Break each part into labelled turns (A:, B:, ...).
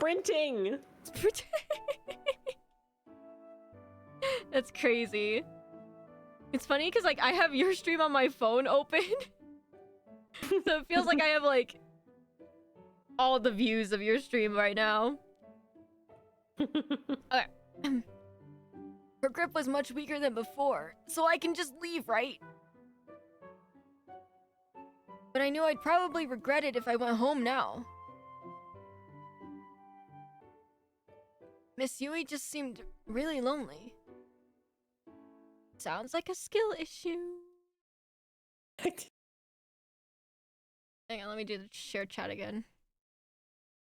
A: printing.
B: That's crazy. It's funny because like I have your stream on my phone open. So it feels like I have like all the views of your stream right now. Okay. Her grip was much weaker than before, so I can just leave, right? But I knew I'd probably regret it if I went home now. Miss Yui just seemed really lonely. Sounds like a skill issue. Hang on, let me do the share chat again.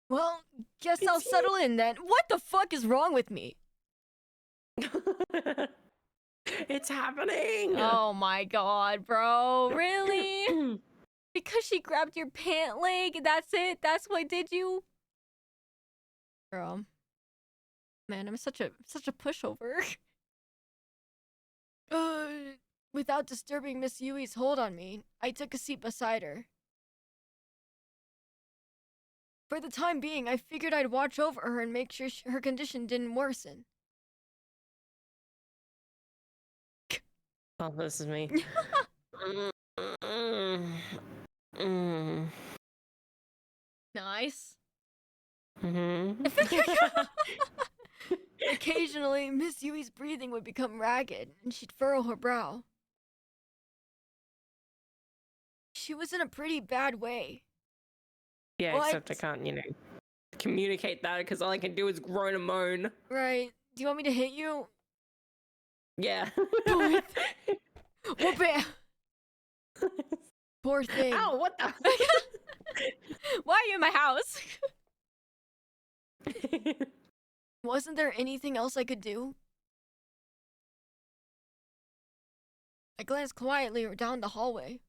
B: Well, guess I'll settle in then. What the fuck is wrong with me?
A: It's happening.
B: Oh my god, bro. Really? Because she grabbed your pant leg? That's it? That's what did you? Girl. Man, I'm such a pushover. Without disturbing Miss Yui's hold on me, I took a seat beside her. For the time being, I figured I'd watch over her and make sure her condition didn't worsen.
A: Oh, this is me.
B: Nice.
A: Mm-hmm.
B: Occasionally, Miss Yui's breathing would become ragged, and she'd furrow her brow. She was in a pretty bad way.
A: Yeah,
B: What?
A: except I can't, communicate that because all I can do is groan and moan.
B: Right. Do you want me to hit you?
A: Yeah.
B: Whoop it. Poor thing.
A: Ow, what the?
B: Why are you in my house? Wasn't there anything else I could do? I glanced quietly down the hallway.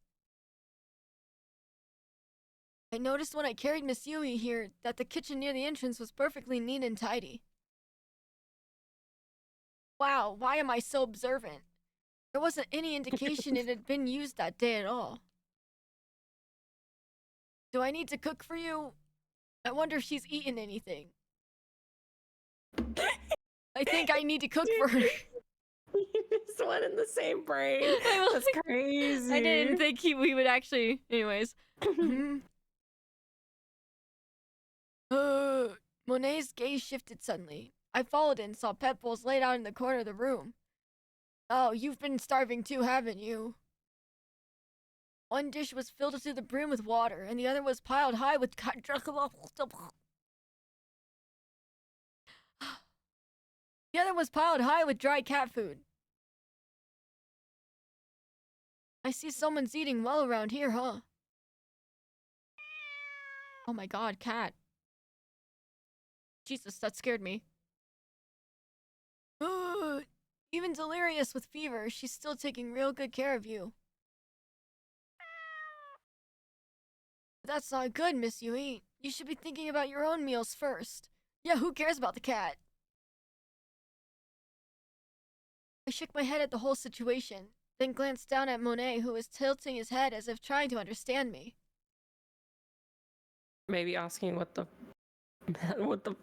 B: I noticed when I carried Miss Yui here that the kitchen near the entrance was perfectly neat and tidy. Wow, why am I so observant? There wasn't any indication it had been used that day at all. Do I need to cook for you? I wonder if she's eaten anything. I think I need to cook for her.
A: We just went in the same brain. That's crazy.
B: I didn't think we would actually. Anyways. Monet's gaze shifted suddenly. I followed it and saw pet bowls laid out in the corner of the room. Oh, you've been starving too, haven't you? One dish was filled to the brim with water, and the other was piled high with dry cat food. I see someone's eating well around here, huh? Oh my god, cat. Jesus, that scared me. Even delirious with fever, she's still taking real good care of you. That's not good, Miss Yui. You should be thinking about your own meals first. Yeah, who cares about the cat? I shook my head at the whole situation, then glanced down at Monet, who was tilting his head as if trying to understand me.
A: Maybe asking what the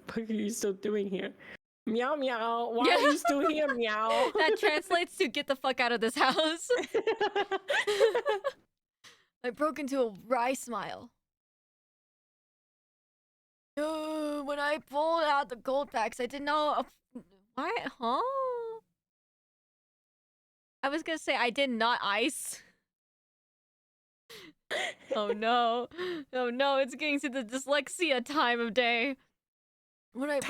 A: fuck are you still doing here? Meow meow. Why are you still here, meow?
B: That translates to get the fuck out of this house. I broke into a wry smile. When I pulled out the gold packs, I didn't know. Why? Huh? I was gonna say I did not ice. Oh no. Oh no, it's getting to the dyslexia time of day. When I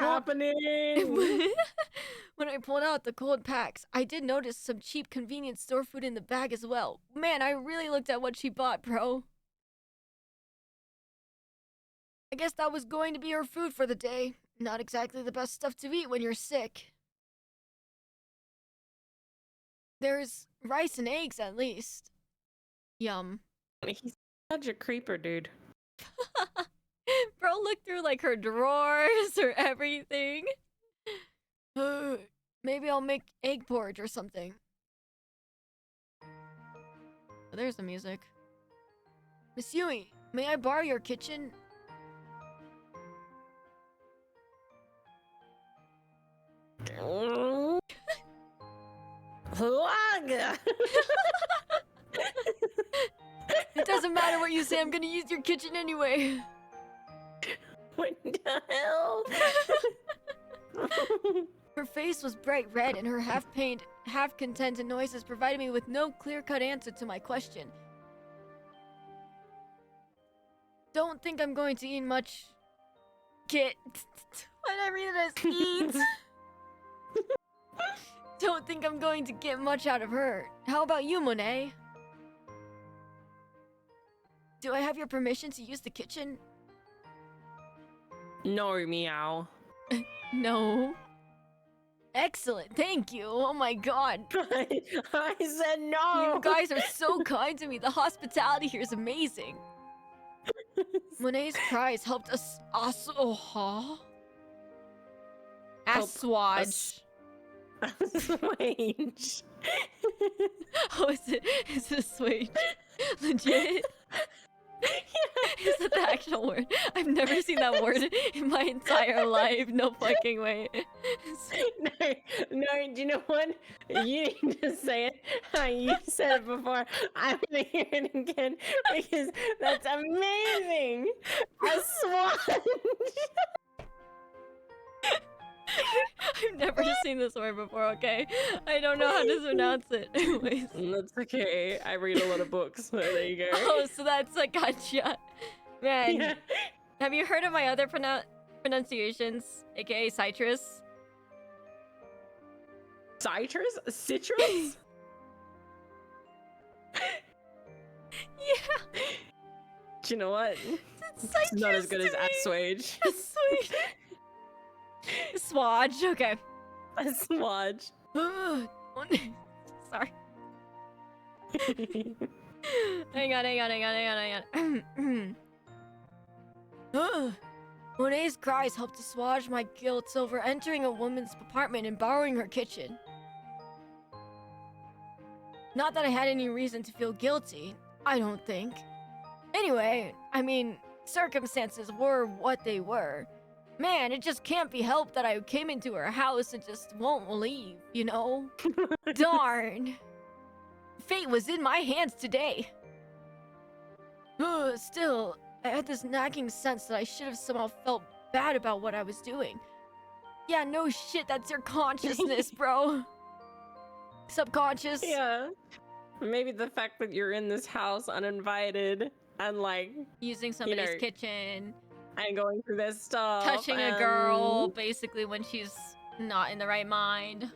B: pulled out the cold packs, I did notice some cheap convenience store food in the bag as well. Man, I really looked at what she bought, bro. I guess that was going to be her food for the day. Not exactly the best stuff to eat when you're sick. There's rice and eggs, at least. Yum.
A: He's such a creeper, dude.
B: Bro, look through like her drawers or everything. Maybe I'll make egg porridge or something. Oh, there's the music. Miss Yui, may I borrow your kitchen?
A: Plug.
B: It doesn't matter what you say, I'm gonna use your kitchen anyway.
A: What the hell?
B: Her face was bright red, and her half-pained, half-contented noises provided me with no clear-cut answer to my question. Don't think I'm going to eat much. Why did I read it as eat? Don't think I'm going to get much out of her. How about you, Monet? Do I have your permission to use the kitchen?
A: No, meow.
B: No. Excellent, thank you. Oh my god.
A: I said no.
B: You guys are so kind to me. The hospitality here is amazing. Monet's cries helped us assuage.
A: Assuage.
B: Oh, is it assuage? Legit?
A: Yeah.
B: Is that the actual word? I've never seen that word in my entire life. No fucking way.
A: No, do you know what? You need to say it how you said it before. I'm gonna hear it again because that's amazing. Assuage.
B: I've never seen this word before, okay? I don't know how to pronounce it. Anyways.
A: That's okay. I read a lot of books, so there you go.
B: Oh, so that's a gotcha. Man,
A: Yeah.
B: have you heard of my other pronunciations, aka citrus?
A: Citrus? Citrus?
B: Yeah.
A: Do you know what? It's not as good as assuage.
B: Assuage. Swatch, okay.
A: Assuage.
B: Sorry. Hang on. Monet's cries helped assuage my guilt over entering a woman's apartment and borrowing her kitchen. Not that I had any reason to feel guilty, I don't think. Anyway, I mean, circumstances were what they were. Man, it just can't be helped that I came into her house and just won't leave, you know? Darn. Fate was in my hands today. Still, I had this nagging sense that I should have somehow felt bad about what I was doing. Yeah, no shit, that's your consciousness, bro. Subconscious.
A: Yeah. Maybe the fact that you're in this house uninvited and like
B: Using somebody's kitchen.
A: and going through this stuff.
B: Touching a girl, basically, when she's not in the right mind.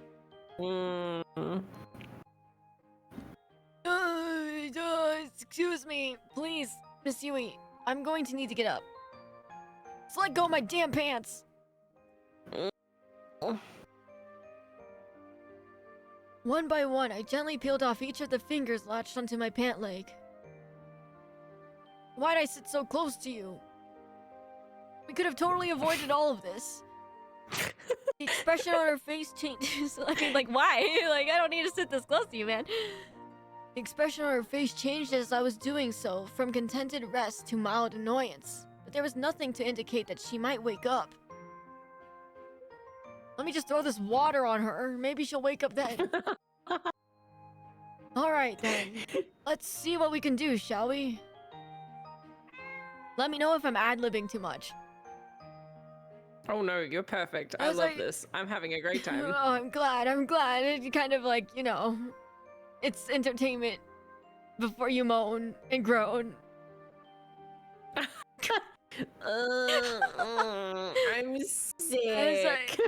B: Excuse me, please, Miss Yui. I'm going to need to get up. So let go of my damn pants. One by one, I gently peeled off each of the fingers latched onto my pant leg. Why'd I sit so close to you? We could have totally avoided all of this. The expression on her face changed. I mean, like, why? Like, I don't need to sit this close to you, man. The expression on her face changed as I was doing so, from contented rest to mild annoyance. But there was nothing to indicate that she might wake up. Let me just throw this water on her. Maybe she'll wake up then. Alright then. Let's see what we can do, shall we? Let me know if I'm ad-libbing too much.
A: Oh no, you're perfect. I love this. I'm having a great time.
B: Oh, I'm glad. It kind of like, you know, it's entertainment before you moan and groan.
A: I'm sick.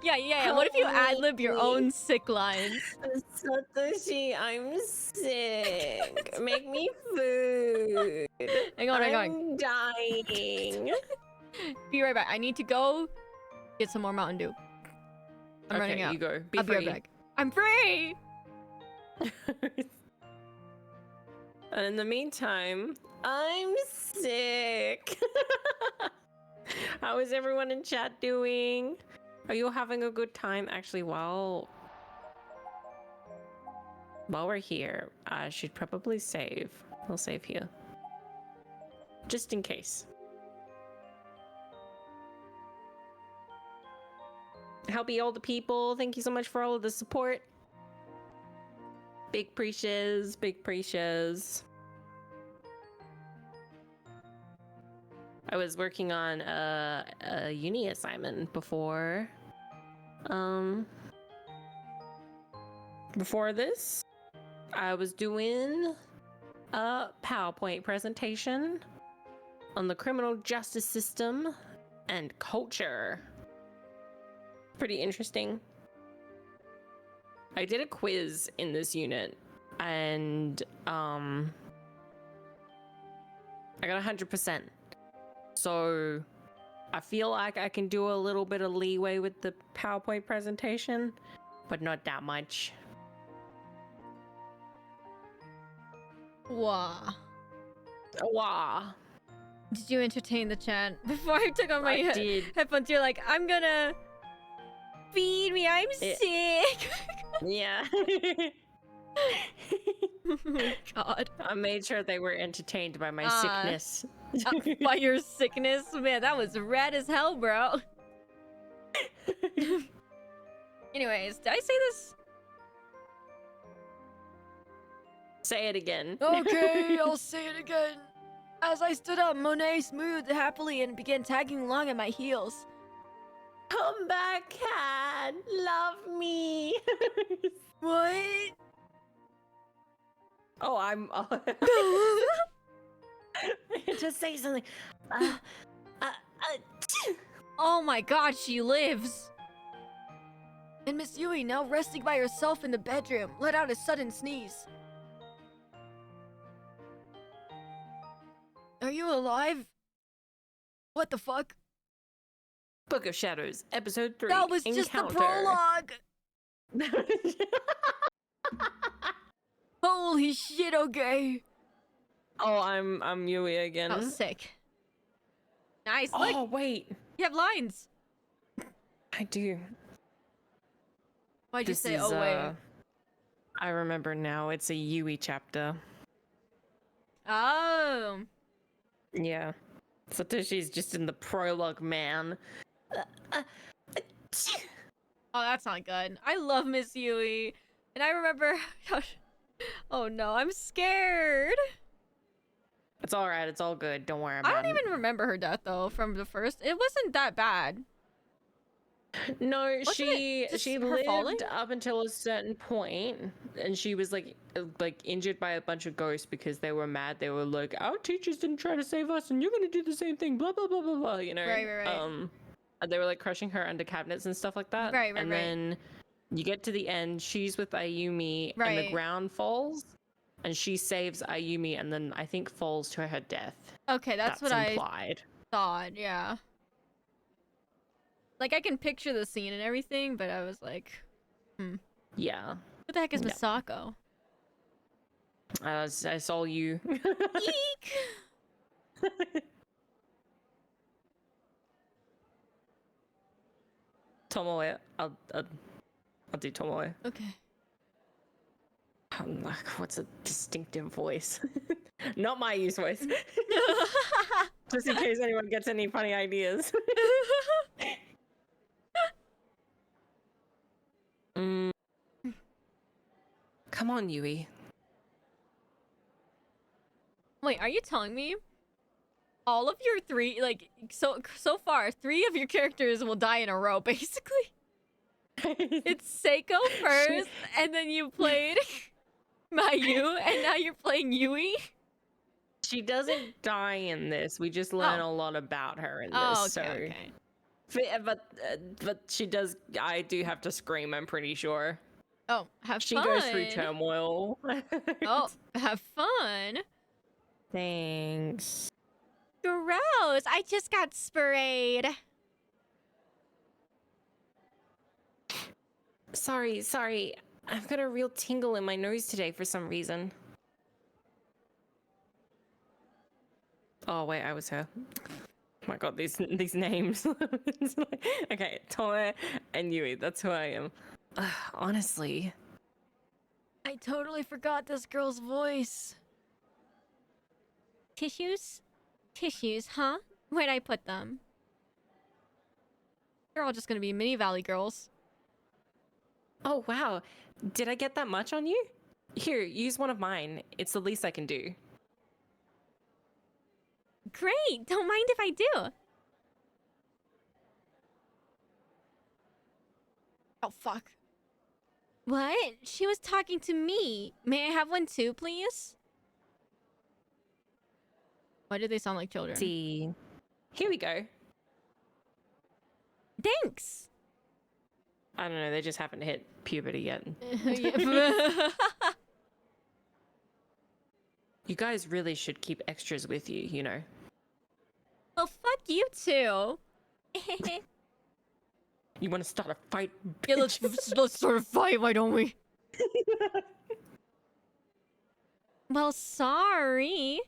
B: Yeah. What if you ad-lib your own sick lines?
A: Satoshi, I'm sick. Make me food.
B: Hang on.
A: I'm dying.
B: Be right back. I need to go get some more Mountain Dew. I'm running out.
A: You go.
B: I'll be right back. I'm free!
A: And in the meantime, I'm sick. How is everyone in chat doing? Are you having a good time? Actually, while we're here, I should probably save. We'll save here. Just in case. helpy older people. Thank you so much for all of the support. Big preaches, big preaches. I was working on a uni assignment before this. I was doing a PowerPoint presentation on the criminal justice system and culture. Pretty interesting. I did a quiz in this unit and I got 100%. So I feel like I can do a little bit of leeway with the PowerPoint presentation, but not that much.
B: Wah.
A: Wah.
B: Did you entertain the chat? Before I took on my headphones, you're like, I'm gonna feed me, I'm sick.
A: Yeah.
B: Oh my god.
A: I made sure they were entertained by my sickness.
B: By your sickness? Man, that was rad as hell, bro. Anyways, did I say this?
A: Say it again.
B: Okay, I'll say it again. As I stood up, Monet smoothed happily and began tagging along at my heels.
A: Come back, cat. Love me.
B: What?
A: Oh, I'm... Just say something.
B: Oh my god, she lives. And Miss Yui, now resting by herself in the bedroom, let out a sudden sneeze. Are you alive? What the fuck?
A: Book of Shadows, episode 3.
B: That was just the prologue. Holy shit, okay.
A: Oh, I'm Yui again.
B: Oh, sick. Nice.
A: Oh,
B: look.
A: Wait.
B: You have lines.
A: I do.
B: Why'd you say, oh, wait?
A: I remember now. It's a Yui chapter.
B: Oh.
A: Yeah. Satoshi's just in the prologue, man.
B: Oh, that's not good. I love Miss Yui. And I remember... Oh no, I'm scared.
A: It's alright, it's all good. Don't worry about it.
B: I don't even remember her death, though, from the first. It wasn't that bad.
A: No,
B: Wasn't
A: she lived
B: falling?
A: up until a certain point, and she was like injured by a bunch of ghosts because they were mad. They were like, our teachers didn't try to save us, and you're gonna do the same thing, blah blah blah blah blah, you know.
B: Right.
A: And they were like crushing her under cabinets and stuff like that.
B: Right.
A: Then you get to the end, she's with Ayumi, and the ground falls, and she saves Ayumi, and then I think falls to her death.
B: Okay, that's what
A: implied.
B: I thought, yeah. Like, I can picture the scene and everything, but I was like,
A: Yeah.
B: What the heck is Misako?
A: I saw you.
B: Eek!
A: Tomoe, I'll do Tomoe.
B: Okay.
A: I'm like, what's a distinctive voice? Not my use voice. Just in case anyone gets any funny ideas. Come on, Yui.
B: Wait, are you telling me all of your three, like, so far, 3 of your characters will die in a row, basically? It's Seiko first, and then you played Mayu, and now you're playing Yui?
A: She doesn't die in this. We just learn a lot about her in this.
B: Oh,
A: okay. But she does. I do have to scream. I'm pretty sure.
B: Oh, have fun.
A: She goes through turmoil.
B: Oh, have fun.
A: Thanks.
B: Gross. I just got sprayed.
A: Sorry. I've got a real tingle in my nose today for some reason. Oh wait, I was her. Oh my god, these names. Okay, Tomoe and Yui, that's who I am. Honestly.
B: I totally forgot this girl's voice. Tissues? Tissues, huh? Where'd I put them? They're all just gonna be mini Valley girls.
A: Oh, wow. Did I get that much on you? Here, use one of mine. It's the least I can do.
B: Great! Don't mind if I do. Oh, fuck. What? She was talking to me. May I have one too, please? Why do they sound like children?
A: See. Here we go.
B: Thanks!
A: I don't know, they just haven't hit puberty yet. You guys really should keep extras with you, you know.
B: Well, fuck you too.
A: You want to start a fight?
B: Yeah, let's start a fight, why don't we? Well, sorry.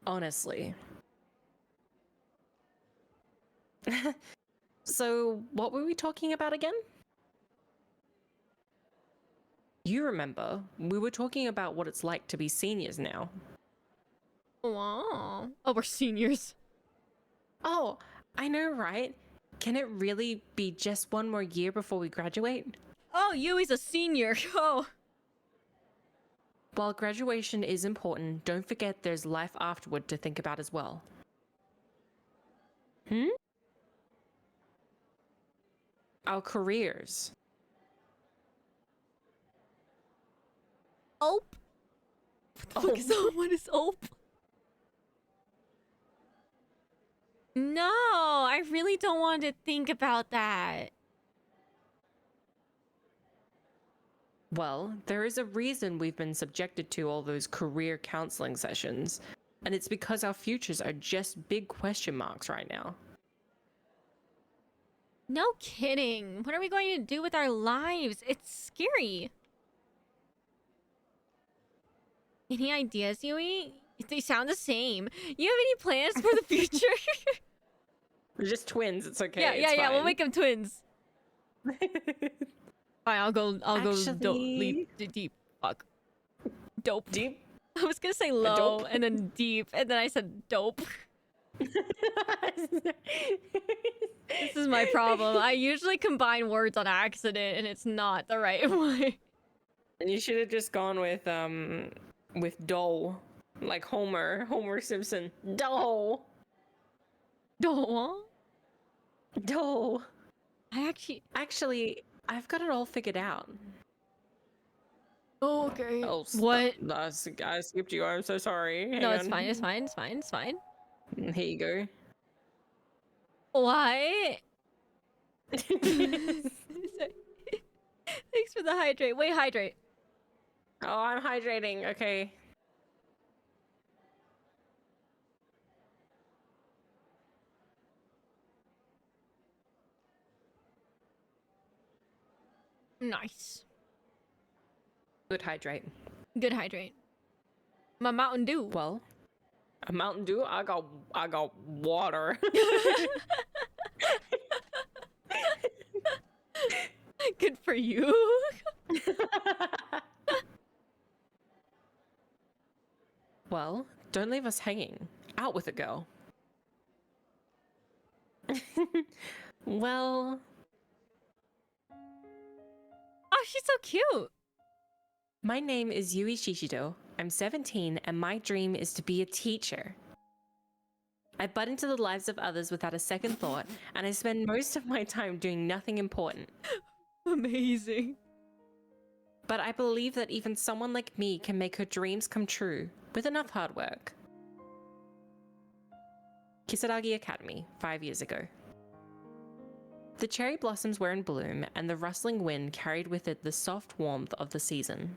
A: Honestly. So, what were we talking about again? You remember, we were talking about what it's like to be seniors now.
B: Wow. Oh, we're seniors.
A: Oh, I know, right? Can it really be just one more year before we graduate?
B: Oh, Yui's a senior. Oh.
A: While graduation is important, don't forget there's life afterward to think about as well. Our careers.
B: Ope? What is ope? No, I really don't want to think about that.
A: Well, there is a reason we've been subjected to all those career counseling sessions, and it's because our futures are just big question marks right now.
B: No kidding. What are we going to do with our lives? It's scary. Any ideas, Yui? They sound the same. You have any plans for the future?
A: We're just twins, it's okay.
B: Yeah, we'll make them twins. Fine, I'll go deep. Fuck. Dope.
A: Deep?
B: I was gonna say low and then deep, and then I said dope. This is my problem. I usually combine words on accident, and it's not the right way.
A: And you should have just gone with Dole. Like Homer Simpson. Dole.
B: Dole?
A: Dole.
B: Actually,
A: I've got it all figured out.
B: Oh, okay.
A: Oh,
B: what?
A: I skipped you. I'm so sorry.
B: No, it's fine. It's fine.
A: Here you go.
B: Why? Thanks for the hydrate. Wait, hydrate.
A: Oh, I'm hydrating. Okay.
B: Nice.
A: Good hydrate.
B: Good hydrate. My Mountain Dew.
A: Well, a Mountain Dew? I got water.
B: Good for you.
A: Well, don't leave us hanging. Out with it, girl. Well...
B: Oh, she's so cute.
A: My name is Yui Shishido. I'm 17 and my dream is to be a teacher. I butt into the lives of others without a second thought, and I spend most of my time doing nothing important.
B: Amazing.
A: But I believe that even someone like me can make her dreams come true with enough hard work. Kisaragi Academy, 5 years ago. The cherry blossoms were in bloom, and the rustling wind carried with it the soft warmth of the season.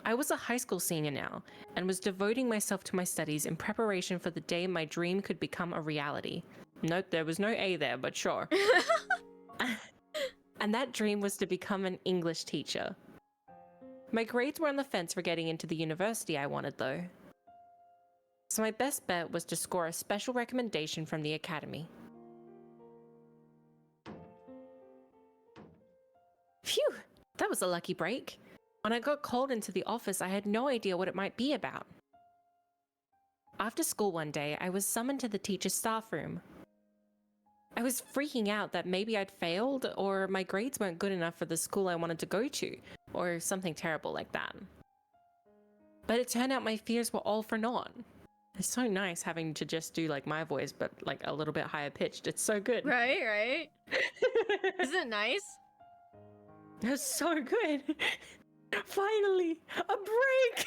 A: I was a high school senior now, and was devoting myself to my studies in preparation for the day my dream could become a reality. Nope, there was no A there, but sure. And that dream was to become an English teacher. My grades were on the fence for getting into the university I wanted, though. So my best bet was to score a special recommendation from the academy. Phew, that was a lucky break. When I got called into the office, I had no idea what it might be about. After school one day, I was summoned to the teacher's staff room. I was freaking out that maybe I'd failed, or my grades weren't good enough for the school I wanted to go to, or something terrible like that. But it turned out my fears were all for naught. It's so nice having to just do like my voice, but like a little bit higher pitched. It's so good.
B: Right, right. Isn't it nice?
A: It's so good. Finally, a break.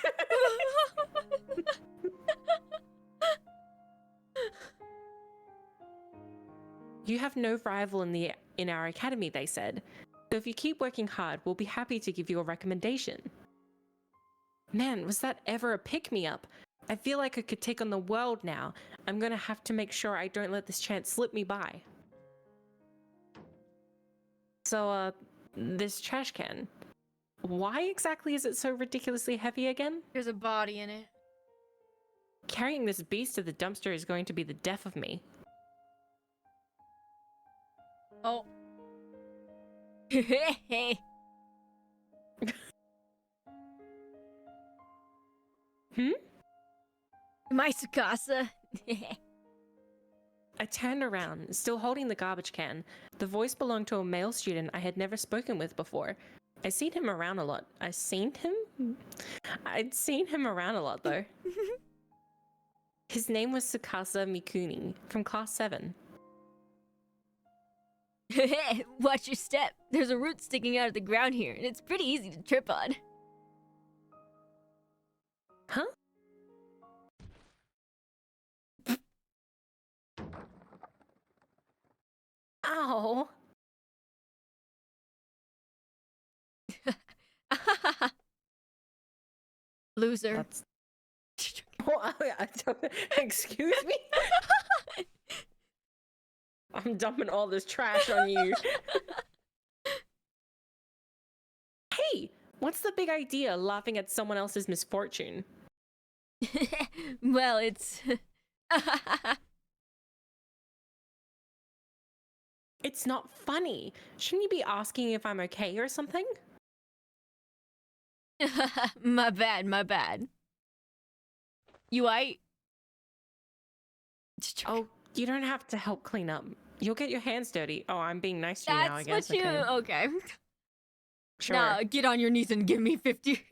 A: You have no rival in our academy, they said. So if you keep working hard, we'll be happy to give you a recommendation. Man, was that ever a pick-me-up? I feel like I could take on the world now. I'm gonna have to make sure I don't let this chance slip me by. So, this trash can. Why exactly is it so ridiculously heavy again?
B: There's a body in it.
A: Carrying this beast to the dumpster is going to be the death of me.
B: Oh. Hey. My Tsukasa.
A: I turned around, still holding the garbage can. The voice belonged to a male student I had never spoken with before. I'd seen him around a lot. I'd seen him around a lot, though. His name was Tsukasa Mikuni, from class 7.
B: Watch your step. There's a root sticking out of the ground here, and it's pretty easy to trip on.
A: Huh? Ow!
B: Loser.
A: That's... Oh, excuse me? I'm dumping all this trash on you. Hey, what's the big idea laughing at someone else's misfortune?
B: Well, it's...
A: It's not funny. Shouldn't you be asking if I'm okay or something?
B: My bad. You aight?
A: Oh, you don't have to help clean up. You'll get your hands dirty. Oh, I'm being nice to you now, I guess.
B: That's what you... Okay.
A: Sure.
B: Now, get on your knees and give me 50.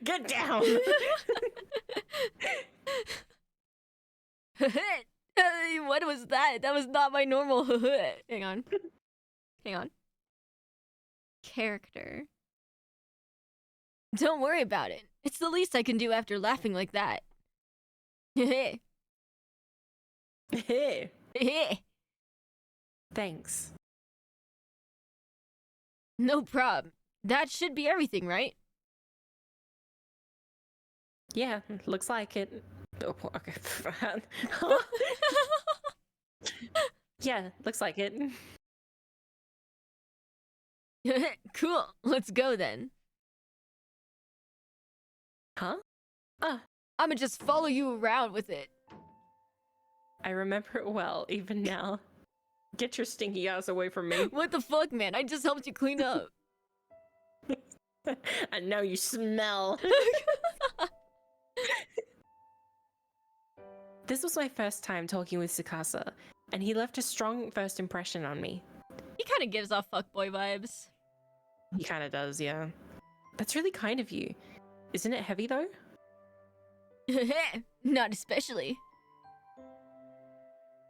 A: Get down!
B: What was that? That was not my normal... Hang on. Character. Don't worry about it. It's the least I can do after laughing like that.
A: Thanks.
B: No prob. That should be everything, right?
A: Yeah, looks like it. Oh, okay. Yeah, looks like it.
B: Cool. Let's go then.
A: Huh?
B: I'ma just follow you around with it.
A: I remember it well, even now. Get your stinky ass away from me.
B: What the fuck, man? I just helped you clean up.
A: I know you smell. This was my first time talking with Tsukasa, and he left a strong first impression on me.
B: He kind of gives off fuckboy vibes.
A: He kind of does, yeah. That's really kind of you. Isn't it heavy, though?
B: Not especially.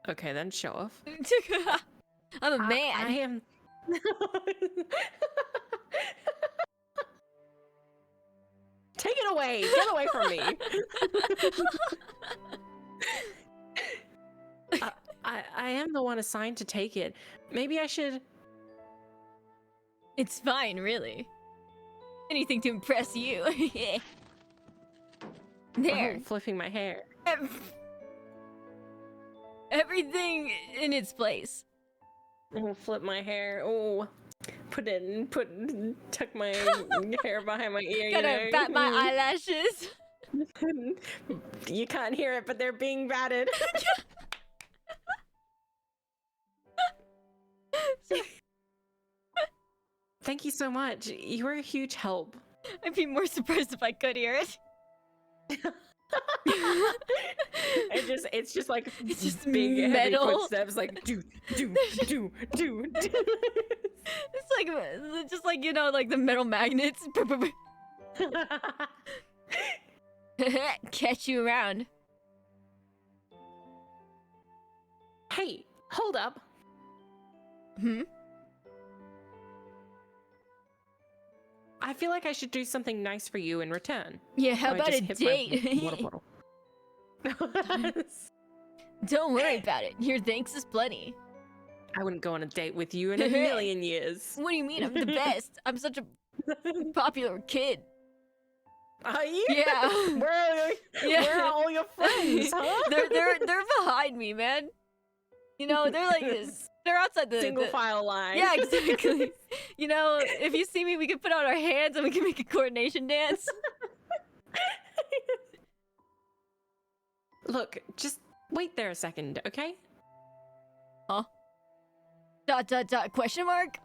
A: Okay, then show off.
B: I'm a man.
A: I am... Take it away! Get away from me! I am the one assigned to take it. Maybe I should...
B: It's fine, really. Anything to impress you. There.
A: Oh, flipping my hair.
B: Everything in its place.
A: Oh, flip my hair. Oh, tuck my hair behind my ear.
B: Gotta bat my eyelashes.
A: You can't hear it, but they're being batted. Thank you so much. You were a huge help.
B: I'd be more surprised if I could hear it.
A: It's just like
B: It's just
A: big heavy
B: metal.
A: footsteps, like do.
B: It's like just like like the metal magnets. Catch you around.
A: Hey, hold up.
B: Hmm.
A: I feel like I should do something nice for you in return.
B: Yeah, how
A: I
B: about a
A: just hit my
B: date?
A: water bottle.
B: Don't worry about it. Your thanks is plenty.
A: I wouldn't go on a date with you in a million years.
B: What do you mean? I'm the best. I'm such a popular kid.
A: Are you?
B: Yeah.
A: Where are all your friends, huh?
B: They're behind me, man. You know, they're like this. They're outside the
A: Single file line.
B: Yeah, exactly. You know, if you see me, we can put out our hands and we can make a coordination dance.
A: Look, just wait there a second, okay?
B: Huh? ... question mark?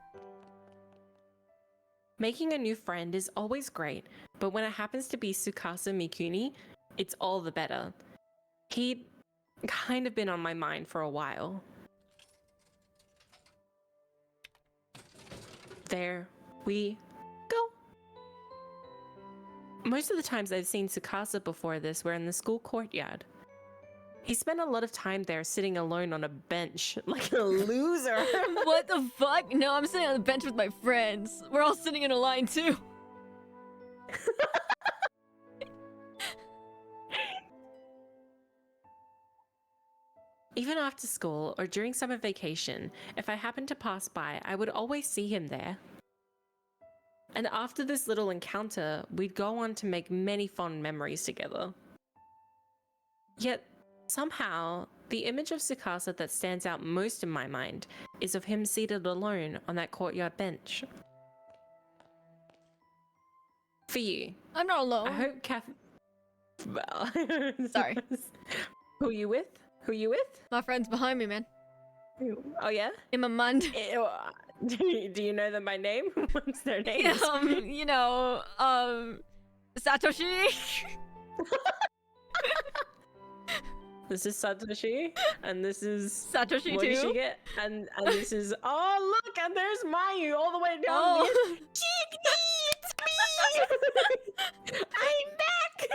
A: Making a new friend is always great, but when it happens to be Tsukasa Mikuni, it's all the better. He'd kind of been on my mind for a while. There we go. Most of the times I've seen Tsukasa before this were in the school courtyard. He spent a lot of time there sitting alone on a bench, like a loser.
B: What the fuck? No, I'm sitting on the bench with my friends. We're all sitting in a line too.
A: Even after school or during summer vacation, if I happened to pass by, I would always see him there. And after this little encounter, we'd go on to make many fond memories together. Yet, somehow, the image of Tsukasa that stands out most in my mind is of him seated alone on that courtyard bench. For you,
B: I'm not alone.
A: I hope Well,
B: Sorry.
A: Who you with? Who you with?
B: My friend's behind me, man.
A: Oh yeah?
B: In my mind.
A: Do you know them by name? What's their names?
B: You know, Satoshi.
A: This is Satoshi, and this is
B: Satoshi
A: what
B: too.
A: did she get? And this is look, and there's Mayu all the way down.
B: Oh.
A: Chickney, it's me! I'm back.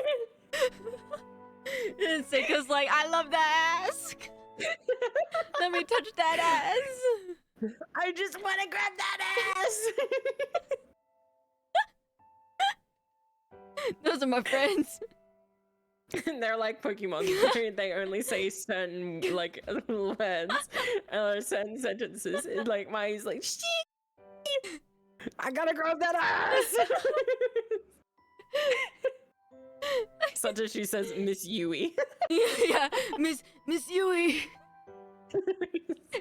B: And Seiko's like, I love that ass. Let me touch that ass.
A: I just want to grab that ass.
B: Those are my friends.
A: They're like Pokemon. They only say certain like words or certain sentences. Like Mayu's like, "Shit, I gotta grab that ass." Satoshi says, "Miss Yui."
B: Yeah, Miss Yui.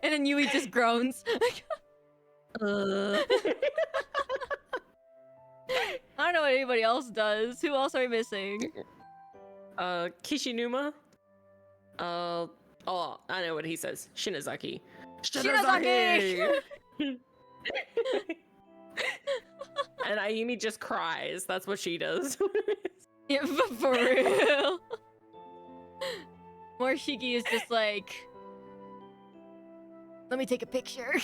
B: And then Yui just groans. I don't know what anybody else does. Who else are we missing?
A: Kishinuma. I know what he says. Shinozaki.
B: Shinozaki!
A: And Ayumi just cries. That's what she does.
B: Yeah, for real. Morishiki is just like, let me take a picture.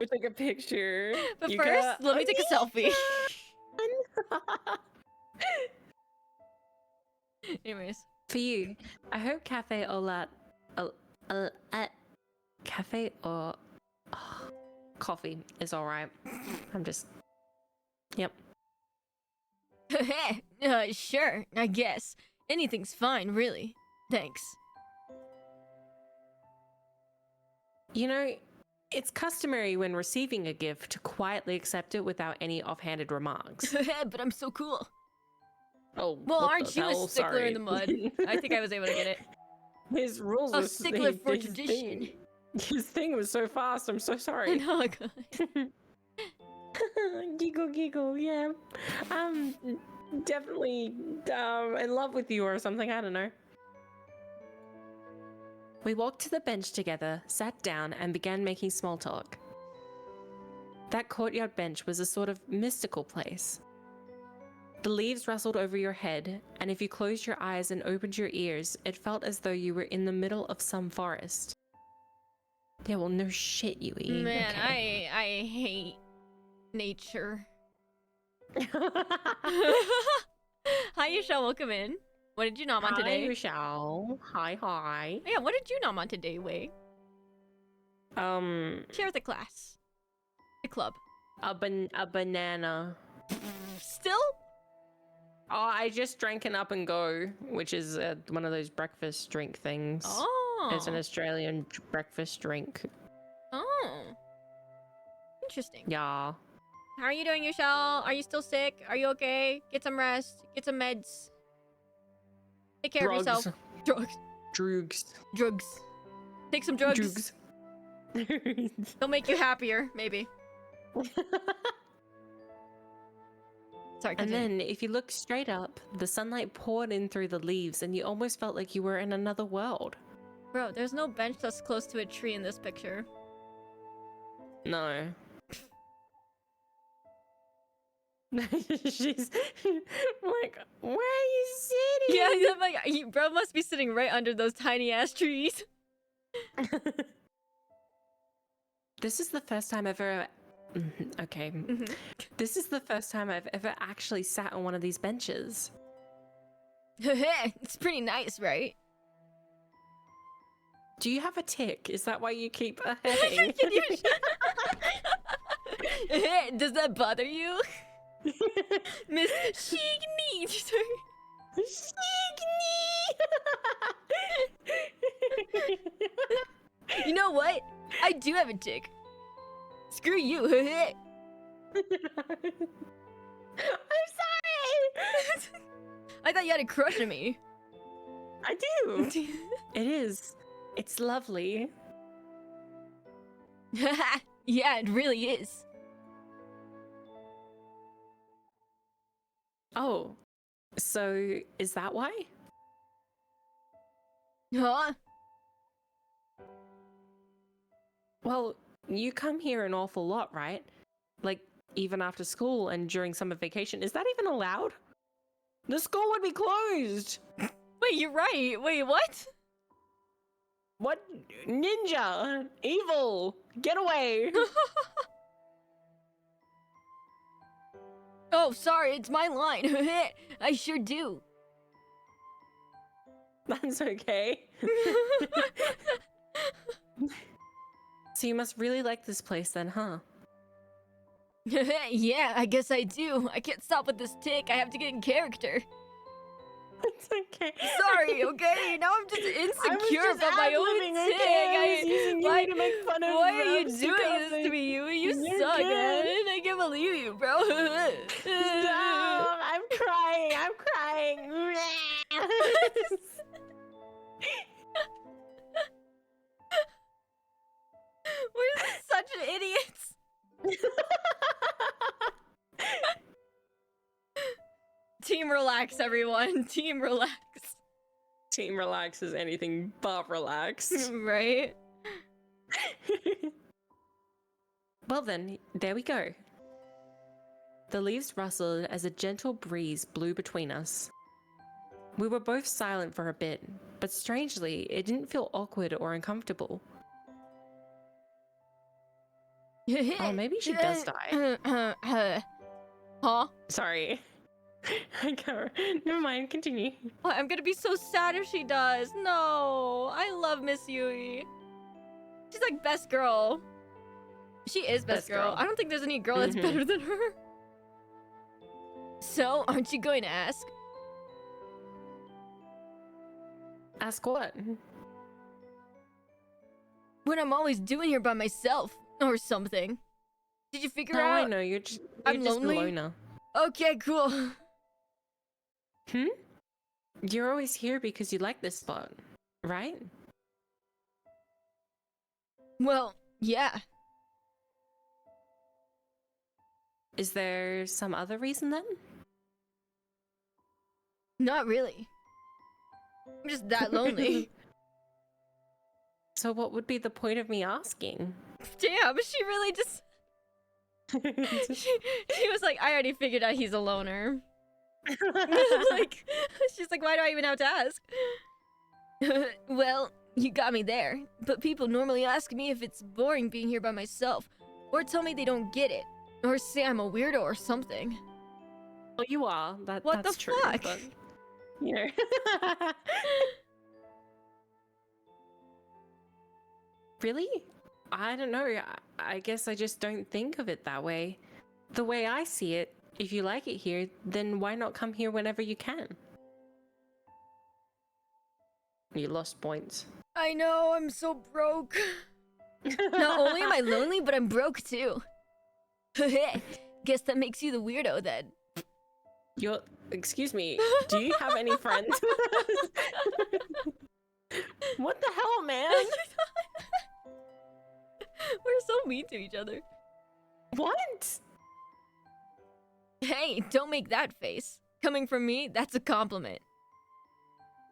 A: We take a picture.
B: But first, let me take a selfie. Anyways.
A: For you, I hope Cafe or Cafe or coffee is alright. I'm just... Yep.
B: Sure, I guess. Anything's fine, really. Thanks.
A: You know, it's customary when receiving a gift to quietly accept it without any offhanded remarks.
B: But I'm so cool.
A: Oh,
B: well,
A: what
B: aren't
A: the
B: you a
A: hell?
B: stickler
A: Sorry.
B: in the mud? I think I was able to get it.
A: His rules
B: A
A: were
B: stickler for tradition.
A: His thing was so fast. I'm so sorry.
B: Oh god.
A: Giggle, yeah. I'm definitely in love with you or something. I don't know. We walked to the bench together, sat down, and began making small talk. That courtyard bench was a sort of mystical place. The leaves rustled over your head, and if you closed your eyes and opened your ears, it felt as though you were in the middle of some forest. Yeah, well, no shit, Yui.
B: Man,
A: okay.
B: I hate nature. Hi, Yashel, welcome in. What did you nom on today?
A: Hi, Rochelle. Hi.
B: Yeah, what did you nom on today, Way? Share with the class. The club.
A: A banana.
B: Still?
A: Oh, I just drank an Up and Go, which is one of those breakfast drink things.
B: Oh.
A: It's an Australian breakfast drink.
B: Oh. Interesting.
A: Yeah.
B: How are you doing, Yashel? Are you still sick? Are you okay? Get some rest. Get some meds. Take care of yourself. Drugs. Take some drugs. They'll make you happier, maybe. Sorry,
A: and then, if you looked straight up, the sunlight poured in through the leaves, and you almost felt like you were in another world.
B: Bro, there's no bench that's close to a tree in this picture.
A: No. She's like, where are you sitting?
B: Yeah, I'm like, bro must be sitting right under those tiny ass trees.
A: This is the first time I've ever... Okay. This is the first time I've ever actually sat on one of these benches.
B: It's pretty nice, right?
A: Do you have a tick? Is that why you keep...
B: Does that bother you? Miss Shigni! You know what? I do have a tick. Screw you. I'm sorry! I thought you had a crush on me.
A: I do. It is. It's lovely.
B: Yeah, it really is.
A: Oh, so is that why?
B: Huh?
A: Well, you come here an awful lot, right? Like, even after school and during summer vacation. Is that even allowed? The school would be closed!
B: Wait, you're right. Wait, what?
A: What? Ninja! Evil! Get away!
B: Oh, sorry, it's my line. I sure do.
A: That's okay. So you must really like this place then, huh?
B: Yeah, I guess I do. I can't stop with this tick. I have to get in character.
A: It's okay.
B: Sorry, okay? Now I'm just insecure about my own tick.
A: I was using you to make fun of
B: why are you doing this to me, Yui? You suck, man. I can't believe you, bro.
A: Stop! I'm crying.
B: We're such idiots. Team relax, everyone. Team relax.
A: Team relax is anything but relaxed.
B: Right?
A: Well then, there we go. The leaves rustled as a gentle breeze blew between us. We were both silent for a bit, but strangely, it didn't feel awkward or uncomfortable. Oh, maybe she does die.
B: Huh?
A: Sorry. I can't. Never mind, continue.
B: Oh, I'm gonna be so sad if she does. No, I love Miss Yui. She's like best girl. She is best girl. I don't think there's any girl that's better than her. So, aren't you going to ask?
A: Ask what?
B: What I'm always doing here by myself, or something. Did you figure out?
A: I know, you're just
B: lonely?
A: a loner.
B: Okay, cool.
A: You're always here because you like this spot, right?
B: Well, yeah.
A: Is there some other reason then?
B: Not really. I'm just that lonely.
A: So what would be the point of me asking?
B: Damn, she really just... she was like, I already figured out he's a loner. Like, she's like, why do I even have to ask? Well, you got me there. But people normally ask me if it's boring being here by myself, or tell me they don't get it, or say I'm a weirdo or something.
A: Well, you are.
B: What
A: That's
B: the
A: true.
B: fuck?
A: But, you know. Really? I don't know. I guess I just don't think of it that way. The way I see it, if you like it here, then why not come here whenever you can? You lost points.
B: I know, I'm so broke. Not only am I lonely, but I'm broke too. Guess that makes you the weirdo then.
A: Excuse me, do you have any friends? What the hell, man?
B: We're so mean to each other.
A: What?
B: Hey, don't make that face. Coming from me, that's a compliment.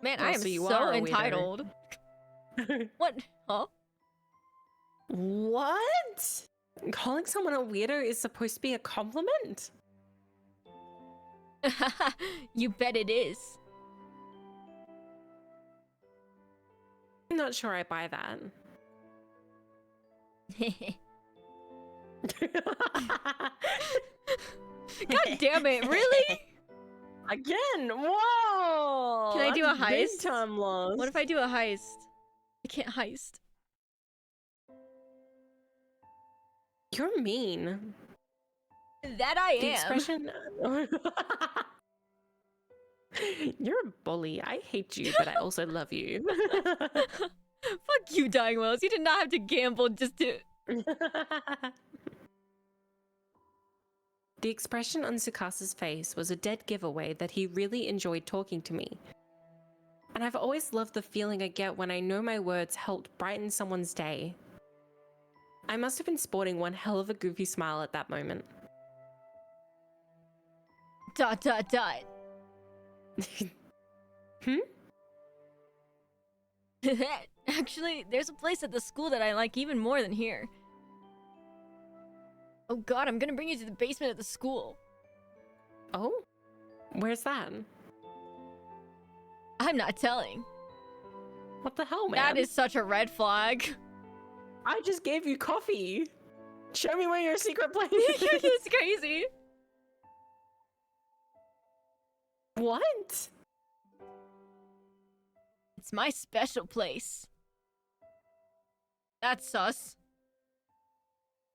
B: Man, I am
A: so you
B: so
A: are a weirdo.
B: entitled. What? Huh?
A: What? Calling someone a weirdo is supposed to be a compliment?
B: You bet it is.
A: I'm not sure I buy that.
B: God damn it, really?
A: Again, whoa!
B: Can I do a
A: That's big
B: heist?
A: time loss.
B: What if I do a heist? I can't heist.
A: You're mean.
B: That I
A: The
B: am.
A: expression... You're a bully. I hate you, but I also love you.
B: Fuck you, Dying Wells. You did not have to gamble just to...
A: The expression on Tsukasa's face was a dead giveaway that he really enjoyed talking to me. And I've always loved the feeling I get when I know my words helped brighten someone's day. I must have been sporting one hell of a goofy smile at that moment. ... Hmm?
B: Actually, there's a place at the school that I like even more than here. Oh god, I'm gonna bring you to the basement of the school.
A: Oh? Where's that?
B: I'm not telling.
A: What the hell, man?
B: That is such a red flag.
A: I just gave you coffee. Show me where your secret place is.
B: It's crazy.
A: What?
B: It's my special place. That's sus.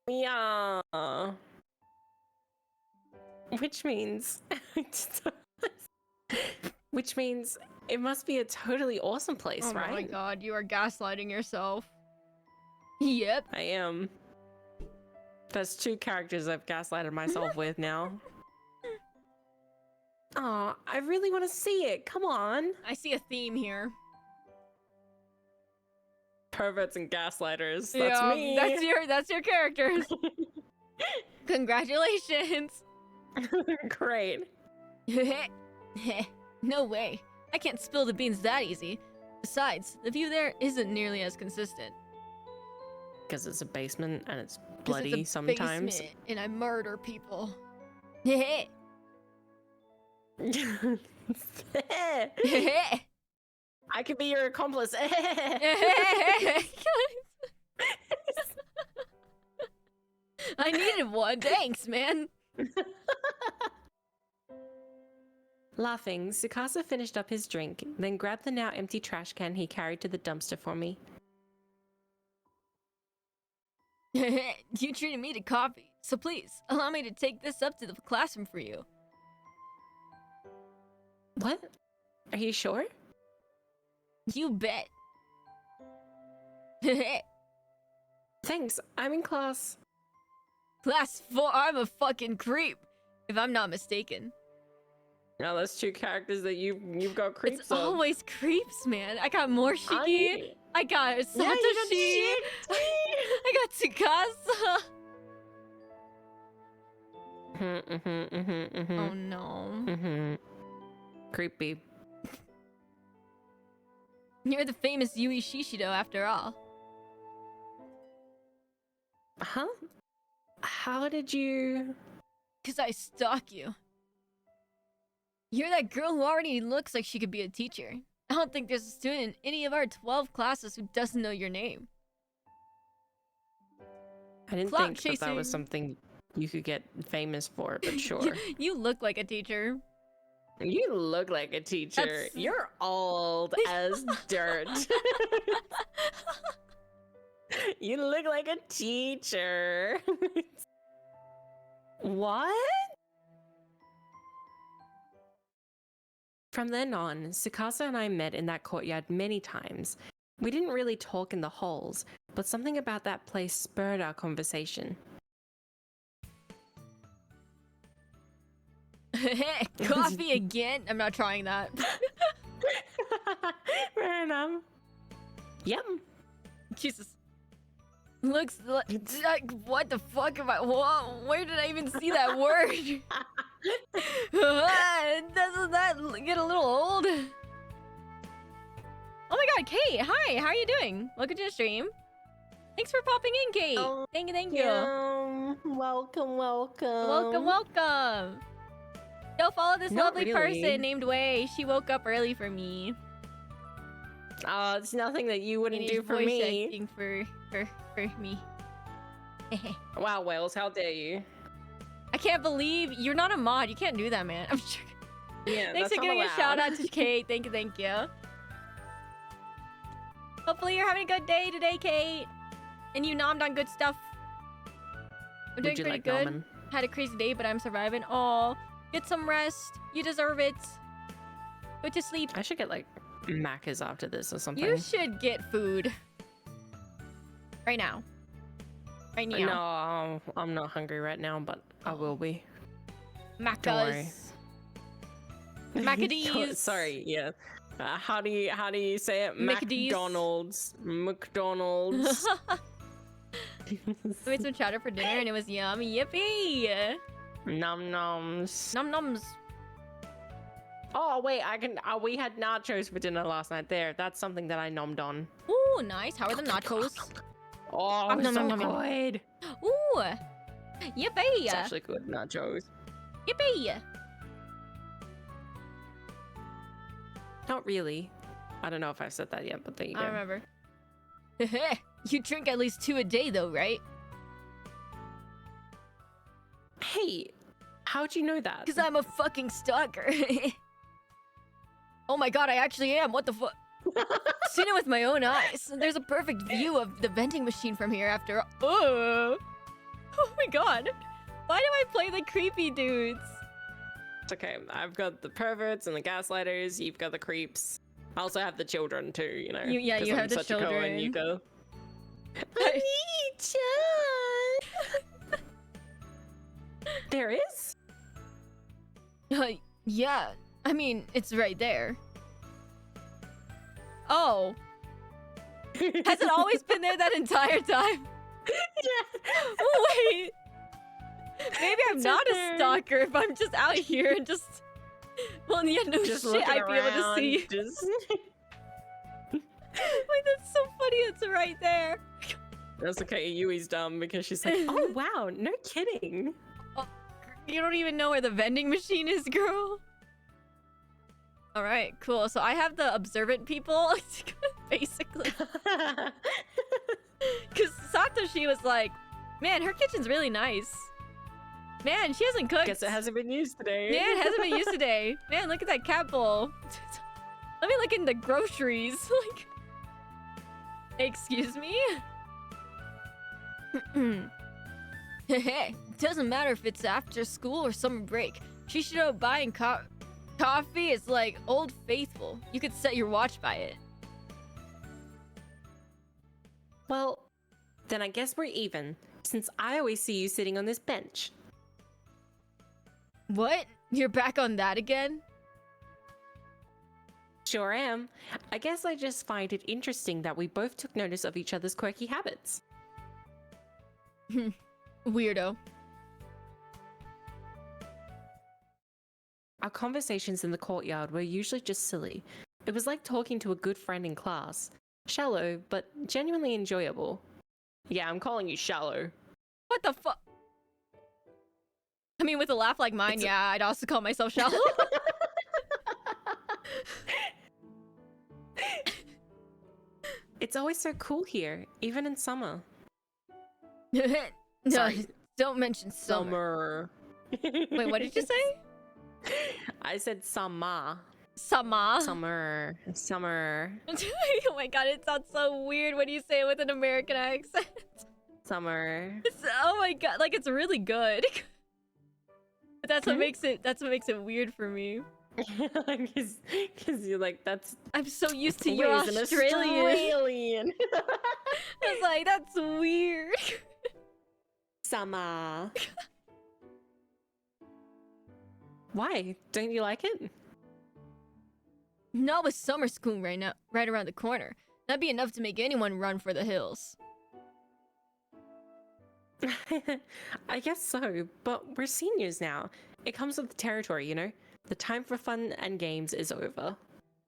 A: Yeah. Which means... Which means it must be a totally awesome place,
B: Oh
A: right?
B: my god, you are gaslighting yourself. Yep.
A: I am. That's two characters I've gaslighted myself with now. Aw, I really want to see it. Come on.
B: I see a theme here.
A: Perverts and gaslighters. That's me.
B: That's your characters. Congratulations.
A: Great.
B: No way. I can't spill the beans that easy. Besides, the view there isn't nearly as consistent.
A: Because it's a basement and it's
B: 'Cause
A: bloody
B: it's a
A: sometimes.
B: basement and I murder people.
A: I could be your accomplice.
B: I needed one. Thanks, man.
A: Laughing, Tsukasa finished up his drink, then grabbed the now empty trash can he carried to the dumpster for me.
B: You treated me to coffee, so please allow me to take this up to the classroom for you.
A: What? Are you sure?
B: You bet.
A: Thanks, I'm in class.
B: Class 4, I'm a fucking creep, if I'm not mistaken.
A: Now that's two characters that you've got creeps
B: It's
A: of.
B: always creeps, man. I got Morshiki, I got Satoshi, I got Tsukasa. Oh no.
A: Creepy.
B: You're the famous Yui Shishido after all.
A: Huh? How did you...
B: 'Cause I stalk you. You're that girl who already looks like she could be a teacher. I don't think there's a student in any of our 12 classes who doesn't know your name.
A: I didn't
B: Clout
A: think that was
B: chasing.
A: something you could get famous for, but sure.
B: You look like a teacher.
A: You look like a teacher.
B: That's-
A: You're old as dirt. You look like a teacher. What? From then on, Tsukasa and I met in that courtyard many times. We didn't really talk in the halls, but something about that place spurred our conversation.
B: Coffee again? I'm not trying that.
A: Fair enough. Yep.
B: Jesus. Looks like, what the fuck am I? Whoa, where did I even see that word? Doesn't that get a little old? Oh my god, Kate! Hi, how are you doing? Welcome to the stream. Thanks for popping in, Kate.
A: Oh,
B: thank you.
A: Welcome.
B: Welcome. Go follow this
A: Not
B: lovely
A: really.
B: person named Way. She woke up early for me.
A: Oh, it's nothing that you wouldn't
B: And
A: do
B: he's
A: for
B: voice
A: me.
B: acting for me.
A: Wow, Wales, how dare you?
B: I can't believe you're not a mod. You can't do that, man. I'm sure.
A: Yeah,
B: Thanks
A: that's
B: for giving
A: not
B: a shout
A: allowed.
B: out to Kate. Thank you. Hopefully you're having a good day today, Kate. And you nommed on good stuff. I'm doing
A: Would you
B: pretty
A: like
B: good.
A: ramen?
B: Had a crazy day, but I'm surviving. Aw, get some rest. You deserve it. Go to sleep.
A: I should get like Macca's after this or something.
B: You should get food. Right now. Right now.
A: No, I'm not hungry right now, but I will be.
B: Macca's. Maccadees.
A: Sorry, yeah. How do you say it?
B: Maccadees.
A: McDonald's.
B: We made some chowder for dinner and it was yum. Yippee!
A: Nom noms.
B: Num nums.
A: Oh wait, we had nachos for dinner last night. That's something that I nommed on.
B: Ooh, nice. How are the nachos?
A: Oh,
B: Nom,
A: so
B: nom, nom, nom.
A: good.
B: Ooh! Yippee!
A: It's actually good nachos.
B: Yippee!
A: Not really. I don't know if I've said that yet, but there you go.
B: I remember. You drink at least 2 a day though, right?
A: Hey, how'd you know that?
B: Because I'm a fucking stalker. Oh my god, I actually am. What the fuck? Seen it with my own eyes. There's a perfect view of the vending machine from here after all. Oh my god. Why do I play the creepy dudes?
A: It's okay. I've got the perverts and the gaslighters. You've got the creeps. I also have the children too, you know.
B: You
A: 'cause
B: have
A: I'm
B: the
A: such a Koa
B: children.
A: and you go. There is?
B: Yeah. I mean, it's right there. Oh. Has it always been there that entire time?
A: Yeah.
B: Wait. Maybe I'm
A: It's
B: not
A: in
B: a
A: there.
B: stalker if I'm just out here and just... Well, yeah, no
A: Just
B: shit,
A: looking
B: I'd be able to
A: around,
B: see.
A: Just...
B: Wait, that's so funny, it's right there.
A: That's okay. Yui's dumb because she's like, oh wow, no kidding.
B: You don't even know where the vending machine is, girl. Alright, cool. So I have the observant people, basically. Because Satoshi was like, man, her kitchen's really nice. Man, she hasn't cooked.
A: Guess it hasn't been used today.
B: Man, it hasn't been used today. Man, look at that cat bowl. Let me look in the groceries. Like, excuse me? Doesn't matter if it's after school or summer break. She should know buying coffee is like Old Faithful. You could set your watch by it.
A: Well, then I guess we're even, since I always see you sitting on this bench.
B: What? You're back on that again?
A: Sure am. I guess I just find it interesting that we both took notice of each other's quirky habits.
B: Weirdo.
A: Our conversations in the courtyard were usually just silly. It was like talking to a good friend in class. Shallow, but genuinely enjoyable. Yeah, I'm calling you shallow.
B: What the fuck? I mean, with a laugh like mine, yeah, I'd also call myself shallow.
A: It's always so cool here, even in summer.
B: No,
A: Sorry.
B: don't mention summer. Wait, what did you say?
A: I said summer.
B: Summer.
A: Summer.
B: Oh my god, it sounds so weird when you say it with an American accent.
A: Summer.
B: Oh my god, like it's really good. But that's what makes it weird for me.
A: Because you're like, that's...
B: I'm so used to you
A: Wait, is an
B: Australian. I was like, that's weird.
A: Summer. Why? Don't you like it?
B: Not with summer school right around the corner. That'd be enough to make anyone run for the hills.
A: I guess so, but we're seniors now. It comes with the territory, you know? The time for fun and games is over.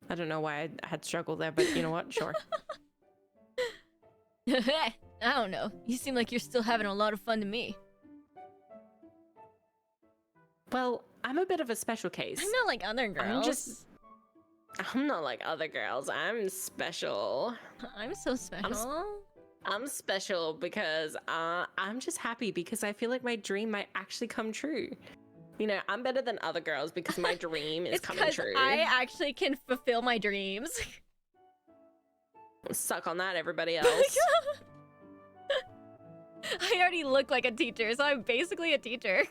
A: I don't know why I had struggle there, but you know what? Sure.
B: I don't know. You seem like you're still having a lot of fun to me.
A: Well, I'm a bit of a special case.
B: I'm not like other girls.
A: I'm not like other girls. I'm special.
B: I'm so special.
A: I'm special because I'm just happy because I feel like my dream might actually come true. You know, I'm better than other girls because my dream is coming true.
B: I actually can fulfill my dreams.
A: Suck on that, everybody else.
B: I already look like a teacher, so I'm basically a teacher.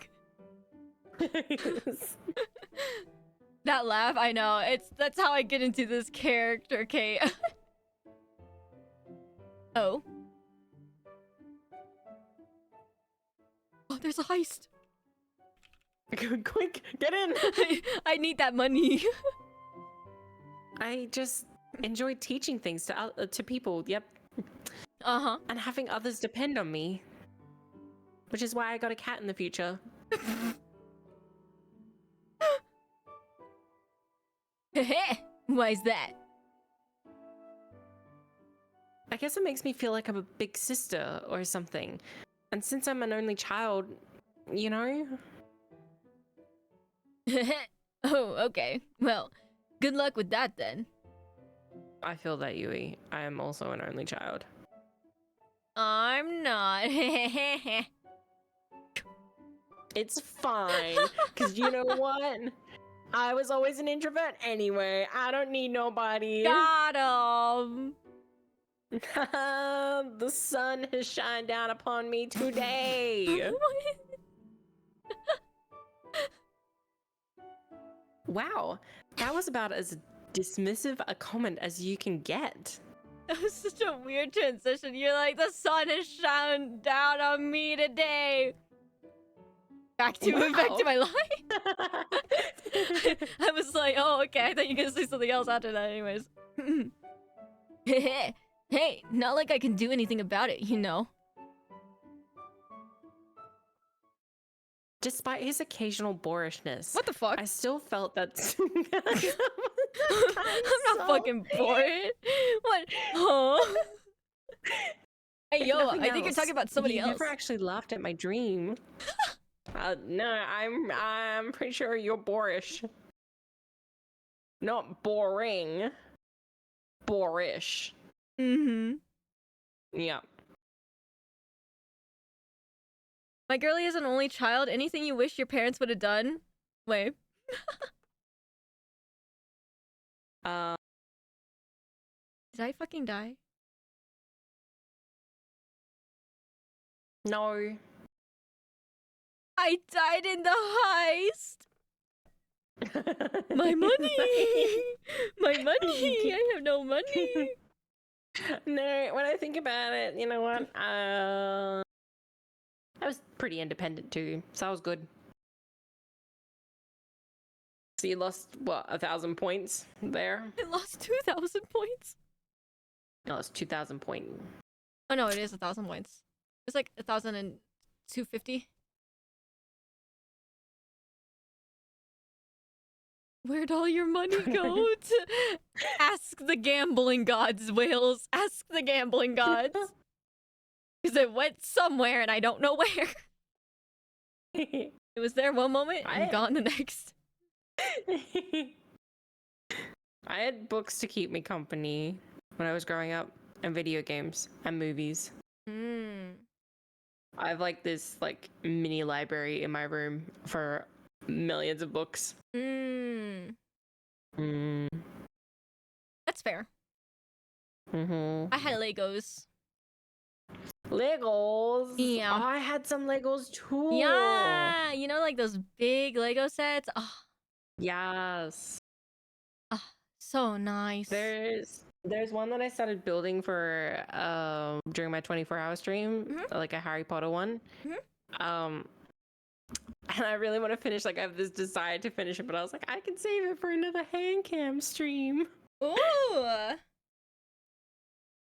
B: That laugh, I know. That's how I get into this character, Kate. Oh. Oh, there's a heist.
A: Quick, get in.
B: I need that money.
A: I just enjoy teaching things to people. Yep.
B: Uh-huh.
A: And having others depend on me. Which is why I got a cat in the future.
B: Why is that?
A: I guess it makes me feel like I'm a big sister or something. And since I'm an only child, you know?
B: Oh, okay. Well, good luck with that then.
A: I feel that, Yui. I am also an only child.
B: I'm not.
A: It's fine. Because you know what? I was always an introvert anyway. I don't need nobody.
B: Got him.
A: The sun has shined down upon me today. Wow, that was about as dismissive a comment as you can get.
B: That was such a weird transition. You're like, the sun has shone down on me today. Back to my line. I was like, oh, okay. I thought you were gonna say something else after that, anyways. Hey, not like I can do anything about it, you know.
A: Despite his occasional boorishness,
B: What the fuck?
A: I still felt that.
B: I'm not fucking bored. What? Huh? Hey, yo, I think you're talking about somebody else.
A: You never actually laughed at my dream. No, I'm pretty sure you're boorish. Not boring. Boorish.
B: Mm-hmm.
A: Yeah.
B: My girlie is an only child. Anything you wish your parents would have done? Wait.
A: Did
B: Did I fucking die?
A: No.
B: I died in the heist! My money! My money! I have no money!
A: No, when I think about it, you know what? I was pretty independent too, so that was good. So you lost, what, 1,000 points there?
B: I lost 2,000 points.
A: No, it's 2,000 points.
B: Oh no, it is 1,000 points. It's like 1,250. Where'd all your money go to? Ask the gambling gods, Wales. Ask the gambling gods. Because it went somewhere and I don't know where. It was there one moment and gone the next.
A: I had books to keep me company when I was growing up. and video games and movies. I have like this like mini library in my room for millions of books.
B: That's fair.
A: Mm-hmm.
B: I had Legos.
A: Legos.
B: Yeah.
A: Oh, I had some Legos too.
B: Yeah, you know, like those big Lego sets. Oh,
A: Yes.
B: so nice.
A: There's one that I started building for during my 24-hour stream, like a Harry Potter one. And I really want to finish. Like I have this desire to finish it, but I was like, I can save it for another hand cam stream.
B: Ooh.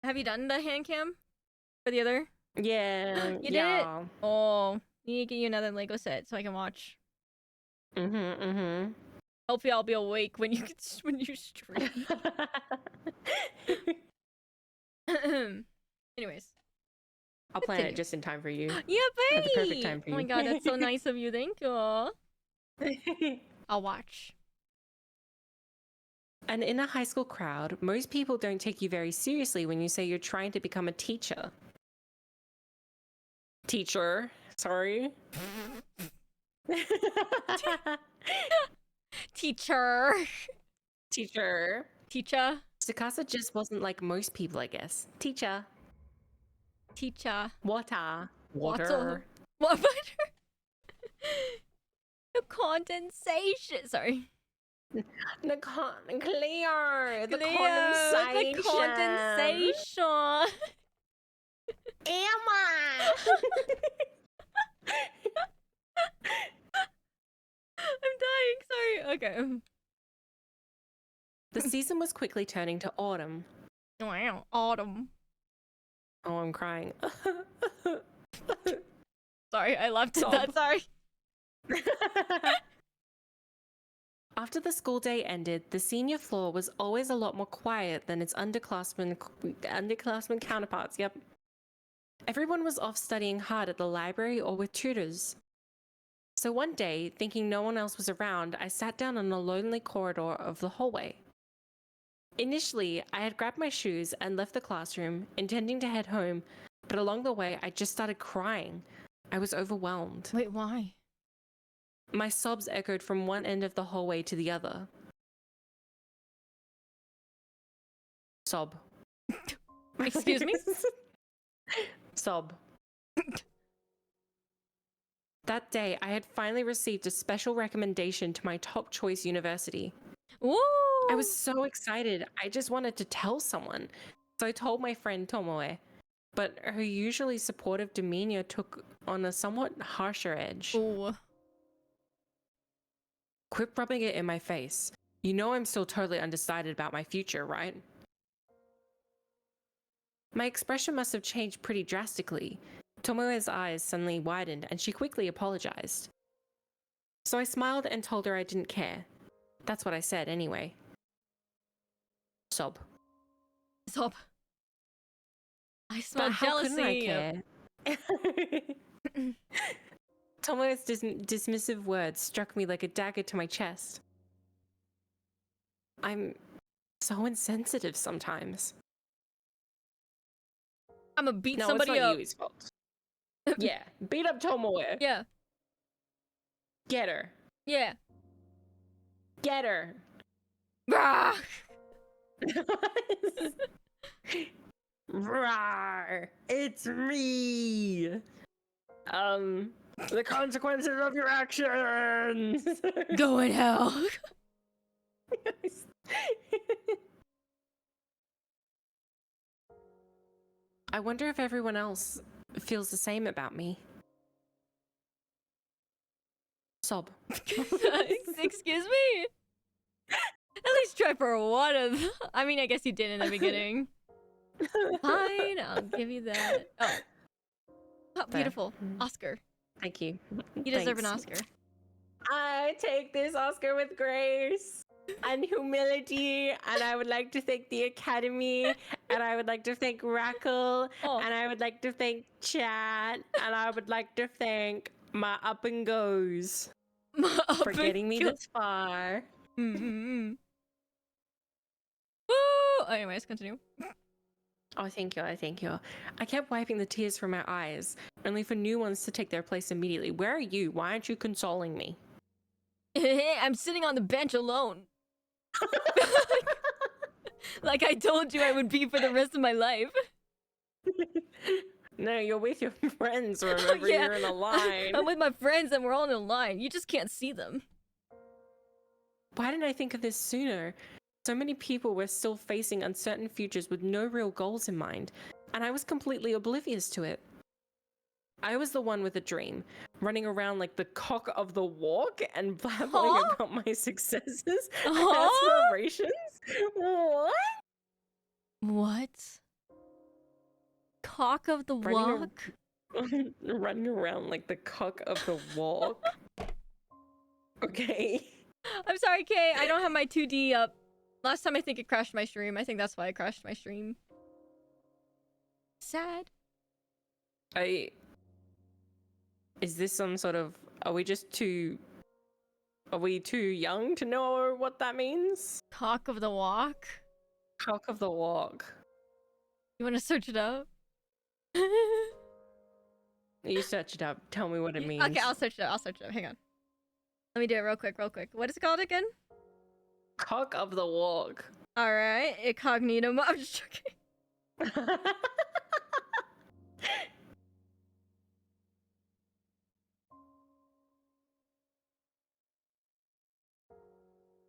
B: Have you done the hand cam for the other?
A: Yeah.
B: You did it? Oh, need to get you another Lego set so I can watch. Hopefully I'll be awake when you stream. Anyways.
A: I'll plan it just in time for you.
B: Yeah, babe!
A: At the perfect time for you.
B: Oh my god, that's so nice of you. Thank you. I'll watch.
A: And in a high school crowd, most people don't take you very seriously when you say you're trying to become a teacher. Teacher. Sorry.
B: Teacher.
A: Teacher.
B: Teacher.
A: Tsukasa just wasn't like most people, I guess. Teacher.
B: Teacher.
A: Water.
B: What? The condensation. Sorry.
A: The clear. The
B: condensation.
A: condensation.
B: The condensation.
A: Emma.
B: I'm dying. Sorry. Okay.
A: The season was quickly turning to autumn.
B: Wow. Autumn.
A: Oh, I'm crying.
B: Sorry, I laughed at that. Sorry.
A: After the school day ended, the senior floor was always a lot more quiet than its underclassmen counterparts. Yep. Everyone was off studying hard at the library or with tutors. So one day, thinking no one else was around, I sat down on a lonely corridor of the hallway. Initially, I had grabbed my shoes and left the classroom, intending to head home, but along the way, I just started crying. I was overwhelmed.
B: Wait, why?
A: My sobs echoed from one end of the hallway to the other. Sob.
B: Excuse me?
A: Sob. That day, I had finally received a special recommendation to my top choice university.
B: Ooh!
A: I was so excited. I just wanted to tell someone. So I told my friend Tomoe, but her usually supportive demeanor took on a somewhat harsher edge.
B: Ooh.
A: Quit rubbing it in my face. You know I'm still totally undecided about my future, right? My expression must have changed pretty drastically. Tomoe's eyes suddenly widened and she quickly apologized. So I smiled and told her I didn't care. That's what I said anyway. Sob.
B: Sob. I smell
A: But how
B: jealousy.
A: couldn't I care? Tomoe's dismissive words struck me like a dagger to my chest. I'm so insensitive sometimes.
B: I'ma beat
A: No,
B: somebody
A: it's not
B: up.
A: Yui's fault. Yeah, beat up Tomoe.
B: Yeah.
A: Get her.
B: Yeah.
A: Get her.
B: Rah!
A: Rawr, it's me. The consequences of your actions.
B: Go in hell.
A: I wonder if everyone else feels the same about me. Sob.
B: Excuse me? At least try for one of them. I mean, I guess you did in the beginning. Fine, I'll give you that. Oh, beautiful. Oscar.
A: Thank you.
B: You deserve an Oscar.
A: I take this Oscar with grace and humility, and I would like to thank the Academy, and I would like to thank Rackle, and I would like to thank Chat, and I would like to thank my up and goes for getting me this far.
B: Woo! Anyways, continue.
A: Oh, thank you. Thank you. I kept wiping the tears from my eyes, only for new ones to take their place immediately. Where are you? Why aren't you consoling me?
B: I'm sitting on the bench alone. Like I told you I would be for the rest of my life.
A: No, you're with your friends, remember?
B: Yeah.
A: You're in a line.
B: I'm with my friends and we're all in a line. You just can't see them.
A: Why didn't I think of this sooner? So many people were still facing uncertain futures with no real goals in mind, and I was completely oblivious to it. I was the one with a dream, running around like the cock of the walk and blabbering about my successes and aspirations. What?
B: What? Cock of the walk?
A: Running around like the cock of the walk. Okay.
B: I'm sorry, Kay. I don't have my 2D up. Last time I think it crashed my stream. I think that's why I crashed my stream. Sad.
A: Is this some sort of... Are we too young to know what that means?
B: Cock of the walk?
A: Cock of the walk.
B: You want to search it up?
A: You search it up. Tell me what it means.
B: Okay, I'll search it up. Hang on. Let me do it real quick. What is it called again?
A: Cock of the walk.
B: Alright, incognito. I'm just joking.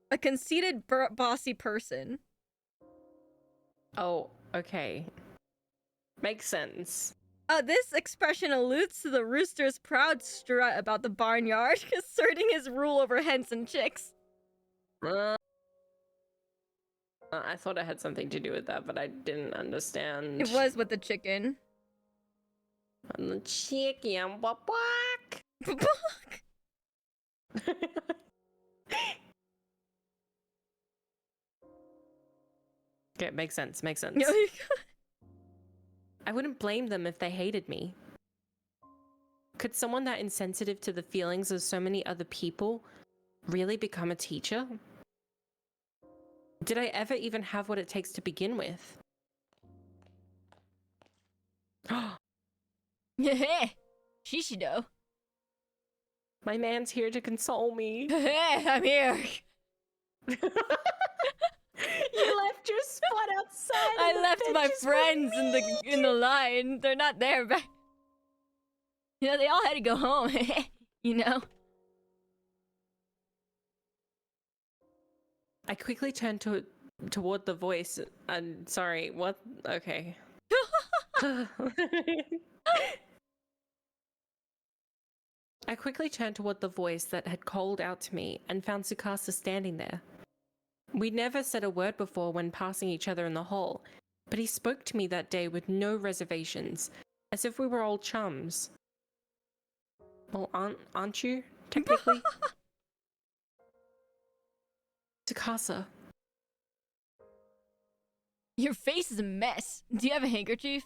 B: A conceited, bossy person.
A: Oh, okay. Makes sense.
B: This expression alludes to the rooster's proud strut about the barnyard, asserting his rule over hens and chicks.
A: I thought it had something to do with that, but I didn't understand.
B: It was with the chicken.
A: And the chicken, wak. Okay, makes sense. I wouldn't blame them if they hated me. Could someone that insensitive to the feelings of so many other people really become a teacher? Did I ever even have what it takes to begin with?
B: Shishido.
A: My man's here to console me.
B: I'm here.
A: You left your spot outside.
B: I left my friends in the line. They're not there, but you know they all had to go home. You know.
A: I quickly turned toward the voice. And sorry, what? Okay. I quickly turned toward the voice that had called out to me and found Tsukasa standing there. We'd never said a word before when passing each other in the hall, but he spoke to me that day with no reservations, as if we were old chums. Well, aren't you, technically? Tsukasa.
B: Your face is a mess. Do you have a handkerchief?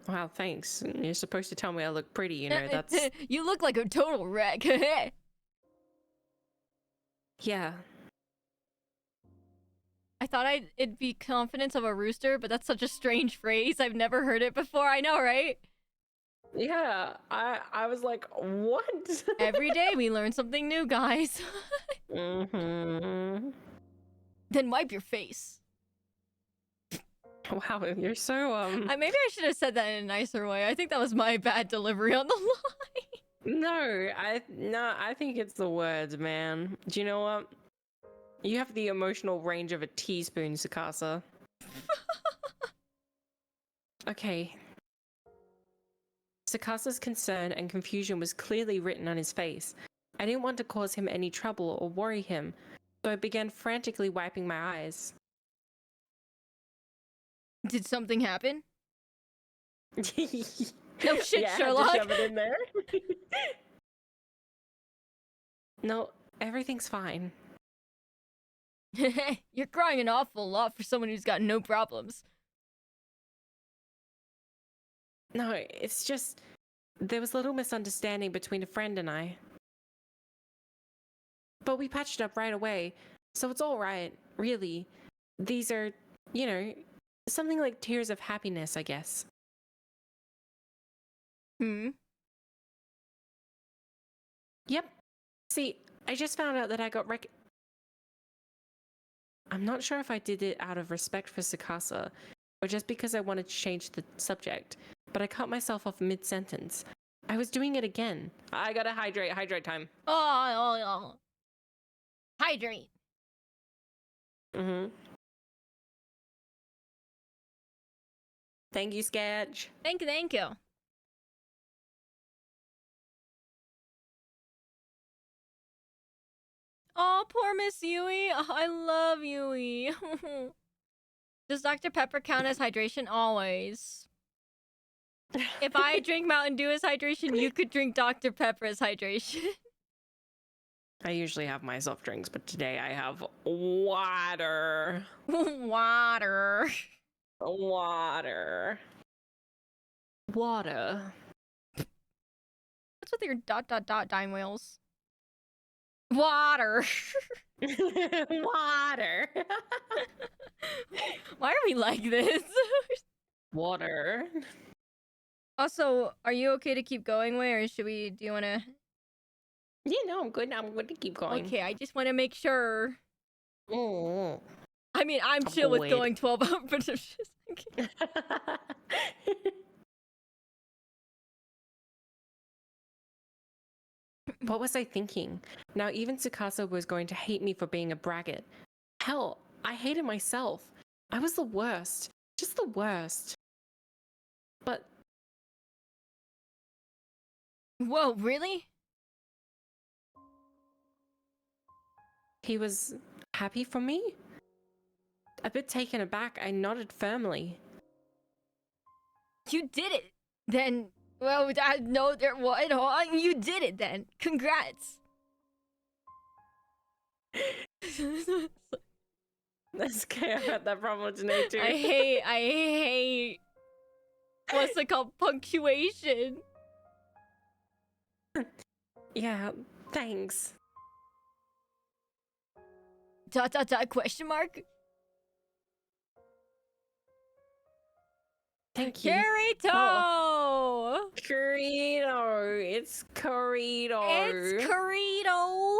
A: Wow, thanks. You're supposed to tell me I look pretty, you know, that's...
B: You look like a total wreck.
A: Yeah.
B: I thought it'd be confidence of a rooster, but that's such a strange phrase. I've never heard it before. I know, right?
A: Yeah, I was like, what?
B: Every day we learn something new, guys.
A: Mm-hmm.
B: Then wipe your face.
A: Wow, you're so,
B: Maybe I should have said that in a nicer way. I think that was my bad delivery on the line.
A: No, I think it's the words, man. Do you know what? You have the emotional range of a teaspoon, Tsukasa. Okay. Tsukasa's concern and confusion was clearly written on his face. I didn't want to cause him any trouble or worry him, so I began frantically wiping my eyes.
B: Did something happen? No shit,
A: yeah,
B: Sherlock.
A: I had to shove it in there. No, everything's fine.
B: You're crying an awful lot for someone who's got no problems.
A: No, it's just... There was a little misunderstanding between a friend and I. But we patched up right away, so it's all right, really. These are, you know, Something like tears of happiness, I guess.
B: Hmm.
A: Yep. See, I just found out that I got I'm not sure if I did it out of respect for Tsukasa or just because I wanted to change the subject, but I cut myself off mid-sentence. I was doing it again. I gotta hydrate time.
B: Oh. Hydrate.
A: Mm-hmm. Thank you, Sketch.
B: Thank you. Oh, poor Miss Yui. Oh, I love Yui. Does Dr. Pepper count as hydration? Always. If I drink Mountain Dew as hydration, you could drink Dr. Pepper as hydration.
A: I usually have my soft drinks, but today I have water.
B: Water.
A: Water.
B: What's with your ... dime whales? Water.
A: Water.
B: Why are we like this?
A: Water.
B: Also, are you okay to keep going, Way, or should we... do you want to...
A: Yeah, no, I'm good. I'm going to keep going.
B: Okay, I just want to make sure.
A: Mm.
B: I mean, I'm chill with going 12 hours, but it's just... Okay.
A: What was I thinking? Now even Tsukasa was going to hate me for being a braggart. Hell, I hated myself. I was the worst. Just the worst. But...
B: Whoa, really?
A: he was happy for me? A bit taken aback, I nodded firmly.
B: You did it! Then... well, no, there what? You did it then. Congrats.
A: That's okay, I've had that problem today too.
B: I hate... what's it called? Punctuation.
A: Yeah, thanks. ...
B: question mark?
A: Thank you.
B: Kirito!
A: Oh. Kirito! It's Kirito!
B: It's Kirito!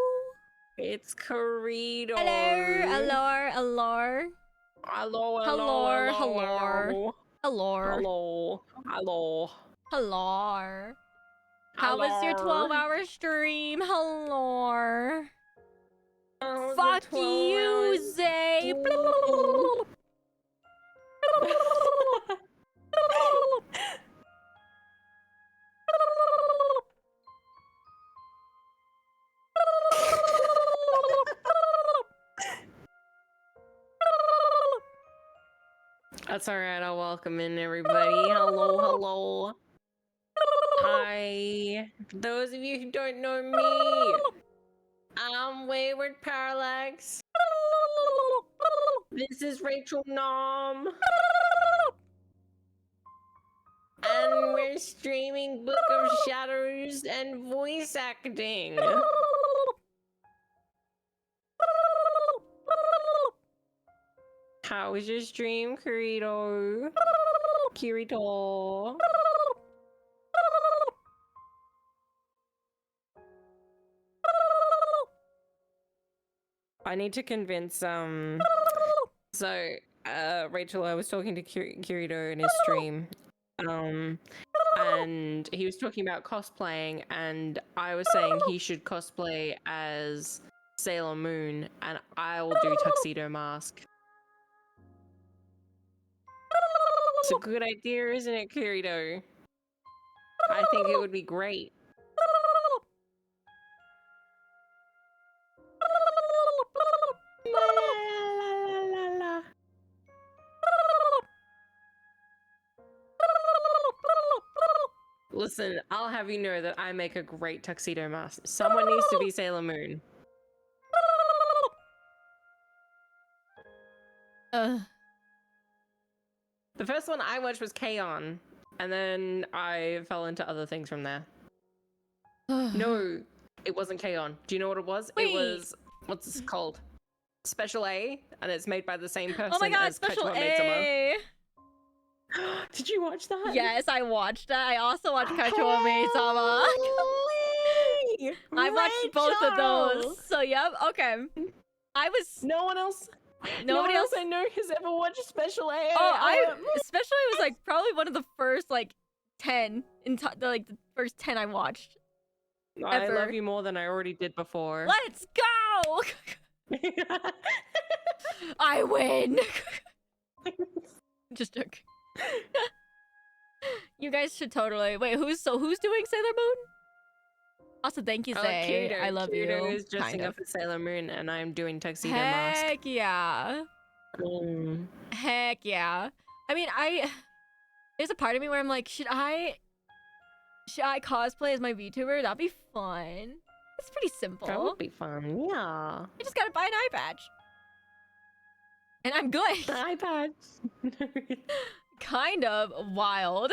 A: It's Kirito!
B: Hello!
A: Hello, hello,
B: Hello.
A: hello.
B: Hello.
A: Hello. Hello.
B: Hello. How was your 12-hour stream? Hello. Fuck you, Zay.
A: That's alright, I'll welcome in everybody. Hello. Hi. For those of you who don't know me, I'm WaywardParallax. This is Rachel Nom. And we're streaming Book of Shadows and voice acting. How was your stream, Kirito? I need to convince Rachel, I was talking to Kirito in his stream. And he was talking about cosplaying, and I was saying he should cosplay as Sailor Moon, and I will do Tuxedo Mask. It's a good idea, isn't it, Kirito? I think it would be great. Listen, I'll have you know that I make a great tuxedo mask. Someone needs to be Sailor Moon. The first one I watched was K-On! And then I fell into other things from there. No, it wasn't K-On! Do you know what it was?
B: Wait.
A: It was, what's this called? Special A, and it's made by the same person
B: Oh my god,
A: as
B: Special
A: Kachima
B: A!
A: Did you watch that?
B: Yes, I watched that. I also watched Kachouame-sama.
A: Holy
B: I watched both of
A: Rachel!
B: those. So, yep. Okay. I was...
A: No one else.
B: Nobody else
A: I know has ever watched Special A.
B: Oh, especially it was like probably one of the first like 10 in the first 10 I watched.
A: I
B: ever.
A: love you more than I already did before.
B: Let's go! I win. Just joking. You guys should totally wait. Who's doing Sailor Moon? Also, thank you, Zay. I love you.
A: Kirito is dressing up as Sailor Moon, and I'm doing tuxedo mask.
B: Heck yeah. Heck yeah. I mean, there's a part of me where I'm like, should I cosplay as my VTuber? That'd be fun. It's pretty simple.
A: That would be fun, yeah.
B: I just gotta buy an eye patch. And I'm good.
A: The eye patch.
B: Kind of wild.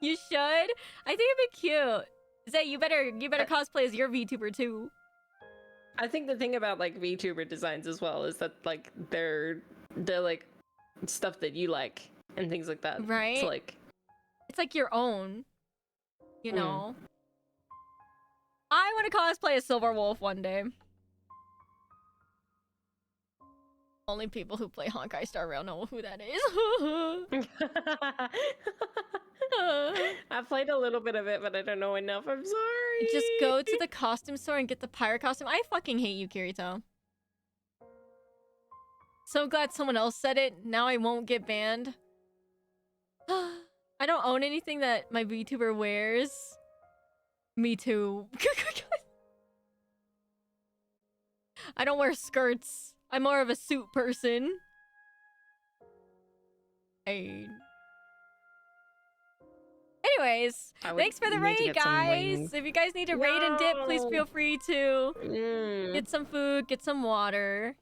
B: You should. I think it'd be cute. Zay, you better cosplay as your VTuber too.
A: I think the thing about like VTuber designs as well is that like they're like stuff that you like and things like that.
B: Right? It's like your own. You know. I want to cosplay as Silver Wolf one day. Only people who play Honkai Star Rail know who that is.
A: I played a little bit of it, but I don't know enough. I'm sorry.
B: Just go to the costume store and get the pirate costume. I fucking hate you, Kirito. So glad someone else said it. Now I won't get banned. I don't own anything that my VTuber wears. Me too. I don't wear skirts. I'm more of a suit person. Anyways, thanks for the raid, guys. If you guys need to raid and dip, please feel free to. Get some food, get some water.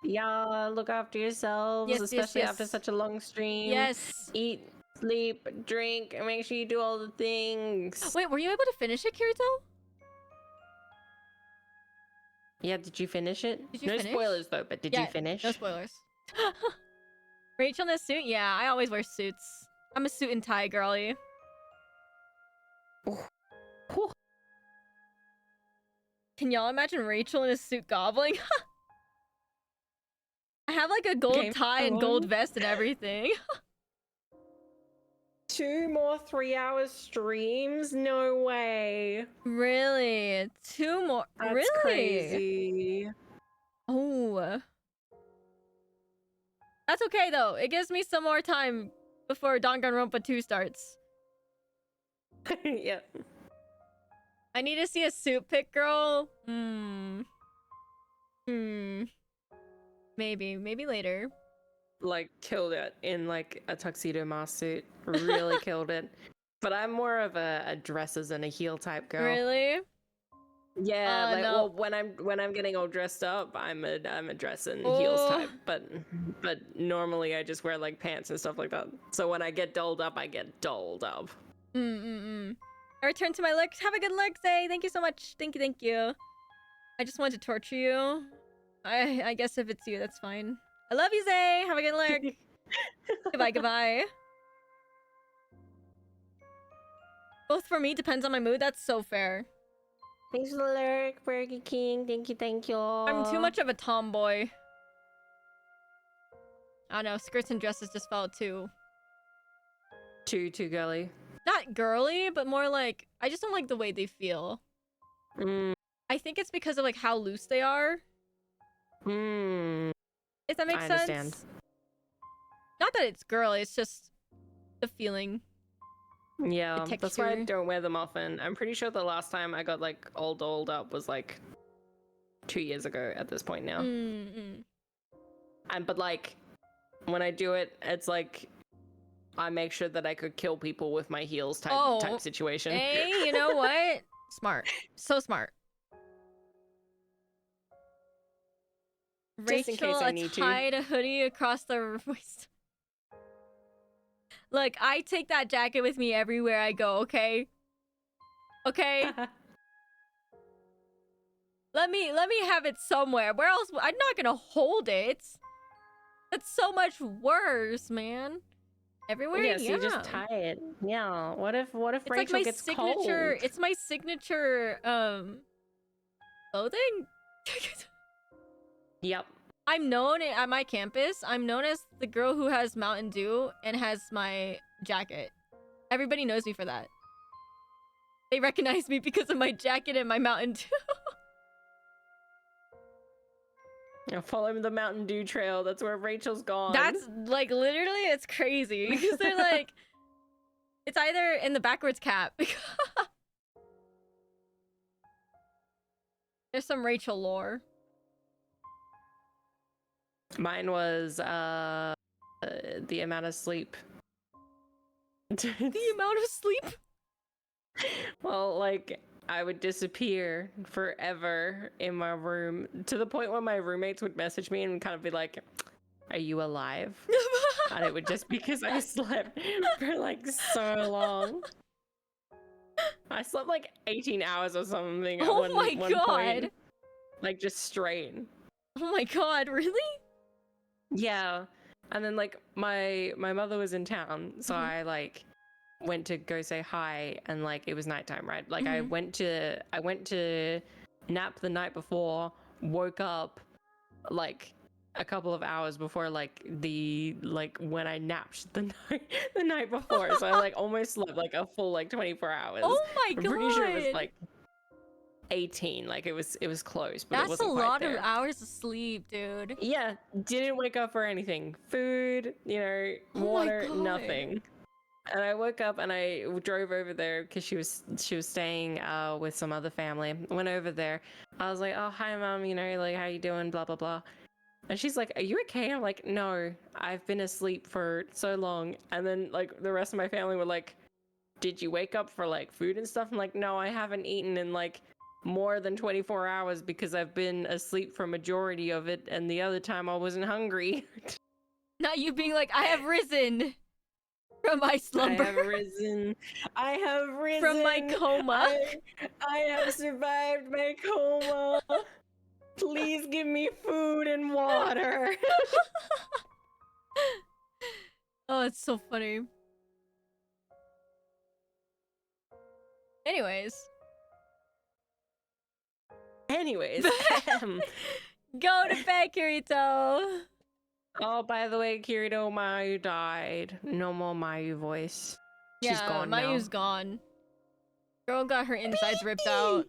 A: Yeah, look after yourselves, especially after such a long stream.
B: Yes.
A: Eat, sleep, drink, and make sure you do all the things.
B: Wait, were you able to finish it, Kirito?
A: Yeah, did you finish it?
B: Did you
A: no
B: finish?
A: Spoilers though, but did you finish?
B: No spoilers. Rachel in a suit? Yeah, I always wear suits. I'm a suit and tie girly. Can y'all imagine Rachel in a suit gobbling? I have like a gold tie and gold vest and everything.
A: 2 more 3-hour streams? No way.
B: Really? 2 more?
A: That's
B: really?
A: Crazy.
B: Oh. That's okay though. It gives me some more time before Danganronpa 2 starts.
A: Yeah.
B: I need to see a suit pic, girl. Maybe later.
A: Like killed it in like a tuxedo mask suit. Really killed it. But I'm more of a dresses and a heel type girl.
B: Really?
A: Yeah, like
B: no.
A: well, when I'm getting all dressed up, I'm a dress and heels type. But normally I just wear like pants and stuff like that. So when I get dolled up, I get dolled up.
B: I return to my lurks. Have a good lurk, Zay. Thank you so much. Thank you. I just wanted to torture you. I guess if it's you, that's fine. I love you, Zay. Have a good lurk. Goodbye. Both for me depends on my mood. That's so fair.
A: Thanks for the lurk, Burger King. Thank you.
B: I'm too much of a tomboy. I don't know. Skirts and dresses just felt too
A: girly.
B: Not girly, but more like I just don't like the way they feel. I think it's because of like how loose they are. If that makes sense.
A: Understand.
B: Not that it's girly, it's just the feeling.
A: Yeah, that's why I don't wear them often. I'm pretty sure the last time I got like all dolled up was like 2 years ago at this point now. But like when I do it, it's like I make sure that I could kill people with my heels type situation.
B: Hey, you know what? Smart. So smart.
A: Just in case I need to.
B: tied a hoodie across the waist. Look, I take that jacket with me everywhere I go, okay? Okay? Let me have it somewhere. Where else? I'm not gonna hold it. That's so much worse, man. everywhere.
A: Yeah, so you just tie it. Yeah. What if
B: It's like
A: Rachel
B: my
A: gets
B: signature.
A: cold?
B: It's my signature clothing.
A: Yep.
B: I'm known at my campus. I'm known as the girl who has Mountain Dew and has my jacket. Everybody knows me for that. They recognize me because of my jacket and my Mountain Dew.
A: Yeah, follow the Mountain Dew trail. That's where Rachel's gone.
B: That's like literally, it's crazy because they're like, it's either in the backwards cap. There's some Rachel lore.
A: Mine was the amount of sleep.
B: The amount of sleep?
A: Well, like I would disappear forever in my room to the point where my roommates would message me and kind of be like, "Are you alive?" And it would just because I slept for like so long. I slept like 18 hours or something at one point. Like just straight.
B: Oh my god, really?
A: Yeah. And then like my mother was in town, so I like went to go say hi, and like it was nighttime, right? Like I went to nap the night before, woke up like a couple of hours before when I napped the night before. So I like almost slept like a full like 24 hours.
B: Oh my god.
A: I'm pretty sure it was like 18. Like it was close, but it wasn't quite
B: That's a lot
A: there.
B: of hours of sleep, dude.
A: Yeah, didn't wake up for anything. Food, water, nothing. And I woke up and I drove over there because she was staying with some other family. Went over there. I was like, "Oh, hi, mom. Like how you doing? Blah blah blah." And she's like, "Are you okay?" I'm like, "No, I've been asleep for so long." And then like the rest of my family were like, "Did you wake up for like food and stuff?" I'm like, "No, I haven't eaten in like more than 24 hours because I've been asleep for majority of it, and the other time I wasn't hungry."
B: Not you being like, "I have risen from my slumber.
A: I have risen. I have risen
B: from my coma.
A: I have survived my coma. Please give me food and water."
B: Oh, it's so funny. Anyways, go to bed, Kirito.
A: Oh, by the way, Kirito, Mayu died. No more Mayu voice. She's gone
B: Mayu's gone. Girl got her insides ripped out.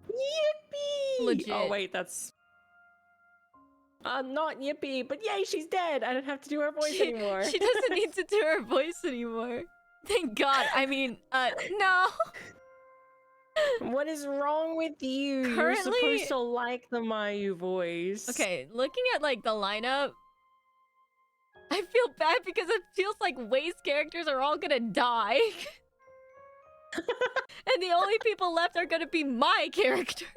A: Yippee!
B: Legit.
A: Oh wait, that's not yippee, but yay, she's dead. I don't have to do her voice anymore.
B: She doesn't need to do her voice anymore. Thank God. I mean, no.
A: What is wrong with you? You're supposed to like the Mayu voice.
B: Okay, looking at like the lineup, I feel bad because it feels like Way's characters are all gonna die. And the only people left are gonna be my characters.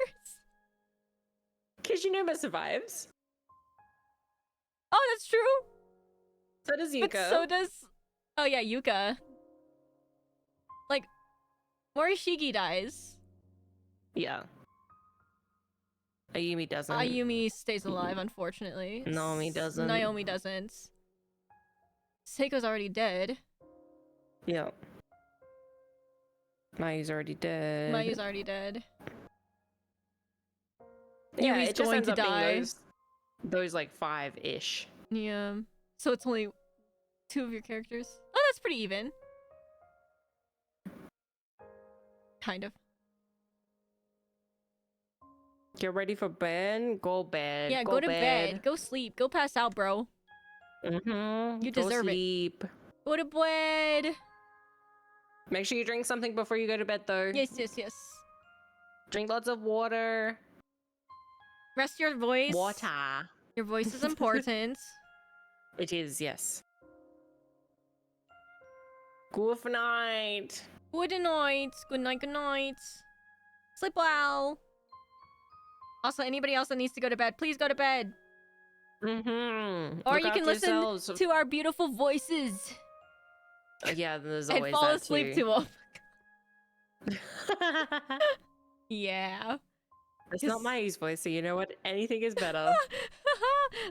A: Kishinuma survives.
B: Oh, that's true.
A: So does Yuka.
B: But so does... Oh yeah, Yuka. Like, Morishige dies.
A: Yeah. Ayumi doesn't.
B: Ayumi stays alive, unfortunately.
A: Naomi doesn't.
B: Naomi doesn't. Seiko's already dead.
A: Yeah. Mayu's already dead.
B: Mayu's already dead.
A: Yeah,
B: Yumi's
A: it just
B: going
A: ends
B: to
A: up being
B: die.
A: those like 5-ish.
B: Yeah. So it's only 2 of your characters. Oh, that's pretty even. Kind of.
A: Get ready for bed. Go bed.
B: Yeah, go to bed. Go sleep. Go pass out, bro.
A: Mm-hmm.
B: You deserve
A: it.
B: Go to bed.
A: Make sure you drink something before you go to bed, though.
B: Yes, yes, yes.
A: Drink lots of water.
B: Rest your voice.
A: Water.
B: Your voice is important.
A: It is, yes. Good night.
B: Good night. Good night, good night. Sleep well. Also, anybody else that needs to go to bed, please go to bed.
A: Mm-hmm.
B: Or you can listen to our beautiful voices.
A: Yeah, there's always
B: and fall
A: that
B: asleep
A: too.
B: To them. Yeah.
A: It's not Mayu's voice, so you know what? Anything is better.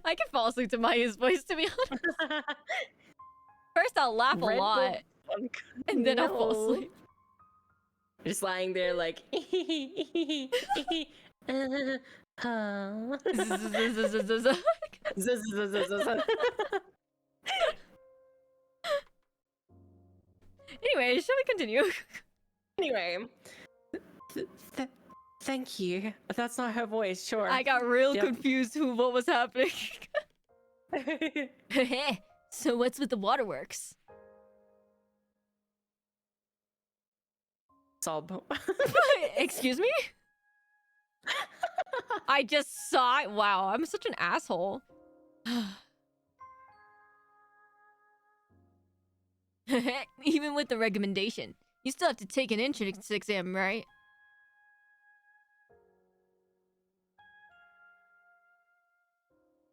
B: I can fall asleep to Mayu's voice, to be honest. First I'll laugh a
A: Red
B: lot,
A: Bull
B: and then I'll fall
A: no.
B: asleep.
A: Just lying there like
B: Anyway, shall we continue?
A: Anyway, thank you. That's not her voice, sure.
B: I got real
A: Yep.
B: confused what was happening. So what's with the waterworks?
A: Sob.
B: Excuse me? I just saw it. Wow, I'm such an asshole. Even with the recommendation, you still have to take an entrance exam, right?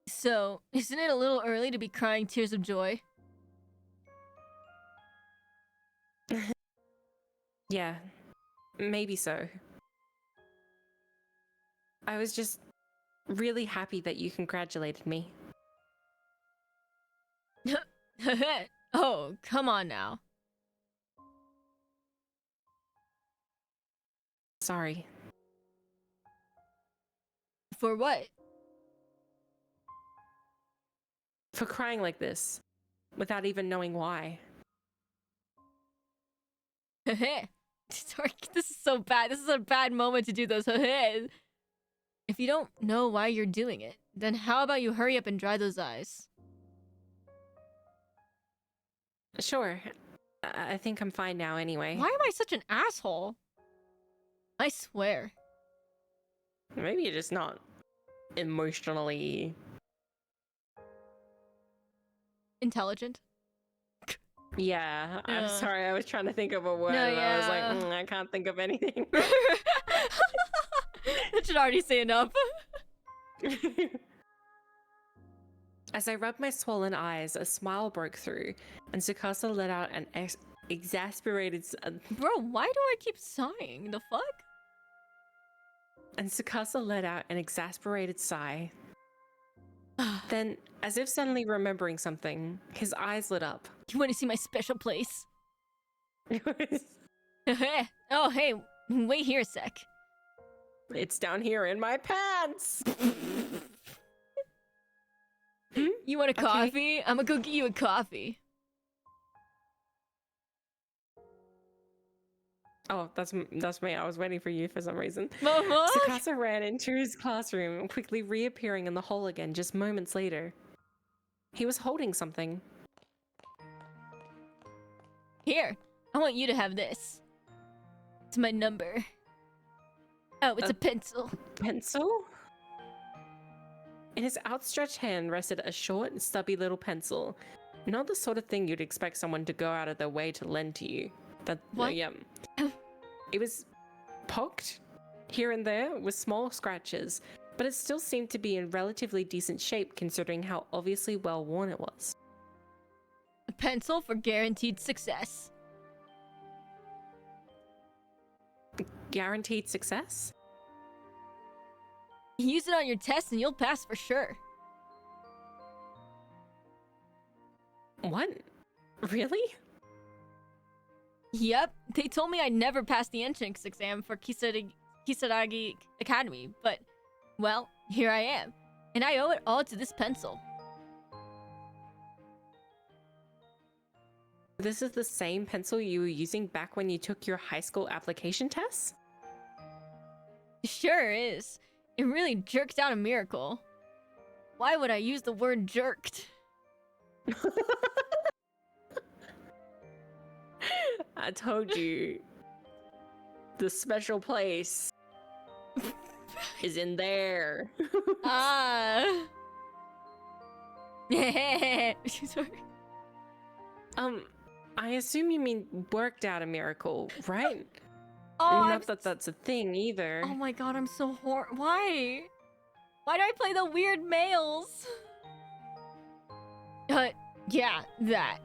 B: So, isn't it a little early to be crying tears of joy?
A: Yeah, maybe so. I was just really happy that you congratulated me.
B: Oh, come on now.
A: Sorry.
B: For what?
A: For crying like this, without even knowing why.
B: Sorry, this is so bad. This is a bad moment to do those. If you don't know why you're doing it, then how about you hurry up and dry those eyes?
A: Sure. I think I'm fine now anyway.
B: Why am I such an asshole? I swear.
A: Maybe you're just not emotionally
B: Intelligent.
A: Yeah, I'm
B: Yeah.
A: sorry. I was trying to think of a word,
B: No,
A: and I was
B: yeah.
A: like, I can't think of anything.
B: That should already say enough.
A: As I rubbed my swollen eyes, a smile broke through, and Tsukasa let out an exasperated.
B: Bro, why do I keep sighing? The fuck?
A: And Tsukasa let out an exasperated sigh. Then, as if suddenly remembering something, his eyes lit up.
B: You want to see my special place? Oh, hey, wait here a sec.
A: It's down here in my pants.
B: You want a
A: Okay.
B: coffee? I'm gonna go get you a coffee.
A: Oh, that's me. I was waiting for you for some reason.
B: Mama?
A: Tsukasa ran into his classroom, quickly reappearing in the hall again just moments later. He was holding something.
B: Here, I want you to have this. It's my number. Oh, it's a pencil.
A: Pencil? In his outstretched hand rested a short, stubby little pencil. Not the sort of thing you'd expect someone to go out of their way to lend to you.
B: What?
A: Yeah. It was poked here and there with small scratches, but it still seemed to be in relatively decent shape considering how obviously well worn it was.
B: A pencil for guaranteed success.
A: Guaranteed success?
B: Use it on your test and you'll pass for sure.
A: What? Really?
B: Yep, they told me I'd never pass the entrance exam for Kisaragi Academy, but, well, here I am. And I owe it all to this pencil.
A: This is the same pencil you were using back when you took your high school application tests?
B: Sure is. It really jerked out a miracle. Why would I use the word jerked?
A: I told you. The special place is in there.
B: Ah. Sorry.
A: I assume you mean worked out a miracle, right?
B: Oh,
A: Not that that's a thing either.
B: oh my god, I'm so Why? Why do I play the weird males? Yeah, that.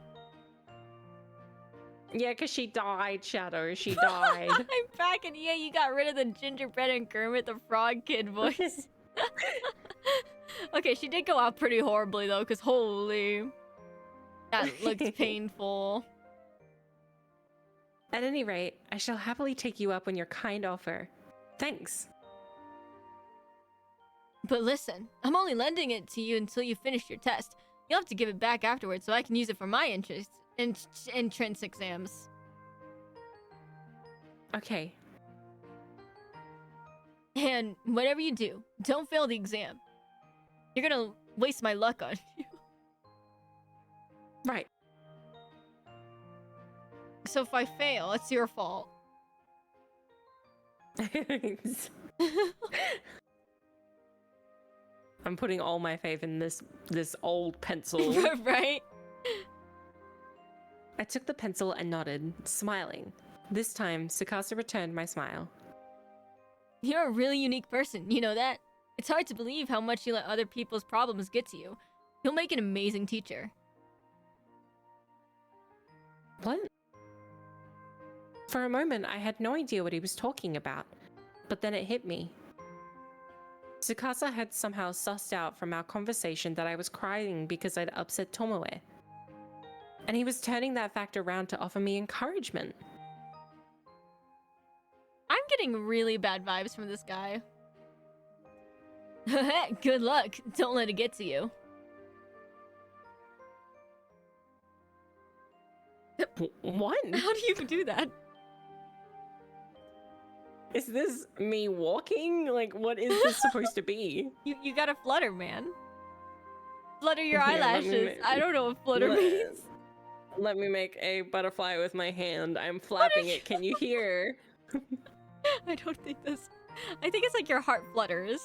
A: Yeah, because she died, Shadow. She died.
B: I'm back, and yeah, you got rid of the gingerbread and Kermit the Frog kid voice. Okay, she did go out pretty horribly though, because holy. That looked painful.
A: At any rate, I shall happily take you up on your kind offer. Thanks.
B: But listen, I'm only lending it to you until you finish your test. You'll have to give it back afterwards so I can use it for my entrance exams.
A: Okay.
B: And whatever you do, don't fail the exam. You're gonna waste my luck on you.
A: Right.
B: So if I fail, it's your fault.
A: I'm putting all my faith in this old pencil.
B: Right?
A: I took the pencil and nodded, smiling. This time, Tsukasa returned my smile.
B: You're a really unique person, you know that? It's hard to believe how much you let other people's problems get to you. You'll make an amazing teacher.
A: What? For a moment, I had no idea what he was talking about, but then it hit me. Tsukasa had somehow sussed out from our conversation that I was crying because I'd upset Tomoe. And he was turning that fact around to offer me encouragement.
B: I'm getting really bad vibes from this guy. Good luck. Don't let it get to you.
A: What?
B: How do you even do that?
A: Is this me walking? Like, what is this supposed to be?
B: You gotta flutter, man. Flutter your
A: Here, let me
B: eyelashes. I don't know what flutter
A: let-
B: means.
A: Let me make a butterfly with my hand. I'm flapping it. Can you hear?
B: I don't think this... I think it's like your heart flutters.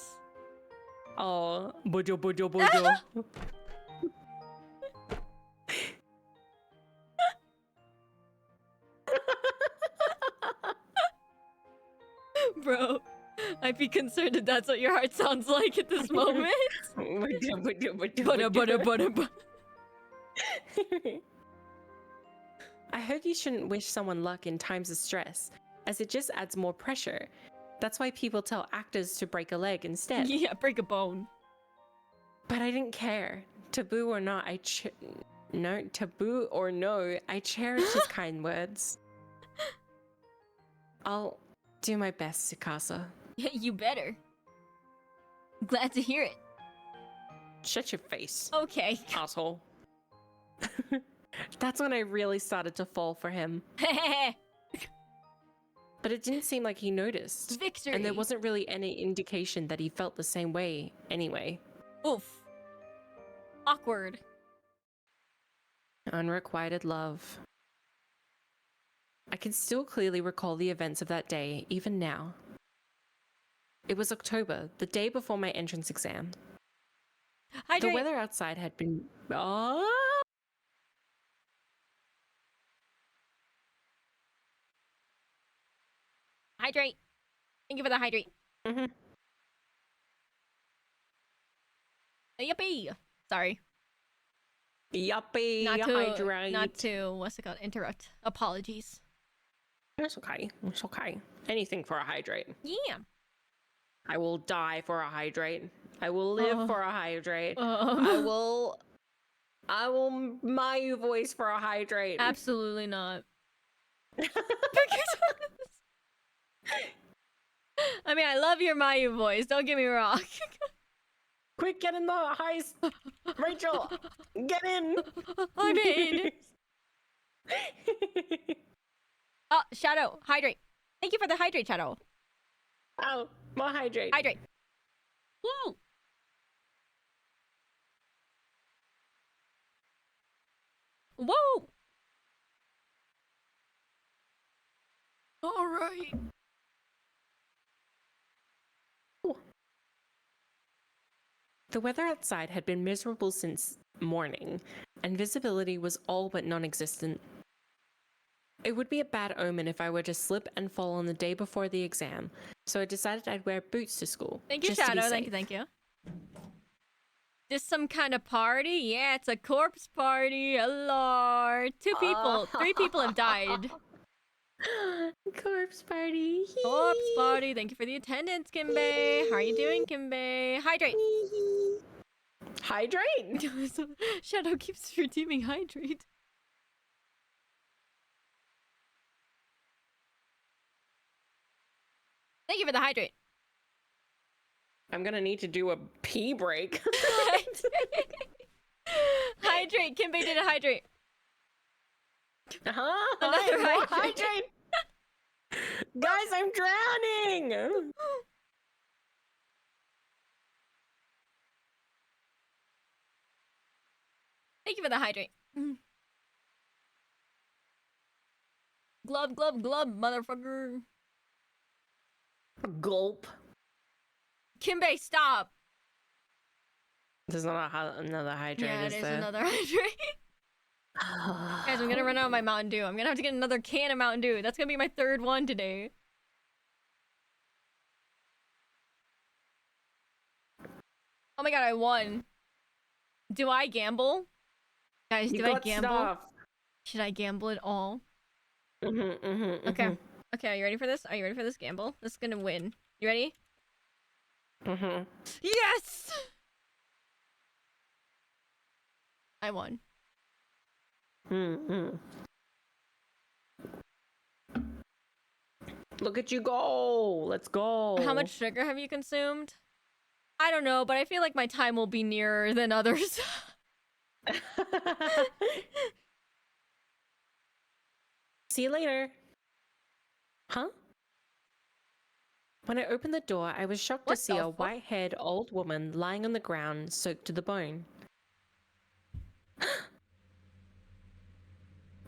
A: Oh, bojo bojo bojo.
B: Bro, I'd be concerned if that's what your heart sounds like at this moment.
A: Bojo, bojo, bojo,
B: Butter,
A: bojo.
B: butter, butter, butter.
A: I heard you shouldn't wish someone luck in times of stress, as it just adds more pressure. That's why people tell actors to break a leg instead.
B: Yeah, break a bone.
A: But I didn't care. Taboo or not, taboo or no, I cherish his kind words. I'll do my best, Tsukasa.
B: You better. Glad to hear it.
A: Shut your face,
B: Okay.
A: asshole. That's when I really started to fall for him. But it didn't seem like he noticed.
B: Victory.
A: And there wasn't really any indication that he felt the same way anyway.
B: Oof. Awkward.
A: Unrequited love. I can still clearly recall the events of that day, even now. It was October, the day before my entrance exam.
B: Hydrate.
A: The weather outside had been... Oh!
B: Hydrate. Thank you for the hydrate.
A: Mm-hmm.
B: Yuppie. Sorry.
A: Yuppie,
B: Not to, what's it called? Interrupt. Apologies.
A: It's okay. It's okay. Anything for a hydrate.
B: Yeah.
A: I will die for a hydrate. I will live for a hydrate. I will my voice for a hydrate.
B: Absolutely not. I mean, I love your Mayu voice. Don't get me wrong.
A: Quick, get in the heist. Rachel, get in.
B: I'm in. Oh, Shadow, hydrate. Thank you for the hydrate, Shadow.
A: Oh, more hydrate.
B: Hydrate. Woo. Whoa. All right.
A: The weather outside had been miserable since morning, and visibility was all but non-existent. It would be a bad omen if I were to slip and fall on the day before the exam, so I decided I'd wear boots to school.
B: Thank you,
A: just to be
B: Shadow.
A: safe.
B: Thank you. This some kind of party? Yeah, it's a corpse party. Lord. 2 people. 3 people have died.
A: Corpse party.
B: Corpse party. Thank you for the attendance, Kimbe. How are you doing, Kimbe? Hydrate.
A: Hydrate.
B: Shadow keeps redeeming hydrate. Thank you for the hydrate.
A: I'm gonna need to do a pee break.
B: Hydrate. Kimbe did a hydrate.
A: Huh?
B: Another
A: More
B: hydrate.
A: Guys, I'm drowning.
B: Thank you for the hydrate. Glub, glub, glub, motherfucker.
A: Gulp.
B: Kimbe, stop.
A: There's not another hydrate,
B: Yeah, it is
A: there?
B: another hydrate. Guys, I'm gonna run out of my Mountain Dew. I'm gonna have to get another can of Mountain Dew. That's gonna be my third one today. Oh my god, I won. Do I gamble? Guys, do I gamble?
A: Stuff.
B: Should I gamble at all?
A: Okay.
B: Okay. Okay, are you ready for this? Are you ready for this gamble? This is gonna win. You ready? Yes! I won.
A: Look at you go. Let's go.
B: How much sugar have you consumed? I don't know, but I feel like my time will be nearer than others.
A: See you later. Huh? When I opened the door, I was shocked to see a white-haired old woman lying on the ground, soaked to the bone.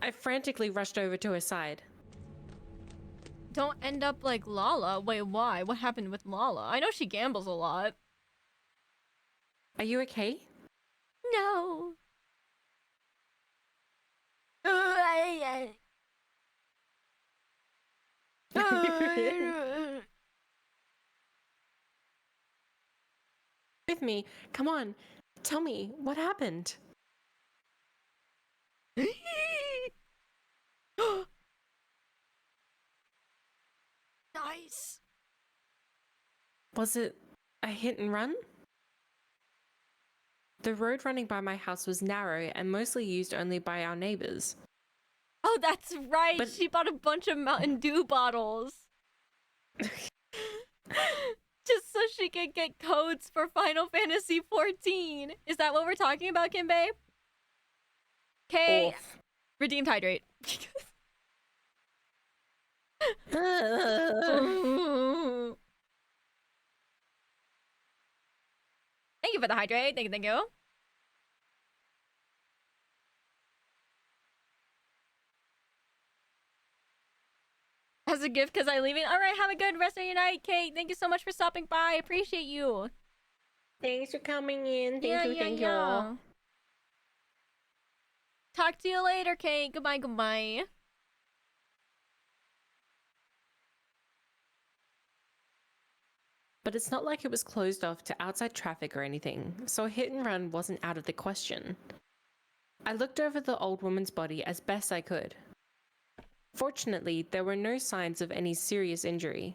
A: I frantically rushed over to her side.
B: Don't end up like Lala. Wait, why? What happened with Lala? I know she gambles a lot.
A: Are you okay?
B: No.
A: With me. Come on. Tell me, what happened?
B: Nice.
A: Was it a hit and run? The road running by my house was narrow and mostly used only by our neighbors.
B: Oh, that's right.
A: But
B: she bought a bunch of Mountain Dew bottles. Just so she could get codes for Final Fantasy 14. Is that what we're talking about, Kimbe? Okay. Redeemed hydrate. Thank you for the hydrate. Thank you, thank you. As a gift because I'm leaving. All right, have a good rest of your night, Kate. Thank you so much for stopping by. I appreciate you.
A: Thanks for coming in. Thank you.
B: Talk to you later, Kate. Goodbye, goodbye.
A: But it's not like it was closed off to outside traffic or anything, so a hit and run wasn't out of the question. I looked over the old woman's body as best I could. Fortunately, there were no signs of any serious injury.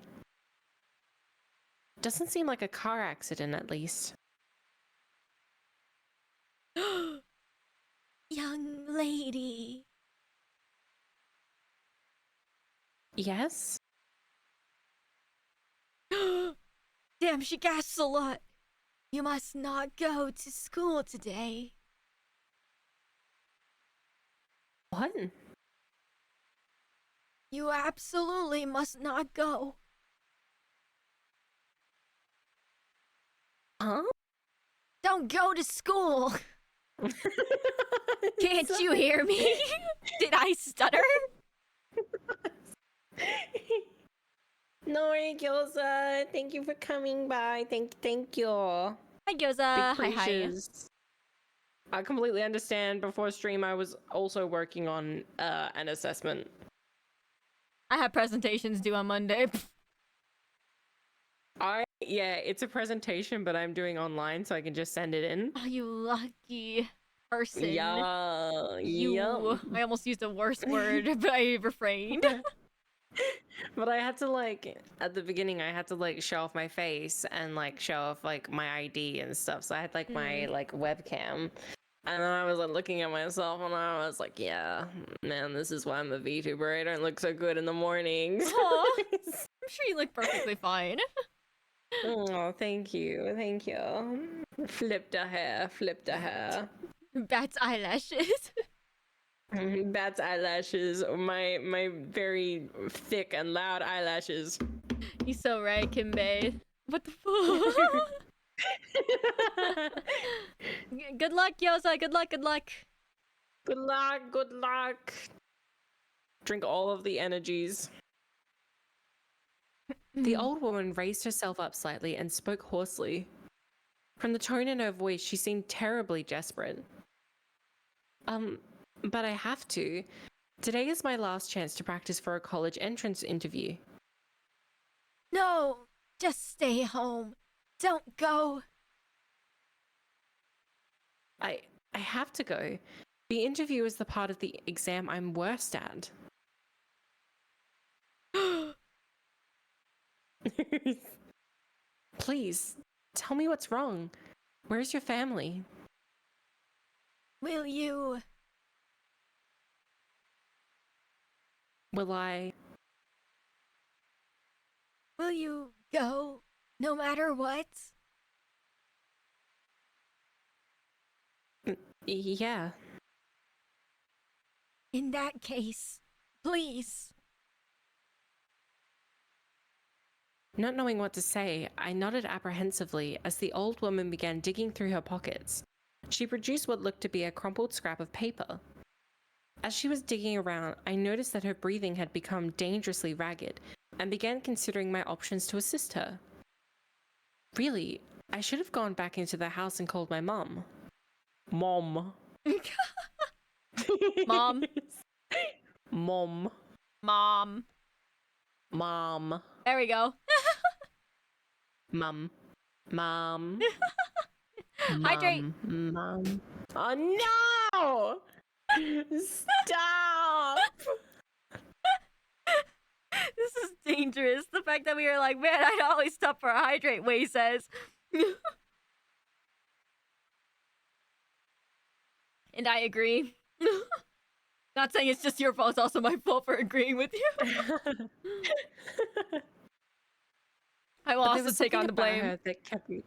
A: Doesn't seem like a car accident, at least.
B: Young lady.
A: Yes?
B: Damn, she gasps a lot. You must not go to school today.
A: What?
B: You absolutely must not go.
A: Huh?
B: Don't go to school. Can't you hear me? Did I stutter?
A: No, Gyoza. Thank you for coming by. Thank you.
B: Hi, Gyoza. Hi.
A: I completely understand. Before stream, I was also working on an assessment.
B: I have presentations due on Monday.
A: Yeah, it's a presentation, but I'm doing online, so I can just send it in.
B: Oh, you lucky person.
A: Yeah.
B: I almost used a worse word, but I refrained.
A: But I had to like at the beginning I had to like show off my face and like show off like my ID and stuff. So I had like my like webcam. And then I was like looking at myself and I was like, yeah, man, this is why I'm a VTuber. I don't look so good in the mornings.
B: Aw, I'm sure you look perfectly fine.
A: Oh, thank you. Thank you. Flip the hair, flip the hair.
B: Bat's eyelashes.
A: Bat's eyelashes, my very thick and loud eyelashes.
B: He's so right, Kimbe. What the fuck? Good luck, Yosa. Good luck, good luck.
A: Good luck, good luck. Drink all of the energies. The old woman raised herself up slightly and spoke hoarsely. From the tone in her voice, she seemed terribly desperate. But I have to. Today is my last chance to practice for a college entrance interview.
B: No, just stay home. Don't go.
A: I have to go. The interview is the part of the exam I'm worst at. Please, tell me what's wrong. Where's your family?
B: Will you?
A: Will I?
B: Will you go no matter what?
A: Yeah.
B: In that case, please.
A: Not knowing what to say, I nodded apprehensively as the old woman began digging through her pockets. She produced what looked to be a crumpled scrap of paper. As she was digging around, I noticed that her breathing had become dangerously ragged and began considering my options to assist her. Really, I should have gone back into the house and called my mum. Mom.
B: Mom.
A: Mom.
B: Mom.
A: Mom.
B: There we go.
A: Mum. Mom.
B: Hydrate.
A: Mom. Oh no! Stop!
B: This is dangerous. The fact that we were like, man, I'd always stop for a hydrate, Way says. And I agree. Not saying it's just your fault, it's also my fault for agreeing with you. I will also take on the blame.
A: That kept me...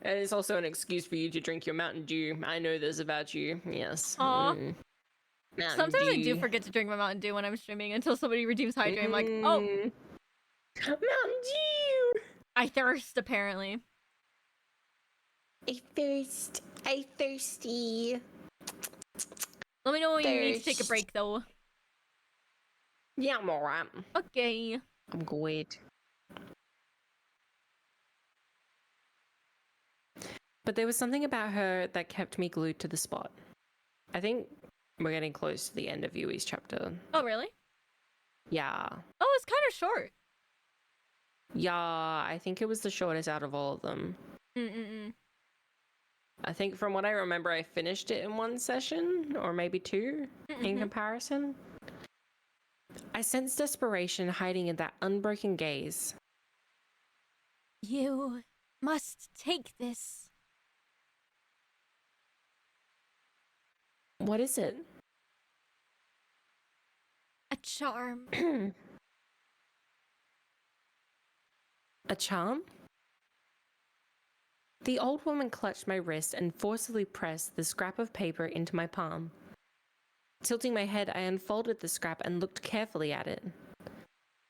A: And it's also an excuse for you to drink your Mountain Dew. I know this about you. Yes.
B: Aw. Sometimes I do
A: Dew.
B: forget to drink my Mountain Dew when I'm streaming until somebody redeems hydrate. I'm like, oh,
A: Mountain Dew!
B: I thirst, apparently.
A: I thirst. I thirsty.
B: Let me know when you need to take a break, though.
A: Yeah, I'm alright.
B: Okay.
A: I'm good. But there was something about her that kept me glued to the spot. I think we're getting close to the end of Yui's chapter.
B: Oh, really?
A: Yeah.
B: Oh, it's kind of short.
A: Yeah, I think it was the shortest out of all of them. I think from what I remember, I finished it in one session, or maybe two, in comparison. I sensed desperation hiding in that unbroken gaze.
B: You must take this.
A: What is it?
B: A charm.
A: A charm? The old woman clutched my wrist and forcibly pressed the scrap of paper into my palm. Tilting my head, I unfolded the scrap and looked carefully at it.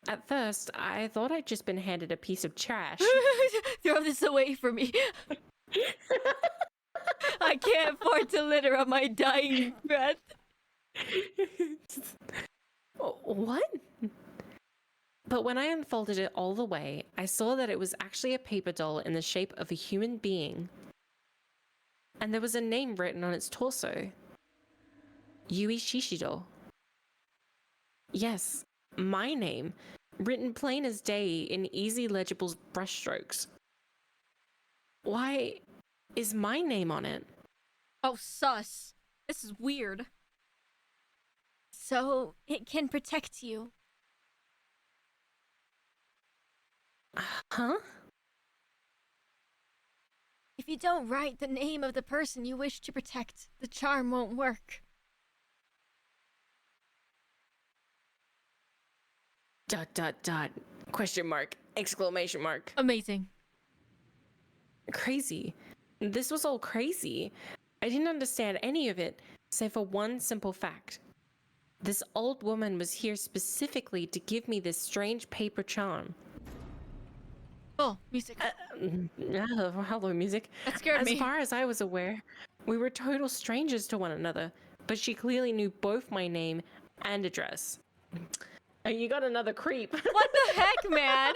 A: At first, I thought I'd just been handed a piece of trash.
B: Throw this away from me. I can't afford to litter on my dying breath.
A: What? But when I unfolded it all the way, I saw that it was actually a paper doll in the shape of a human being. And there was a name written on its torso. Yui Shishido. Yes, my name, written plain as day in easy legible brushstrokes. Why is my name on it?
B: Oh, sus. This is weird. so it can protect you.
A: Huh?
B: If you don't write the name of the person you wish to protect, the charm won't work.
A: Dot dot dot. Question mark. Exclamation mark.
B: Amazing.
A: Crazy. This was all crazy. I didn't understand any of it, save for one simple fact. This old woman was here specifically to give me this strange paper charm.
B: Oh, music.
A: Hello, music.
B: That scared me.
A: As far as I was aware, we were total strangers to one another, but she clearly knew both my name and address. You got another creep.
B: What the heck, man?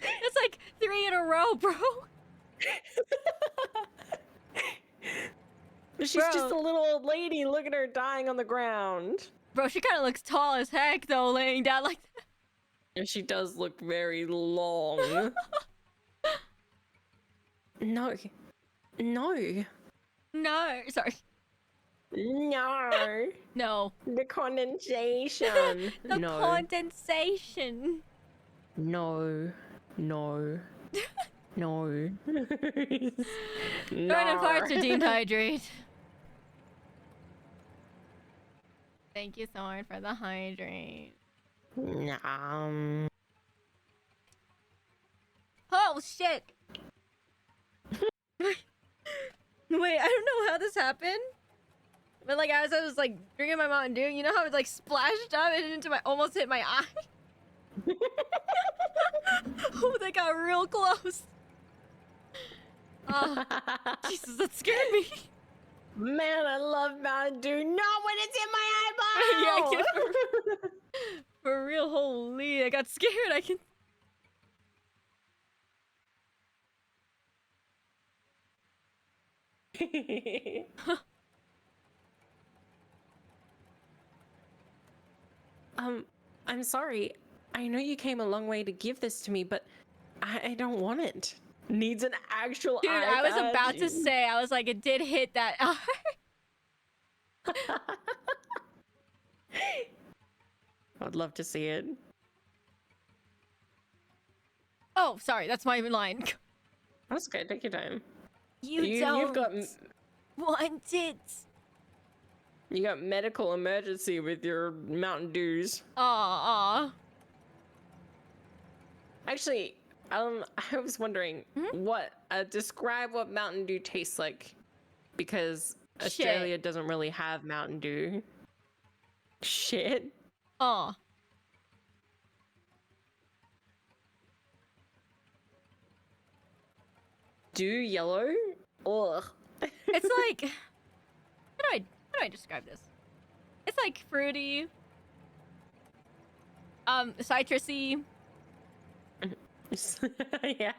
B: That's like 3 in a row, bro.
A: She's
B: Bro.
A: just a little old lady. Look at her dying on the ground.
B: Bro, she kind of looks tall as heck, though, laying down like that.
A: And she does look very long. No. No.
B: No, sorry.
A: No.
B: No.
A: The condensation.
B: The
A: No.
B: condensation.
A: No. No. No.
B: Burning parts are deemed hydrate. Thank you, Thorn, for the hydrate. Oh, shit. Wait, I don't know how this happened. But like as I was like drinking my Mountain Dew, you know how it like splashed up and into my almost hit my eye? Oh, that got real close. Oh, Jesus, that scared me.
A: Man, I love Mountain Dew. Not when it's in my
B: Yeah,
A: eyeball!
B: for real, holy, I got scared. I can.
A: I'm sorry. I know you came a long way to give this to me, but I don't want it. Needs an actual
B: Dude,
A: eye
B: I was
A: patch.
B: about to say, I was like, it did hit that eye.
A: I'd love to see it.
B: Oh, sorry, that's my line.
A: That's okay. Take your time.
B: You've got want it.
A: You got medical emergency with your Mountain Dews.
B: Aw.
A: Actually, I was wondering what describe what Mountain Dew tastes like, because Australia doesn't really have Mountain Dew. Shit.
B: Aw.
A: Dew yellow? Ugh.
B: It's like, how do I describe this? It's like fruity, citrusy.
A: Yeah.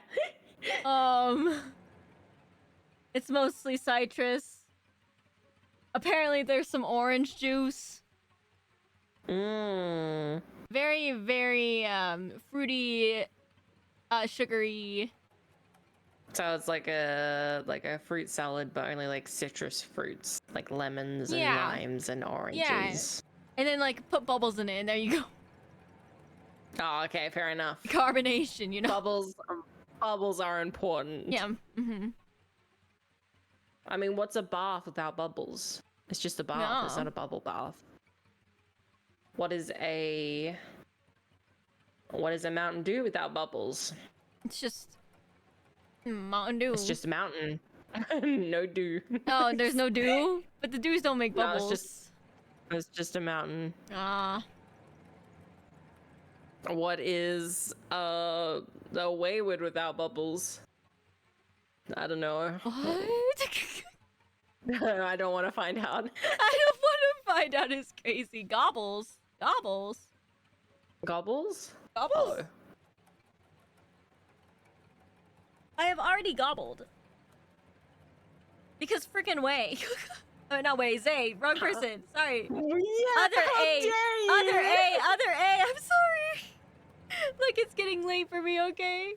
B: It's mostly citrus. Apparently, there's some orange juice.
A: Mmm.
B: Very, very fruity, sugary.
A: So it's like a fruit salad, but only like citrus fruits, like lemons and limes and oranges.
B: Yeah. And then like put bubbles in it, and there you go.
A: Oh, okay, fair enough.
B: Carbonation, you know.
A: Bubbles are important.
B: Yeah.
A: I mean, what's a bath without bubbles? It's just a bath.
B: No.
A: It's not a bubble bath. What is a Mountain Dew without bubbles?
B: It's just Mountain Dew.
A: It's just a mountain. No dew.
B: Oh, there's no dew? But the dews don't make bubbles.
A: No, it's just a mountain.
B: Ah.
A: What is the Wayward without bubbles? I don't know.
B: What?
A: I don't want to find out.
B: I don't want to find out. It's crazy. Gobbles.
A: Gobbles?
B: Gobbles?
A: Oh.
B: I have already gobbled. Because freaking Way. Oh, not Way, Zay. Wrong person. Sorry.
A: Yeah,
B: Other
A: how
B: A.
A: dare you?
B: Other A. Other A. I'm sorry. Look, it's getting late for me, okay?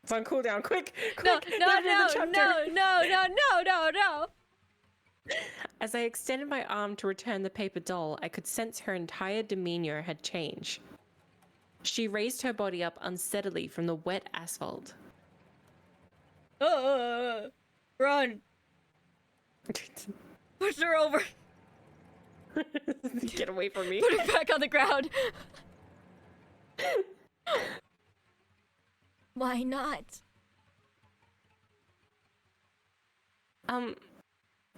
A: It's on cooldown. Quick.
B: No.
A: As I extended my arm to return the paper doll, I could sense her entire demeanor had changed. She raised her body up unsteadily from the wet asphalt.
B: Run! Push her over!
A: Get away from me.
B: Put her back on the ground! Why not?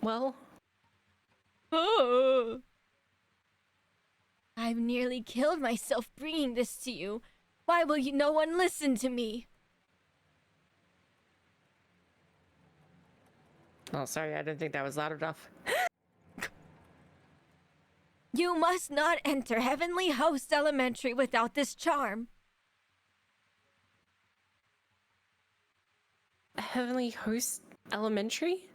A: Well...
B: Oh. I've nearly killed myself bringing this to you. Why will no one listen to me?
A: Oh, sorry, I didn't think that was loud enough.
B: You must not enter Heavenly Host Elementary without this charm.
A: Heavenly Host Elementary?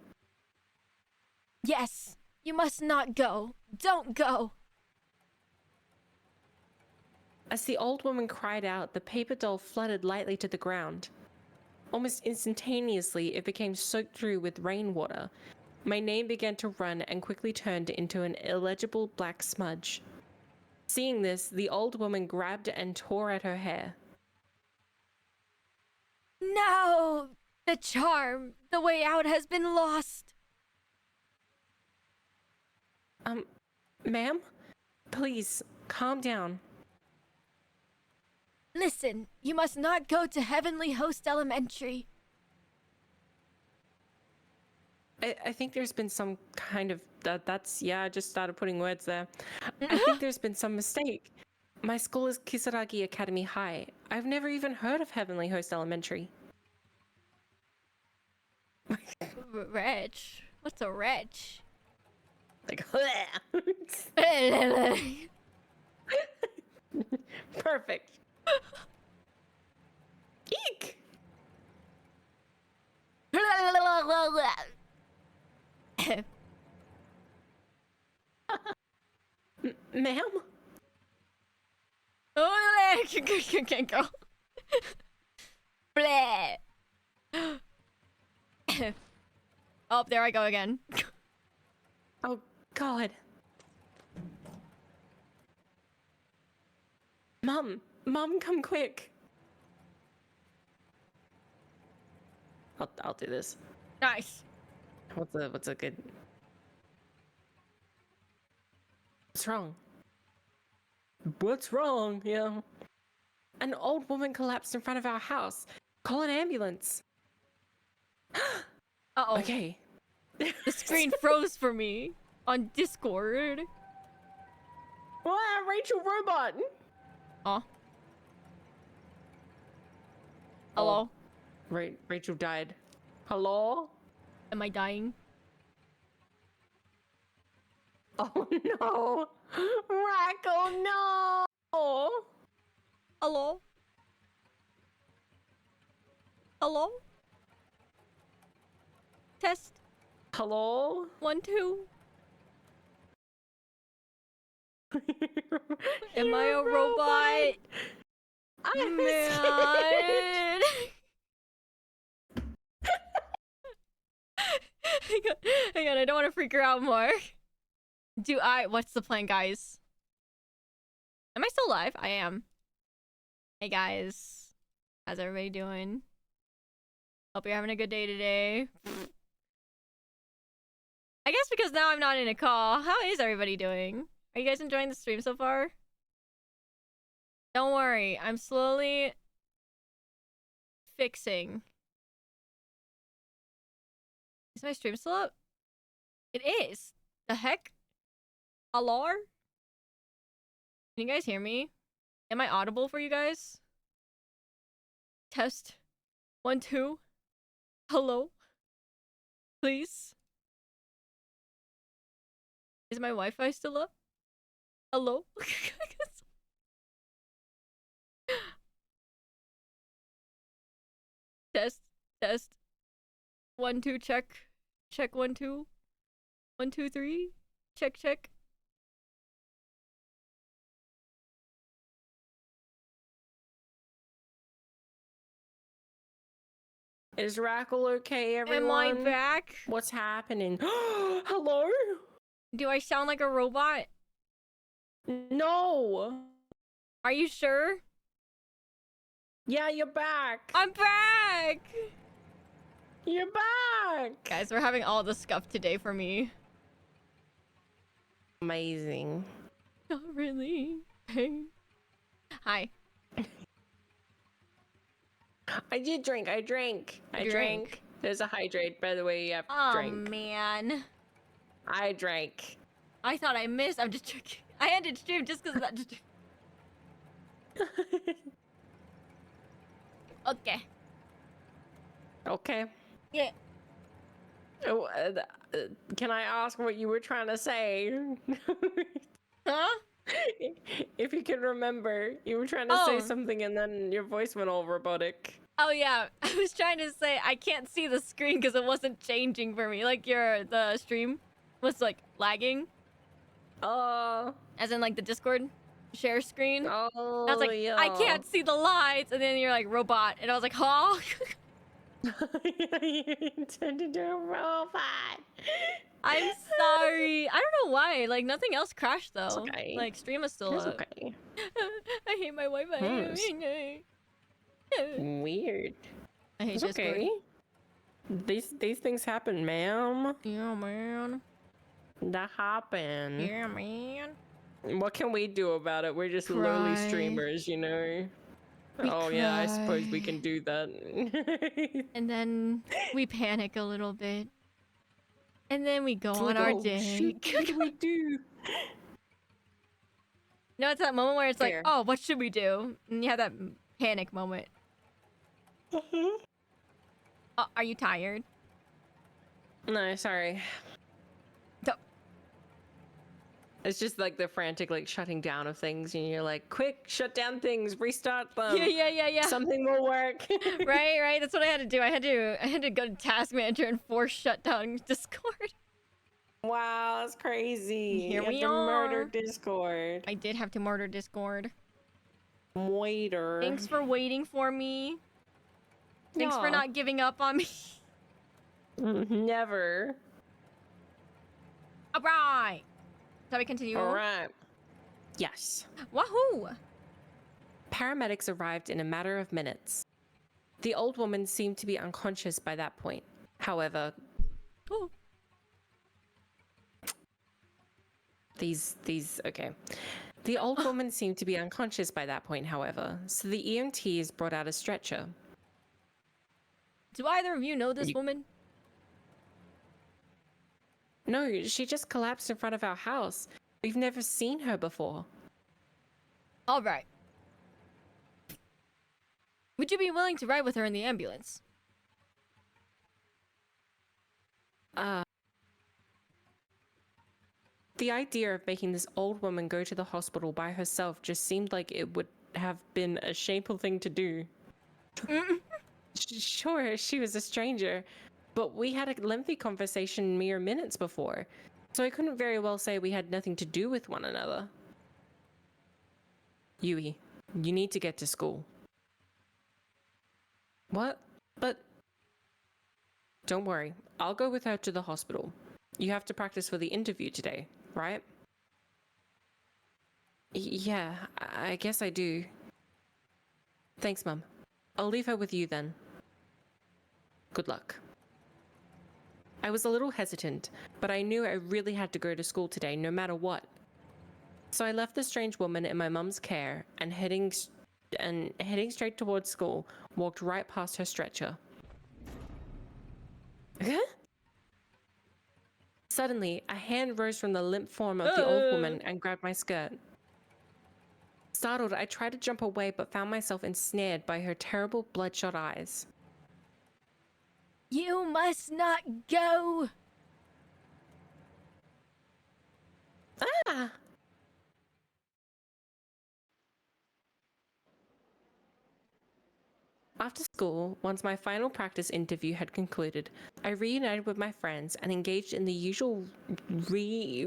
B: Yes, you must not go. Don't go.
A: As the old woman cried out, the paper doll fluttered lightly to the ground. Almost instantaneously, it became soaked through with rainwater. My name began to run and quickly turned into an illegible black smudge. Seeing this, the old woman grabbed and tore at her hair.
B: No! The charm, the way out has been lost.
A: Ma'am? Please, calm down.
B: Listen, you must not go to Heavenly Host Elementary.
A: I think there's been some kind of... yeah, I just started putting words there. I think there's been some mistake. My school is Kisaragi Academy High. I've never even heard of Heavenly Host Elementary.
B: Wretch? What's a wretch?
A: Like, perfect. Eek! Ma'am?
B: Oh, can't go. Bleh. Oh, there I go again.
A: Oh, God. Mom, come quick. I'll do this.
B: Nice.
A: What's a good... What's wrong? What's wrong? Yeah. An old woman collapsed in front of our house. Call an ambulance.
B: Uh-oh.
A: Okay.
B: The screen froze for me on Discord.
A: Wow, Rachel robot.
B: Oh. Hello?
A: Rachel died. Hello?
B: Am I dying?
A: Oh no! Rackle, no!
B: Hello? Hello? Test.
A: Hello?
B: 1, 2. Am
A: You're
B: I a robot?
A: I'm
B: Man. Hang on, I don't want to freak her out more. What's the plan, guys? Am I still live? I am. Hey, guys. How's everybody doing? Hope you're having a good day today. I guess because now I'm not in a call. How is everybody doing? Are you guys enjoying the stream so far? Don't worry, I'm slowly fixing. Is my stream still up? It is. The heck? Hello? Can you guys hear me? Am I audible for you guys? Test. 1, 2. Hello? Please? Is my Wi-Fi still up? Hello? Test. 1, 2, check. Check 1, 2. 1, 2, 3. Check.
A: Is Rackle okay, everyone?
B: Am I back?
A: What's happening? Hello?
B: Do I sound like a robot?
A: No.
B: Are you sure?
A: Yeah, you're back.
B: I'm back!
A: You're back.
B: Guys, we're having all the scuff today for me.
A: Amazing.
B: Not really. Hi.
A: I did drink. I drank. I drank. There's a hydrate, by the way. Yep.
B: Oh,
A: Drink.
B: man.
A: I drank.
B: I thought I missed. I'm just joking. I ended stream just because of that. Okay.
A: Okay.
B: Yeah.
A: Oh, can I ask what you were trying to say?
B: Huh?
A: If you can remember, you were trying to say something and then your voice went all robotic.
B: Oh yeah, I was trying to say I can't see the screen because it wasn't changing for me. Like the stream was like lagging. As in like the Discord share screen.
A: Oh,
B: I was like,
A: yeah.
B: I can't see the lights, and then you're like robot, and I was like, huh?
A: You intended to a robot.
B: I'm sorry. I don't know why. Like nothing else crashed though.
A: It's okay.
B: Like stream is still
A: It's
B: up.
A: okay.
B: I hate my Wi-Fi.
A: Weird.
B: I hate
A: It's
B: Discord.
A: okay. These things happen, ma'am.
B: Yeah, man.
A: That happen.
B: Yeah, man.
A: What can we do about it? We're just lowly
B: Cry.
A: streamers, you know.
B: We
A: yeah, I suppose we
B: cry.
A: can do that.
B: And then we panic a little bit. And then we go
A: It's
B: on
A: like,
B: our
A: oh,
B: day.
A: shoot, what do we do?
B: You know, it's that moment where it's
A: Fair.
B: like, oh, what should we do? And you have that panic moment. Oh, are you tired?
A: No, sorry.
B: So
A: It's just like the frantic like shutting down of things, and you're like, quick, shut down things, restart them.
B: yeah.
A: Something will work.
B: right. That's what I had to do. I had to go to Task Manager and force shut down Discord.
A: Wow, that's crazy.
B: Here
A: you
B: we
A: have to
B: are.
A: murder Discord.
B: I did have to murder Discord.
A: Waiter.
B: Thanks for waiting for me. Thanks for
A: Aw.
B: not giving up on me.
A: Never.
B: Alright. Shall we continue?
A: All right. Yes.
B: Wahoo!
A: Paramedics arrived in a matter of minutes. The old woman seemed to be unconscious by that point. However,
B: Oh.
A: okay. The old woman seemed to be unconscious by that point, however, so the EMTs brought out a stretcher.
B: Do either of you know this woman?
A: No, she just collapsed in front of our house. We've never seen her before.
B: Alright. Would you be willing to ride with her in the ambulance?
A: The idea of making this old woman go to the hospital by herself just seemed like it would have been a shameful thing to do. Sure, she was a stranger, but we had a lengthy conversation mere minutes before, so I couldn't very well say we had nothing to do with one another. Yui, you need to get to school. What? But... Don't worry, I'll go with her to the hospital. You have to practice for the interview today, right? Yeah, I guess I do. Thanks, Mum. I'll leave her with you then. Good luck. I was a little hesitant, but I knew I really had to go to school today no matter what. So I left the strange woman in my mum's care and heading straight towards school, walked right past her stretcher. Suddenly, a hand rose from the limp form of the old woman and grabbed my skirt. Startled, I tried to jump away but found myself ensnared by her terrible bloodshot eyes.
B: You must not go!
A: Ah! After school, once my final practice interview had concluded, I reunited with my friends and engaged in the usual regimen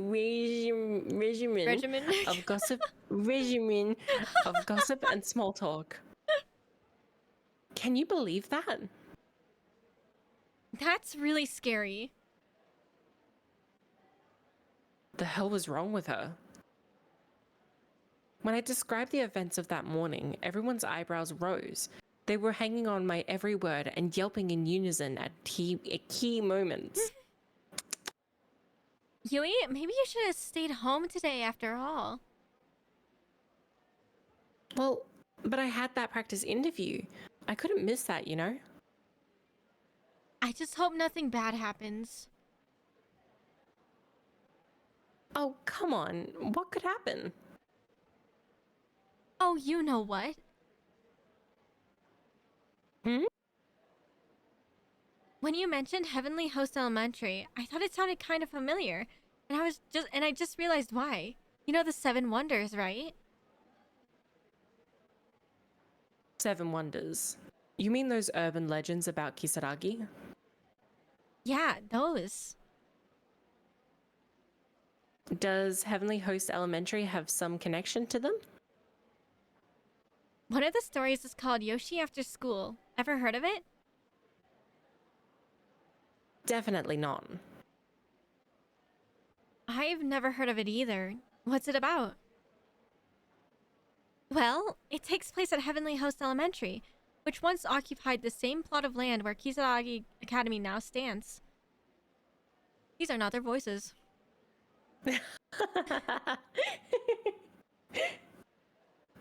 A: of gossip and small talk. Can you believe that?
B: That's really scary.
A: the hell was wrong with her? When I described the events of that morning, everyone's eyebrows rose. They were hanging on my every word and yelping in unison at key moments.
B: Yui, maybe you should have stayed home today after all.
A: Well, but I had that practice interview. I couldn't miss that, you know?
B: I just hope nothing bad happens.
A: Oh, come on. What could happen?
B: Oh, you know what?
A: Hmm?
B: When you mentioned Heavenly Host Elementary, I thought it sounded kind of familiar, and I just realized why. You know the Seven Wonders, right?
A: 7 Wonders. You mean those urban legends about Kisaragi?
B: Yeah, those.
A: Does Heavenly Host Elementary have some connection to them?
B: One of the stories is called Yoshi After School. Ever heard of it?
A: Definitely not.
B: I've never heard of it either. What's it about? Well, it takes place at Heavenly Host Elementary, which once occupied the same plot of land where Kisaragi Academy now stands. These are not their voices.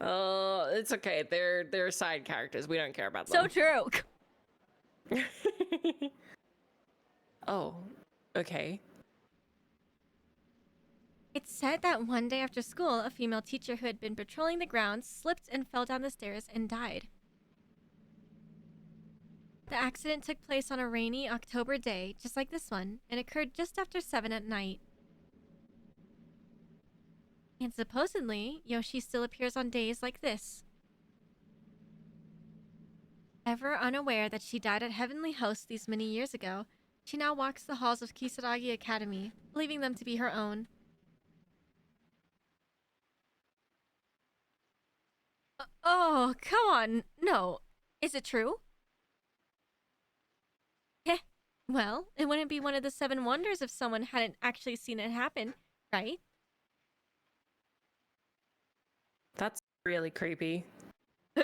A: Oh, it's okay. They're side characters. We don't care about
B: So
A: them.
B: true.
A: Oh, okay.
B: It's said that one day after school, a female teacher who had been patrolling the grounds slipped and fell down the stairs and died. The accident took place on a rainy October day, just like this one, and occurred just after 7 at night. And supposedly, Yoshi still appears on days like this. Ever unaware that she died at Heavenly Host these many years ago, she now walks the halls of Kisaragi Academy, believing them to be her own. Oh, come on. No. Is it true? Heh. Well, it wouldn't be one of the 7 wonders if someone hadn't actually seen it happen, right?
A: That's really creepy.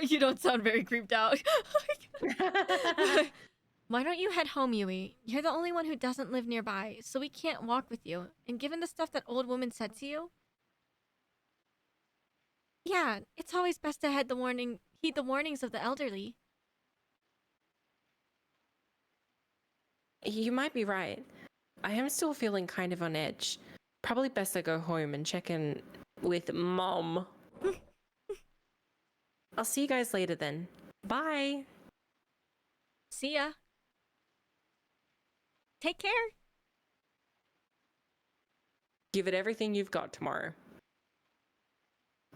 B: You don't sound very creeped out. Why don't you head home, Yui? You're the only one who doesn't live nearby, so we can't walk with you. And given the stuff that old woman said to you... Yeah, it's always best to heed the warnings of the elderly.
A: You might be right. I am still feeling kind of on edge. Probably best I go home and check in with Mom. I'll see you guys later then. Bye.
B: See ya. Take care.
A: Give it everything you've got tomorrow.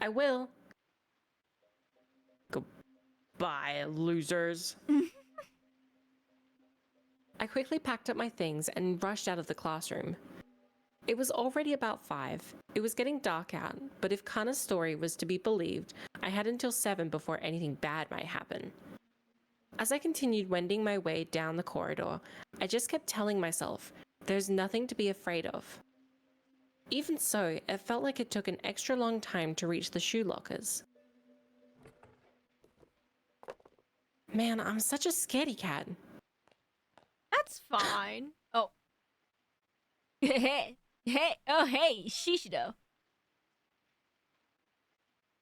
A: I will. Goodbye, losers. I quickly packed up my things and rushed out of the classroom. It was already about 5. It was getting dark out, but if Kana's story was to be believed, I had until 7 before anything bad might happen. As I continued wending my way down the corridor, I just kept telling myself, there's nothing to be afraid of. Even so, it felt like it took an extra long time to reach the shoe lockers. Man, I'm such a scaredy cat.
B: That's fine. Oh. Hey. Oh, hey, Shishido.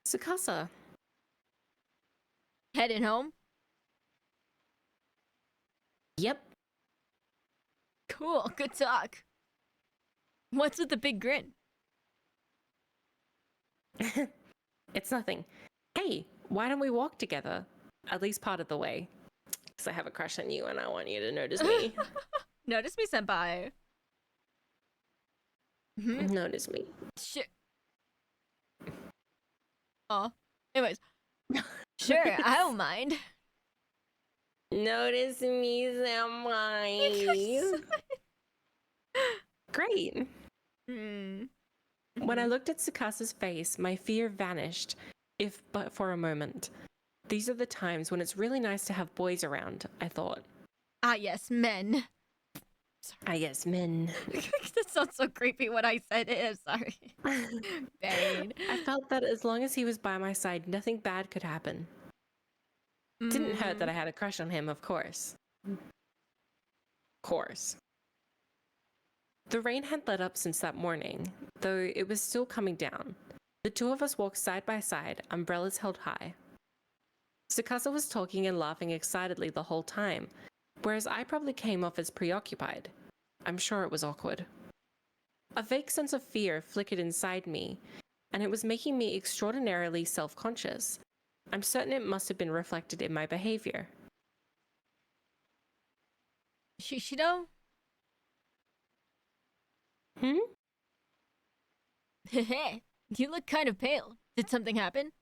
A: Tsukasa.
B: Heading home?
A: Yep.
B: Cool, good talk. What's with the big grin?
A: It's nothing. Hey, why don't we walk together? At least part of the way. Because I have a crush on you and I want you to notice me.
B: Notice me, senpai.
A: Notice me.
B: Shit. Oh. Anyways. Sure, I don't mind.
A: Notice me, Samai. Great. When I looked at Tsukasa's face, my fear vanished, if but for a moment. These are the times when it's really nice to have boys around, I thought.
B: Ah, yes, men.
A: I guess men.
B: That sounds so creepy when I said it. I'm sorry. Bane.
A: I felt that as long as he was by my side, nothing bad could happen. Didn't hurt that I had a crush on him, of course. The rain had let up since that morning, though it was still coming down. The two of us walked side by side, umbrellas held high. Tsukasa was talking and laughing excitedly the whole time, whereas I probably came off as preoccupied. I'm sure it was awkward. A vague sense of fear flickered inside me, and it was making me extraordinarily self-conscious. I'm certain it must have been reflected in my behavior.
B: Shishido? You look kind of pale. Did something happen? ...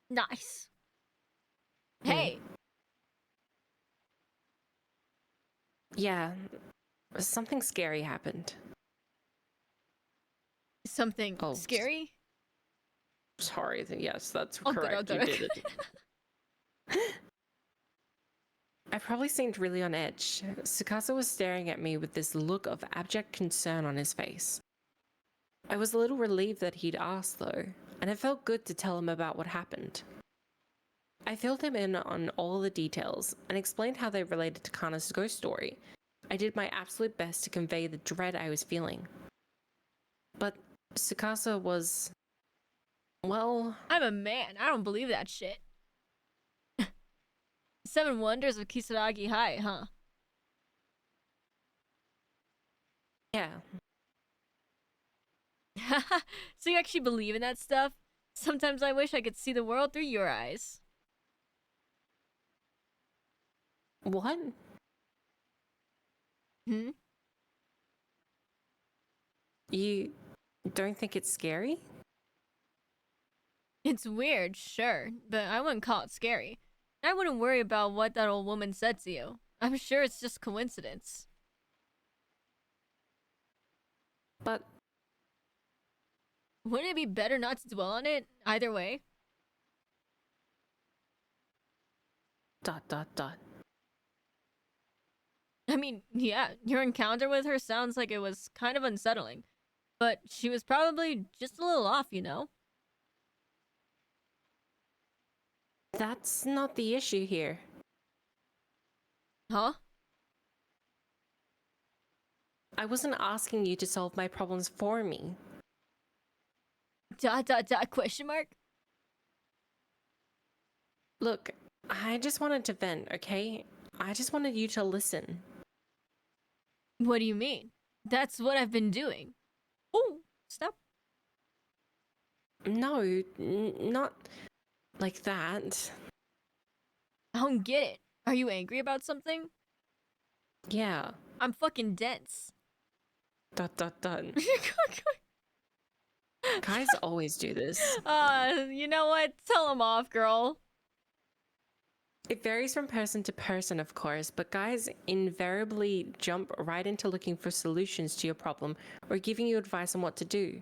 B: Nice. Hey.
A: Yeah, something scary happened.
B: Something scary?
A: Sorry, yes, that's correct. You did it. I probably seemed really on edge. Tsukasa was staring at me with this look of abject concern on his face. I was a little relieved that he'd asked, though, and it felt good to tell him about what happened. I filled him in on all the details and explained how they related to Kana's ghost story. I did my absolute best to convey the dread I was feeling. But Tsukasa was... well...
B: I'm a man. I don't believe that shit. 7 Wonders of Kisaragi High, huh?
A: Yeah.
B: So you actually believe in that stuff? Sometimes I wish I could see the world through your eyes.
A: What? You don't think it's scary?
B: It's weird, sure, but I wouldn't call it scary. I wouldn't worry about what that old woman said to you. I'm sure it's just coincidence.
A: But...
B: wouldn't it be better not to dwell on it, either way? ... I mean, yeah, your encounter with her sounds like it was kind of unsettling. But she was probably just a little off, you know?
A: That's not the issue here.
B: Huh?
A: I wasn't asking you to solve my problems for me. ...
B: Question mark?
A: Look, I just wanted to vent, okay? I just wanted you to listen.
B: What do you mean? That's what I've been doing. Oh, stop.
A: No, not like that.
B: I don't get it. Are you angry about something?
A: Yeah.
B: I'm fucking dense. ...
A: Guys always do this.
B: You know what? Tell him off, girl.
A: It varies from person to person, of course, but guys invariably jump right into looking for solutions to your problem or giving you advice on what to do.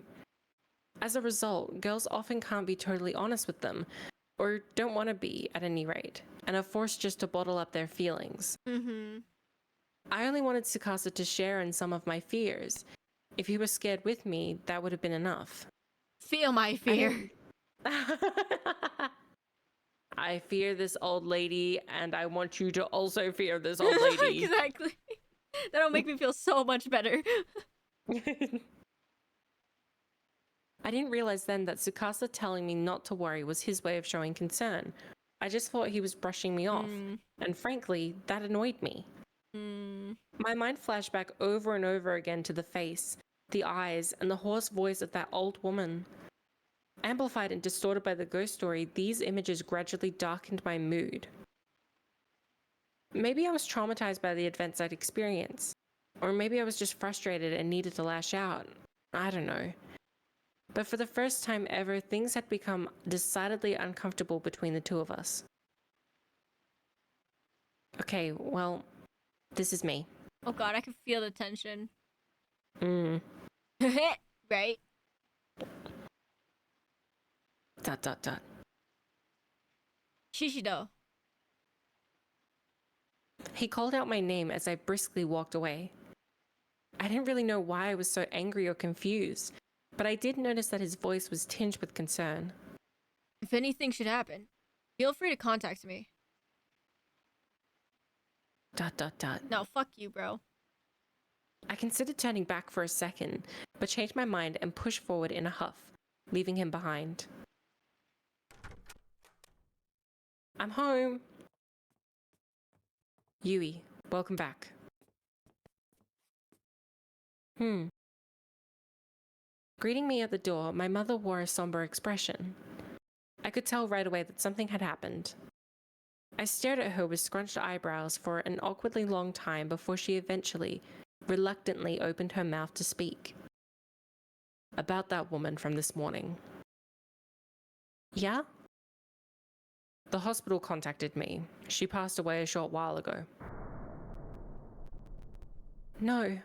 A: As a result, girls often can't be totally honest with them, or don't want to be at any rate, and are forced just to bottle up their feelings. I only wanted Tsukasa to share in some of my fears. If he was scared with me, that would have been enough.
B: Feel my fear.
A: I fear this old lady, and I want you to also fear this old lady.
B: Exactly. That'll make me feel so much better.
A: I didn't realize then that Tsukasa telling me not to worry was his way of showing concern. I just thought he was brushing me off, and frankly, that annoyed me. My mind flashed back over and over again to the face, the eyes, and the hoarse voice of that old woman. Amplified and distorted by the ghost story, these images gradually darkened my mood. Maybe I was traumatized by the events I'd experienced, or maybe I was just frustrated and needed to lash out. I don't know. But for the first time ever, things had become decidedly uncomfortable between the two of us. Okay, well, this is me.
B: Oh god, I can feel the tension. Right? ...
A: Shishido. He called out my name as I briskly walked away. I didn't really know why I was so angry or confused, but I did notice that his voice was tinged with concern.
B: If anything should happen, feel free to contact me. ... No, fuck you, bro.
A: I considered turning back for a second, but changed my mind and pushed forward in a huff, leaving him behind. I'm home. Yui, welcome back. Greeting me at the door, my mother wore a somber expression. I could tell right away that something had happened. I stared at her with scrunched eyebrows for an awkwardly long time before she eventually, reluctantly opened her mouth to speak. About that woman from this morning. Yeah? The hospital contacted me. She passed away a short while ago. No.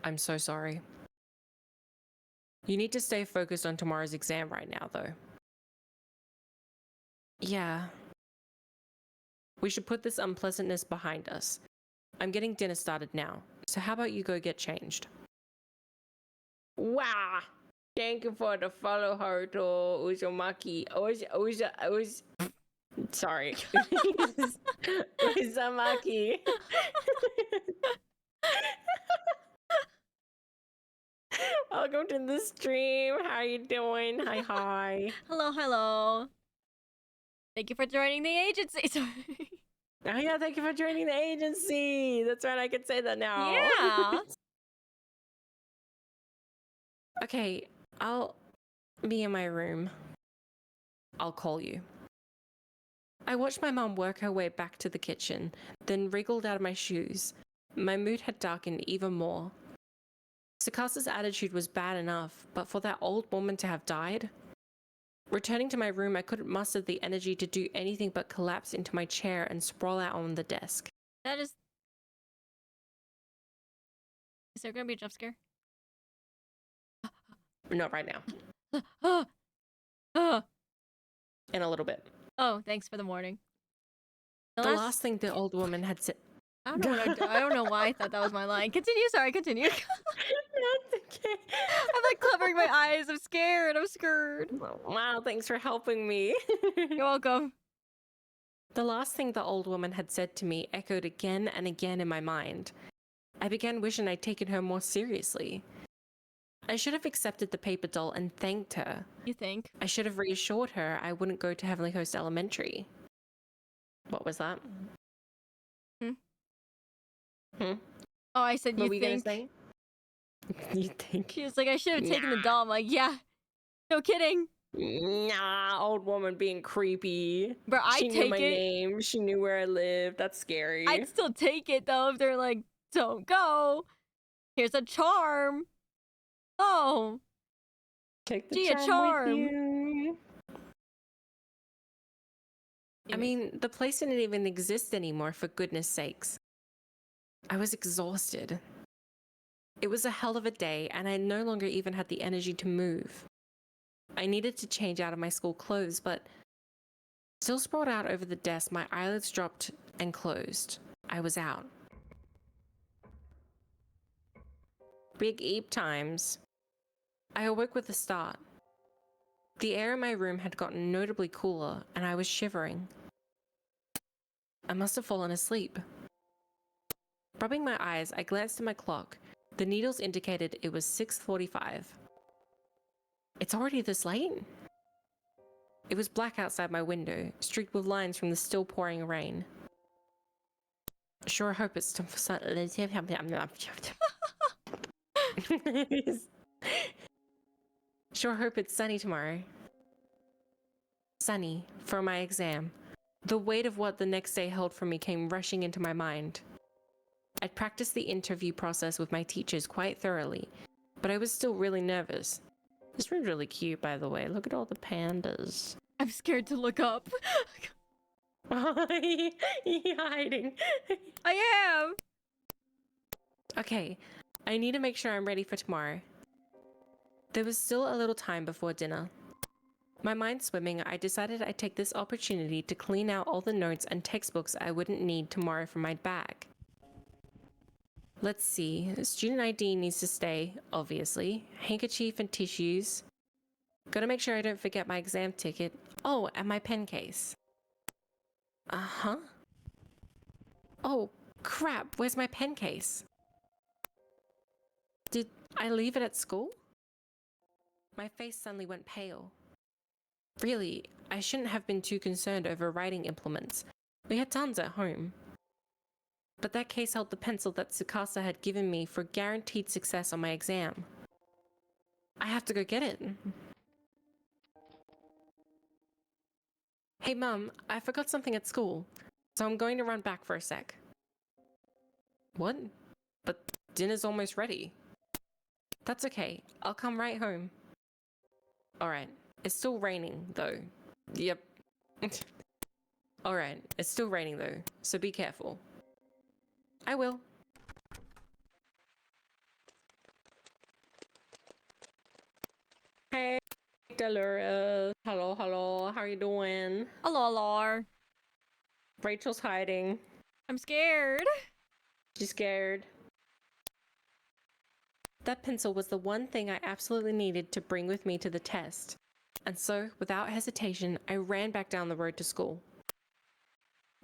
A: I'm so sorry. You need to stay focused on tomorrow's exam right now, though. Yeah. We should put this unpleasantness behind us. I'm getting dinner started now, so how about you go get changed? Wow! Thank you for the follow, Haruto Uzumaki. Sorry. Uzumaki. Welcome to the stream. How you doing? Hi.
B: Hello, hello. Thank you for joining the agency. Sorry.
A: Oh yeah, thank you for joining the agency. That's right, I can say that now.
B: Yeah.
A: Okay, I'll be in my room. I'll call you. I watched my mom work her way back to the kitchen, then wriggled out of my shoes. My mood had darkened even more. Sakasa's attitude was bad enough, but for that old woman to have died? Returning to my room, I couldn't muster the energy to do anything but collapse into my chair and sprawl out on the desk.
B: That is... Is there gonna be a jump scare?
A: Not right now. In a little bit.
B: Oh, thanks for the warning.
A: The last thing the old woman had said...
B: I don't know why I thought that was my line. Continue, sorry, continue.
A: That's okay.
B: I'm like covering my eyes. I'm scared. I'm scared.
A: Wow, thanks for helping me.
B: You're welcome.
A: The last thing the old woman had said to me echoed again and again in my mind. I began wishing I'd taken her more seriously. I should have accepted the paper doll and thanked her.
B: You think?
A: I should have reassured her I wouldn't go to Heavenly Host Elementary. What was that?
B: Oh, I said you
A: what were you
B: think.
A: Gonna say? You think?
B: She was like, I should have taken the doll. I'm like, yeah. No kidding.
A: Nah, old woman being creepy.
B: Bro,
A: She knew my name. She knew where I lived. That's scary.
B: I'd still take it though if they're like, don't go. Here's a charm. Oh.
A: Take the
B: Gee, a charm.
A: With you. I mean, the place didn't even exist anymore, for goodness sakes. I was exhausted. It was a hell of a day, and I no longer even had the energy to move. I needed to change out of my school clothes, but still sprawled out over the desk, my eyelids dropped and closed. I was out. Big Eep times. I awoke with a start. The air in my room had gotten notably cooler, and I was shivering. I must have fallen asleep. Rubbing my eyes, I glanced at my clock. The needles indicated it was 6:45. It's already this late? It was black outside my window, streaked with lines from the still pouring rain. Sure hope it's Sure hope it's sunny tomorrow. Sunny for my exam. The weight of what the next day held for me came rushing into my mind. I'd practiced the interview process with my teachers quite thoroughly, but I was still really nervous. This room's really cute, by the way. Look at all the pandas.
B: I'm scared to look up.
A: You're hiding.
B: I am.
A: Okay, I need to make sure I'm ready for tomorrow. There was still a little time before dinner. My mind swimming, I decided I'd take this opportunity to clean out all the notes and textbooks I wouldn't need tomorrow from my bag. Let's see, student ID needs to stay, obviously. Handkerchief and tissues. Gotta make sure I don't forget my exam ticket. Oh, and my pen case. Uh-huh. Oh, crap, where's my pen case? Did I leave it at school? My face suddenly went pale. Really, I shouldn't have been too concerned over writing implements. We had tons at home. But that case held the pencil that Tsukasa had given me for guaranteed success on my exam. I have to go get it. Hey Mum, I forgot something at school, so I'm going to run back for a sec. What? But dinner's almost ready. That's okay, I'll come right home. Alright, it's still raining though. Yep. Alright, it's still raining though, so be careful. I will. Hey, Dolores. Hello, hello. How are you doing?
B: Hello, Lore.
A: Rachel's hiding.
B: I'm scared.
A: She's scared. That pencil was the one thing I absolutely needed to bring with me to the test. And so, without hesitation, I ran back down the road to school.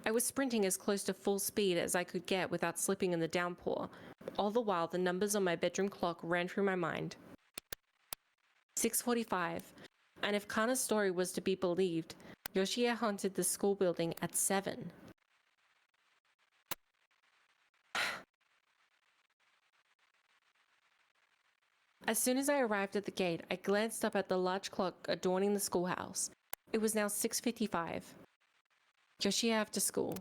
A: I was sprinting as close to full speed as I could get without slipping in the downpour. All the while, the numbers on my bedroom clock ran through my mind. 6:45, and if Kana's story was to be believed, Yoshie haunted the school building at 7. As soon as I arrived at the gate, I glanced up at the large clock adorning the schoolhouse. It was now 6:55. Yoshie after school.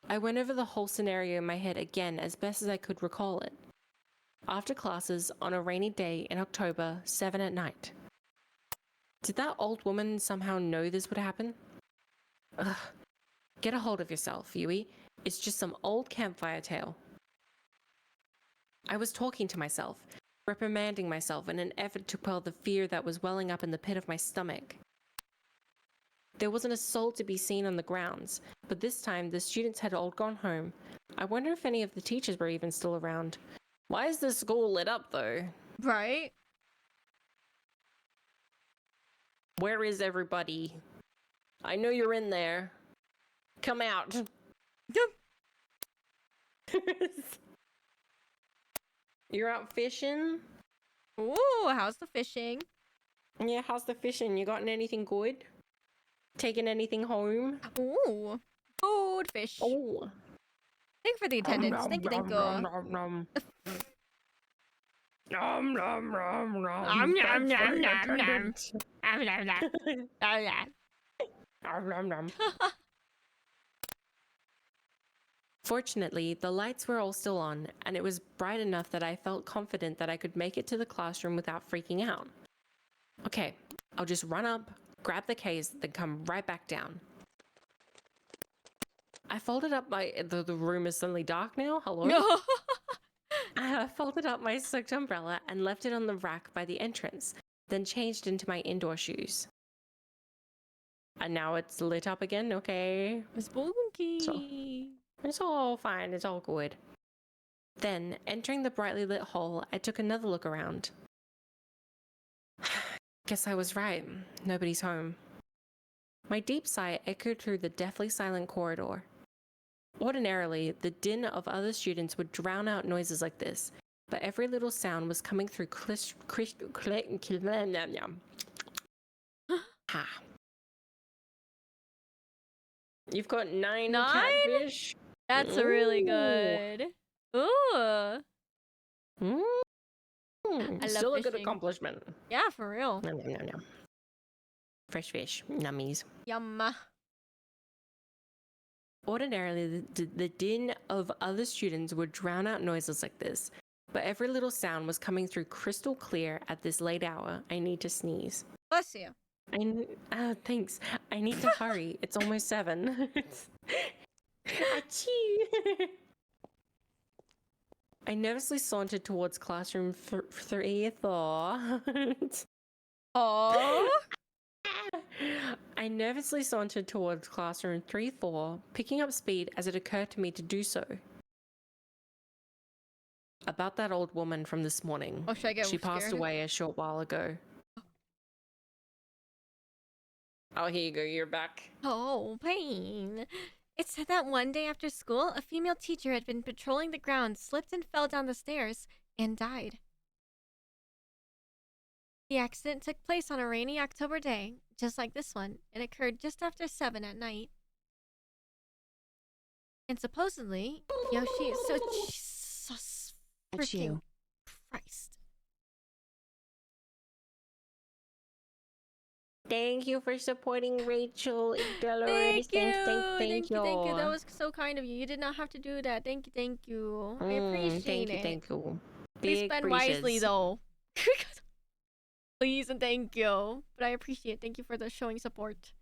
A: I went over the whole scenario in my head again as best as I could recall it. After classes, on a rainy day in October, 7 at night. Did that old woman somehow know this would happen? Ugh. Get a hold of yourself, Yui. It's just some old campfire tale. I was talking to myself, reprimanding myself in an effort to quell the fear that was welling up in the pit of my stomach. There wasn't a soul to be seen on the grounds, but this time the students had all gone home. I wonder if any of the teachers were even still around. Why is the school lit up, though?
B: Right?
A: Where is everybody? I know you're in there. Come out. You're out fishing?
B: Ooh, how's the fishing?
A: Yeah, how's the fishing? You gotten anything good? Taking anything home?
B: Ooh, food, fish.
A: Oh.
B: Thank you for the attendance. Thank you, thank you.
A: Nom, nom, nom, nom,
B: Nom, nom, nom, nom, nom.
A: Fortunately, the lights were all still on, and it was bright enough that I felt confident that I could make it to the classroom without freaking out. Okay, I'll just run up, grab the case, then come right back down. I folded up my... The room is suddenly dark now? Hello?
B: No.
A: I folded up my soaked umbrella and left it on the rack by the entrance, then changed into my indoor shoes. And now it's lit up again, okay?
B: Spooky.
A: It's all fine, it's all good. Then, entering the brightly lit hall, I took another look around. Guess I was right. Nobody's home. My deep sigh echoed through the deathly silent corridor. Ordinarily, the din of other students would drown out noises like this, but every little sound was coming through Ha. You've got 9 catfish?
B: That's really good. Ooh. I love
A: Still a good
B: fishing.
A: accomplishment.
B: Yeah, for real.
A: Nom, nom, nom, nom. Fresh fish, nummies.
B: Yum.
A: Ordinarily, the din of other students would drown out noises like this, but every little sound was coming through crystal clear at this late hour. I need to sneeze.
B: Bless you.
A: Thanks. I need to hurry. It's almost 7. Achoo. I nervously sauntered towards classroom 3 thought.
B: Oh.
A: I nervously sauntered towards classroom 3-4, picking up speed as it occurred to me to do so. About that old woman from this morning.
B: Oh, should I get
A: She passed
B: scared?
A: away a short while ago. Oh, here you go, you're back.
B: Oh, pain. It said that one day after school, a female teacher had been patrolling the grounds, slipped and fell down the stairs, and died. The accident took place on a rainy October day, just like this one, and occurred just after 7 at night. And supposedly, Yoshi... So, Jesus freaking Christ.
A: Thank you for supporting Rachel.
B: Thank you.
A: Thank you.
B: That was so kind of you. You did not have to do that. Thank you. I appreciate it.
A: Thank you.
B: Please spend wisely, though. Please and thank you. But I appreciate it. Thank you for the showing support.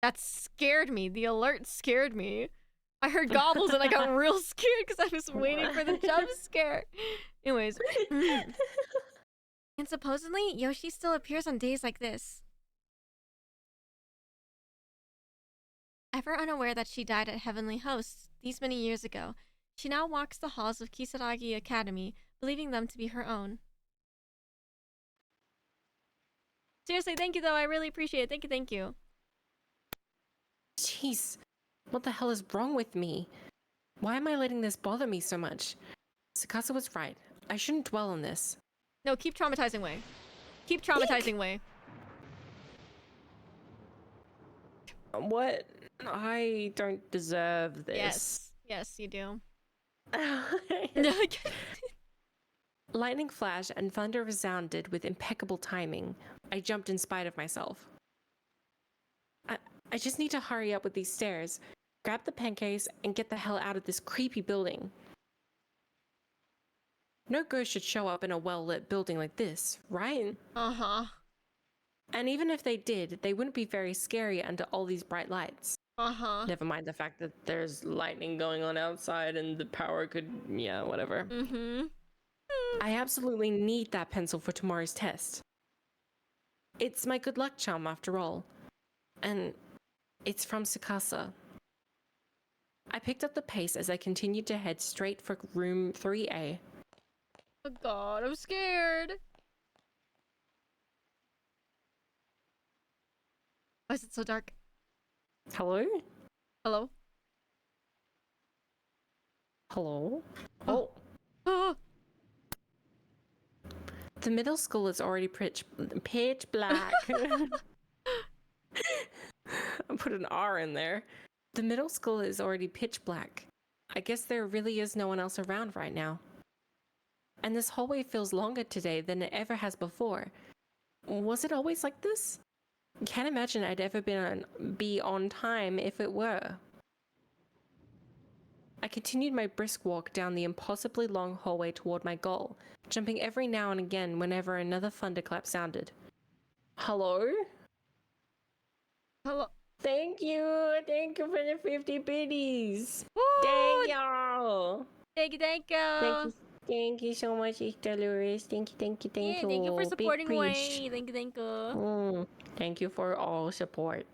B: That scared me. The alert scared me. I heard gobbles and I got real scared because I was waiting for the jump scare. Anyways. And supposedly, Yoshi still appears on days like this. Ever unaware that she died at Heavenly Hosts these many years ago, she now walks the halls of Kisaragi Academy, believing them to be her own. Seriously, thank you though, I really appreciate it. Thank you.
A: Jeez, what the hell is wrong with me? Why am I letting this bother me so much? Tsukasa was right. I shouldn't dwell on this.
B: No, keep traumatizing Way. Keep traumatizing Way.
A: What? I don't deserve this.
B: Yes. Yes, you do.
A: Lightning flashed and thunder resounded with impeccable timing. I jumped in spite of myself. I just need to hurry up with these stairs, grab the pancakes, and get the hell out of this creepy building. No ghost should show up in a well-lit building like this, right?
B: Uh-huh.
A: And even if they did, they wouldn't be very scary under all these bright lights.
B: Uh-huh.
A: Never mind the fact that there's lightning going on outside and the power could, yeah, whatever.
B: Mm-hmm.
A: I absolutely need that pencil for tomorrow's test. It's my good luck charm after all. And it's from Tsukasa. I picked up the pace as I continued to head straight for room 3A.
B: Oh god, I'm scared. Why is it so dark?
A: Hello?
B: Hello?
A: Hello? Oh.
B: Oh.
A: The middle school is already pitch black. I put an R in there. The middle school is already pitch black. I guess there really is no one else around right now. And this hallway feels longer today than it ever has before. Was it always like this? Can't imagine I'd ever be on time if it were. I continued my brisk walk down the impossibly long hallway toward my goal, jumping every now and again whenever another thunderclap sounded. Hello?
B: Hello?
A: Thank you for the 50 biddies.
B: Woo!
A: Thank y'all.
B: Thank you.
A: Thank you so much, Sister Lewis. Thank you.
B: Yeah, thank you for supporting Way. Thank you.
A: Thank you for all support.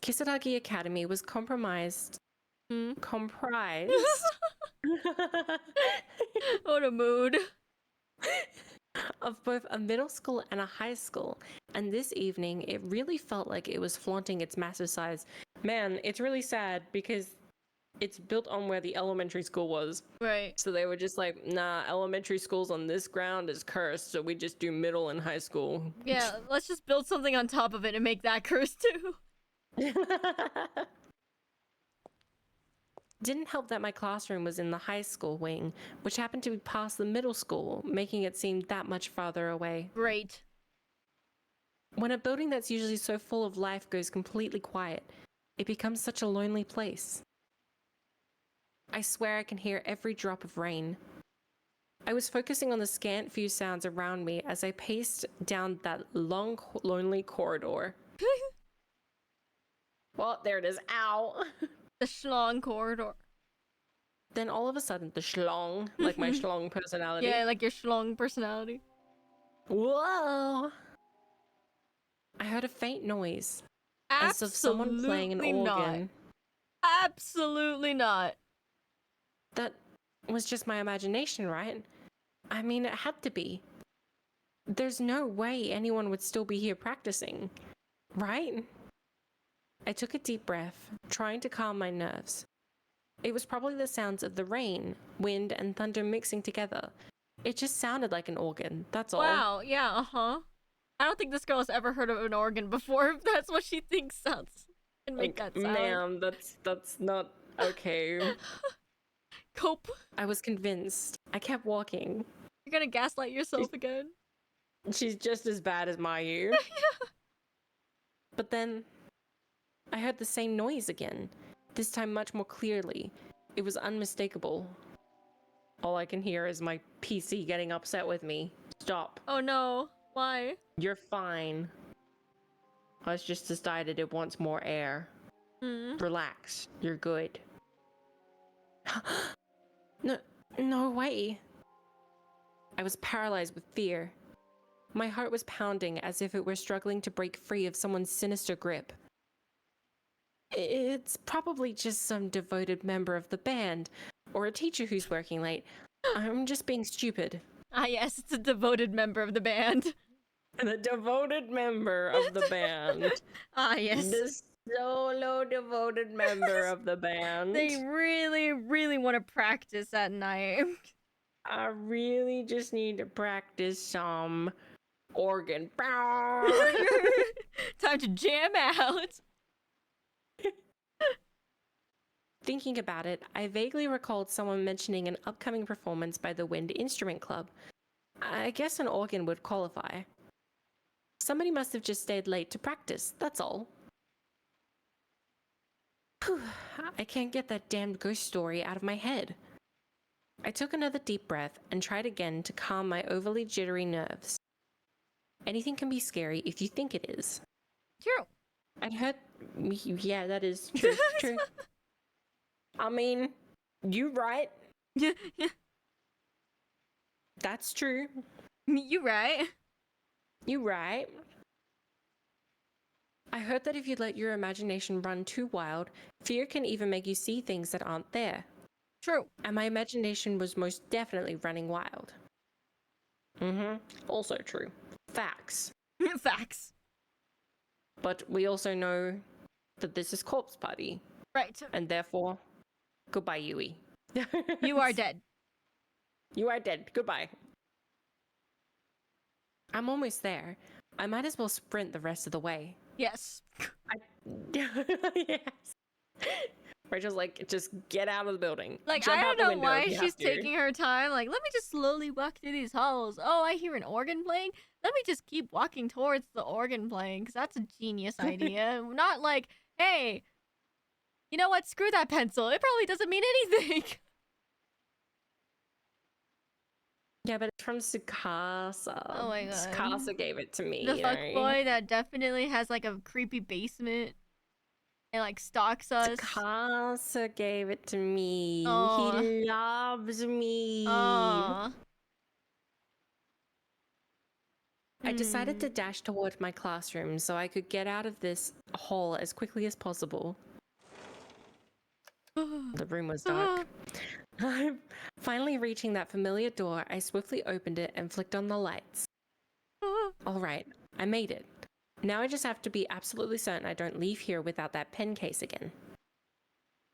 A: Kisaragi Academy was comprised.
B: What a mood.
A: Of both a middle school and a high school, and this evening it really felt like it was flaunting its massive size. Man, it's really sad because it's built on where the elementary school was.
B: Right.
A: So they were just like, nah, elementary schools on this ground is cursed, so we just do middle and high school.
B: Yeah, let's just build something on top of it and make that cursed too.
A: Didn't help that my classroom was in the high school wing, which happened to be past the middle school, making it seem that much farther away.
B: Great.
A: When a building that's usually so full of life goes completely quiet, it becomes such a lonely place. I swear I can hear every drop of rain. I was focusing on the scant few sounds around me as I paced down that long, lonely corridor. Well, there it is. Ow!
B: The schlong corridor.
A: Then all of a sudden, the schlong, like my schlong personality.
B: Yeah, like your schlong personality.
A: Whoa! I heard a faint noise, as of someone
B: Absolutely
A: playing an
B: not.
A: organ.
B: Absolutely not.
A: That was just my imagination, right? I mean, it had to be. There's no way anyone would still be here practicing, right? I took a deep breath, trying to calm my nerves. It was probably the sounds of the rain, wind, and thunder mixing together. It just sounded like an organ, that's all.
B: Wow, yeah, uh-huh. I don't think this girl has ever heard of an organ before, if that's what she thinks sounds and make that sound.
A: Ma'am, that's not okay.
B: Cope.
A: I was convinced. I kept walking.
B: You're gonna gaslight yourself again.
A: She's just as bad as Mayu.
B: Yeah.
A: But then, I heard the same noise again, this time much more clearly. It was unmistakable. All I can hear is my PC getting upset with me. Stop.
B: Oh no. Why?
A: You're fine. I just decided it wants more air. Relax. You're good. No way. I was paralyzed with fear. My heart was pounding as if it were struggling to break free of someone's sinister grip. It's probably just some devoted member of the band, or a teacher who's working late. I'm just being stupid.
B: Ah yes, it's a devoted member of the band.
A: The devoted member of the band.
B: Ah yes.
A: The solo devoted member of the band.
B: They really, really want to practice at night.
A: I really just need to practice some organ.
B: Time to jam out.
A: Thinking about it, I vaguely recalled someone mentioning an upcoming performance by the Wind Instrument Club. I guess an organ would qualify. Somebody must have just stayed late to practice, that's all. Whew, I can't get that damned ghost story out of my head. I took another deep breath and tried again to calm my overly jittery nerves. Anything can be scary if you think it is.
B: True.
A: I'd heard... Yeah, that is true. True. I mean, you right.
B: Yeah.
A: That's true.
B: You right.
A: You right. I heard that if you let your imagination run too wild, fear can even make you see things that aren't there.
B: True.
A: And my imagination was most definitely running wild. Also true. Facts.
B: Facts.
A: But we also know that this is Corpse Party.
B: Right.
A: And therefore, goodbye, Yui.
B: You are dead.
A: You are dead. Goodbye. I'm almost there. I might as well sprint the rest of the way.
B: Yes.
A: Yes. Rachel's like, just get out of the building.
B: Like,
A: Jump
B: I
A: out
B: don't
A: the
B: know
A: window
B: why
A: if you
B: she's
A: have to.
B: taking her time. Like, let me just slowly walk through these halls. Oh, I hear an organ playing. Let me just keep walking towards the organ playing, because that's a genius idea. Not like, hey, you know what? Screw that pencil. It probably doesn't mean anything.
A: Yeah, but it's from Sukasa.
B: Oh my god.
A: Sukasa gave it to me.
B: The
A: you know?
B: fuckboy that definitely has like a creepy basement and like stalks us.
A: Sukasa gave it to me.
B: Aw.
A: He loves me.
B: Aww.
A: I decided to dash toward my classroom so I could get out of this hall as quickly as possible. The room was dark. Finally reaching that familiar door, I swiftly opened it and flicked on the lights. All right, I made it. Now I just have to be absolutely certain I don't leave here without that pen case again.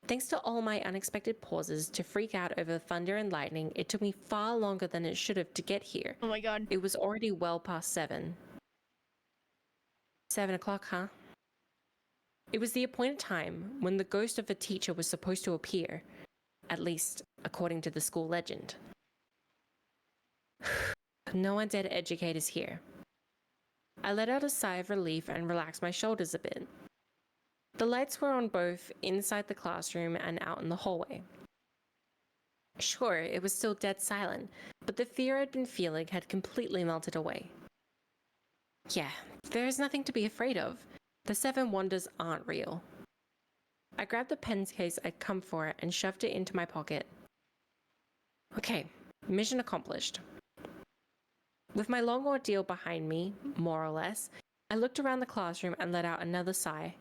A: Thanks to all my unexpected pauses to freak out over thunder and lightning, it took me far longer than it should have to get here.
B: Oh my god.
A: It was already well past 7. 7 o'clock, huh? It was the appointed time when the ghost of a teacher was supposed to appear, at least according to the school legend. No undead educators here. I let out a sigh of relief and relaxed my shoulders a bit. The lights were on both inside the classroom and out in the hallway. Sure, it was still dead silent, but the fear I'd been feeling had completely melted away. Yeah, there is nothing to be afraid of. The 7 wonders aren't real. I grabbed the pen case I'd come for and shoved it into my pocket. Okay, mission accomplished. With my long ordeal behind me, more or less, I looked around the classroom and let out another sigh.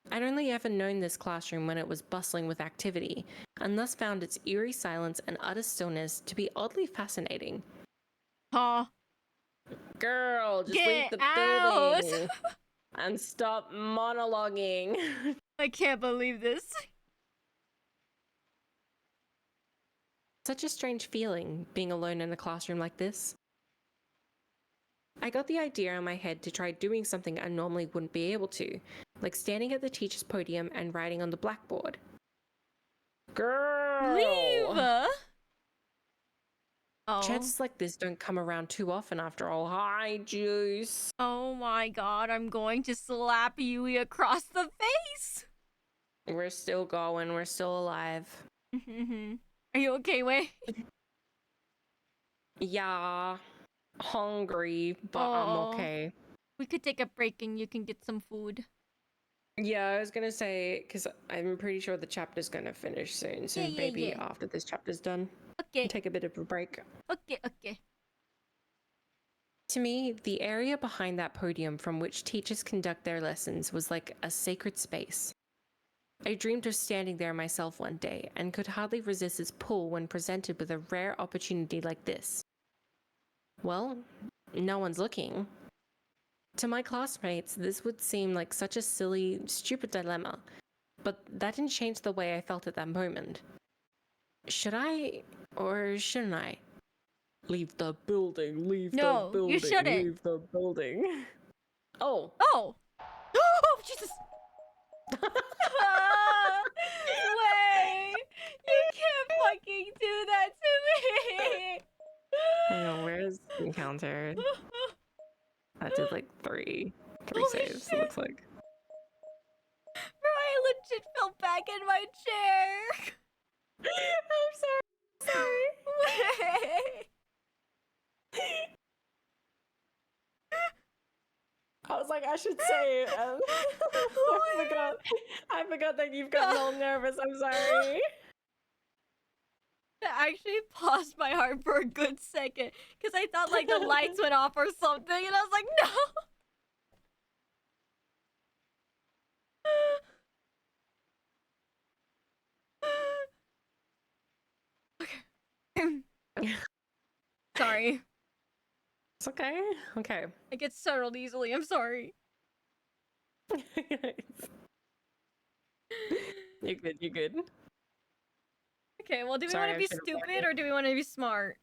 A: I'd only ever known this classroom when it was bustling with activity, and thus found its eerie silence and utter stillness to be oddly fascinating.
B: Huh?
A: Girl, just leave
B: Get
A: the
B: out!
A: building and stop monologuing.
B: I can't believe this.
A: Such a strange feeling, being alone in a classroom like this. I got the idea in my head to try doing something I normally wouldn't be able to, like standing at the teacher's podium and writing on the blackboard. Girl!
B: Leave! Oh.
A: Chances like this don't come around too often after all. Hi, Juice.
B: Oh my god, I'm going to slap Yui across the face!
A: We're still going. We're still alive.
B: Are you okay, Way?
A: Yeah. Hungry, but I'm okay.
B: We could take a break and you can get some food.
A: Yeah, I was gonna say, because I'm pretty sure the chapter's gonna finish soon, so maybe after this chapter's done.
B: Okay.
A: Take a bit of a break.
B: Okay.
A: To me, the area behind that podium from which teachers conduct their lessons was like a sacred space. I dreamed of standing there myself one day and could hardly resist its pull when presented with a rare opportunity like this. Well, no one's looking. To my classmates, this would seem like such a silly, stupid dilemma, but that didn't change the way I felt at that moment. Should I, or shouldn't I? Leave the building, leave the building.
B: No, you shouldn't.
A: Leave the building. Oh.
B: Oh! Oh, Jesus! Way! You can't fucking do that to me!
A: I know, where's the encounter? That did like three
B: Holy
A: saves,
B: shit.
A: it looks like.
B: Bro, I legit fell back in my chair!
A: I'm sorry.
B: Way!
A: I was like, I should say it. I forgot that you've gotten all nervous. I'm sorry.
B: That actually paused my heart for a good second because I thought like the lights went off or something, and I was like, no. Okay. Sorry.
A: It's okay. Okay.
B: I get startled easily. I'm sorry.
A: You're good. You're good.
B: Okay, well, do we
A: Sorry,
B: want to
A: I
B: be
A: should've
B: stupid or do we want to be smart?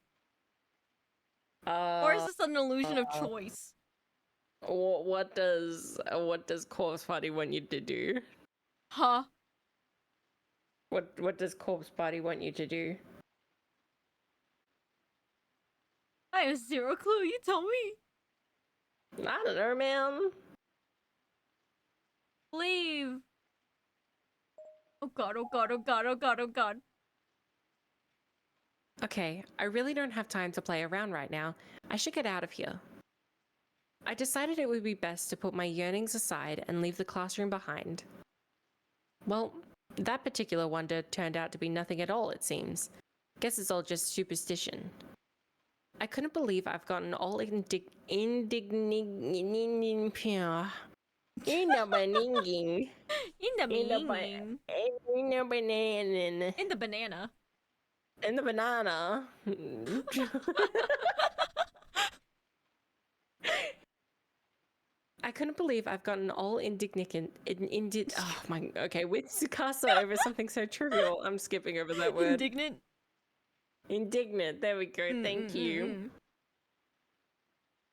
B: Or is this an illusion of choice?
A: What does Corpse Party want you to do?
B: Huh?
A: What does Corpse Party want you to do?
B: I have zero clue. You tell me.
A: I don't know, man.
B: Leave. Oh god, oh god, oh god, oh god, oh god.
A: Okay, I really don't have time to play around right now. I should get out of here. I decided it would be best to put my yearnings aside and leave the classroom behind. Well, that particular wonder turned out to be nothing at all, it seems. Guess it's all just superstition. I couldn't believe I've gotten all indignant in the banana. I couldn't believe I've gotten all indignant. Oh my. Okay, with Tsukasa over something so trivial. I'm skipping over that word.
B: Indignant.
A: Indignant. There we go. Thank you.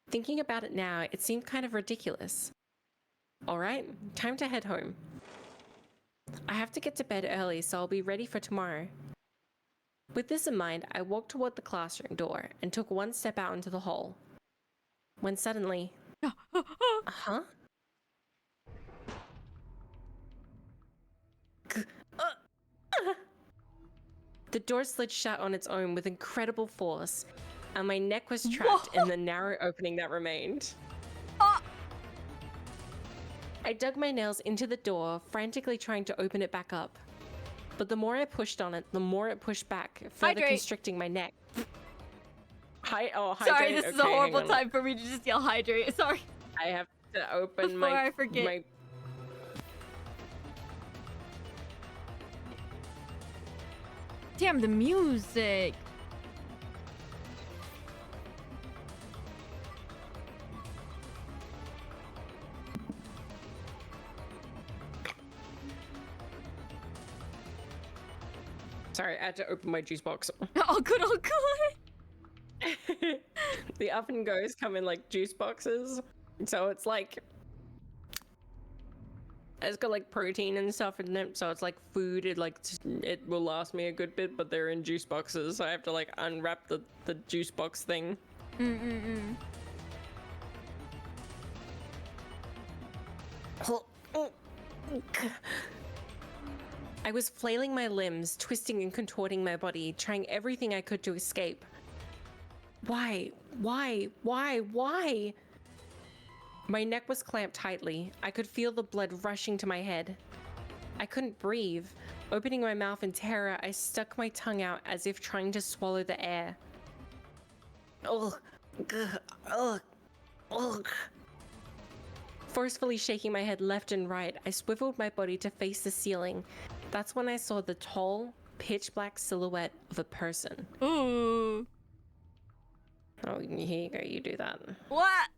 A: Thinking about it now, it seemed kind of ridiculous. All right, time to head home. I have to get to bed early, so I'll be ready for tomorrow. With this in mind, I walked toward the classroom door and took one step out into the hall. When suddenly... Huh? The door slid shut on its own with incredible force, and my neck was trapped in the narrow opening that remained. I dug my nails into the door, frantically trying to open it back up. But the more I pushed on it, the more it pushed back, further constricting my neck. Hydrate.
B: Sorry, this is a horrible time for me to just yell hydrate. Sorry.
A: to open
B: Before I forget.
A: my...
B: Damn, the music.
A: Sorry, I had to open my juice box.
B: Oh, good, oh, good.
A: The up and goes come in like juice boxes, so it's like it's got like protein and stuff in it, so it's like food. It will last me a good bit, but they're in juice boxes, so I have to like unwrap the juice box thing. I was flailing my limbs, twisting and contorting my body, trying everything I could to escape. Why? My neck was clamped tightly. I could feel the blood rushing to my head. I couldn't breathe. Opening my mouth in terror, I stuck my tongue out as if trying to swallow the air. Ugh. Ugh. Ugh. Forcefully shaking my head left and right, I swiveled my body to face the ceiling. That's when I saw the tall, pitch black silhouette of a person.
B: Ooh.
A: Oh, here you go, you do that.
B: What?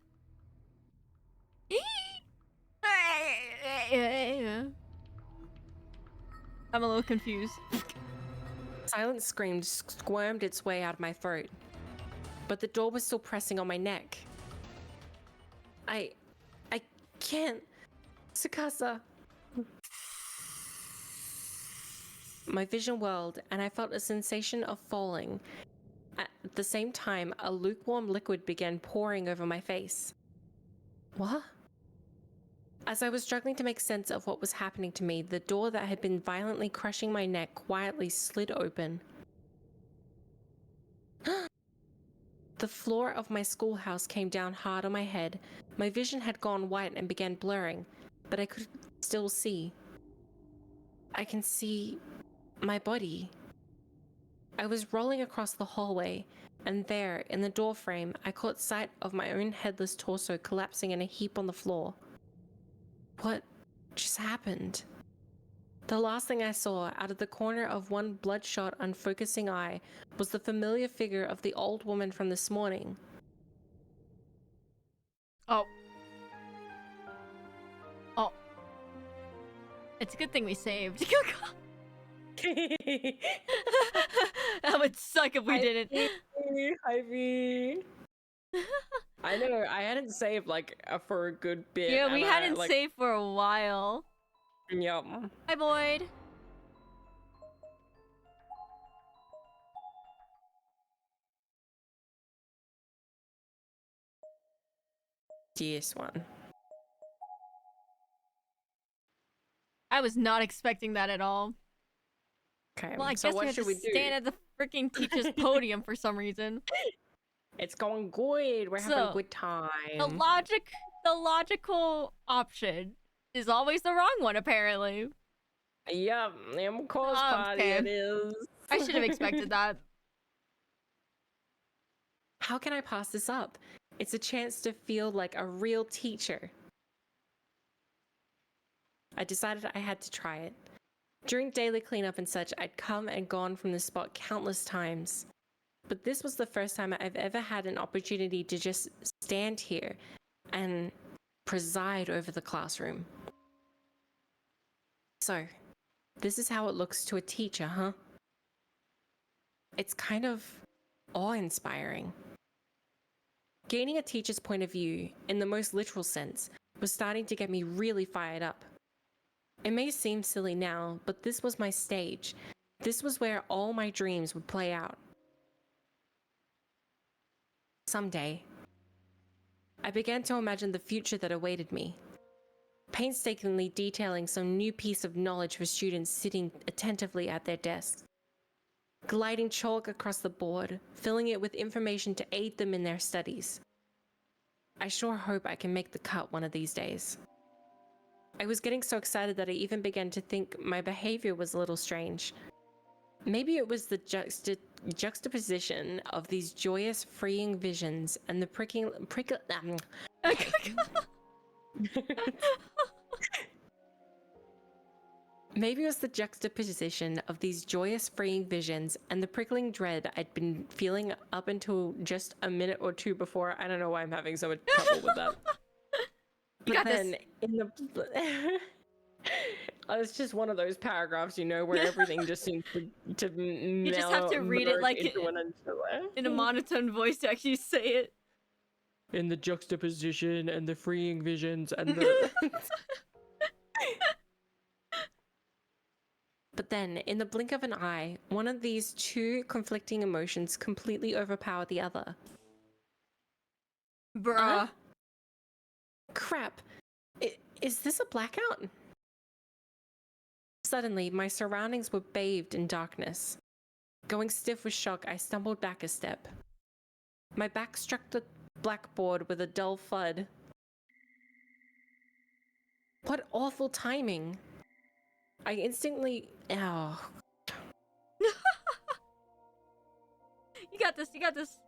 B: I'm a little confused.
A: Silent scream squirmed its way out of my throat, but the door was still pressing on my neck. I can't. Tsukasa. My vision whirled, and I felt a sensation of falling. At the same time, a lukewarm liquid began pouring over my face. What? As I was struggling to make sense of what was happening to me, the door that had been violently crushing my neck quietly slid open. The floor of my schoolhouse came down hard on my head. My vision had gone white and began blurring, but I could still see. I can see my body. I was rolling across the hallway, and there, in the doorframe, I caught sight of my own headless torso collapsing in a heap on the floor. What just happened? The last thing I saw, out of the corner of one bloodshot, unfocusing eye, was the familiar figure of the old woman from this morning.
B: Oh. Oh. It's a good thing we saved. That would suck if we didn't.
A: Ivy. I know, I hadn't saved like for a good bit.
B: Yeah, we hadn't saved for a while.
A: Yup.
B: Hi, Boyd.
A: DS one.
B: I was not expecting that at all.
A: Okay,
B: Well, I
A: so
B: guess we
A: what
B: have
A: should
B: to
A: we do?
B: stand at the freaking teacher's podium for some reason.
A: It's going good. We're having a good time.
B: The logical option is always the wrong one, apparently.
A: Yep, of course, party
B: Okay.
A: it is.
B: I should have expected that.
A: How can I pass this up? It's a chance to feel like a real teacher. I decided I had to try it. During daily cleanup and such, I'd come and gone from the spot countless times. But this was the first time I've ever had an opportunity to just stand here and preside over the classroom. So, this is how it looks to a teacher, huh? It's kind of awe-inspiring. Gaining a teacher's point of view, in the most literal sense, was starting to get me really fired up. It may seem silly now, but this was my stage. This was where all my dreams would play out. Someday, I began to imagine the future that awaited me, painstakingly detailing some new piece of knowledge for students sitting attentively at their desks, gliding chalk across the board, filling it with information to aid them in their studies. I sure hope I can make the cut one of these days. I was getting so excited that I even began to think my behavior was a little strange. Maybe it was the juxtaposition of these joyous, freeing visions and the Maybe it was the juxtaposition of these joyous, freeing visions and the prickling dread I'd been feeling up until just a minute or two before. I don't know why I'm having so much trouble with that. But then in the it's just one of those paragraphs, you know, where everything just seems to
B: you just have to read it like in a monotone voice to actually say it.
A: In the juxtaposition and the freeing visions and the But then, in the blink of an eye, one of these two conflicting emotions completely overpowered the other.
B: Bruh.
A: Crap. Is this a blackout? Suddenly, my surroundings were bathed in darkness. Going stiff with shock, I stumbled back a step. My back struck the blackboard with a dull thud. What awful timing! I instantly... Oh.
B: You got this, you got this.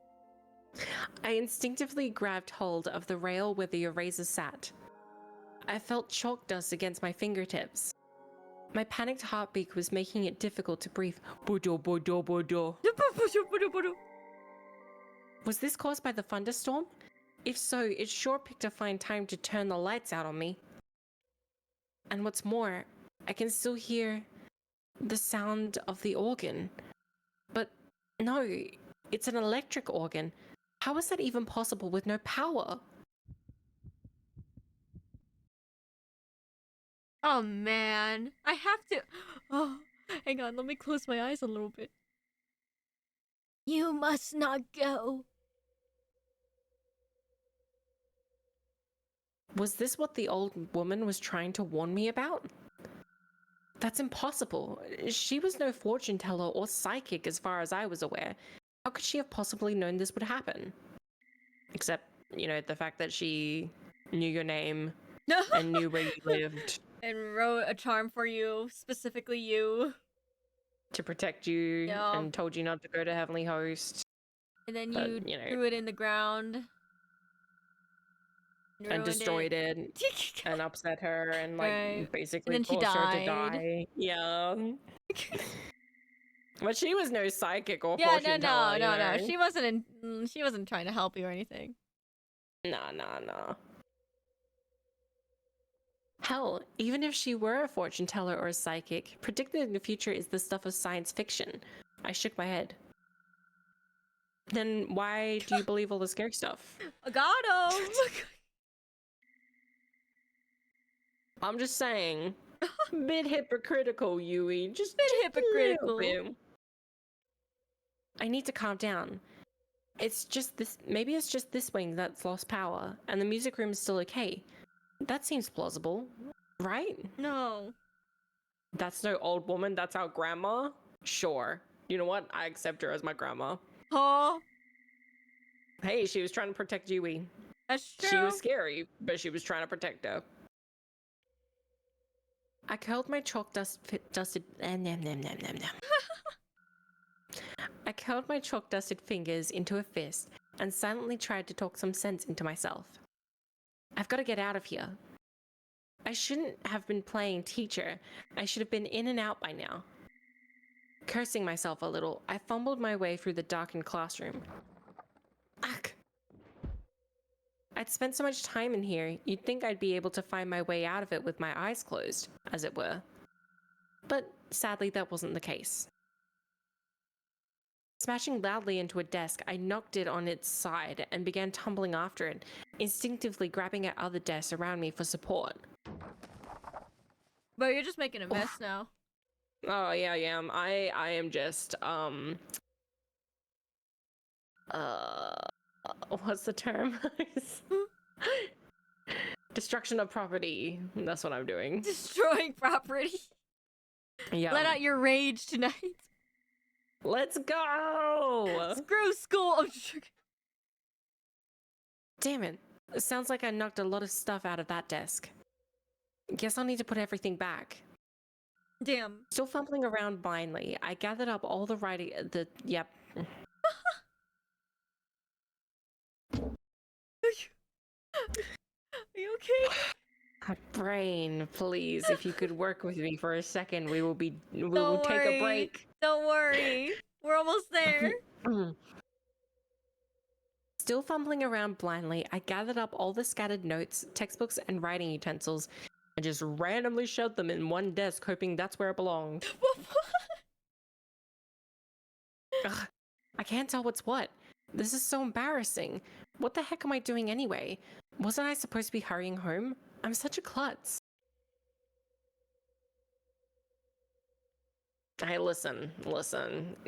A: I instinctively grabbed hold of the rail where the eraser sat. I felt chalk dust against my fingertips. My panicked heartbeat was making it difficult to breathe. Bodo, bodo, bodo. Was this caused by the thunderstorm? If so, it sure picked a fine time to turn the lights out on me. And what's more, I can still hear the sound of the organ. But no, it's an electric organ. How is that even possible with no power?
B: Oh man, I have to. Oh, hang on, let me close my eyes a little bit. You must not go.
A: Was this what the old woman was trying to warn me about? That's impossible. She was no fortune teller or psychic as far as I was aware. How could she have possibly known this would happen? Except, you know, the fact that she knew your name and knew where you lived.
B: And wrote a charm for you, specifically you.
A: To protect you and told you not to go to Heavenly Host.
B: And then you threw it in the ground.
A: And destroyed it and upset her and like basically
B: and then
A: forced her to die. Yeah. But she was no psychic or fortune teller.
B: No. She wasn't trying to help you or anything.
A: No. Hell, even if she were a fortune teller or a psychic, predicting the future is the stuff of science fiction. I shook my head. Then why do you believe all the scary stuff?
B: I got him!
A: I'm just saying. Bit hypocritical, Yui. Just
B: bit hypocritical.
A: Bit. I need to calm down. It's just this. Maybe it's just this wing that's lost power, and the music room is still okay. That seems plausible, right?
B: No.
A: That's no old woman. That's our grandma. Sure. You know what? I accept her as my grandma.
B: Huh?
A: Hey, she was trying to protect Yui.
B: That's true.
A: She was scary, but she was trying to protect her. I curled my chalk dusted. I curled my chalk dusted fingers into a fist and silently tried to talk some sense into myself. I've got to get out of here. I shouldn't have been playing teacher. I should have been in and out by now. Cursing myself a little, I fumbled my way through the darkened classroom. Ugh. I'd spent so much time in here, you'd think I'd be able to find my way out of it with my eyes closed, as it were. But sadly, that wasn't the case. Smashing loudly into a desk, I knocked it on its side and began tumbling after it, instinctively grabbing at other desks around me for support.
B: But you're just making a mess now.
A: Oh, yeah, I am. I am just, what's the term? Destruction of property. That's what I'm doing.
B: Destroying property.
A: Yeah.
B: Let out your rage tonight.
A: Let's go!
B: Screw school.
A: Damn it. It sounds like I knocked a lot of stuff out of that desk. Guess I'll need to put everything back.
B: Damn.
A: Still fumbling around blindly, I gathered up all the writing. Yep.
B: Are you okay?
A: brain, please. If you could work with me for a second, we will take a break.
B: Don't worry. We're almost there.
A: Still fumbling around blindly, I gathered up all the scattered notes, textbooks, and writing utensils and just randomly shoved them in one desk, hoping that's where it belonged. Ugh, I can't tell what's what. This is so embarrassing. What the heck am I doing anyway? Wasn't I supposed to be hurrying home? I'm such a klutz. Hey, listen.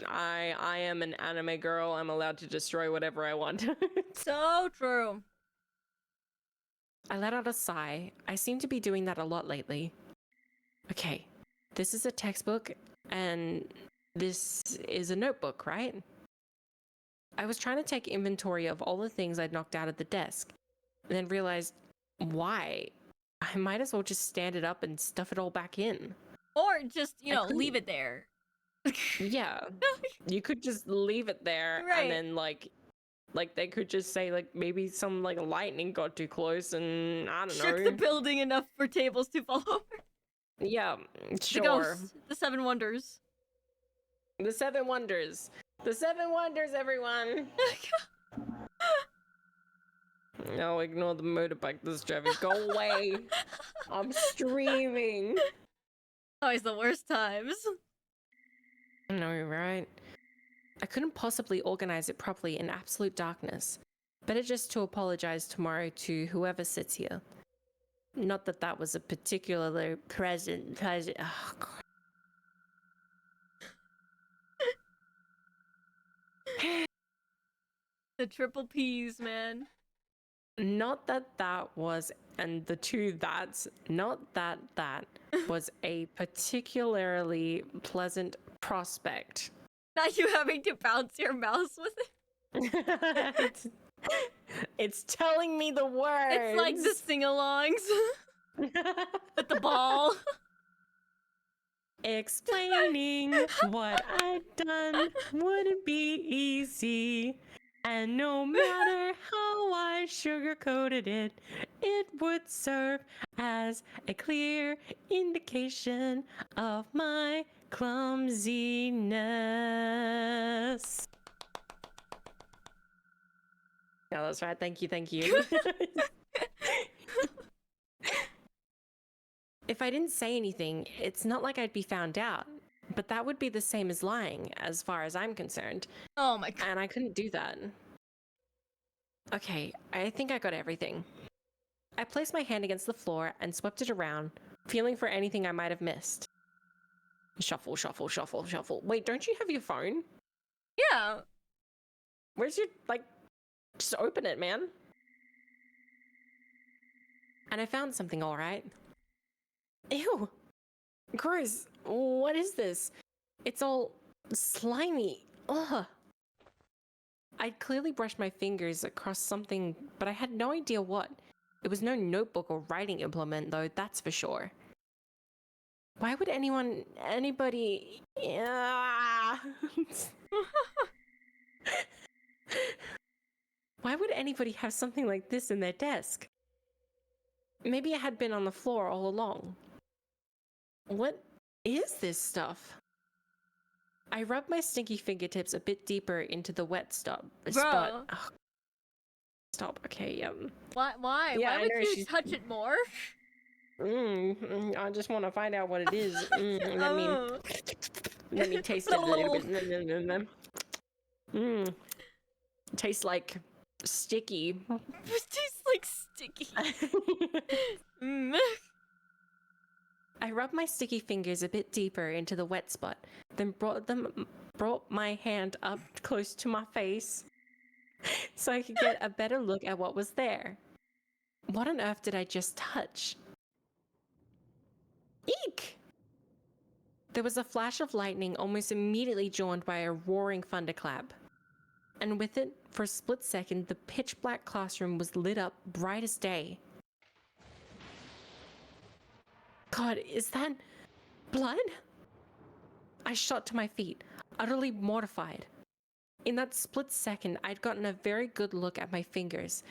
A: I am an anime girl. I'm allowed to destroy whatever I want.
B: So true.
A: I let out a sigh. I seem to be doing that a lot lately. Okay, this is a textbook, and this is a notebook, right? I was trying to take inventory of all the things I'd knocked out at the desk, and then realized, why? I might as well just stand it up and stuff it all back in.
B: Or just, leave it there.
A: Yeah, you could just leave it there,
B: Right.
A: and then like they could just say like maybe some like lightning got too close and I don't know.
B: Shook the building enough for tables to fall over.
A: Yeah, sure.
B: The ghosts, the 7 wonders.
A: The 7 wonders. The 7 wonders, everyone. No, ignore the motorbike that's driving. Go away. I'm streaming.
B: Always the worst times.
A: No, right? I couldn't possibly organize it properly in absolute darkness. Better just to apologize tomorrow to whoever sits here. Not that that was a particularly pleasant. Oh, God.
B: The triple P's, man.
A: Not that that was, and the 2 that's, not that that was a particularly pleasant prospect.
B: Not you having to bounce your mouse with it.
A: It's telling me the words.
B: It's like the sing-alongs. With the ball.
A: Explaining what I'd done wouldn't be easy. And no matter how I sugarcoated it, it would serve as a clear indication of my clumsiness. Yeah, that's right. Thank you. If I didn't say anything, it's not like I'd be found out. But that would be the same as lying, as far as I'm concerned.
B: Oh my God.
A: And I couldn't do that. Okay, I think I got everything. I placed my hand against the floor and swept it around, feeling for anything I might have missed. Shuffle, shuffle, shuffle, shuffle. Wait, don't you have your phone?
B: Yeah.
A: Where's your, just open it, man. And I found something, all right. Ew. Gross. What is this? It's all slimy. Ugh. I'd clearly brushed my fingers across something, but I had no idea what. It was no notebook or writing implement, though, that's for sure. Why would anybody... Why would anybody have something like this in their desk? Maybe it had been on the floor all along. What is this stuff? I rubbed my stinky fingertips a bit deeper into the wet spot. Oh, stop. Okay,
B: Why?
A: Yeah,
B: Why would you touch it more?
A: I just want to find out what it is. Let me taste it a little bit. Tastes like sticky.
B: It tastes like sticky.
A: I rubbed my sticky fingers a bit deeper into the wet spot, then brought my hand up close to my face so I could get a better look at what was there. What on earth did I just touch? Eek! There was a flash of lightning almost immediately joined by a roaring thunderclap. And with it, for a split second, the pitch-black classroom was lit up bright as day. God, is that blood? I shot to my feet, utterly mortified. In that split second, I'd gotten a very good look at my fingers,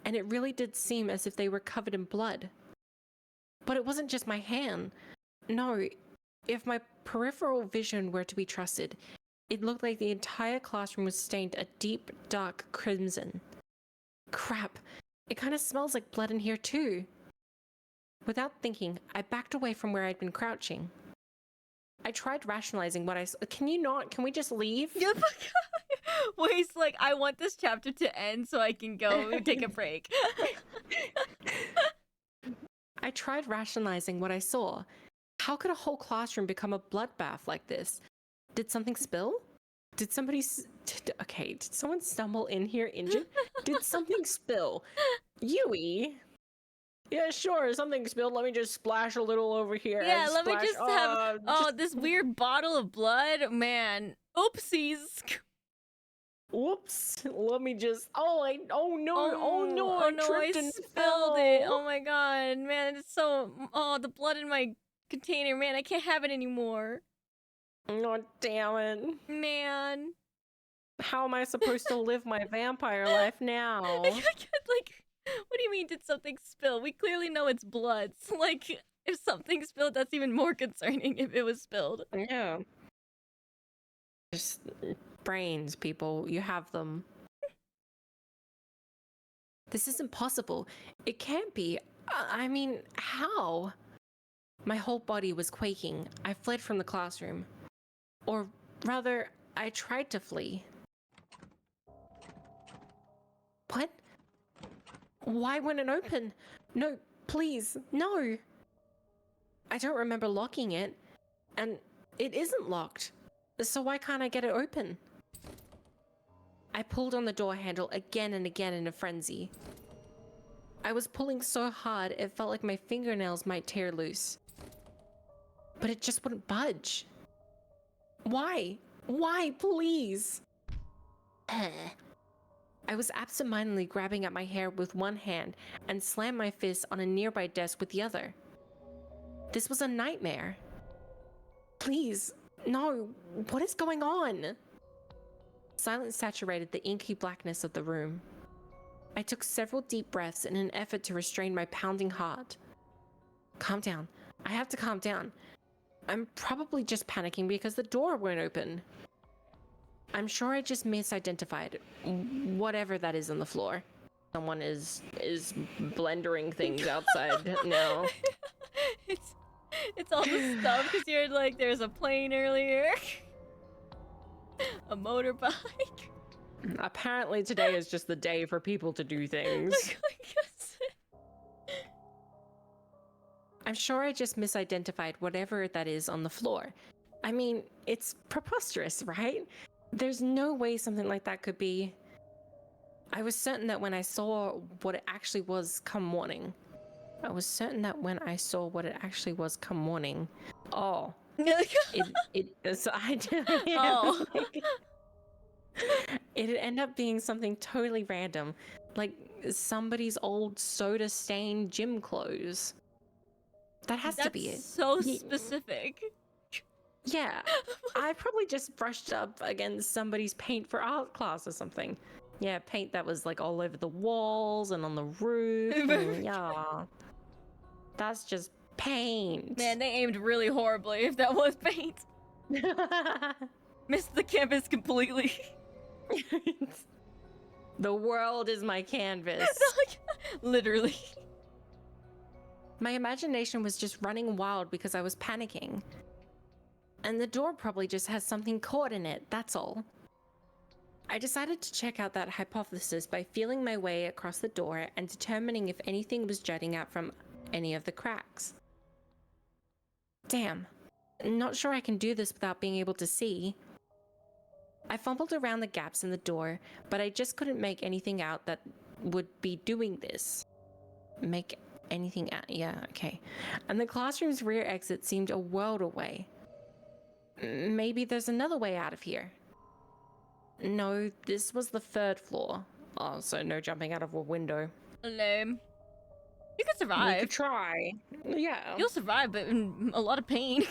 A: and it really did seem as if they were covered in blood. But it wasn't just my hand. No, if my peripheral vision were to be trusted, it looked like the entire classroom was stained a deep, dark crimson. Crap, it kind of smells like blood in here too. Without thinking, I backed away from where I'd been crouching. I tried rationalizing what I saw. Can we just leave?
B: Wade's like, I want this chapter to end so I can go take a break.
A: I tried rationalizing what I saw. How could a whole classroom become a bloodbath like this? Did something spill? Did somebody... Okay, did someone stumble in here injured? Did something spill? Yui? Yeah, sure, something spilled. Let me just splash a little over here.
B: Yeah, let me just have... this weird bottle of blood? Man. Oopsies.
A: Whoops. Let me just... Oh no, I tripped and
B: spilled it. Oh my god, man, it's so... Oh, the blood in my container, man, I can't have it anymore.
A: Oh, damn it.
B: Man.
A: How am I supposed to live my vampire life now?
B: Like, what do you mean did something spill? We clearly know it's blood. So, like, if something spilled, that's even more concerning if it was spilled.
A: Yeah. Just brains, people. You have them. This isn't possible. It can't be. I mean, how? My whole body was quaking. I fled from the classroom. Or rather, I tried to flee. What? Why wouldn't it open? No, please, no. I don't remember locking it, and it isn't locked. So why can't I get it open? I pulled on the door handle again and again in a frenzy. I was pulling so hard it felt like my fingernails might tear loose. But it just wouldn't budge. Why? Why, please? I was absentmindedly grabbing at my hair with one hand and slammed my fist on a nearby desk with the other. This was a nightmare. Please, no, what is going on? Silence saturated the inky blackness of the room. I took several deep breaths in an effort to restrain my pounding heart. Calm down. I have to calm down. I'm probably just panicking because the door won't open. I'm sure I just misidentified whatever that is on the floor. Someone is blendering things outside now.
B: It's all the stuff because you're like, there's a plane earlier, a motorbike.
A: Apparently today is just the day for people to do things. I'm sure I just misidentified whatever that is on the floor. I mean, it's preposterous, right? There's no way something like that could be. I was certain that when I saw what it actually was come morning. Oh. So I did. Yeah,
B: oh.
A: like, it'd end up being something totally random, like somebody's old soda-stained gym clothes. That has to be it.
B: That's so specific.
A: Yeah, I probably just brushed up against somebody's paint for art class or something. Yeah, paint that was like all over the walls and on the roof. And, yeah, that's just paint.
B: Man, they aimed really horribly if that was paint. Missed the canvas completely.
A: The world is my canvas.
B: Literally.
A: My imagination was just running wild because I was panicking. And the door probably just has something caught in it, that's all. I decided to check out that hypothesis by feeling my way across the door and determining if anything was jutting out from any of the cracks. Damn, not sure I can do this without being able to see. I fumbled around the gaps in the door, but I just couldn't make anything out that would be doing this. Make anything out, yeah, okay. And the classroom's rear exit seemed a world away. Maybe there's another way out of here. No, this was the 3rd floor. Oh, so no jumping out of a window.
B: Lame. You could survive.
A: You could try. Yeah.
B: You'll survive, but in a lot of pain.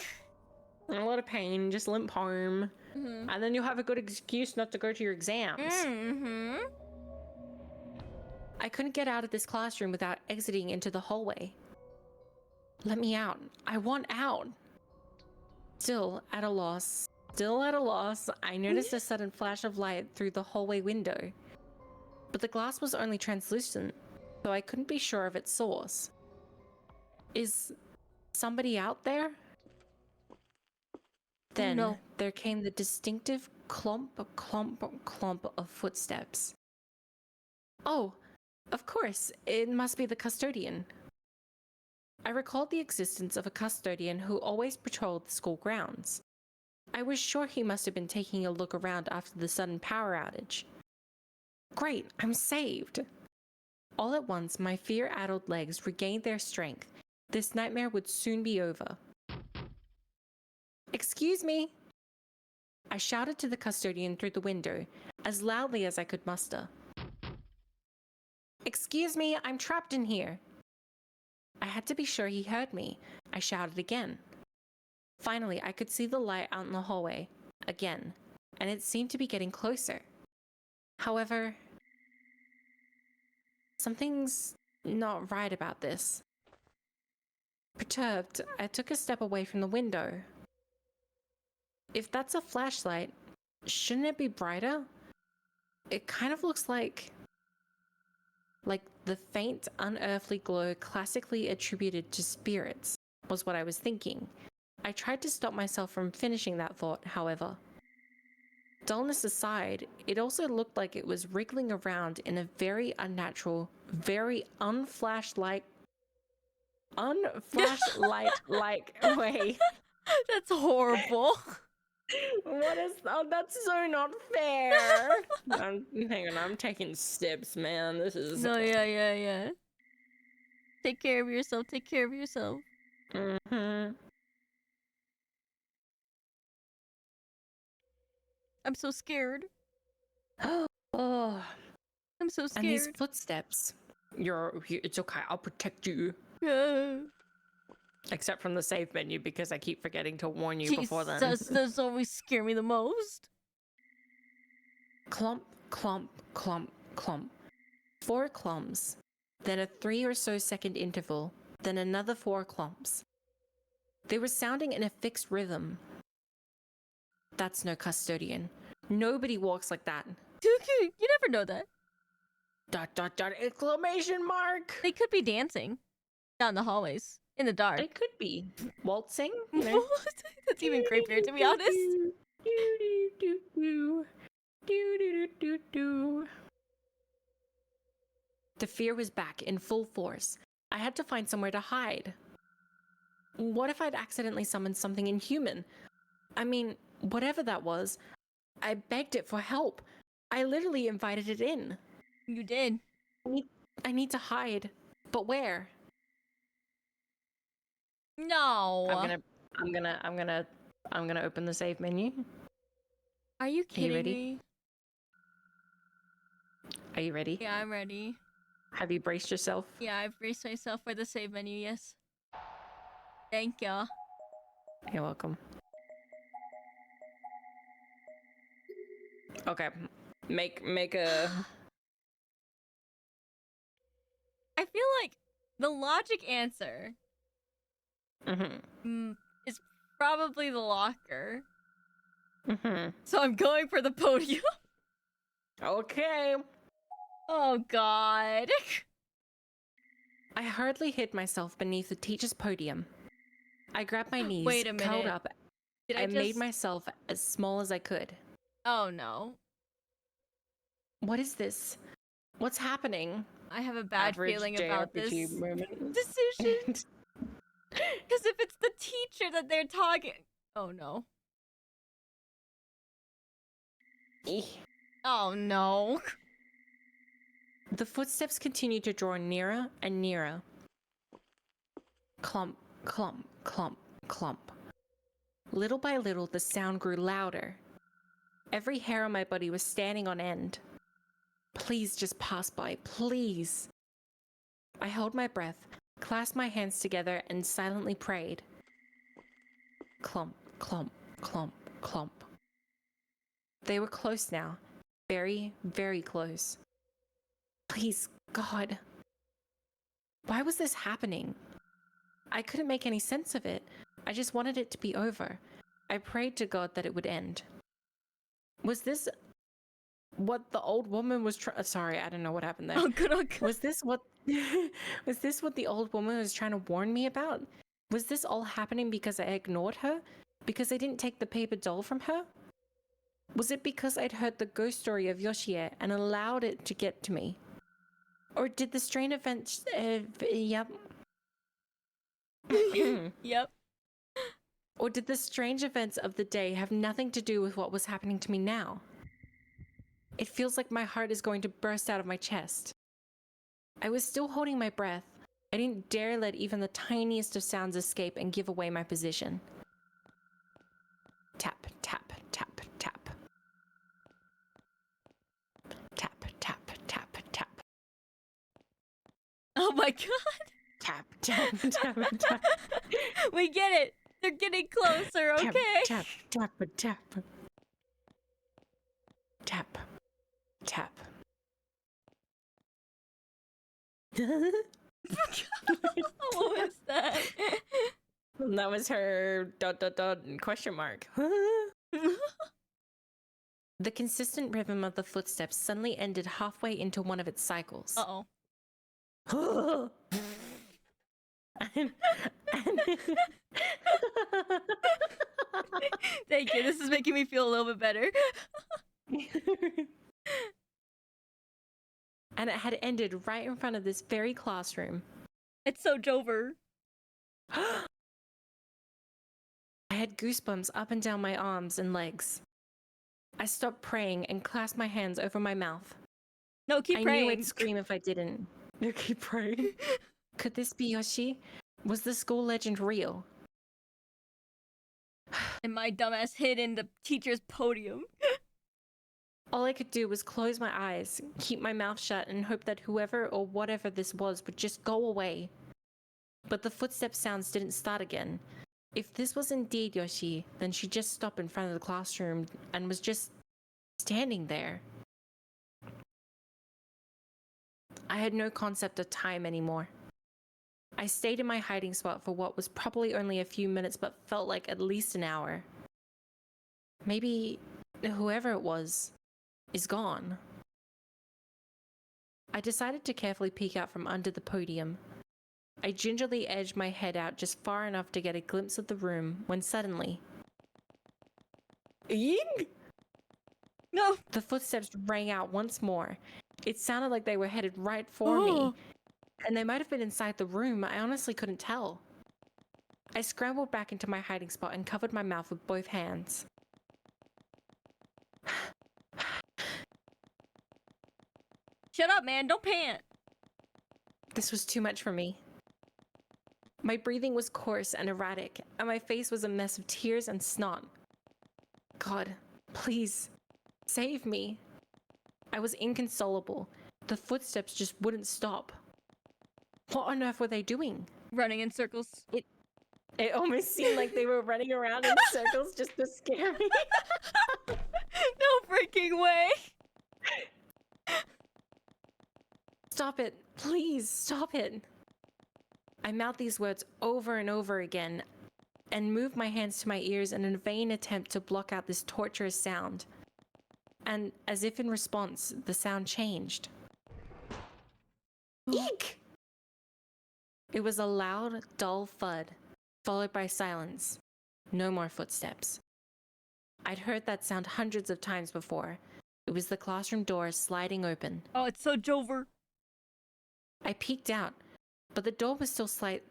A: A lot of pain, just limp home. Mm-hmm. And then you'll have a good excuse not to go to your exams.
B: Mm-hmm.
A: I couldn't get out of this classroom without exiting into the hallway. Let me out. I want out. Still at a loss, I noticed a sudden flash of light through the hallway window. But the glass was only translucent, so I couldn't be sure of its source. Is somebody out there? Then
B: no.
A: there came the distinctive clomp, clomp, clomp of footsteps. Oh, of course, it must be the custodian. I recalled the existence of a custodian who always patrolled the school grounds. I was sure he must have been taking a look around after the sudden power outage. Great, I'm saved! All at once, my fear-addled legs regained their strength. This nightmare would soon be over. Excuse me! I shouted to the custodian through the window, as loudly as I could muster. Excuse me, I'm trapped in here. I had to be sure he heard me. I shouted again. Finally, I could see the light out in the hallway, again, and it seemed to be getting closer. However, something's not right about this. Perturbed, I took a step away from the window. If that's a flashlight, shouldn't it be brighter? It kind of looks like the faint, unearthly glow classically attributed to spirits, was what I was thinking. I tried to stop myself from finishing that thought, however. Dullness aside, it also looked like it was wriggling around in a very unnatural, very unflashlight-like way.
B: That's horrible.
A: What is... Oh, that's so not fair. Hang on, I'm taking steps, man. This is...
B: No, yeah. Take care of yourself.
A: Mm-hmm.
B: I'm so scared.
A: Oh.
B: I'm so scared.
A: And these footsteps. It's okay, I'll protect you. Except from the save menu, because I keep forgetting to warn you before then.
B: Those always scare me the most.
A: Clump, clump, clump, clump. 4 clumps. Then a 3 or so second interval. Then another 4 clumps. They were sounding in a fixed rhythm. That's no custodian. Nobody walks like that.
B: You never know that. ...
A: exclamation mark!
B: They could be dancing down the hallways in the dark.
A: It could be. Waltzing, you know?
B: That's even creepier, to be honest.
A: The fear was back in full force. I had to find somewhere to hide. What if I'd accidentally summoned something inhuman? I mean, whatever that was, I begged it for help. I literally invited it in.
B: You did.
A: I need to hide. But where?
B: No.
A: I'm gonna open the save menu.
B: Are you kidding
A: ready?
B: me?
A: Are you ready?
B: Yeah, I'm ready.
A: Have you braced yourself?
B: Yeah, I've braced myself for the save menu, yes. Thank ya.
A: You're welcome. Okay. Make a...
B: I feel like the logic answer
A: Mm-hmm.
B: is probably the locker.
A: Mm-hmm.
B: So I'm going for the podium.
A: Okay.
B: Oh god.
A: I hardly hid myself beneath the teacher's podium. I grabbed my knees,
B: Wait a
A: curled
B: minute.
A: up,
B: Did I
A: and
B: just...
A: made myself as small as I could.
B: Oh no.
A: What is this? What's happening?
B: I have a bad
A: Average
B: feeling about this
A: JRPG moment.
B: decision. Because if it's the teacher that they're talking... Oh no. Oh no.
A: The footsteps continued to draw nearer and nearer. Clump, clump, clump, clump. Little by little, the sound grew louder. Every hair on my body was standing on end. Please just pass by, please. I held my breath, clasped my hands together, and silently prayed. Clump, clump, clump, clump. They were close now. Very, very close. Please, God. Why was this happening? I couldn't make any sense of it. I just wanted it to be over. I prayed to God that it would end. Was this what the old woman was sorry, I don't know what happened there.
B: Oh, good, oh, good.
A: Was this what was this what the old woman was trying to warn me about? Was this all happening because I ignored her? Because I didn't take the paper doll from her? Was it because I'd heard the ghost story of Yoshie and allowed it to get to me? Or did the strange events yep.
B: Yep.
A: Or did the strange events of the day have nothing to do with what was happening to me now? It feels like my heart is going to burst out of my chest. I was still holding my breath. I didn't dare let even the tiniest of sounds escape and give away my position. Tap, tap, tap, tap. Tap, tap, tap, tap.
B: Oh my god.
A: Tap, tap, tap, tap.
B: We get it. They're getting closer, okay?
A: Tap, tap, tap, tap. Tap, tap.
B: What was that?
A: That was her ... question mark. The consistent rhythm of the footsteps suddenly ended halfway into one of its cycles.
B: Uh-oh.
A: and
B: Thank you. This is making me feel a little bit better.
A: And it had ended right in front of this very classroom.
B: It's so Jover.
A: I had goosebumps up and down my arms and legs. I stopped praying and clasped my hands over my mouth.
B: No, keep praying.
A: I knew I'd scream if I didn't. No, keep praying. Could this be Yoshi? Was the school legend real?
B: And my dumbass hid in the teacher's podium.
A: All I could do was close my eyes, keep my mouth shut, and hope that whoever or whatever this was would just go away. But the footstep sounds didn't start again. If this was indeed Yoshi, then she just stopped in front of the classroom and was just standing there. I had no concept of time anymore. I stayed in my hiding spot for what was probably only a few minutes but felt like at least an hour. Maybe whoever it was is gone. I decided to carefully peek out from under the podium. I gingerly edged my head out just far enough to get a glimpse of the room when suddenly... Ying!
B: No!
A: The footsteps rang out once more. It sounded like they were headed right for me. And they might have been inside the room. I honestly couldn't tell. I scrambled back into my hiding spot and covered my mouth with both hands.
B: Shut up, man. Don't pant.
A: This was too much for me. My breathing was coarse and erratic, and my face was a mess of tears and snot. God, please, save me. I was inconsolable. The footsteps just wouldn't stop. What on earth were they doing?
B: Running in circles.
A: It almost seemed like they were running around in circles just to scare me.
B: No freaking way.
A: Stop it. Please, stop it. I mouthed these words over and over again and moved my hands to my ears in a vain attempt to block out this torturous sound. And as if in response, the sound changed. Eek! It was a loud, dull thud, followed by silence. No more footsteps. I'd heard that sound hundreds of times before. It was the classroom door sliding open.
B: Oh, it's so Jover.
A: I peeked out, but the door was still slightly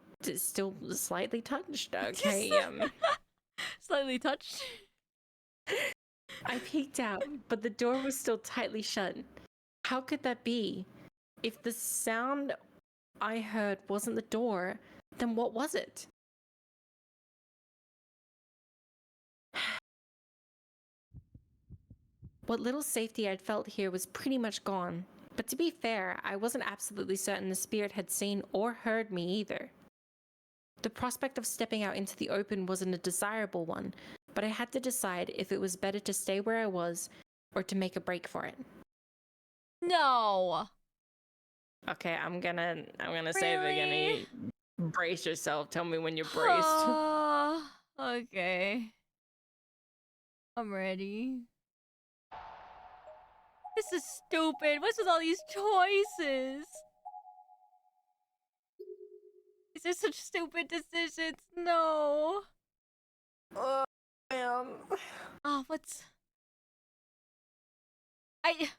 A: touched. Okay,
B: Slightly touched.
A: I peeked out, but the door was still tightly shut. How could that be? If the sound I heard wasn't the door, then what was it? What little safety I'd felt here was pretty much gone. But to be fair, I wasn't absolutely certain the spirit had seen or heard me either. The prospect of stepping out into the open wasn't a desirable one, but I had to decide if it was better to stay where I was or to make a break for it.
B: No.
A: Okay, I'm gonna say it again. Brace yourself. Tell me when you're braced.
B: Okay. I'm ready. This is stupid. What's with all these choices? These are such stupid decisions. No.
A: Oh, man.
B: Oh, what's... I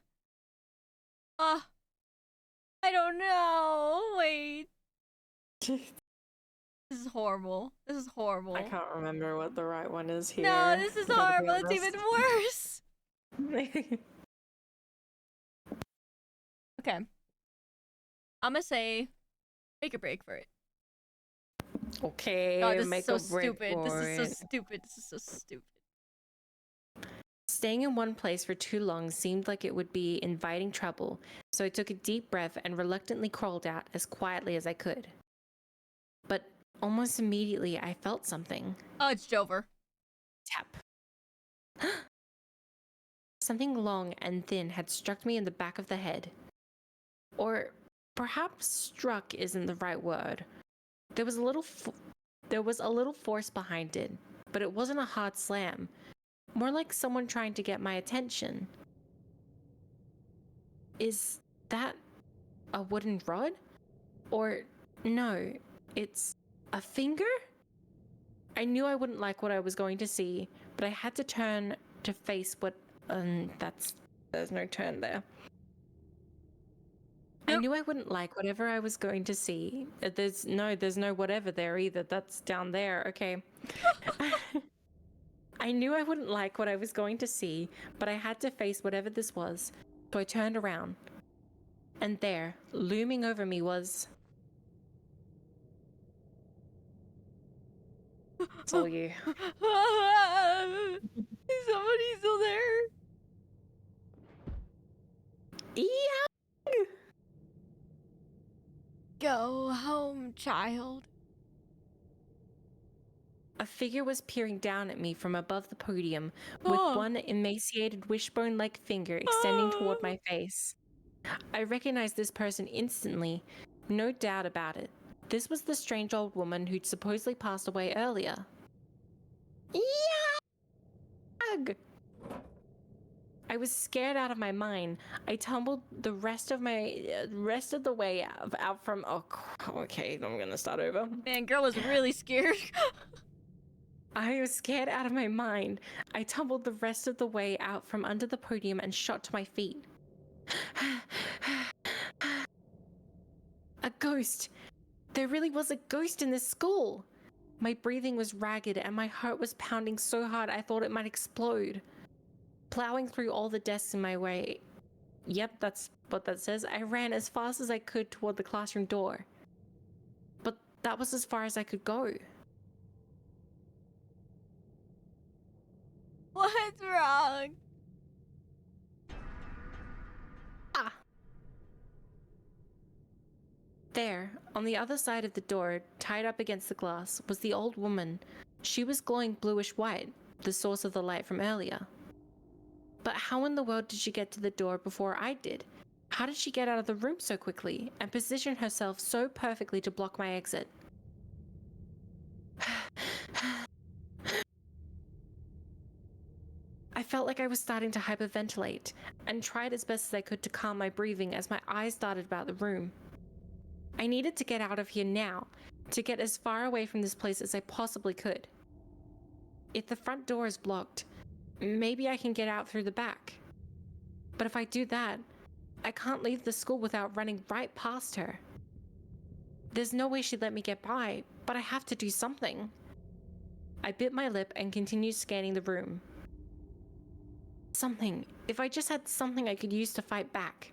B: don't know. Wait. This is horrible. This is horrible.
A: I can't remember what the right one is here.
B: No, this is horrible. It's even worse. Okay. I'm gonna say make a break for it.
A: Okay,
B: God, this
A: make
B: is so
A: a break
B: stupid.
A: for
B: This is so
A: it.
B: stupid. This is so stupid.
A: Staying in one place for too long seemed like it would be inviting trouble, so I took a deep breath and reluctantly crawled out as quietly as I could. But almost immediately, I felt something.
B: Oh, it's Jover.
A: Tap. Something long and thin had struck me in the back of the head. Or perhaps struck isn't the right word. There was a little force behind it, but it wasn't a hard slam. More like someone trying to get my attention. Is that a wooden rod? Or no, it's a finger? I knew I wouldn't like what I was going to see, but I had to turn to face what... there's no turn there. I knew I wouldn't like whatever I was going to see. There's no whatever there either. That's down there. Okay. I knew I wouldn't like what I was going to see, but I had to face whatever this was. So I turned around. And there, looming over me was... It's all you.
B: Is somebody still there?
A: Yeah.
B: Go home, child.
A: A figure was peering down at me from above the podium, with one emaciated wishbone-like finger extending toward my face. I recognized this person instantly, no doubt about it. This was the strange old woman who'd supposedly passed away earlier. Yag! I was scared out of my mind. I tumbled the rest of the way out from... Oh, okay, I'm gonna start over.
B: Man, girl was really scared.
A: I was scared out of my mind. I tumbled the rest of the way out from under the podium and shot to my feet. A ghost. There really was a ghost in this school. My breathing was ragged and my heart was pounding so hard I thought it might explode. Plowing through all the desks in my way. Yep, that's what that says. I ran as fast as I could toward the classroom door. But that was as far as I could go.
B: What's wrong?
A: There, on the other side of the door, tied up against the glass, was the old woman. She was glowing bluish white, the source of the light from earlier. But how in the world did she get to the door before I did? How did she get out of the room so quickly and position herself so perfectly to block my exit? I felt like I was starting to hyperventilate and tried as best as I could to calm my breathing as my eyes darted about the room. I needed to get out of here now, to get as far away from this place as I possibly could. If the front door is blocked, maybe I can get out through the back. But if I do that, I can't leave the school without running right past her. There's no way she'd let me get by, but I have to do something. I bit my lip and continued scanning the room. Something. If I just had something I could use to fight back.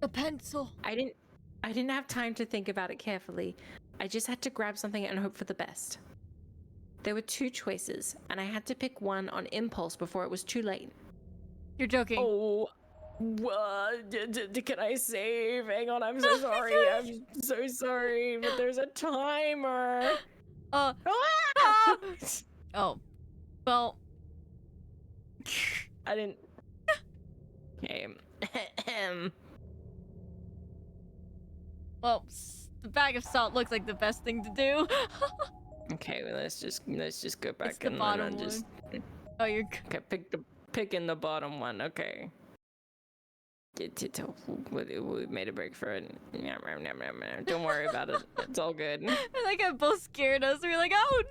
B: A pencil.
A: I didn't have time to think about it carefully. I just had to grab something and hope for the best. There were two choices, and I had to pick one on impulse before it was too late.
B: You're joking.
A: Oh, can I save? Hang on, I'm so sorry. I'm so sorry, but there's a timer.
B: Oh, well.
A: I didn't. Okay.
B: Well, The bag of salt looks like the best thing to do.
A: Okay, well, let's just go back
B: It's the
A: and
B: bottom
A: then just.
B: Oh, you're.
A: Okay, pick in the bottom one. Okay. We made a break for it. Don't worry about it. It's all good.
B: I like how both scared us. We were like, oh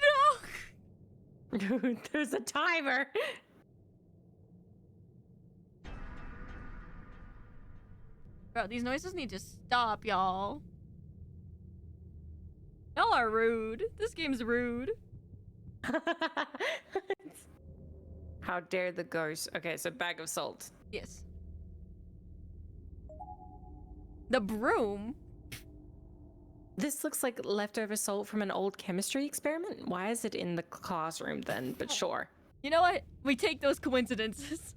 B: no!
A: Dude, there's a timer.
B: Bro, these noises need to stop, y'all. Y'all are rude. This game's rude.
A: How dare the ghost? Okay, so bag of salt.
B: Yes. The broom?
A: This looks like leftover salt from an old chemistry experiment. Why is it in the classroom then? But sure.
B: You know what? We take those coincidences.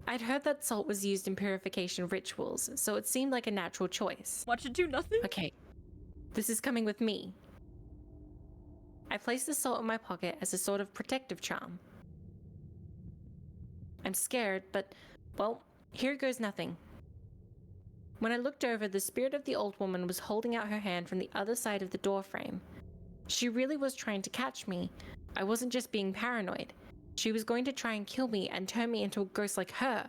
A: I'd heard that salt was used in purification rituals, so it seemed like a natural choice.
B: Watch it do nothing.
A: Okay, this is coming with me. I placed the salt in my pocket as a sort of protective charm. I'm scared, but, well, here goes nothing. When I looked over, the spirit of the old woman was holding out her hand from the other side of the door frame. She really was trying to catch me. I wasn't just being paranoid. She was going to try and kill me and turn me into a ghost like her.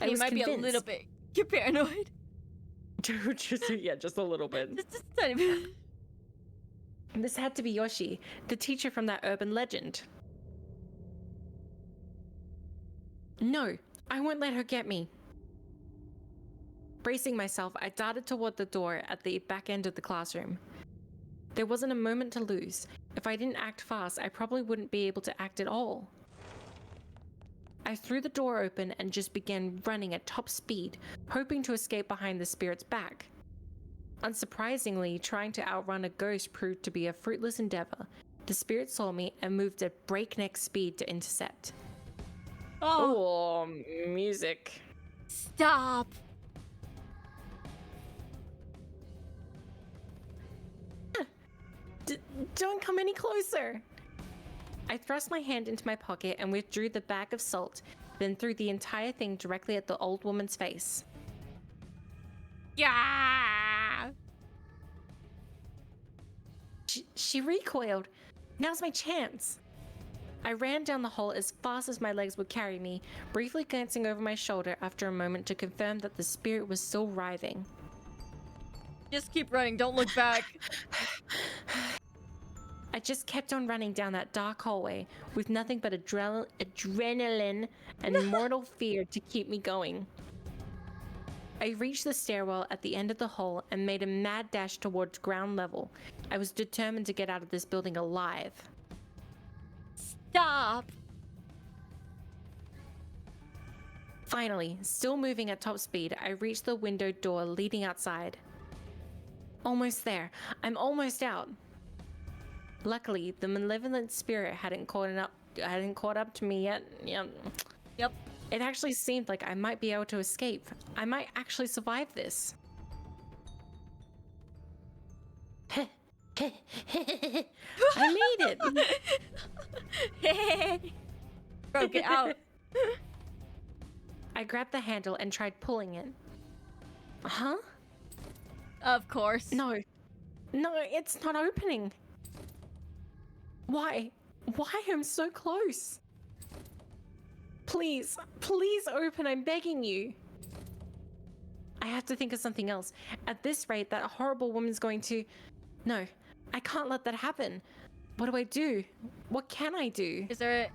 A: I was
B: might
A: convinced.
B: be a little bit. You're paranoid.
A: Dude, just a little bit.
B: Just a tiny bit.
A: This had to be Yoshi, the teacher from that urban legend. No, I won't let her get me. Bracing myself, I darted toward the door at the back end of the classroom. There wasn't a moment to lose. If I didn't act fast, I probably wouldn't be able to act at all. I threw the door open and just began running at top speed, hoping to escape behind the spirit's back. Unsurprisingly, trying to outrun a ghost proved to be a fruitless endeavor. The spirit saw me and moved at breakneck speed to intercept. Oh, music.
B: Stop.
A: Don't come any closer. I thrust my hand into my pocket and withdrew the bag of salt, then threw the entire thing directly at the old woman's face.
B: Yeah.
A: She recoiled. Now's my chance. I ran down the hall as fast as my legs would carry me, briefly glancing over my shoulder after a moment to confirm that the spirit was still writhing.
B: Just keep running, don't look back.
A: I just kept on running down that dark hallway with nothing but adrenaline and mortal fear to keep me going. I reached the stairwell at the end of the hall and made a mad dash towards ground level. I was determined to get out of this building alive.
B: Stop.
A: Finally, still moving at top speed, I reached the window door leading outside. Almost there. I'm almost out. Luckily, the malevolent spirit hadn't caught up to me yet.
B: Yep.
A: It actually seemed like I might be able to escape. I might actually survive this. I made it!
B: Bro, get out.
A: I grabbed the handle and tried pulling it. Huh?
B: Of course.
A: No, it's not opening. Why? Why am I so close? Please open, I'm begging you. I have to think of something else. At this rate, that horrible woman's going to... No, I can't let that happen. What do I do? What can I do?
B: Is there a...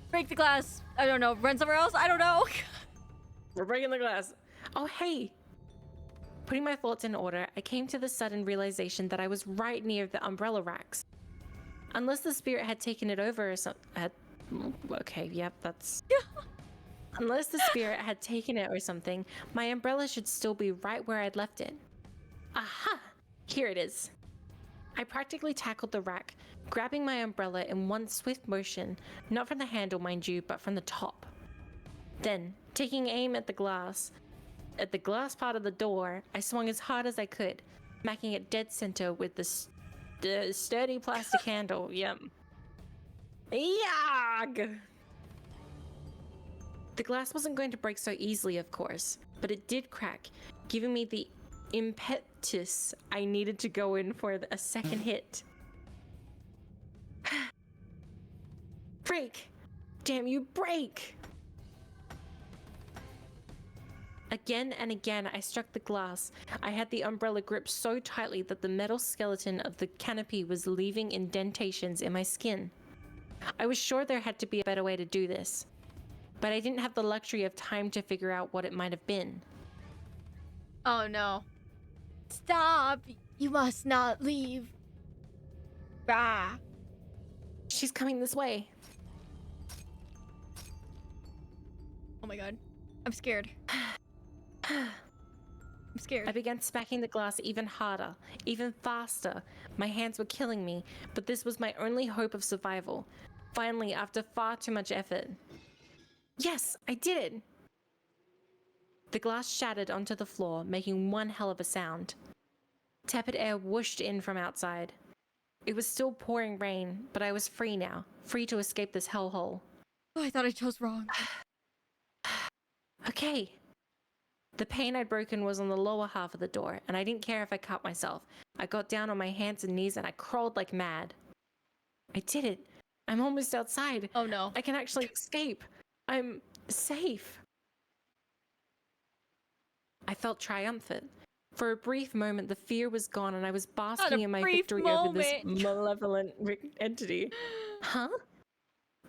B: Break the glass. I don't know. Run somewhere else? I don't know.
A: We're breaking the glass. Oh, hey. Putting my thoughts in order, I came to the sudden realization that I was right near the umbrella racks. Unless the spirit had taken it over or something... Okay, yep, that's... Unless the spirit had taken it or something, my umbrella should still be right where I'd left it. Aha! Here it is. I practically tackled the rack, grabbing my umbrella in one swift motion, not from the handle, mind you, but from the top. Then, taking aim at the glass part of the door, I swung as hard as I could, smacking it dead center with the sturdy plastic handle. Yep. Yag! The glass wasn't going to break so easily, of course, but it did crack, giving me the impetus I needed to go in for a second hit. Break! Damn you, break! Again and again, I struck the glass. I had the umbrella gripped so tightly that the metal skeleton of the canopy was leaving indentations in my skin. I was sure there had to be a better way to do this, but I didn't have the luxury of time to figure out what it might have been.
B: Oh no. Stop! You must not leave. Bah.
A: She's coming this way.
B: Oh my god. I'm scared. I'm scared.
A: I began smacking the glass even harder, even faster. My hands were killing me, but this was my only hope of survival. Finally, after far too much effort. Yes, I did it! The glass shattered onto the floor, making one hell of a sound. Tepid air whooshed in from outside. It was still pouring rain, but I was free now, free to escape this hellhole.
B: Oh, I thought I chose wrong.
A: Okay. The pane I'd broken was on the lower half of the door, and I didn't care if I cut myself. I got down on my hands and knees and I crawled like mad. I did it. I'm almost outside.
B: Oh no.
A: I can actually escape. I'm safe. I felt triumphant. For a brief moment, the fear was gone and I was basking in my victory over this malevolent entity. Huh?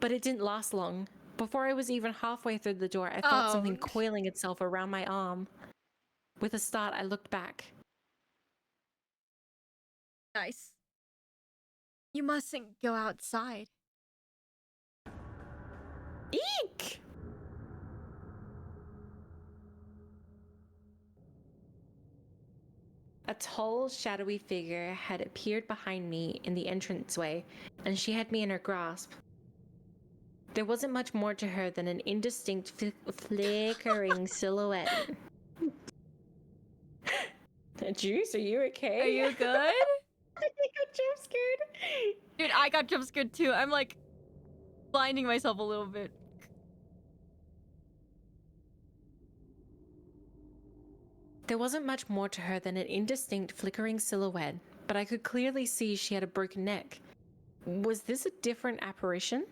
A: But it didn't last long. Before I was even halfway through the door, I felt something coiling itself around my arm. With a start, I looked back.
B: Nice. You mustn't go outside.
A: Eek! A tall, shadowy figure had appeared behind me in the entranceway, and she had me in her grasp. There wasn't much more to her than an indistinct flickering silhouette. Juice, are you okay?
B: Are you good?
A: I got jump scared.
B: Dude, I got jump scared too. I'm like blinding myself a little bit.
A: There wasn't much more to her than an indistinct flickering silhouette, but I could clearly see she had a broken neck. Was this a different apparition?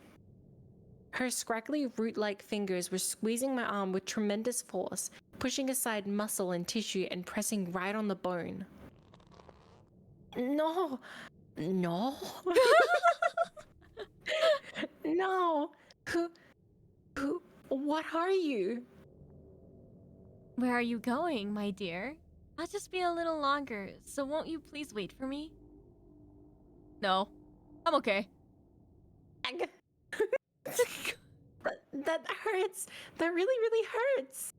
A: Her scraggly root-like fingers were squeezing my arm with tremendous force, pushing aside muscle and tissue and pressing right on the bone. No! No! No! What are you?
B: Where are you going, my dear? I'll just be a little longer, so won't you please wait for me? No. I'm okay.
A: That hurts. That really, really hurts.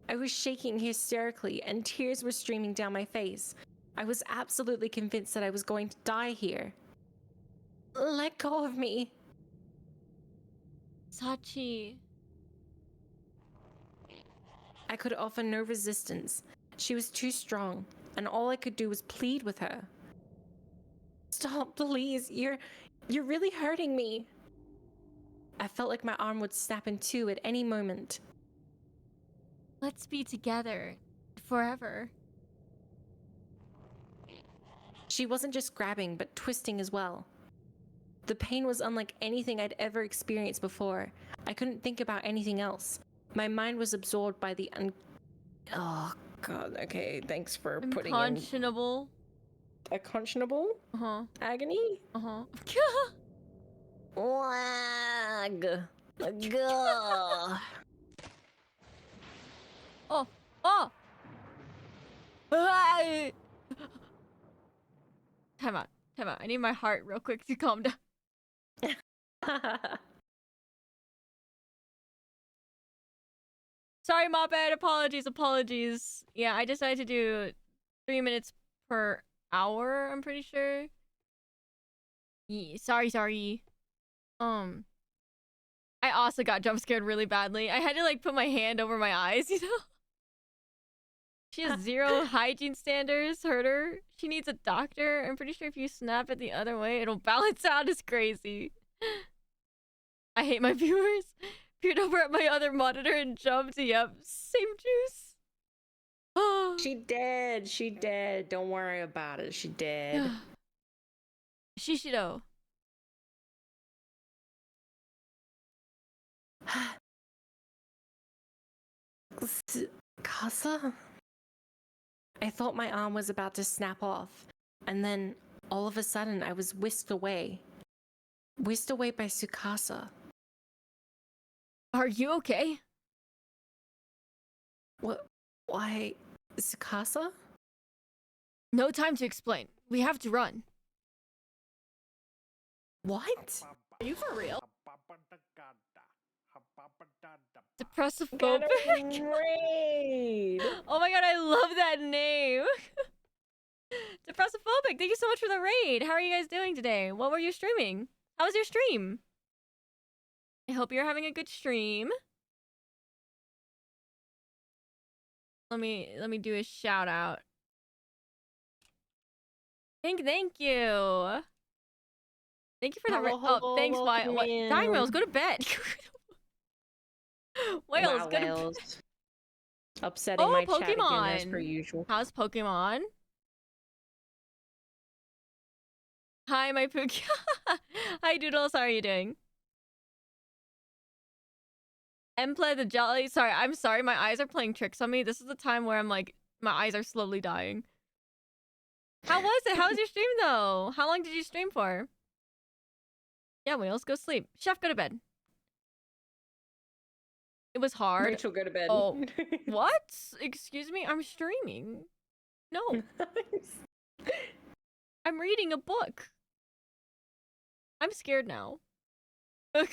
A: I was shaking hysterically and tears were streaming down my face. I was absolutely convinced that I was going to die here. Let go of me.
B: Sachi.
A: I could offer no resistance. She was too strong, and all I could do was plead with her. Stop, please. You're really hurting me. I felt like my arm would snap in two at any moment.
B: Let's be together. Forever.
A: She wasn't just grabbing, but twisting as well. The pain was unlike anything I'd ever experienced before. I couldn't think about anything else. My mind was absorbed by the Oh, God, okay, thanks for putting in...
B: Unconscionable.
A: Unconscionable?
B: Uh-huh.
A: Agony?
B: Uh-huh.
A: Lag. Gah.
B: Oh! Oh! Ah! Time out. Time out. I need my heart real quick to calm down. Sorry, my bad. Apologies. Yeah, I decided to do 3 minutes per hour, I'm pretty sure. Yeah, sorry. I also got jump scared really badly. I had to like put my hand over my eyes, you know? She has 0 hygiene standards, hurt her. She needs a doctor. I'm pretty sure if you snap it the other way, it'll balance out. It's crazy. I hate my viewers. Peered over at my other monitor and jumped. Yep, same juice.
A: She dead. She dead. Don't worry about it. She dead.
B: Shishido.
A: Casa? I thought my arm was about to snap off, and then all of a sudden I was whisked away. Whisked away by Tsukasa.
B: Are you okay?
A: What? Why? Tsukasa?
B: No time to explain. We have to run.
A: What?
B: Are you for real?
A: Got
B: Depressophobic?
A: a raid!
B: Oh my god, I love that name. Depressophobic, thank you so much for the raid. How are you guys doing today? What were you streaming? How was your stream? I hope you're having a good stream. Let me do a shout out. Thank you. Thank you for the raid. Oh, thanks, Why? What? Dying Whales, go to bed. Whales,
A: wow,
B: go to
A: Whales.
B: bed.
A: Upsetting
B: Oh,
A: my chat again as
B: Pokemon.
A: per usual.
B: How's Pokemon? Hi, my Pookie. Hi, Doodles. How are you doing? Emple the Jolly. Sorry, I'm sorry. My eyes are playing tricks on me. This is the time where I'm like, my eyes are slowly dying. How was it? How was your stream, though? How long did you stream for? Yeah, Whales, go sleep. Chef, go to bed. It was hard.
A: Rachel, go to bed.
B: Oh, what? Excuse me? I'm streaming. No. I'm reading a book. I'm scared now. I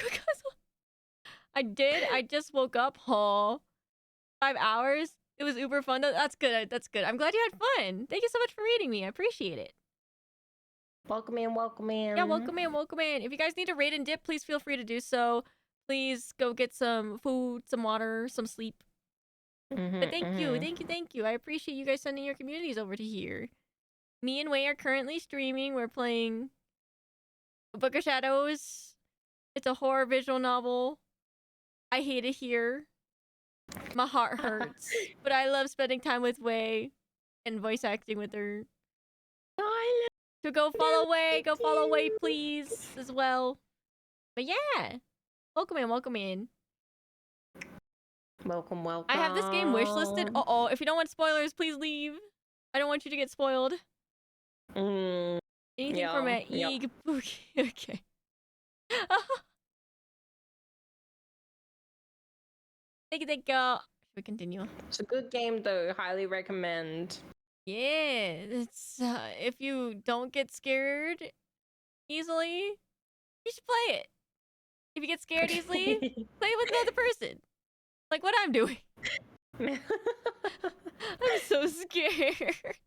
B: just woke up. Oh, 5 hours. It was uber fun. That's good. That's good. I'm glad you had fun. Thank you so much for reading me. I appreciate it.
A: Welcome in, welcome in.
B: Yeah, welcome in, welcome in. If you guys need a raid and dip, please feel free to do so. Please go get some food, some water, some sleep. But thank you. I appreciate you guys sending your communities over to here. Me and Way are currently streaming. We're playing Book of Shadows. It's a horror visual novel. I hate it here. My heart hurts. But I love spending time with Way and voice acting with her. So go follow Way. Go follow Way, please, as well. But yeah. Welcome in, welcome in.
A: Welcome, welcome.
B: I have this game wishlisted. Uh-oh. If you don't want spoilers, please leave. I don't want you to get spoiled. Anything from an Eeg. Okay. Thank you. Should we continue?
A: It's a good game, though. Highly recommend.
B: Yeah, it's if you don't get scared easily, you should play it. If you get scared easily, play it with another person. Like what I'm doing. I'm so scared.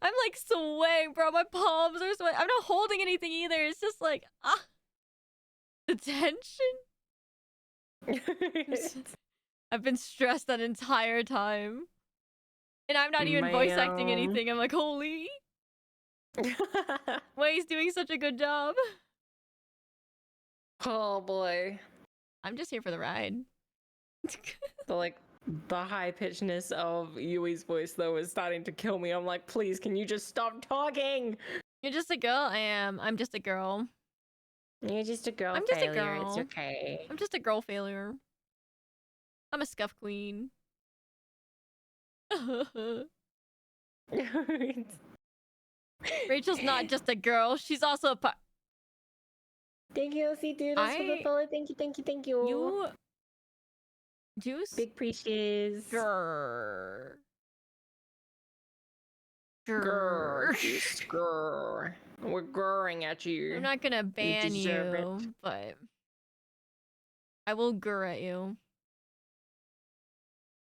B: I'm like sweating, bro. My palms are sweating. I'm not holding anything either. It's just like, the tension. I've been stressed that entire time. And I'm not even voice acting anything. I'm like, holy. Way's doing such a good job.
A: Oh boy.
B: I'm just here for the ride.
A: The high pitchedness of Yui's voice though is starting to kill me. I'm like, please, can you just stop talking?
B: You're just a girl. I am. I'm just a girl.
A: You're just a girl.
B: I'm just
A: failure.
B: a girl.
A: It's okay.
B: I'm just a girl failure. I'm a scuff queen. Rachel's not just a girl. She's also a
A: Thank you, LC Doodles, for the follow. Thank you.
B: You... Juice?
A: Big appreciations.
B: Grrr.
A: Grrr. We're grrring at you.
B: I'm not gonna ban you, but I will grr at you.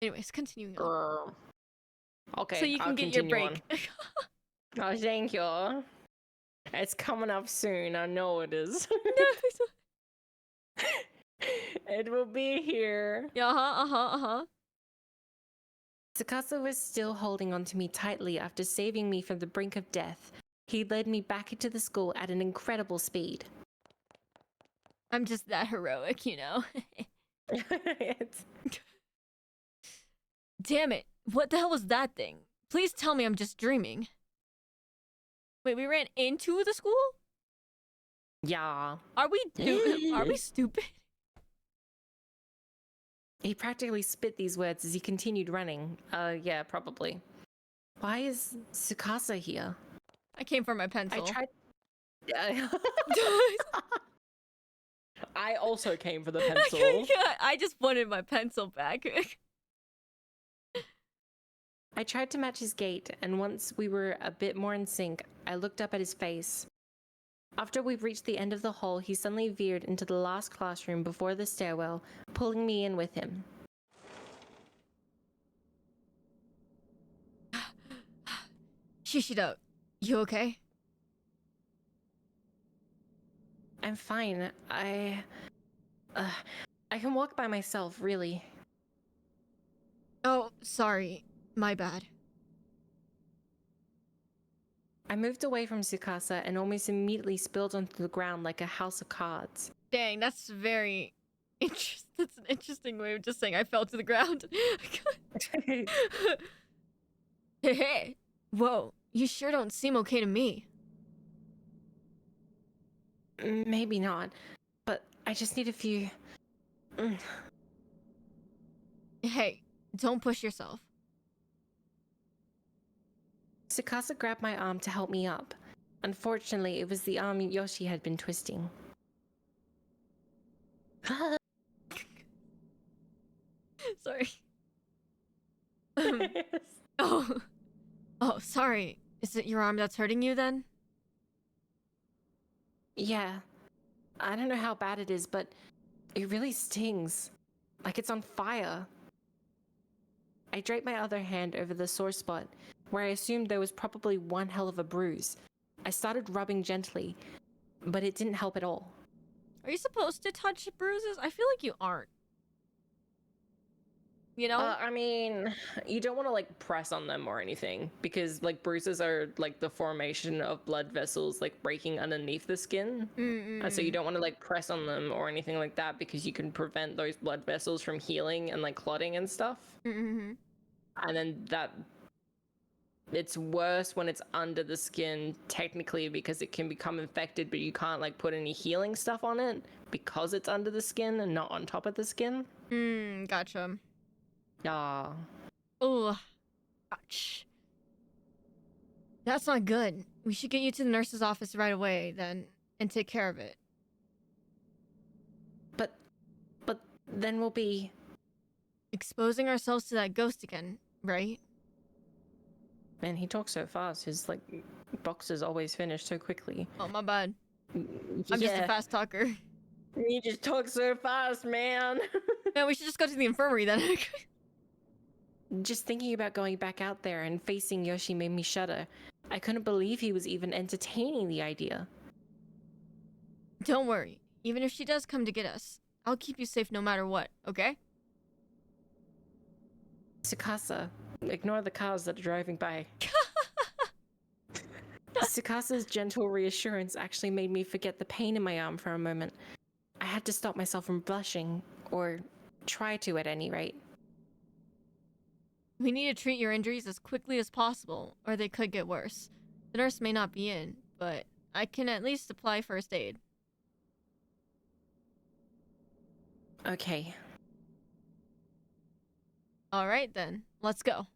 B: Anyways, continuing on.
A: Okay,
B: so you can get your break.
A: Oh, thank you. It's coming up soon. I know it is. It will be here. Tsukasa was still holding onto me tightly after saving me from the brink of death. He led me back into the school at an incredible speed.
B: I'm just that heroic, you know.
A: It's...
B: Damn it. What the hell was that thing? Please tell me I'm just dreaming. Wait, we ran into the school?
A: Yeah.
B: Are we stupid?
A: He practically spit these words as he continued running. Yeah, probably. Why is Tsukasa here?
B: I came for my pencil.
A: I tried. I also came for the pencil.
B: I just wanted my pencil back.
A: I tried to match his gait, and once we were a bit more in sync, I looked up at his face. After we reached the end of the hall, he suddenly veered into the last classroom before the stairwell, pulling me in with him.
B: Shishido, you okay?
A: I'm fine. I can walk by myself, really.
B: Oh, sorry. My bad.
A: I moved away from Tsukasa and almost immediately spilled onto the ground like a house of cards.
B: Dang, that's very that's an interesting way of just saying I fell to the ground. Hey, whoa, you sure don't seem okay to me.
A: Maybe not, but I just need a few...
B: Hey, don't push yourself.
A: Tsukasa grabbed my arm to help me up. Unfortunately, it was the arm Yoshi had been twisting.
B: Sorry. Oh, sorry. Is it your arm that's hurting you then?
A: Yeah. I don't know how bad it is, but it really stings. Like it's on fire. I draped my other hand over the sore spot, where I assumed there was probably one hell of a bruise. I started rubbing gently, but it didn't help at all.
B: Are you supposed to touch bruises? I feel like you aren't. You know?
A: I mean, you don't want to like press on them or anything, because like bruises are like the formation of blood vessels like breaking underneath the skin. So you don't want to like press on them or anything like that, because you can prevent those blood vessels from healing and like clotting and stuff. And then it's worse when it's under the skin technically, because it can become infected, but you can't like put any healing stuff on it because it's under the skin and not on top of the skin.
B: Gotcha.
A: Ah.
B: Oh, ouch. That's not good. We should get you to the nurse's office right away, then, and take care of it.
A: But then we'll be...
B: exposing ourselves to that ghost again, right?
A: Man, he talks so fast. His, like, boxes always finish so quickly.
B: Oh, my bad. I'm just a fast talker.
A: You just talk so fast, man.
B: No, we should just go to the infirmary then.
A: Just thinking about going back out there and facing Yoshi made me shudder. I couldn't believe he was even entertaining the idea.
B: Don't worry. Even if she does come to get us, I'll keep you safe no matter what, okay?
A: Tsukasa, ignore the cars that are driving by. Tsukasa's gentle reassurance actually made me forget the pain in my arm for a moment. I had to stop myself from blushing, or try to at any rate.
B: We need to treat your injuries as quickly as possible, or they could get worse. The nurse may not be in, but I can at least apply first aid.
A: Okay.
B: Alright then, let's go.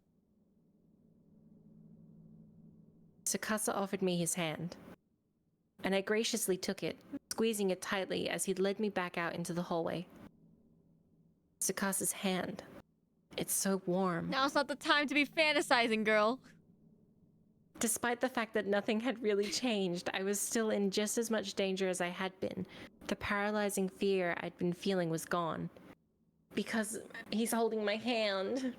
A: Tsukasa offered me his hand, and I graciously took it, squeezing it tightly as he led me back out into the hallway. Tsukasa's hand. It's so warm.
B: Now's not the time to be fantasizing, girl.
A: Despite the fact that nothing had really changed, I was still in just as much danger as I had been. The paralyzing fear I'd been feeling was gone. Because he's holding my hand.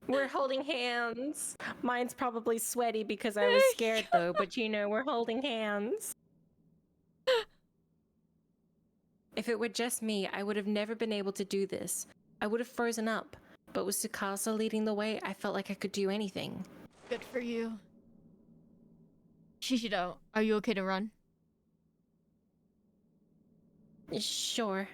A: We're holding hands. Mine's probably sweaty because I was scared though, but you know, we're holding hands. If it were just me, I would have never been able to do this. I would have frozen up. But with Tsukasa leading the way, I felt like I could do anything.
B: Good for you. Shishido, are you okay to run?
A: Sure.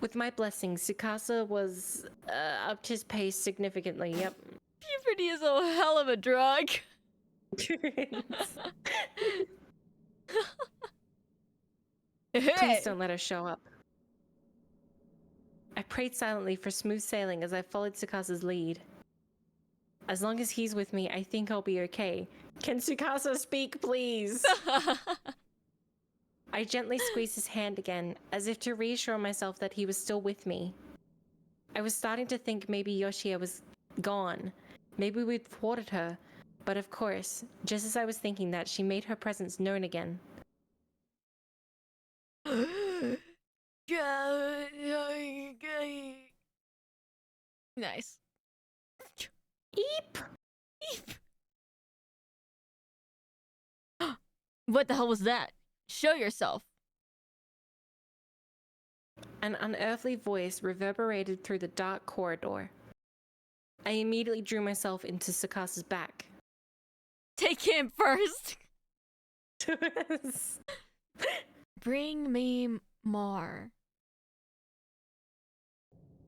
A: With my blessing, Tsukasa was upped his pace significantly. Yep.
B: Puberty is a hell of a drug.
A: Please don't let her show up. I prayed silently for smooth sailing as I followed Tsukasa's lead. As long as he's with me, I think I'll be okay. Can Tsukasa speak, please? I gently squeezed his hand again, as if to reassure myself that he was still with me. I was starting to think maybe Yoshia was gone. Maybe we'd thwarted her. But of course, just as I was thinking that, she made her presence known again.
B: Nice.
A: Eep!
B: Eep. What the hell was that? Show yourself.
A: An unearthly voice reverberated through the dark corridor. I immediately drew myself into Tsukasa's back.
B: Take him first. Bring me more.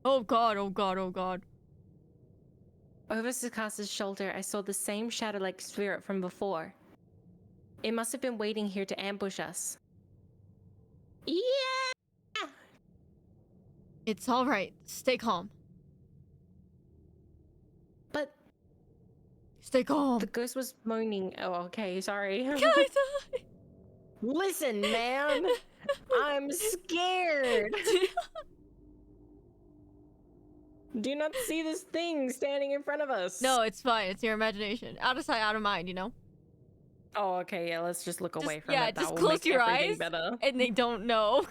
B: Oh god, oh god, oh god.
A: Over Tsukasa's shoulder, I saw the same shadow-like spirit from before. It must have been waiting here to ambush us. Yeah!
B: It's alright. Stay calm.
A: But...
B: Stay calm.
A: The ghost was moaning. Oh, okay, sorry.
B: Guys,
A: Listen, man! I'm scared! Do you not see this thing standing in front of us?
B: No, it's fine. It's your imagination. Out of sight, out of mind, you know?
A: Oh, okay, yeah, let's just look away from it.
B: Yeah,
A: That
B: just
A: will
B: close
A: make
B: your
A: everything
B: eyes
A: better.
B: and they don't know.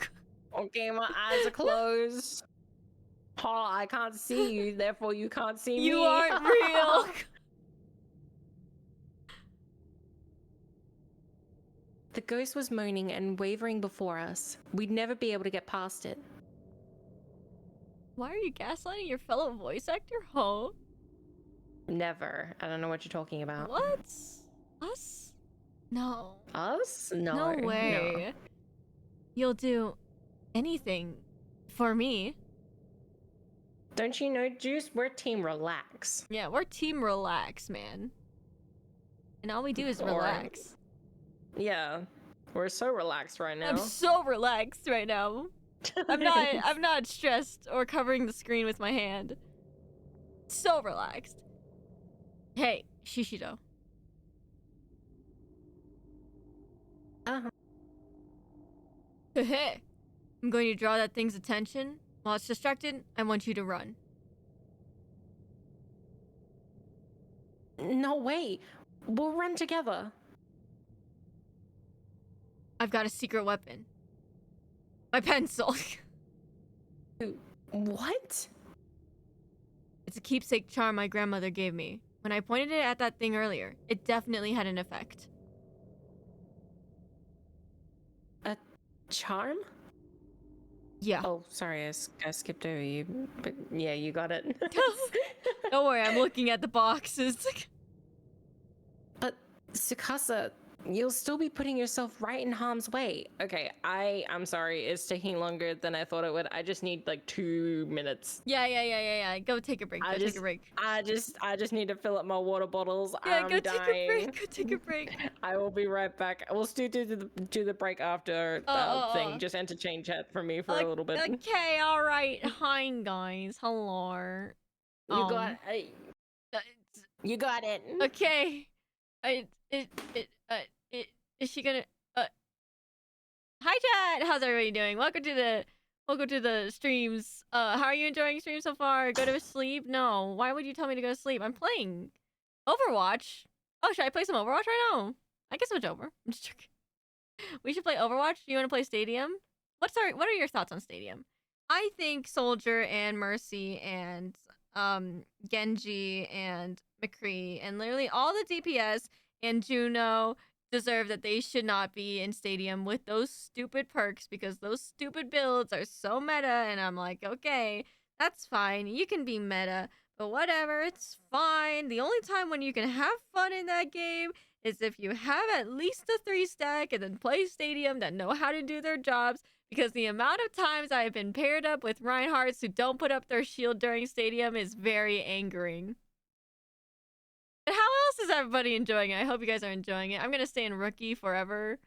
A: Okay, my eyes are closed. Oh, I can't see you, therefore you can't see me.
B: You aren't real.
A: The ghost was moaning and wavering before us. We'd never be able to get past it.
B: Why are you gaslighting your fellow voice actor? Huh?
A: Never. I don't know what you're talking about.
B: What? Us? No.
A: Us? No.
B: No way.
A: No.
B: You'll do anything for me.
A: Don't you know, Juice? We're Team Relax.
B: Yeah, we're Team Relax, man. And all we do is relax.
A: Yeah. We're so relaxed right now.
B: I'm so relaxed right now. I'm not stressed or covering the screen with my hand. So relaxed. Hey, Shishido. Hey, I'm going to draw that thing's attention. While it's distracted, I want you to run.
A: No way. We'll run together.
B: I've got a secret weapon. My pencil.
A: What?
B: It's a keepsake charm my grandmother gave me. When I pointed it at that thing earlier, it definitely had an effect.
A: A charm?
B: Yeah.
A: Oh, sorry, I skipped over you. But yeah, you got it.
B: Don't worry, I'm looking at the boxes.
A: But Tsukasa, you'll still be putting yourself right in harm's way. Okay, I'm sorry, it's taking longer than I thought it would. I just need like 2 minutes.
B: Yeah. Go take a break. Take a break.
A: I just need to fill up my water bottles.
B: Yeah,
A: I'm
B: go
A: dying.
B: take a break. Go take a break.
A: I will be right back. We'll still do the break after thing. Just interchange chat for me for a little bit.
B: Okay, all right. Hi, guys. Hello.
A: You got it.
B: Okay. Is she gonna? Hi, chat. How's everybody doing? Welcome to the streams. How are you enjoying streams so far? Go to sleep? No. Why would you tell me to go to sleep? I'm playing Overwatch. Oh, should I play some Overwatch right now? I can switch over. I'm just joking. We should play Overwatch. Do you want to play Stadium? What are your thoughts on Stadium? I think Soldier and Mercy and Genji and McCree and literally all the DPS and Juno deserve that they should not be in Stadium with those stupid perks because those stupid builds are so meta, and I'm like, okay, that's fine. You can be meta, but whatever, it's fine. The only time when you can have fun in that game is if you have at least a 3-stack and then play Stadium that know how to do their jobs, because the amount of times I have been paired up with Reinhardts who don't put up their shield during Stadium is very angering. But how else is everybody enjoying it? I hope you guys are enjoying it. I'm gonna stay in Rookie forever.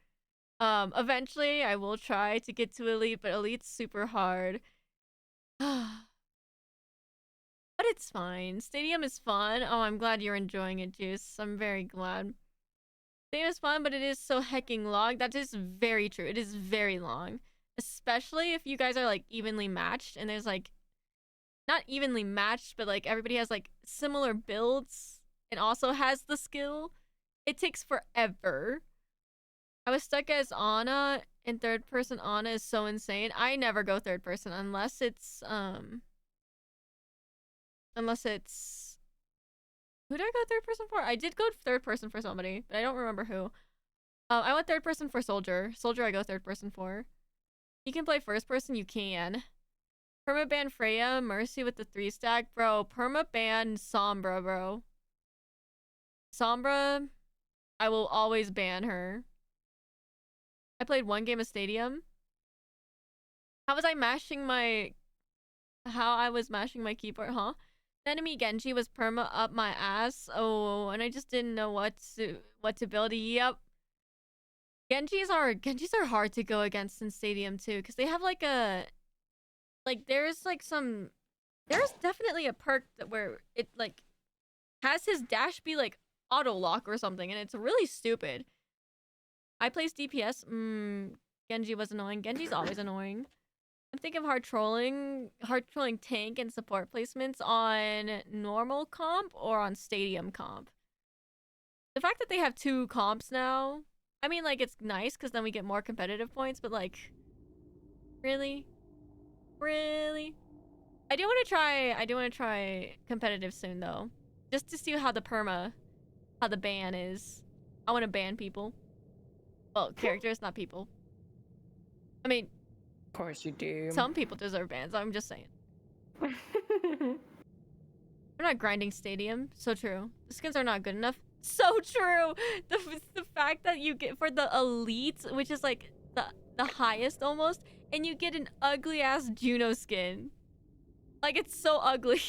B: Eventually I will try to get to Elite, but Elite's super hard. But it's fine. Stadium is fun. Oh, I'm glad you're enjoying it, Juice. I'm very glad. Stadium is fun, but it is so hecking long. That is very true. It is very long. Especially if you guys are, like, evenly matched. And there's, like, not evenly matched, but, like, everybody has, like, similar builds. And also has the skill. It takes forever. I was stuck as Ana. And third person Ana is so insane. I never go third person unless it's, who did I go third person for? I did go third person for somebody, but I don't remember who. I went third person for Soldier. Soldier I go third person for. You can play first person, you can. Permaban Freya, Mercy with the 3-stack. Bro, permaban Sombra, bro. Sombra, I will always ban her. I played one game of Stadium. How I was mashing my keyboard, huh? The enemy Genji was perma up my ass. Oh, and I just didn't know what to build. Yep. Genjis are hard to go against in Stadium too, because they have like there's definitely a perk where it like has his dash be like auto lock or something, and it's really stupid. I placed DPS. Genji was annoying. Genji's always annoying. I'm thinking of hard trolling tank and support placements on normal comp or on Stadium comp. The fact that they have 2 comps now, I mean, like, it's nice because then we get more competitive points, but like, really? I do want to try competitive soon though, just to see how the ban is. I want to ban people. Well, characters, not people. I mean,
A: Of course you do.
B: some people deserve bans. I'm just saying. I'm not grinding Stadium. So true. The skins are not good enough. So true. The fact that you get for the elite, which is like the highest almost, and you get an ugly ass Juno skin. Like, it's so ugly.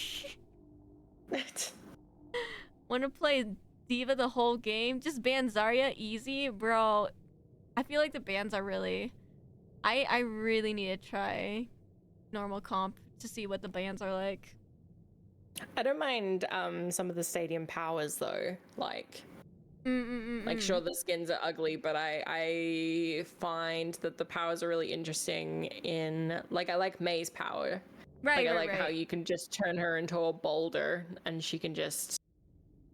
B: Want to play Diva the whole game? Just ban Zarya easy, bro. I feel like the bans are really. I really need to try normal comp to see what the bans are like.
A: I don't mind some of the Stadium powers though. Like, sure, the skins are ugly, but I find that the powers are really interesting in, like, I like May's power.
B: Right,
A: I like
B: right.
A: how you can just turn her into a boulder and she can just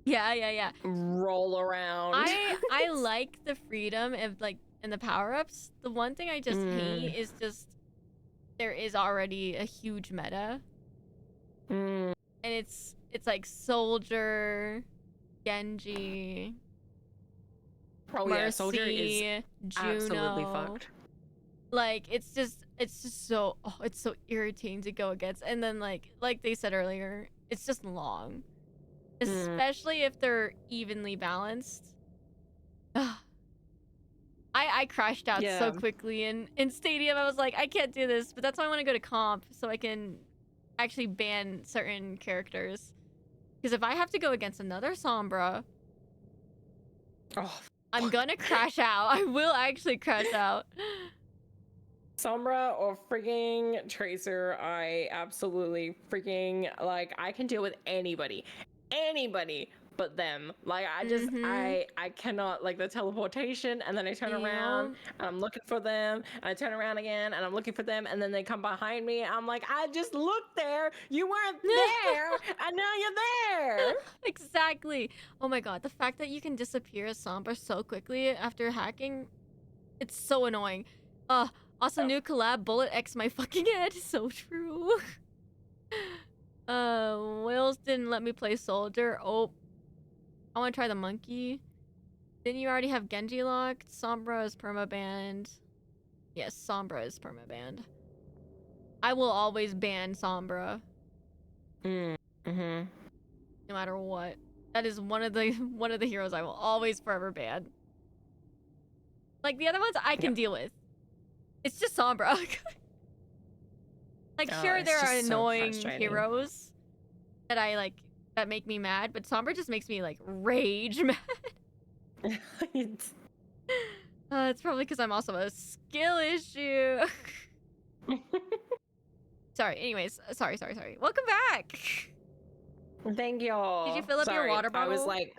B: yeah
A: roll around.
B: I like the freedom of, like, in the power-ups. The one thing I just hate is just there is already a huge meta. And it's like Soldier, Genji,
A: Oh
B: Mercy,
A: yeah, Soldier is
B: Juno.
A: absolutely fucked.
B: Like, it's just so it's so irritating to go against. And then like they said earlier, it's just long. Especially if they're evenly balanced. I crashed out so quickly in Stadium. I was like, I can't do this, but that's why I want to go to comp so I can actually ban certain characters. Because if I have to go against another Sombra, I'm gonna crash out. I will actually crash out.
A: Sombra or freaking Tracer, I absolutely freaking, like, I can deal with anybody but them. Like, I just I cannot, like, the teleportation, and then I turn around and I'm looking for them, and I turn around again and I'm looking for them, and then they come behind me. I'm like, I just looked there, you weren't there, and now you're there.
B: Exactly. Oh my god, the fact that you can disappear as Sombra so quickly after hacking, it's so annoying. Also, new collab, Bullet X my fucking head. So true. Wales didn't let me play Soldier. Oh, I want to try the monkey. Didn't you already have Genji locked? Sombra is permabanned. Yes, Sombra is permabanned. I will always ban Sombra. No matter what. That is one of the heroes I will always forever ban. Like the other ones I can deal with. It's just Sombra. Like sure there are annoying heroes that I like that make me mad, but Sombra just makes me like rage mad. It's probably because I'm also a skill issue. Sorry. Anyways, sorry. Welcome back.
A: Thank y'all.
B: Did you fill up your water bottle?
A: I was like,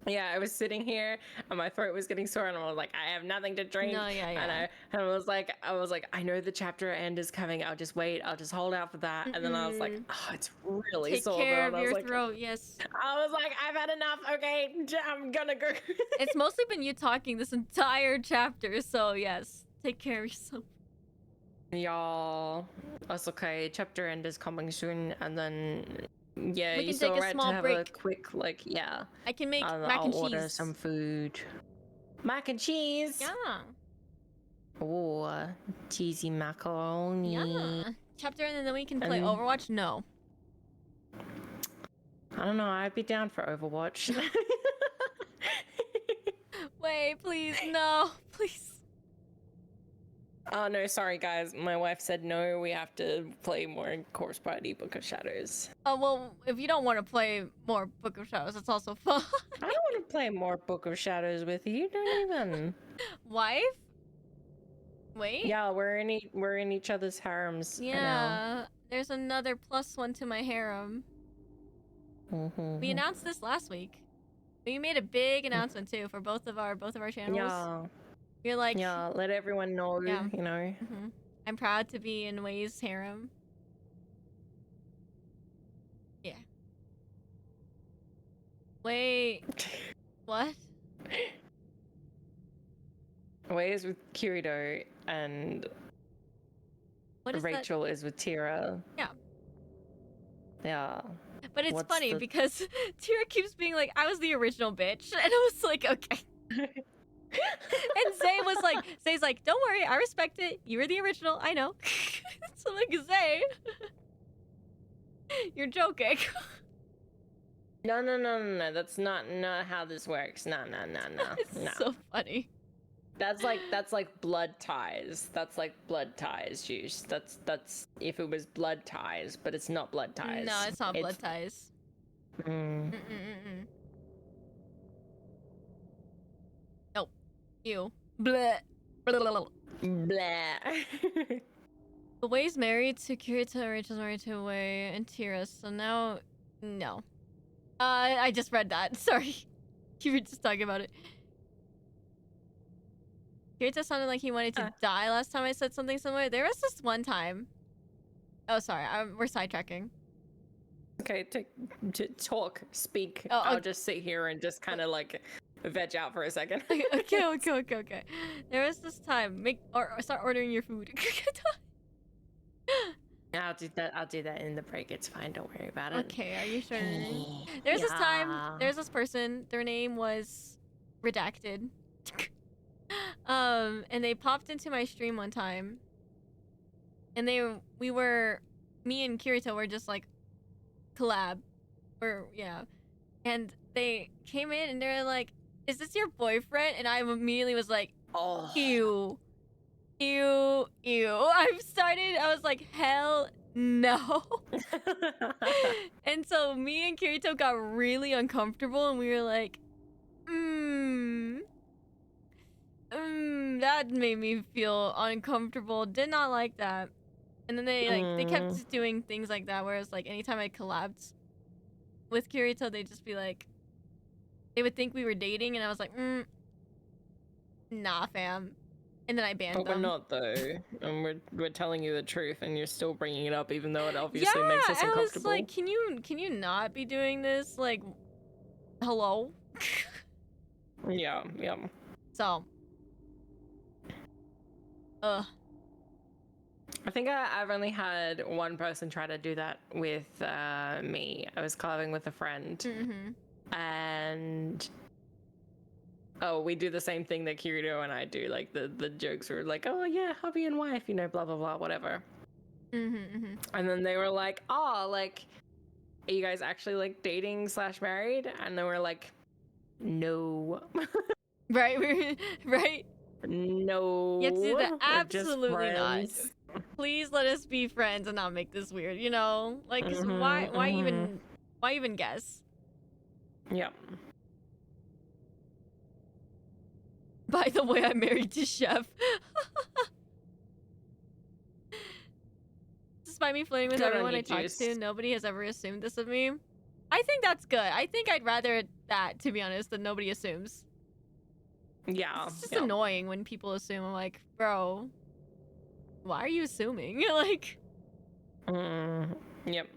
A: yeah, I was sitting here and my throat was getting sore and I was like, I have nothing to drink.
B: No, yeah.
A: And I was like, I know the chapter end is coming. I'll just wait. I'll just hold out for that. And then I was like, oh, it's really sore.
B: Take care of your throat, yes.
A: I was like, I've had enough. Okay, I'm gonna go.
B: It's mostly been you talking this entire chapter, so yes, take care of yourself.
A: Y'all, that's okay. Chapter end is coming soon, and then yeah,
B: we can take a small break.
A: A quick
B: I can make mac and cheese.
A: I'll order some food. Mac and cheese.
B: Yeah.
A: Oh, cheesy macaroni.
B: Yeah. Chapter end, and then we can play Overwatch. No.
A: I don't know. I'd be down for Overwatch.
B: Wait, please, no, please.
A: Oh no, sorry guys. My wife said no, we have to play more Corpse Party Book of Shadows.
B: Oh, well, if you don't want to play more Book of Shadows, it's also fun.
A: I don't want to play more Book of Shadows with you. Don't even.
B: Wife? Wait?
A: Yeah, we're in each other's harems.
B: Yeah, there's another +1 to my harem. We announced this last week. We made a big announcement too for both of our channels.
A: Yeah.
B: You're like,
A: yeah, let everyone know, you know.
B: I'm proud to be in Way's harem. Yeah. Wait. What?
A: Way is with Kirito and Rachel is with Tira.
B: Yeah.
A: Yeah.
B: But it's funny because Tira keeps being like, I was the original bitch. And I was like, okay. And Zay's like, don't worry, I respect it. You were the original, I know. So I'm like, Zay, you're joking.
A: No. That's not how this works. No.
B: It's so funny.
A: That's like blood ties. That's like blood ties, Juice. That's if it was blood ties, but it's not blood ties.
B: No, it's not blood ties. Nope. Ew. Bleh. Blah. The Way's married to Kirito, Rachel's married to Way and Tira, so now no. I just read that. Sorry. You were just talking about it. Kirito sounded like he wanted to die last time I said something similar. There was this one time. Oh, sorry. We're sidetracking.
A: Okay, talk, speak. I'll just sit here and just kind of like veg out for a second.
B: Okay. There was this time. Start ordering your food.
A: I'll do that in the break. It's fine. Don't worry about it.
B: Okay, are you sure? There's this time. There's this person. Their name was redacted. And they popped into my stream one time. And me and Kirito were just like collab. And they came in and they were like, is this your boyfriend? And I immediately was like, ew. I was like, hell no. And so me and Kirito got really uncomfortable and we were like, that made me feel uncomfortable. Did not like that. And then they kept doing things like that, whereas like anytime I collabed with Kirito, they'd just be like, they would think we were dating, and I was like, nah, fam. And then I banned them.
A: But we're not though, and we're telling you the truth, and you're still bringing it up, even though it obviously makes us uncomfortable. I was
B: like, can you not be doing this? Like, hello.
A: Yeah.
B: So.
A: I think I've only had one person try to do that with me. I was collabing with a friend, and we do the same thing that Kirito and I do. Like the jokes were like, oh yeah, hubby and wife, you know, blah blah blah, whatever. And then they were like, are you guys actually like dating / married? And then we're like, no.
B: Right? Right?
A: No.
B: You have to do the
A: We're just
B: absolutely not.
A: friends.
B: Please let us be friends and not make this weird, you know? Like, 'cause why even guess?
A: Yep.
B: By the way, I'm married to Chef. Despite me flirting with
A: Good on
B: everyone
A: you,
B: I talk
A: Juice.
B: to, nobody has ever assumed this of me. I think that's good. I think I'd rather that, to be honest, than nobody assumes.
A: Yeah.
B: It's just annoying when people assume. I'm like, bro, why are you assuming? Like,
A: Yep.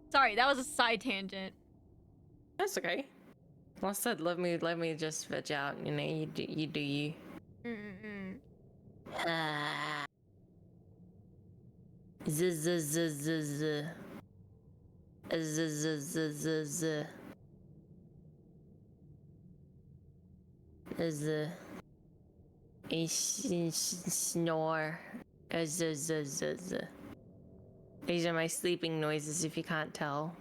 B: sorry, that was a side tangent.
A: That's okay. Well said. Let me just veg out. You know, you do you. Z z z z z. Z z z z z. Z. Snore. Z z z z. These are my sleeping noises if you can't tell.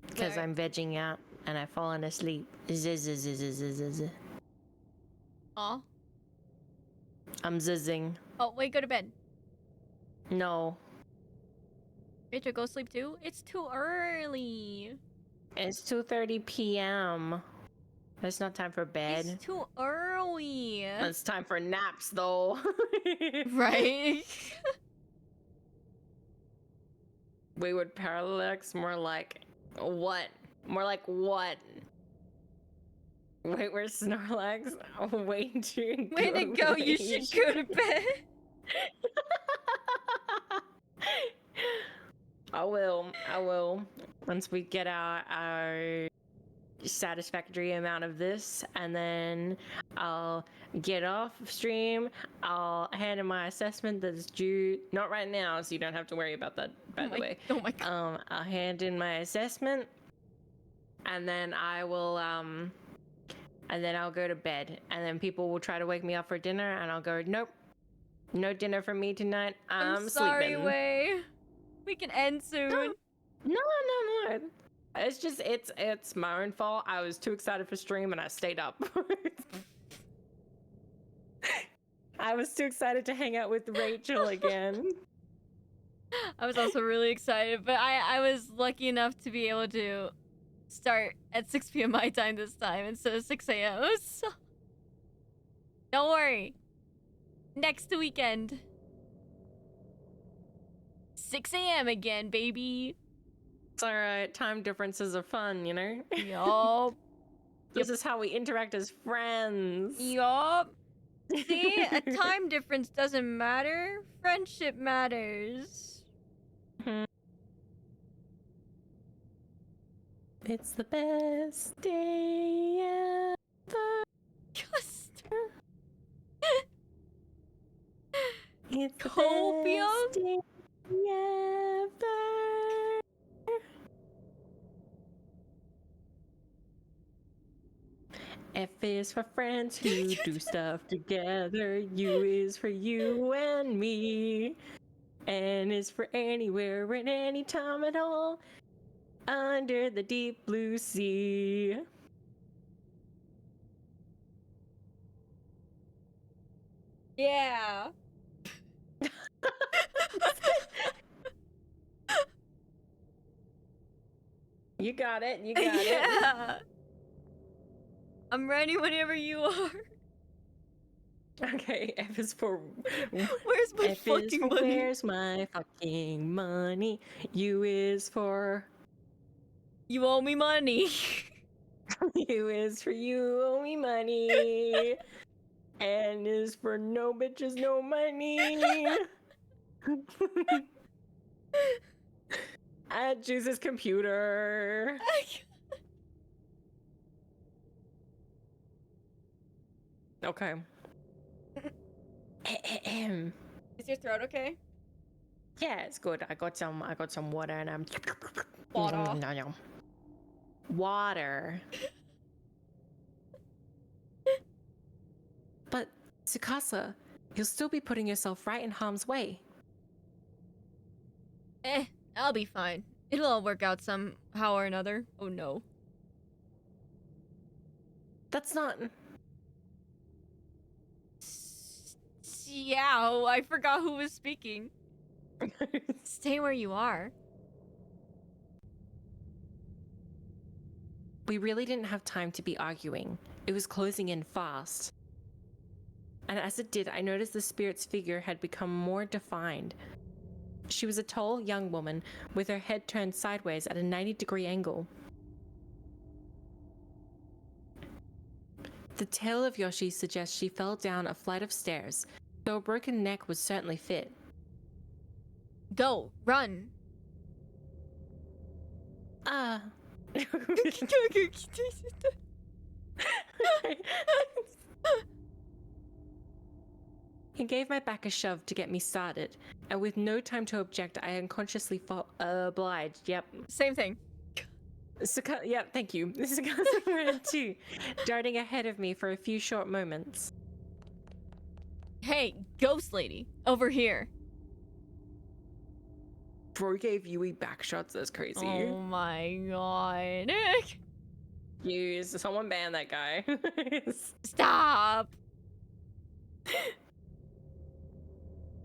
A: Because I'm vegging out and I've fallen asleep. Z z z z z z z.
B: Aw.
A: I'm zizzing.
B: Oh, wait, go to bed.
A: No.
B: Rachel, go sleep too? It's too early.
A: It's 2:30 p.m. It's not time for bed.
B: It's too early.
A: It's time for naps, though.
B: Right?
A: WaywardParallax, more like what? More like what? Wait, where's Snorlax? Way to
B: go, you should go to bed.
A: I will. Once we get our satisfactory amount of this, and then I'll get off stream. I'll hand in my assessment that's due, not right now, so you don't have to worry about that, by the way.
B: Oh my god.
A: I'll hand in my assessment, and then I will, and then I'll go to bed, and then people will try to wake me up for dinner, and I'll go, nope, no dinner for me tonight. I'm
B: sorry,
A: sleeping.
B: Way. We can end soon.
A: No. It's just, it's my own fault. I was too excited for stream and I stayed up. I was too excited to hang out with Rachel again.
B: I was also really excited, but I was lucky enough to be able to start at 6 p.m. my time this time instead of 6 a.m. So don't worry. Next weekend. 6 a.m. again, baby.
A: It's alright. Time differences are fun, you know?
B: Yup.
A: This is how we interact as friends.
B: Yup. See, a time difference doesn't matter. Friendship matters.
A: It's the best day ever.
B: Just
A: It's the
B: copium.
A: best day ever. F is for friends who do stuff together. U is for you and me. N is for anywhere and anytime at all. Under the deep blue sea.
B: Yeah.
A: You got it. You got it.
B: Yeah. I'm ready whenever you are.
A: Okay, F is for...
B: Where's my
A: F
B: fucking
A: is for
B: money?
A: where's my fucking money? U is for...
B: You owe me money.
A: U is for you owe me money. N is for no bitches, no money. At Juice's computer. Okay.
B: Is your throat okay?
A: Yeah, it's good. I got some water and I'm water. But Tsukasa, you'll still be putting yourself right in harm's way.
B: I'll be fine. It'll all work out somehow or another. Oh no.
A: That's not...
B: Xiao, I forgot who was speaking. Stay where you are.
A: We really didn't have time to be arguing. It was closing in fast. And as it did, I noticed the spirit's figure had become more defined. She was a tall, young woman with her head turned sideways at a 90-degree angle. The tale of Yoshi suggests she fell down a flight of stairs, though a broken neck would certainly fit.
B: Go, run.
A: He gave my back a shove to get me started, and with no time to object, I unconsciously obliged. Yep.
B: Same thing.
A: Yep, thank you. Tsukasa ran too, darting ahead of me for a few short moments.
B: Hey, ghost lady, over here.
A: Bro gave Yui back shots. That's crazy.
B: Oh my god.
A: Use someone ban that guy.
B: Stop.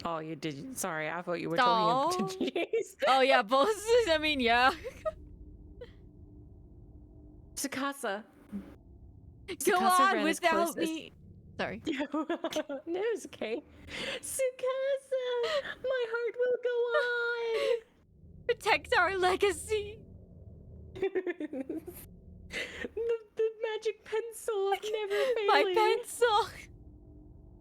A: Oh, you did. Sorry, I thought you were
B: Stop.
A: talking to Jeez.
B: Oh yeah, both. I mean, yeah.
A: Tsukasa.
B: Go
A: Tsukasa
B: on
A: ran as
B: without
A: close
B: me. Sorry.
A: No, it's okay. Tsukasa, my heart will go on.
B: Protect our legacy.
A: the magic pencil never failing.
B: My pencil.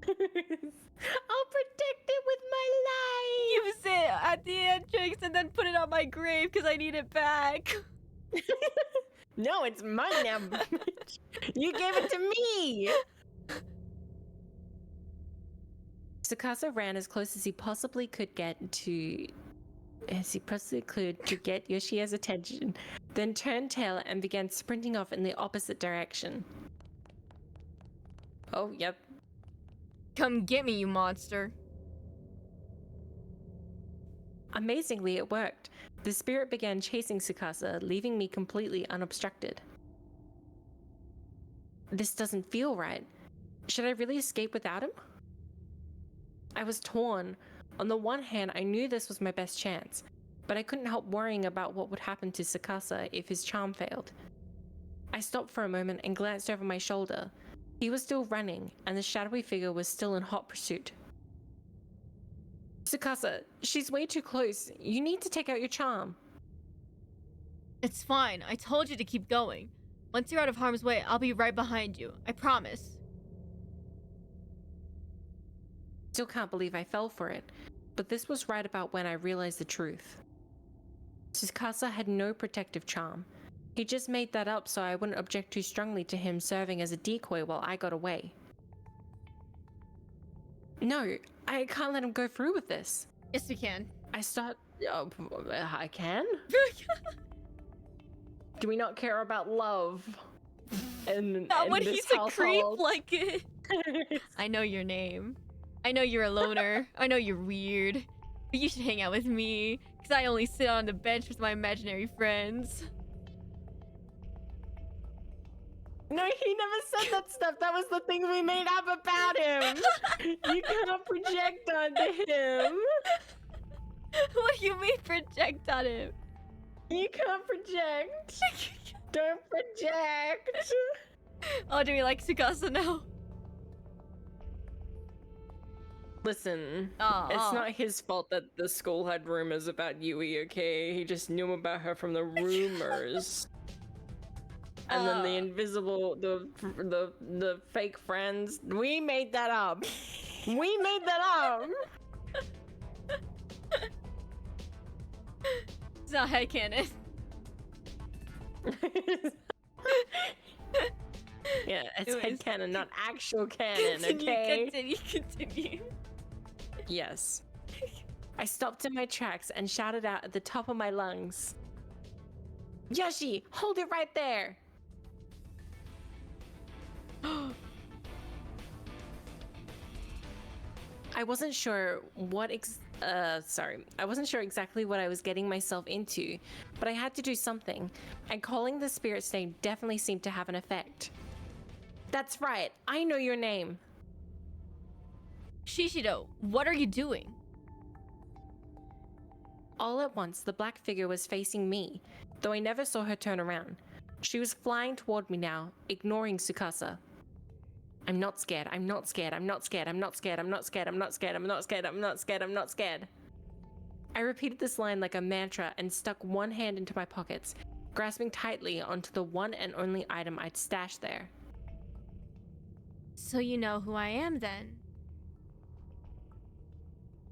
A: I'll protect it with my life.
B: Use it at the entrance and then put it on my grave because I need it back.
A: No, it's mine now. You gave it to me. Tsukasa ran as close as he possibly could to get Yoshi's attention, then turned tail and began sprinting off in the opposite direction. Oh, yep.
B: Come get me, you monster.
A: Amazingly, it worked. The spirit began chasing Tsukasa, leaving me completely unobstructed. This doesn't feel right. Should I really escape without him? I was torn. On the one hand, I knew this was my best chance, but I couldn't help worrying about what would happen to Tsukasa if his charm failed. I stopped for a moment and glanced over my shoulder. He was still running, and the shadowy figure was still in hot pursuit. Tsukasa, she's way too close. You need to take out your charm.
B: It's fine. I told you to keep going. Once you're out of harm's way, I'll be right behind you. I promise.
A: Still can't believe I fell for it, but this was right about when I realized the truth. Tsukasa had no protective charm. He just made that up so I wouldn't object too strongly to him serving as a decoy while I got away. No, I can't let him go through with this.
B: Yes, we can.
A: I can? Do we not care about love?
B: Not when he's a creep like it. I know your name. I know you're a loner. I know you're weird. But you should hang out with me, because I only sit on the bench with my imaginary friends.
A: No, he never said that stuff. That was the thing we made up about him. You cannot project onto him.
B: What do you mean project on him?
A: You can't project. Don't project.
B: Oh, do we like Tsukasa now?
A: Listen, it's not his fault that the school had rumors about Yui, okay? He just knew about her from the rumors. And then the invisible, the fake friends, we made that up. We made that up.
B: It's not headcanon.
A: Yeah, it's headcanon, not actual canon, okay?
B: Continue.
A: Yes. I stopped in my tracks and shouted out at the top of my lungs. Yoshi, hold it right there! I wasn't sure what Sorry. I wasn't sure exactly what I was getting myself into, but I had to do something, and calling the spirit's name definitely seemed to have an effect. That's right, I know your name.
B: Shishido, what are you doing?
A: All at once, the black figure was facing me, though I never saw her turn around. She was flying toward me now, ignoring Tsukasa. I'm not scared, I'm not scared, I'm not scared, I'm not scared, I'm not scared, I'm not scared, I'm not scared, I'm not scared, I'm not scared. I repeated this line like a mantra and stuck one hand into my pockets, grasping tightly onto the one and only item I'd stashed there.
B: So you know who I am then?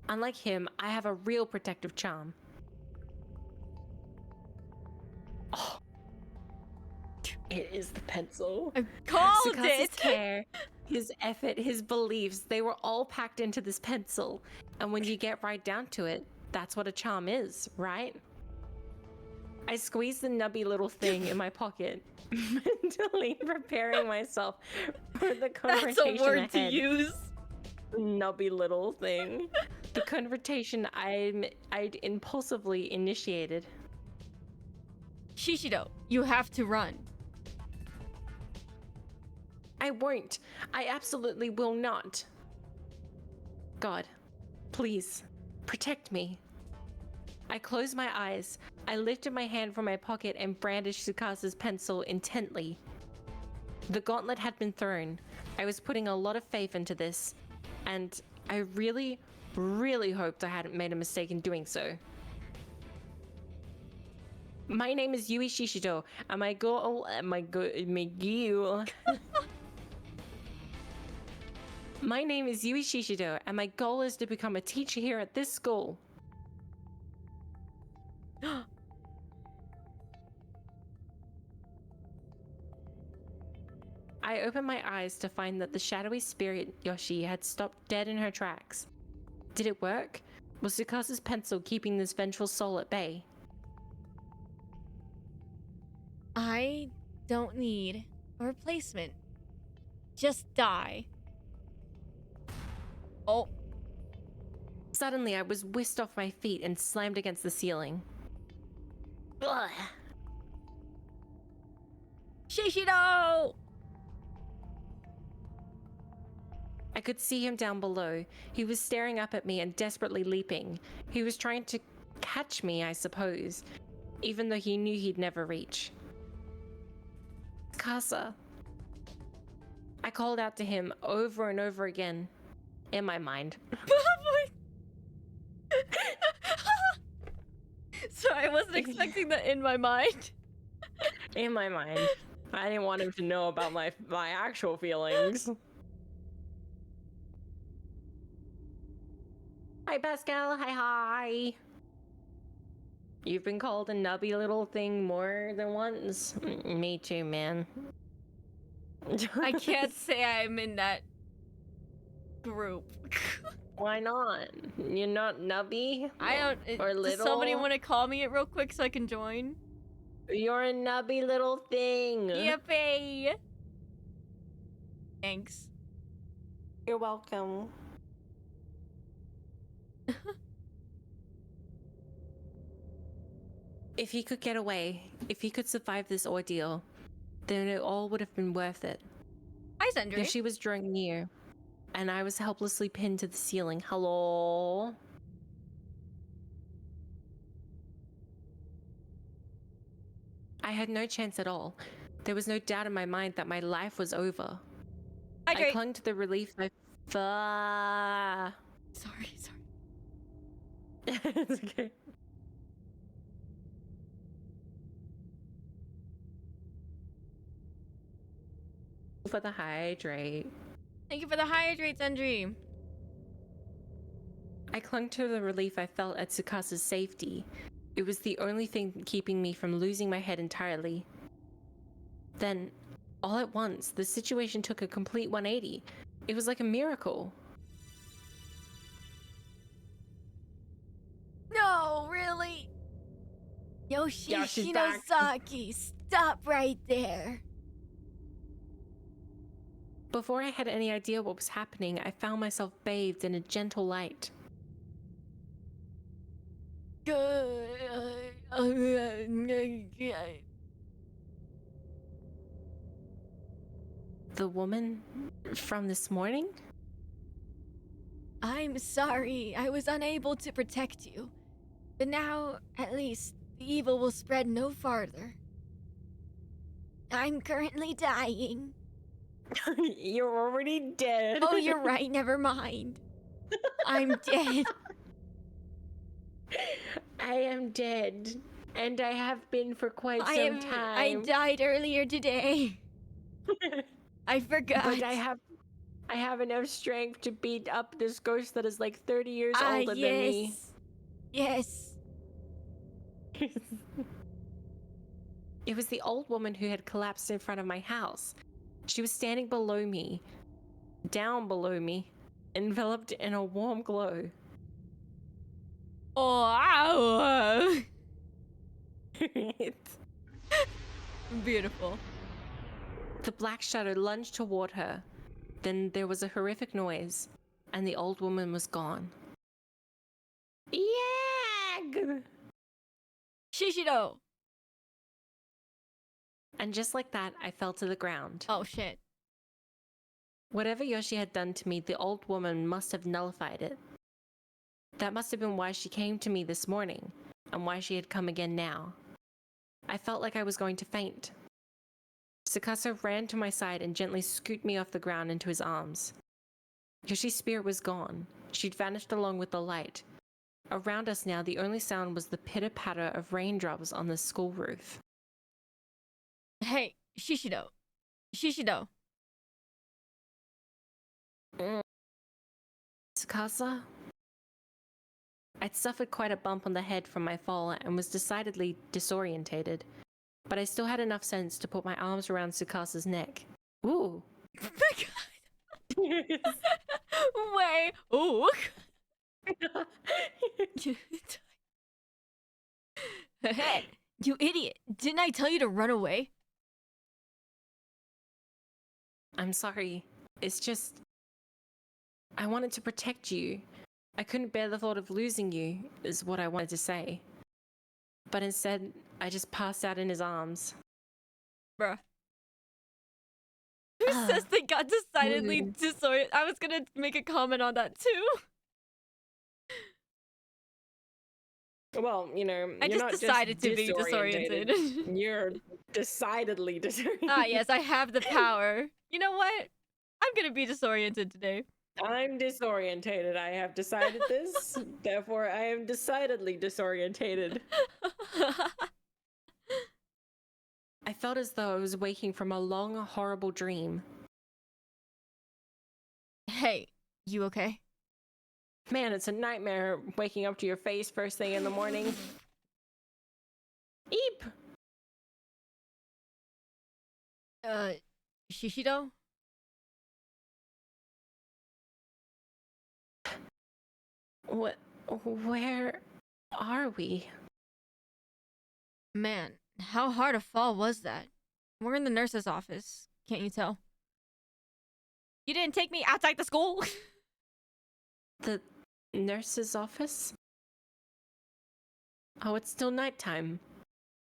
A: Unlike him, I have a real protective charm. Oh. It is the pencil.
B: I called
A: Tsukasa's
B: it!
A: care, his effort, his beliefs, they were all packed into this pencil. And when you get right down to it, that's what a charm is, right? I squeezed the nubby little thing in my pocket, mentally preparing myself for the confrontation
B: That's a word
A: ahead.
B: to use.
A: Nubby little thing. The confrontation I'd impulsively initiated.
B: Shishido, you have to run.
A: I won't. I absolutely will not. God, please, protect me. I closed my eyes. I lifted my hand from my pocket and brandished Tsukasa's pencil intently. The gauntlet had been thrown. I was putting a lot of faith into this, and I really, really hoped I hadn't made a mistake in doing so. My name is Yui Shishido, and my goal. My name is Yui Shishido, and my goal is to become a teacher here at this school. I opened my eyes to find that the shadowy spirit Yoshi had stopped dead in her tracks. Did it work? Was Tsukasa's pencil keeping this vengeful soul at bay?
B: I don't need a replacement. Just die. Oh.
A: Suddenly, I was whisked off my feet and slammed against the ceiling. Ugh.
B: Shishido!
A: I could see him down below. He was staring up at me and desperately leaping. He was trying to catch me, I suppose, even though he knew he'd never reach. Tsukasa. I called out to him over and over again, in my mind.
B: Sorry, I wasn't expecting that in my mind.
A: In my mind. I didn't want him to know about my actual feelings. Hi, Pascal. Hi. You've been called a nubby little thing more than once. Me too, man.
B: I can't say I'm in that group.
A: Why not? You're not nubby?
B: I don't.
A: Or
B: Does
A: little?
B: somebody want to call me it real quick so I can join?
A: You're a nubby little thing.
B: Yippee! Thanks.
A: You're welcome. If he could get away, if he could survive this ordeal, then it all would have been worth it.
B: Hi, Sundry.
A: If she was drawing near, and I was helplessly pinned to the ceiling. Hello? I had no chance at all. There was no doubt in my mind that my life was over. I clung to the relief
B: Sorry.
A: It's okay. For the hydrate.
B: Thank you for the hydrate, Sundry.
A: I clung to the relief I felt at Tsukasa's safety. It was the only thing keeping me from losing my head entirely. Then, all at once, the situation took a complete 180. It was like a miracle.
B: No, really? Yoshi
A: Yoshi's back.
B: Shinosaki, stop right there.
A: Before I had any idea what was happening, I found myself bathed in a gentle light. The woman from this morning?
B: I'm sorry, I was unable to protect you. But now, at least, the evil will spread no farther. I'm currently dying.
A: You're already dead.
B: Oh, you're right, never mind. I'm dead.
A: I am dead. And I have been for quite some time.
B: I died earlier today. I forgot.
A: But I have enough strength to beat up this ghost that is like 30 years older than me.
B: Yes.
A: It was the old woman who had collapsed in front of my house. She was standing below me, down below me, enveloped in a warm glow.
B: Oh, ow. Beautiful.
A: The black shadow lunged toward her. Then there was a horrific noise, and the old woman was gone. Yag!
B: Shishido.
A: And just like that, I fell to the ground.
B: Oh, shit.
A: Whatever Yoshi had done to me, the old woman must have nullified it. That must have been why she came to me this morning, and why she had come again now. I felt like I was going to faint. Tsukasa ran to my side and gently scooped me off the ground into his arms. Yoshi's spirit was gone. She'd vanished along with the light. Around us now, the only sound was the pitter-patter of raindrops on the school roof.
B: Hey, Shishido. Shishido.
A: Tsukasa? I'd suffered quite a bump on the head from my fall and was decidedly disorientated, but I still had enough sense to put my arms around Tsukasa's neck. Ooh.
B: Wait. Ooh. Hey, you idiot. Didn't I tell you to run away?
A: I'm sorry. It's just... I wanted to protect you. I couldn't bear the thought of losing you, is what I wanted to say. But instead, I just passed out in his arms.
B: Bruh. Who says they got decidedly disoriented? I was gonna make a comment on that too.
A: Well, you know,
B: I
A: you're
B: just
A: not
B: decided
A: just
B: to be disoriented.
A: You're decidedly disoriented.
B: Ah, yes, I have the power. You know what? I'm gonna be disoriented today.
A: I'm disorientated. I have decided this. Therefore, I am decidedly disorientated. I felt as though I was waking from a long, horrible dream.
B: Hey, you okay?
A: Man, it's a nightmare waking up to your face first thing in the morning. Eep!
B: Shishido?
A: Where are we?
B: Man, how hard a fall was that? We're in the nurse's office. Can't you tell? You didn't take me outside the school?
A: The nurse's office? Oh, it's still nighttime.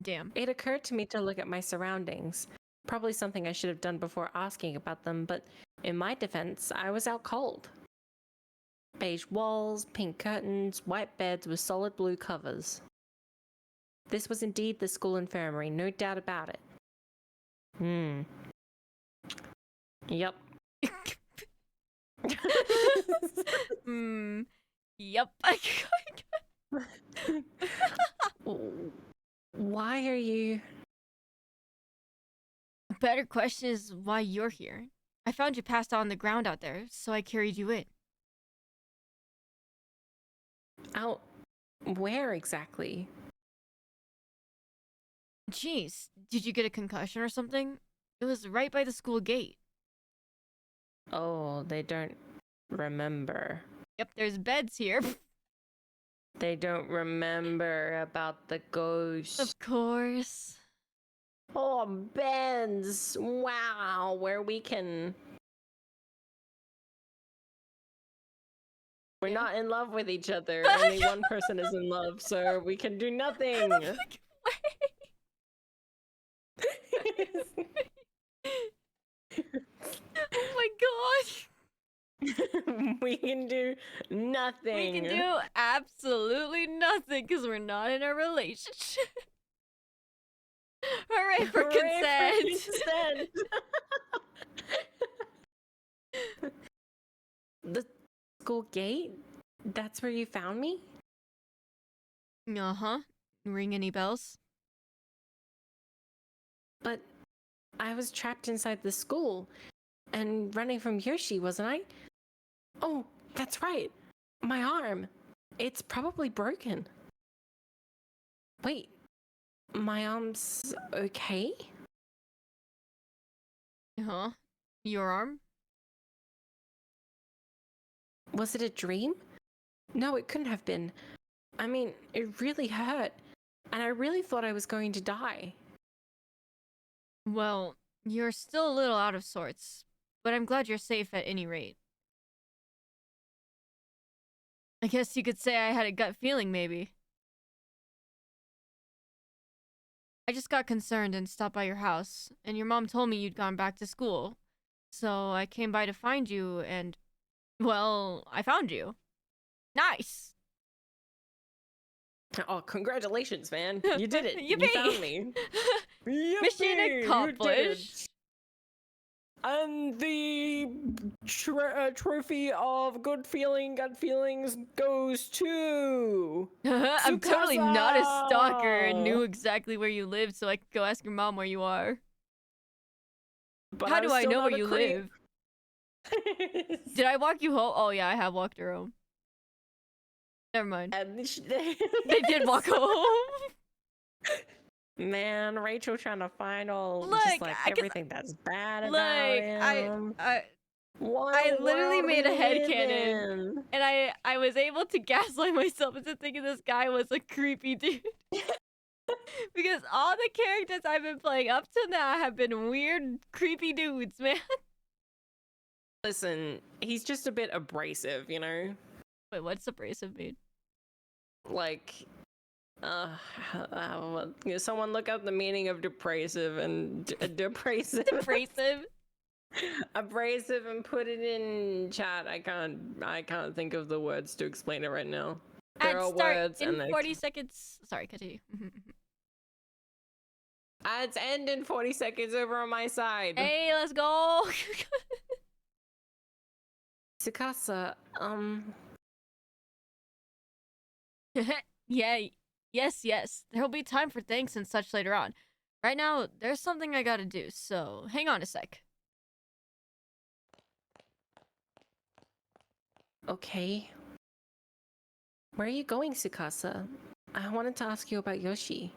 B: Damn.
A: It occurred to me to look at my surroundings. Probably something I should have done before asking about them, but in my defense, I was out cold. Beige walls, pink curtains, white beds with solid blue covers. This was indeed the school infirmary, no doubt about it. Yep.
B: Yep.
A: Why are you...
B: Better question is why you're here. I found you passed out on the ground out there, so I carried you in.
A: Out where exactly?
B: Jeez, did you get a concussion or something? It was right by the school gate.
A: Oh, they don't remember.
B: Yep, there's beds here.
A: They don't remember about the ghost.
B: Of course.
A: Oh, beds! Wow, where We're not in love with each other. Only one person is in love, so we can do nothing.
B: Oh my gosh.
A: We can do nothing.
B: We can do absolutely nothing because we're not in a relationship. Hooray for
A: Hooray
B: consent.
A: For consent. The school gate? That's where you found me?
B: Uh-huh. Ring any bells?
A: But I was trapped inside the school and running from Yoshi, wasn't I? Oh, that's right. My arm. It's probably broken. Wait, my arm's okay?
B: Huh? Your arm?
A: Was it a dream? No, it couldn't have been. I mean, it really hurt, and I really thought I was going to die.
B: Well, you're still a little out of sorts, but I'm glad you're safe at any rate. I guess you could say I had a gut feeling, maybe. I just got concerned and stopped by your house, and your mom told me you'd gone back to school. So I came by to find you, and, well, I found you. Nice!
A: Oh, congratulations, man. You did it.
B: Yippee!
A: You found me.
B: Mission accomplished.
A: And the trophy of gut feelings goes to...
B: I'm totally not a stalker and
A: Tsukasa!
B: knew exactly where you lived, so I could go ask your mom where you are.
A: But
B: How
A: I'm
B: do I
A: still
B: know
A: not
B: where
A: a
B: you
A: creep.
B: live? Did I walk you home? Oh yeah, I have walked her home. Never mind.
A: And
B: They did walk home.
A: Man, Rachel trying to find all
B: Look,
A: just like everything that's bad about him.
B: I
A: What
B: literally
A: world
B: made a
A: we live
B: headcanon,
A: in?
B: and I was able to gaslight myself into thinking this guy was a creepy dude. Because all the characters I've been playing up to now have been weird, creepy dudes, man.
A: Listen, he's just a bit abrasive, you know?
B: Wait, what's abrasive mean?
A: Like, someone look up the meaning of depressive and depressive.
B: Abrasive?
A: Abrasive and put it in chat. I can't think of the words to explain it right now. There are
B: Start
A: words
B: in
A: and
B: 40 seconds. Sorry, continue.
A: ads end in 40 seconds over on my side.
B: Hey, let's go.
A: Tsukasa,
B: Yeah, yes. There'll be time for thanks and such later on. Right now, there's something I gotta do, so hang on a sec.
A: Okay. Where are you going, Tsukasa? I wanted to ask you about Yoshi.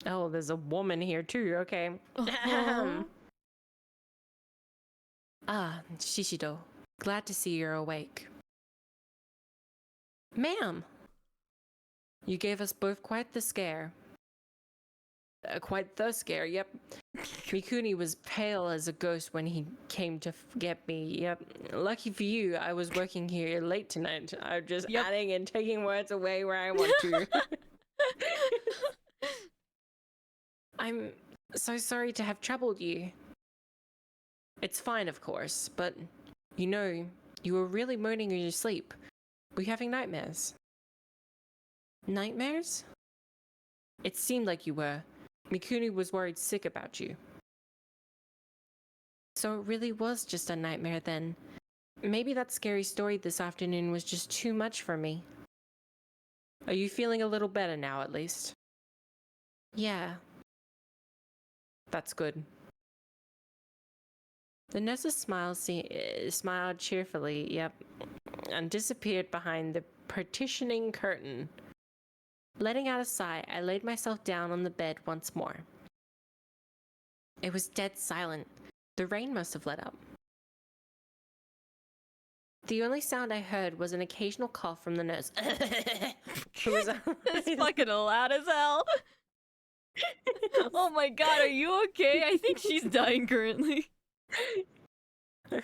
A: Oh, there's a woman here too, okay.
B: Uh-huh.
A: Ah, Shishido. Glad to see you're awake. Ma'am! You gave us both quite the scare. Quite the scare, yep. Mikuni was pale as a ghost when he came to get me, yep. Lucky for you, I was working here late tonight. I'm just adding and taking words away where I want to. I'm so sorry to have troubled you. It's fine, of course, but you know, you were really moaning in your sleep. Were you having nightmares? Nightmares? It seemed like you were. Mikuni was worried sick about you. So it really was just a nightmare then. Maybe that scary story this afternoon was just too much for me. Are you feeling a little better now, at least? Yeah. That's good. The nurse's smiled cheerfully, yep, and disappeared behind the partitioning curtain. Letting out a sigh, I laid myself down on the bed once more. It was dead silent. The rain must have let up. The only sound I heard was an occasional cough from the nurse.
B: It's fucking loud as hell. Oh my god, are you okay? I think she's dying currently.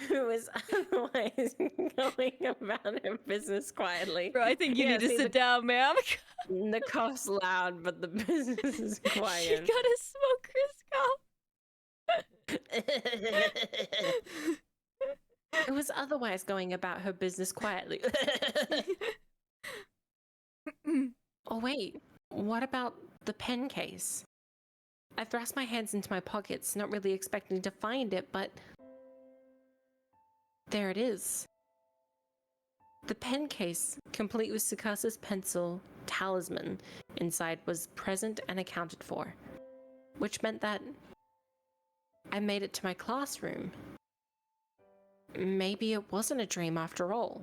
A: who was otherwise going about her business quietly.
B: Bro, I think you
A: Yeah,
B: need to
A: see,
B: sit down, ma'am.
A: The cough's loud, but the business is
B: You
A: quiet.
B: gotta smoke
A: Who was otherwise going about her business quietly.
B: Crisco.
A: Oh, wait. What about the pen case? I thrust my hands into my pockets, not really expecting to find it, but there it is. The pen case, complete with Sukasa's pencil talisman inside, was present and accounted for, which meant that I made it to my classroom. Maybe it wasn't a dream after all.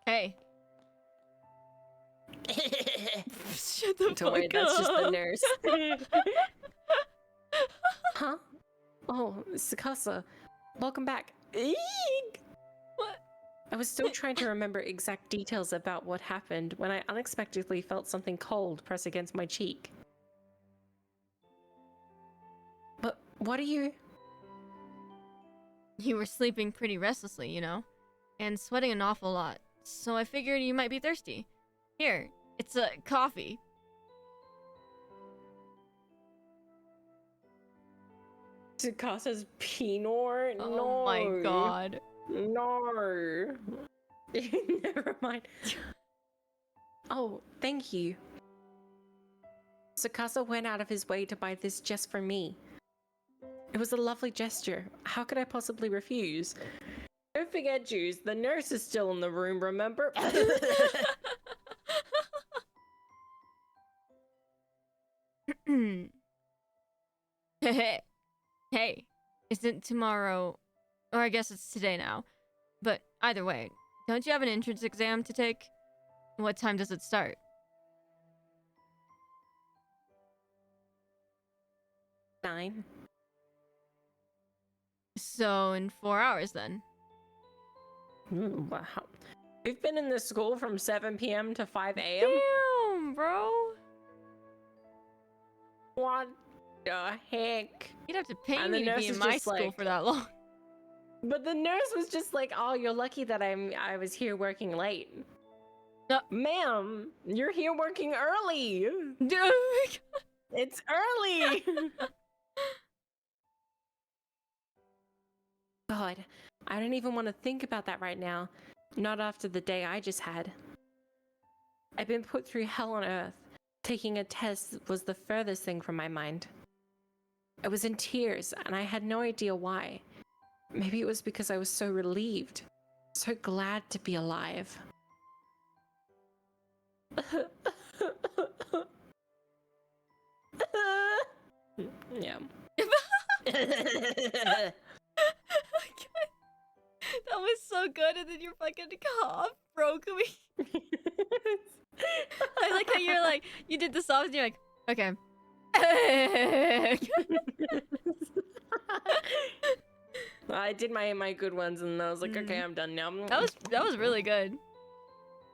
B: Hey. Shut the
A: Don't
B: fuck
A: worry,
B: up.
A: that's just the nurse. Huh? Oh, Sukasa, welcome back. Eek!
B: What?
A: I was still trying to remember exact details about what happened when I unexpectedly felt something cold press against my cheek. But what are you?
B: You were sleeping pretty restlessly, you know, and sweating an awful lot. So I figured you might be thirsty. Here, it's a coffee.
A: Sukasa's Pinot?
B: Oh my god.
A: No. Never mind. Oh, thank you. Sukasa went out of his way to buy this just for me. It was a lovely gesture. How could I possibly refuse? Don't forget, Juice, the nurse is still in the room, remember?
B: Hey, isn't tomorrow, or I guess it's today now, but either way, don't you have an entrance exam to take? What time does it start?
A: 9.
B: So in 4 hours then.
A: Wow. We've been in this school from 7 p.m. to 5 a.m.
B: Damn, bro.
A: What the heck?
B: You'd have to pay
A: And the
B: me to
A: nurse
B: be in
A: is
B: my
A: just
B: school
A: like-
B: for that long.
A: But the nurse was just like, "Oh, you're lucky that I was here working late."
B: No.
A: Ma'am, you're here working early. It's early. God, I don't even want to think about that right now. Not after the day I just had. I've been put through hell on earth. Taking a test was the furthest thing from my mind. I was in tears, and I had no idea why. Maybe it was because I was so relieved, so glad to be alive. Yeah.
B: That was so good, and then your fucking cough broke me. I like how you're like, you did the soft, and you're like, okay.
A: I did my good ones, and I was like, okay, I'm done now.
B: That was really good.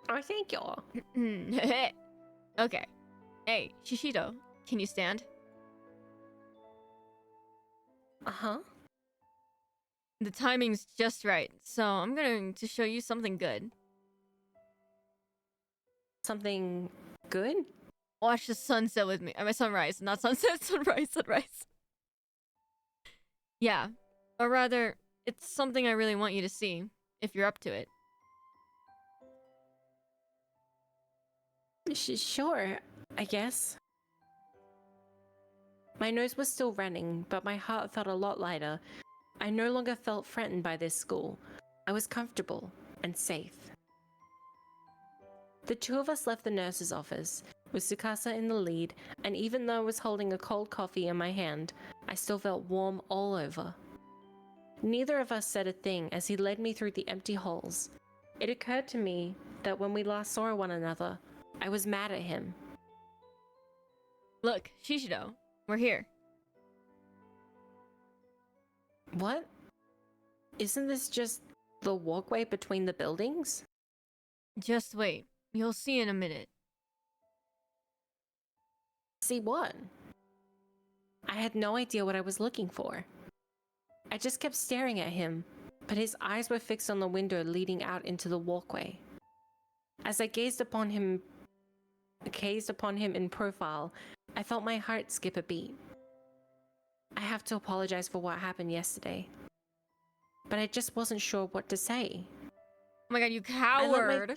A: Oh, thank you.
B: Okay. Hey, Shishido, can you stand?
A: Uh-huh.
B: The timing's just right, so I'm going to show you something good.
A: Something good?
B: Watch the sunset with me. I mean, sunrise, not sunset, sunrise, sunrise. Yeah. Or rather, it's something I really want you to see, if you're up to it.
A: Sure, I guess. My nose was still running, but my heart felt a lot lighter. I no longer felt threatened by this school. I was comfortable and safe. The two of us left the nurse's office, with Sukasa in the lead, and even though I was holding a cold coffee in my hand, I still felt warm all over. Neither of us said a thing as he led me through the empty halls. It occurred to me that when we last saw one another, I was mad at him.
B: Look, Shishido, we're here.
A: What? Isn't this just the walkway between the buildings?
B: Just wait. You'll see in a minute.
A: See what? I had no idea what I was looking for. I just kept staring at him, but his eyes were fixed on the window leading out into the walkway. As I gazed upon him in profile, I felt my heart skip a beat. I have to apologize for what happened yesterday, but I just wasn't sure what to say.
B: Oh my god, you coward!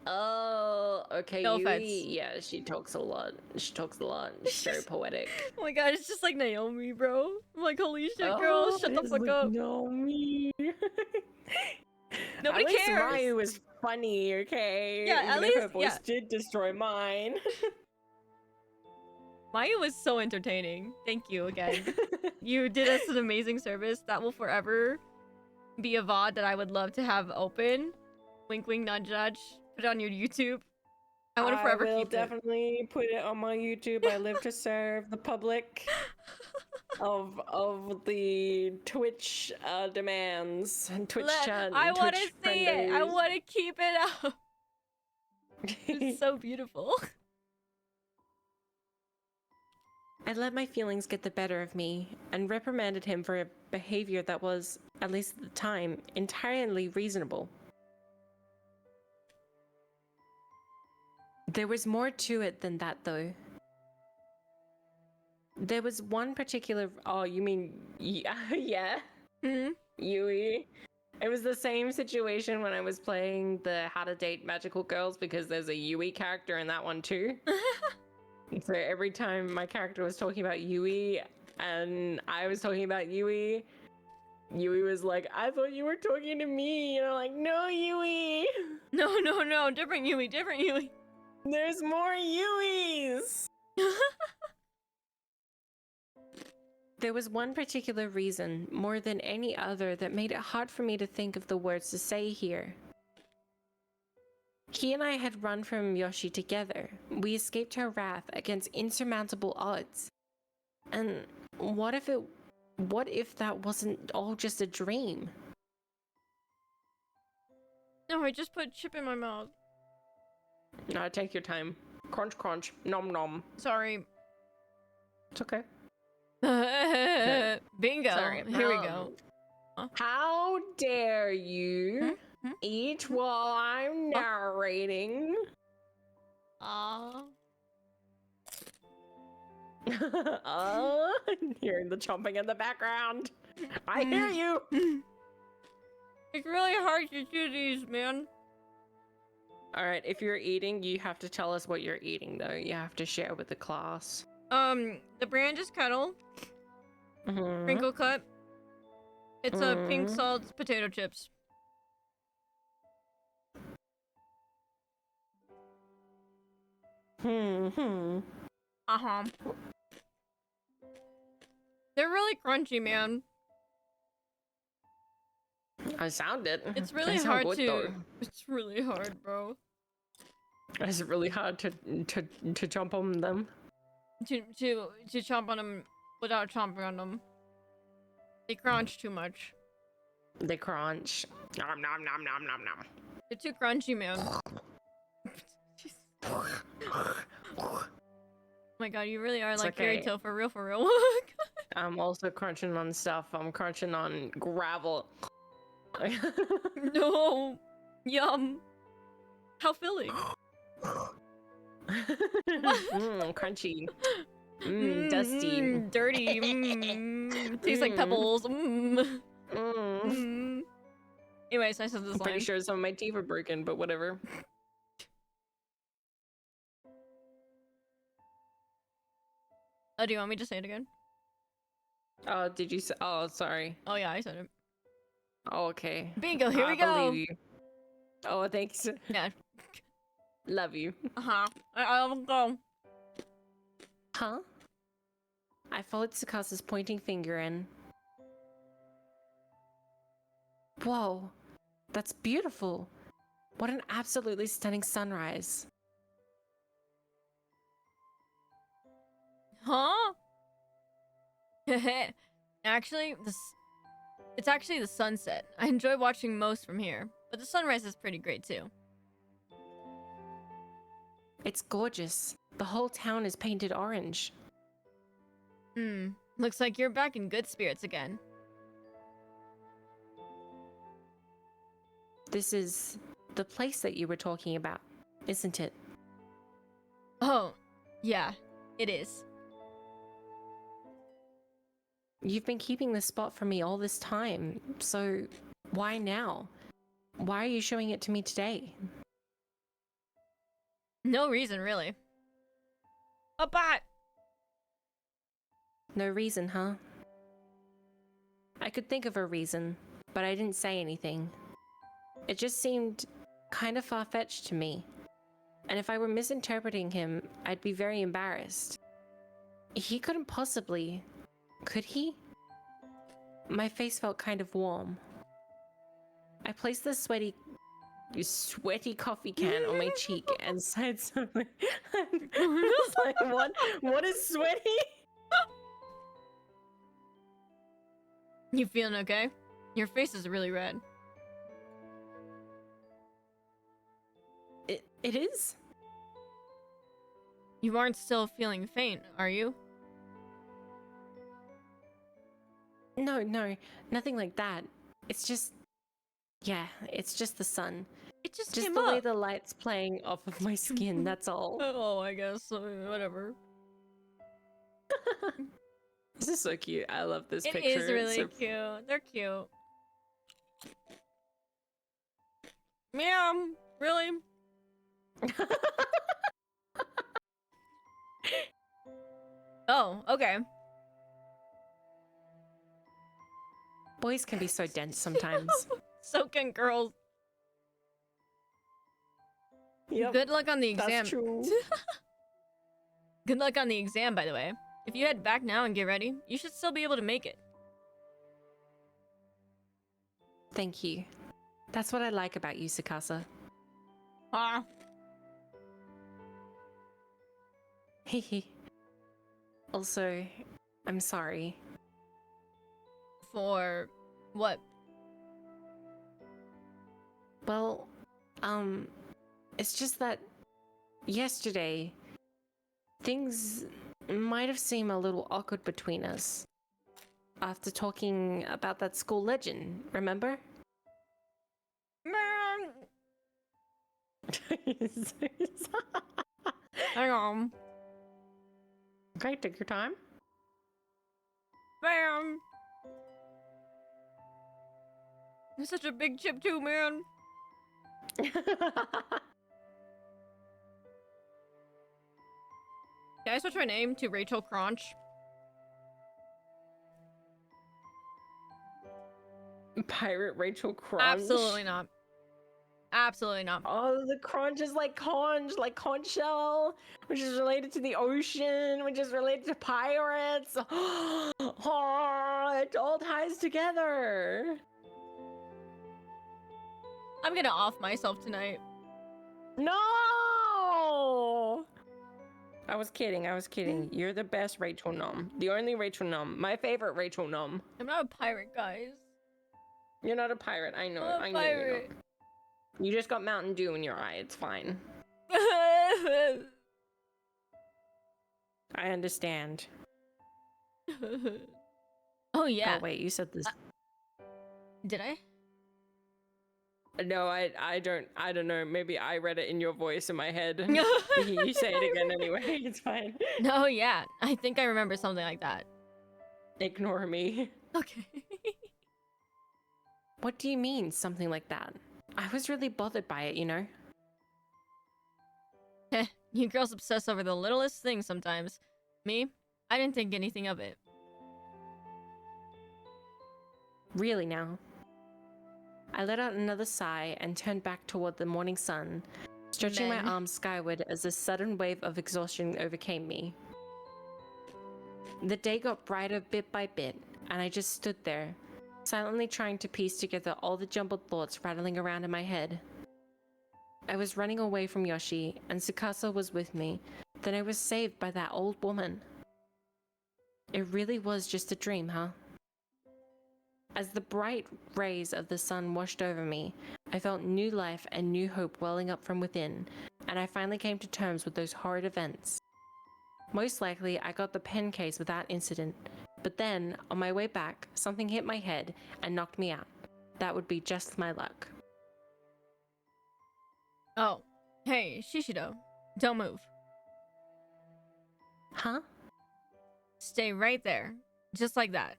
A: Oh, okay,
B: No
A: Yui.
B: offense.
A: Yeah, she talks a lot. She's very poetic.
B: Oh my god, it's just like Naomi, bro. I'm like, holy shit, girl, shut the fuck up.
A: Naomi.
B: Nobody
A: at least
B: cares.
A: Mayu was funny, okay?
B: Yeah,
A: Even
B: at
A: if
B: least,
A: her voice did destroy mine.
B: Maya was so entertaining. Thank you again. You did us an amazing service. That will forever be a VOD that I would love to have open. Wink, wink, nudge, nudge. Put it on your YouTube. I want to forever keep it.
A: I will definitely put it on my YouTube. I live to serve the public of the Twitch demands and Twitch chat.
B: I want to
A: Twitch
B: see it. I
A: frienders.
B: want to keep it up. It's so beautiful.
A: I let my feelings get the better of me and reprimanded him for a behavior that was, at least at the time, entirely reasonable. There was more to it than that, though. There was one particular... Oh, you mean... Yeah?
B: Hmm?
A: Yui? It was the same situation when I was playing the How to Date Magical Girls, because there's a Yui character in that one too. So every time my character was talking about Yui and I was talking about Yui, Yui was like, I thought you were talking to me. And I'm like, no, Yui.
B: No. Different Yui.
A: There's more Yuis. There was one particular reason, more than any other, that made it hard for me to think of the words to say here. He and I had run from Yoshi together. We escaped her wrath against insurmountable odds. And what if that wasn't all just a dream?
B: No, I just put chip in my mouth.
A: No, take your time. Crunch, crunch. Nom, nom.
B: Sorry.
A: It's okay.
B: Bingo.
A: Sorry.
B: Here we go.
A: How dare you eat while I'm narrating? Hearing the chomping in the background. I hear you.
B: It's really hard to do these, man.
A: All right, if you're eating, you have to tell us what you're eating, though. You have to share with the class.
B: The brand is Kettle. Crinkle cut. It's a pink salt potato chips. Uh-huh. They're really crunchy, man.
A: I sound it.
B: It's really
A: They sound
B: hard
A: good,
B: to.
A: though.
B: It's really hard, bro.
A: It's really hard to jump on them.
B: To chomp on them without chomping on them. They crunch too much.
A: They crunch. Nom nom nom nom nom nom.
B: They're too crunchy, man. Oh my god, you really are
A: It's
B: like
A: okay.
B: fairy tale for real, for real.
A: I'm also crunching on stuff. I'm crunching on gravel.
B: No. Yum. How filling.
A: Crunchy. Dusty.
B: Dirty. Tastes like pebbles. Anyways, I said this
A: I'm pretty
B: line.
A: sure some of my teeth are broken, but whatever.
B: Oh, do you want me to say it again?
A: Oh, did you say? Oh, sorry.
B: Oh yeah, I said it.
A: Oh, okay.
B: Bingo, here we
A: I
B: go.
A: believe you. Oh, thanks.
B: Yeah.
A: Love you.
B: I'll go.
A: Huh? I followed Tsukasa's pointing finger and... Whoa, that's beautiful. What an absolutely stunning sunrise.
B: Huh? Actually, it's actually the sunset. I enjoy watching most from here, but the sunrise is pretty great too.
A: It's gorgeous. The whole town is painted orange.
B: Looks like you're back in good spirits again.
A: This is the place that you were talking about, isn't it?
B: Oh, yeah, it is.
A: You've been keeping this spot from me all this time, so why now? Why are you showing it to me today?
B: No reason, really. A bot!
A: No reason, huh? I could think of a reason, but I didn't say anything. It just seemed kind of far-fetched to me. And if I were misinterpreting him, I'd be very embarrassed. He couldn't possibly... Could he? My face felt kind of warm. I placed the sweaty coffee can on my cheek and said something. I was like, what? What is sweaty?
B: You feeling okay? Your face is really red.
A: It is?
B: You aren't still feeling faint, are you?
A: No, nothing like that. It's just... Yeah, it's just the sun.
B: It just
A: Just
B: came
A: the way
B: up.
A: the light's playing off of my skin, that's all.
B: Oh, I guess. Whatever.
A: This is so cute. I love this
B: It
A: picture.
B: is really cute. They're cute. Meow. Really? Oh, okay.
A: Boys can be so dense sometimes.
B: So can girls.
A: Yep,
B: Good luck on the exam.
A: that's true.
B: Good luck on the exam, by the way. If you head back now and get ready, you should still be able to make it.
A: Thank you. That's what I like about you, Tsukasa.
B: Ah.
A: Hehe. Also, I'm sorry.
B: For what?
A: Well, it's just that yesterday, things might have seemed a little awkward between us. After talking about that school legend, remember?
B: Man. Hang on.
A: Okay, take your time.
B: Bam. You're such a big chip too, man. Can I switch my name to Rachel Crunch?
A: Pirate Rachel Crunch.
B: Absolutely not. Absolutely not.
A: Oh, the crunch is like conch shell, which is related to the ocean, which is related to pirates. Oh, it all ties together.
B: I'm gonna off myself tonight.
A: No! I was kidding. You're the best Rachel Nom. The only Rachel Nom. My favorite Rachel Nom.
B: I'm not a pirate, guys.
A: You're not a pirate. I know.
B: I'm a
A: I know you're
B: pirate.
A: not. You just got Mountain Dew in your eye. It's fine. I understand.
B: Oh yeah.
A: Oh wait, you said this.
B: Did I?
A: No, I don't know. Maybe I read it in your voice in my head. You say it again anyway. It's fine.
B: No, yeah. I think I remember something like that.
A: Ignore me.
B: Okay.
A: What do you mean, something like that? I was really bothered by it, you know?
B: Heh, you girls obsess over the littlest things sometimes. Me? I didn't think anything of it.
A: Really now? I let out another sigh and turned back toward the morning sun, stretching my
B: Men.
A: arms skyward as a sudden wave of exhaustion overcame me. The day got brighter bit by bit, and I just stood there, silently trying to piece together all the jumbled thoughts rattling around in my head. I was running away from Yoshi, and Tsukasa was with me. Then I was saved by that old woman. It really was just a dream, huh? As the bright rays of the sun washed over me, I felt new life and new hope welling up from within, and I finally came to terms with those horrid events. Most likely, I got the pen case without incident. But then, on my way back, something hit my head and knocked me out. That would be just my luck.
B: Oh. Hey, Shishido. Don't move.
A: Huh?
B: Stay right there. Just like that.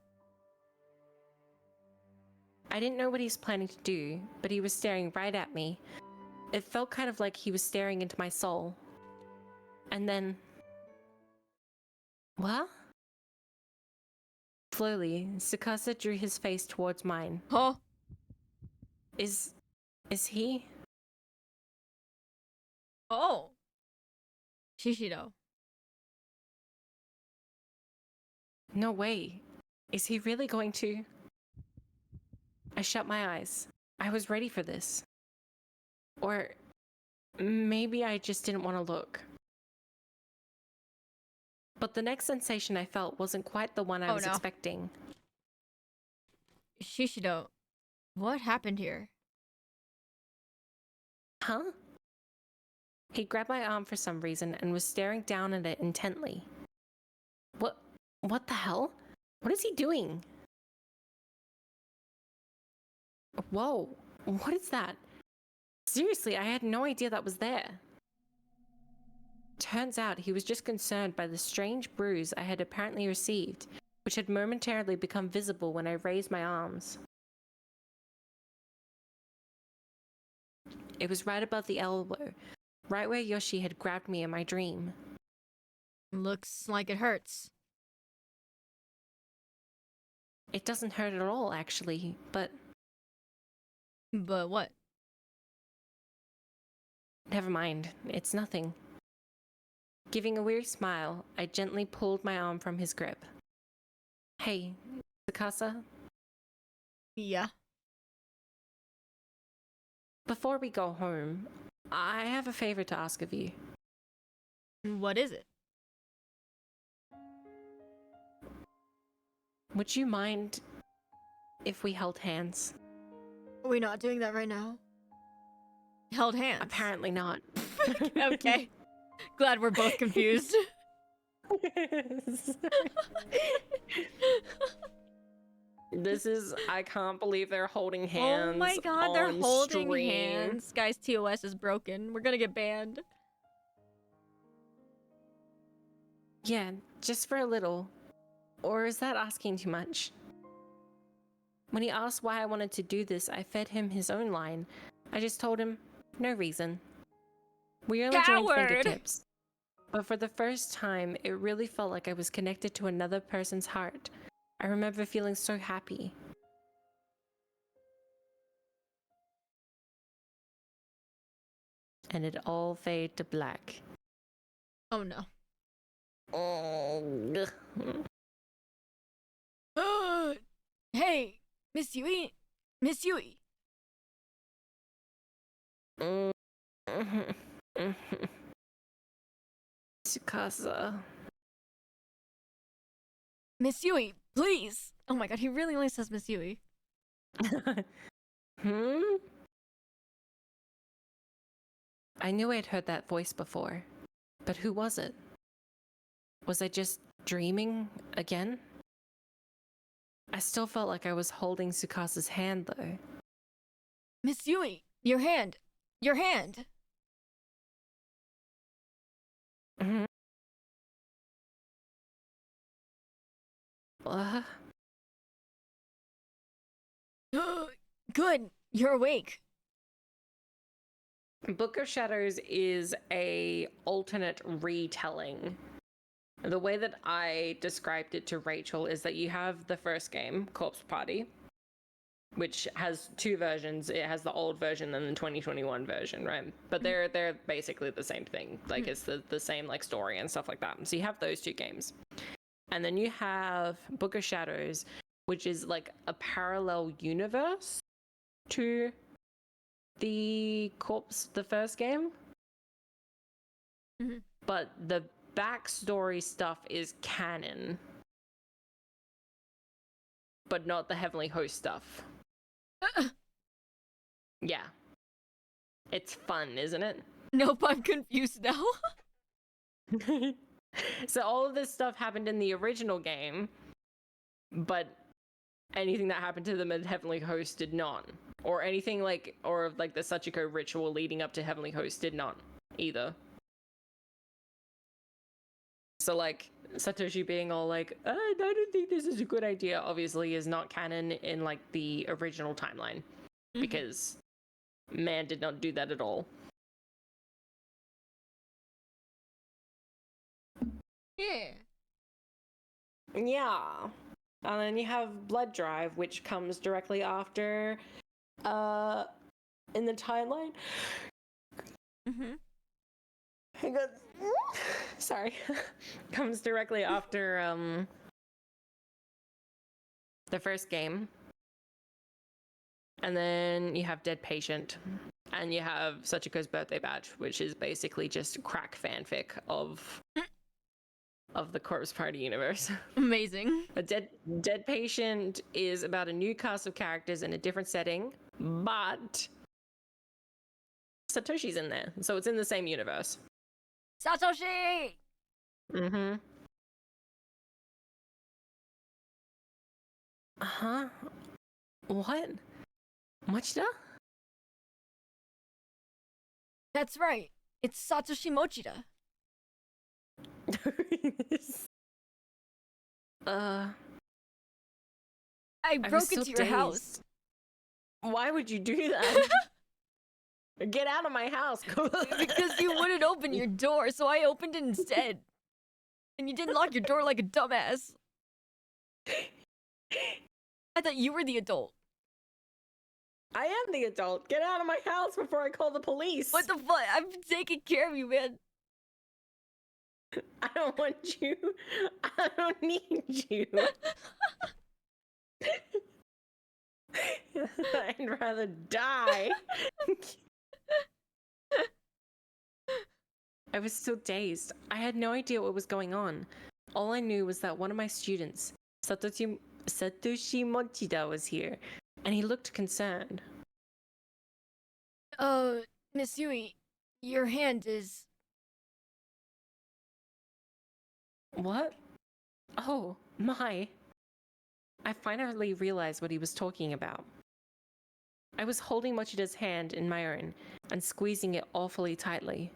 A: I didn't know what he was planning to do, but he was staring right at me. It felt kind of like he was staring into my soul. And then... What? Slowly, Tsukasa drew his face towards mine.
B: Huh?
A: Is he?
B: Oh. Shishido.
A: No way. Is he really going to? I shut my eyes. I was ready for this. Or maybe I just didn't want to look. But the next sensation I felt wasn't quite the one I was expecting.
B: Shishido, what happened here?
A: Huh? He grabbed my arm for some reason and was staring down at it intently. What the hell? What is he doing? Whoa, what is that? Seriously, I had no idea that was there. Turns out he was just concerned by the strange bruise I had apparently received, which had momentarily become visible when I raised my arms. It was right above the elbow, right where Yoshi had grabbed me in my dream.
B: Looks like it hurts.
A: It doesn't hurt at all, actually, but...
B: But what?
A: Never mind, it's nothing. Giving a weary smile, I gently pulled my arm from his grip. Hey, Tsukasa?
B: Yeah.
A: Before we go home, I have a favor to ask of you.
B: What is it?
A: Would you mind if we held hands?
B: Are we not doing that right now? Held hands?
A: Apparently not.
B: Okay. Glad we're both confused.
A: This is, I can't believe they're holding hands.
B: Oh my god, they're holding
A: stream.
B: hands. Guys, TOS is broken. We're gonna get banned.
A: Yeah, just for a little. Or is that asking too much? When he asked why I wanted to do this, I fed him his own line. I just told him, no reason. We only joined fingertips. But for the first time, it really felt like I was connected to another person's heart. I remember feeling so happy. And it all faded to black.
B: Oh no.
A: Oh.
B: Hey, Miss Yui. Miss Yui.
A: Tsukasa.
B: Miss Yui, please. Oh my god, he really only says Miss Yui.
A: I knew I'd heard that voice before, but who was it? Was I just dreaming again? I still felt like I was holding Tsukasa's hand, though.
B: Miss Yui, your hand. Your hand. Good, you're awake.
A: Book of Shadows is a alternate retelling. The way that I described it to Rachel is that you have the first game, Corpse Party, which has two versions. It has the old version and the 2021 version, right? But they're basically the same thing. Like it's the same like story and stuff like that. So you have those two games. And then you have Book of Shadows, which is like a parallel universe to the first game. But the backstory stuff is canon, but not the Heavenly Host stuff. Yeah. It's fun, isn't it?
B: Nope, I'm confused now.
A: So all of this stuff happened in the original game, but anything that happened to them at Heavenly Host did not. Or anything like, or like the Sachiko ritual leading up to Heavenly Host did not either. So like, Satoshi being all like, I don't think this is a good idea, obviously is not canon in like the original timeline. Because man did not do that at all.
B: Yeah.
A: Yeah. And then you have Blood Drive, which comes directly after in the timeline. Hang on. Sorry. Comes directly after the first game. And then you have Dead Patient. And you have Sachiko's Birthday Badge, which is basically just crack fanfic of the Corpse Party universe.
B: Amazing.
A: A Dead Patient is about a new cast of characters in a different setting, but Satoshi's in there, so it's in the same universe.
B: Satoshi!
A: Huh? What? Mochida?
B: That's right. It's Satoshi Mochida. I broke into your house.
A: Why would you do that? Get out of my house.
B: Because you wouldn't open your door, so I opened it instead. And you didn't lock your door like a dumbass. I thought you were the adult.
A: I am the adult. Get out of my house before I call the police.
B: What the fuck? I'm taking care of you, man.
A: I don't want you. I don't need you. I'd rather die. I was still dazed. I had no idea what was going on. All I knew was that one of my students, Satoshi Mochida, was here, and he looked concerned.
B: Miss Yui, your hand is...
A: What? Oh, my. I finally realized what he was talking about. I was holding Mochida's hand in my own and squeezing it awfully tightly.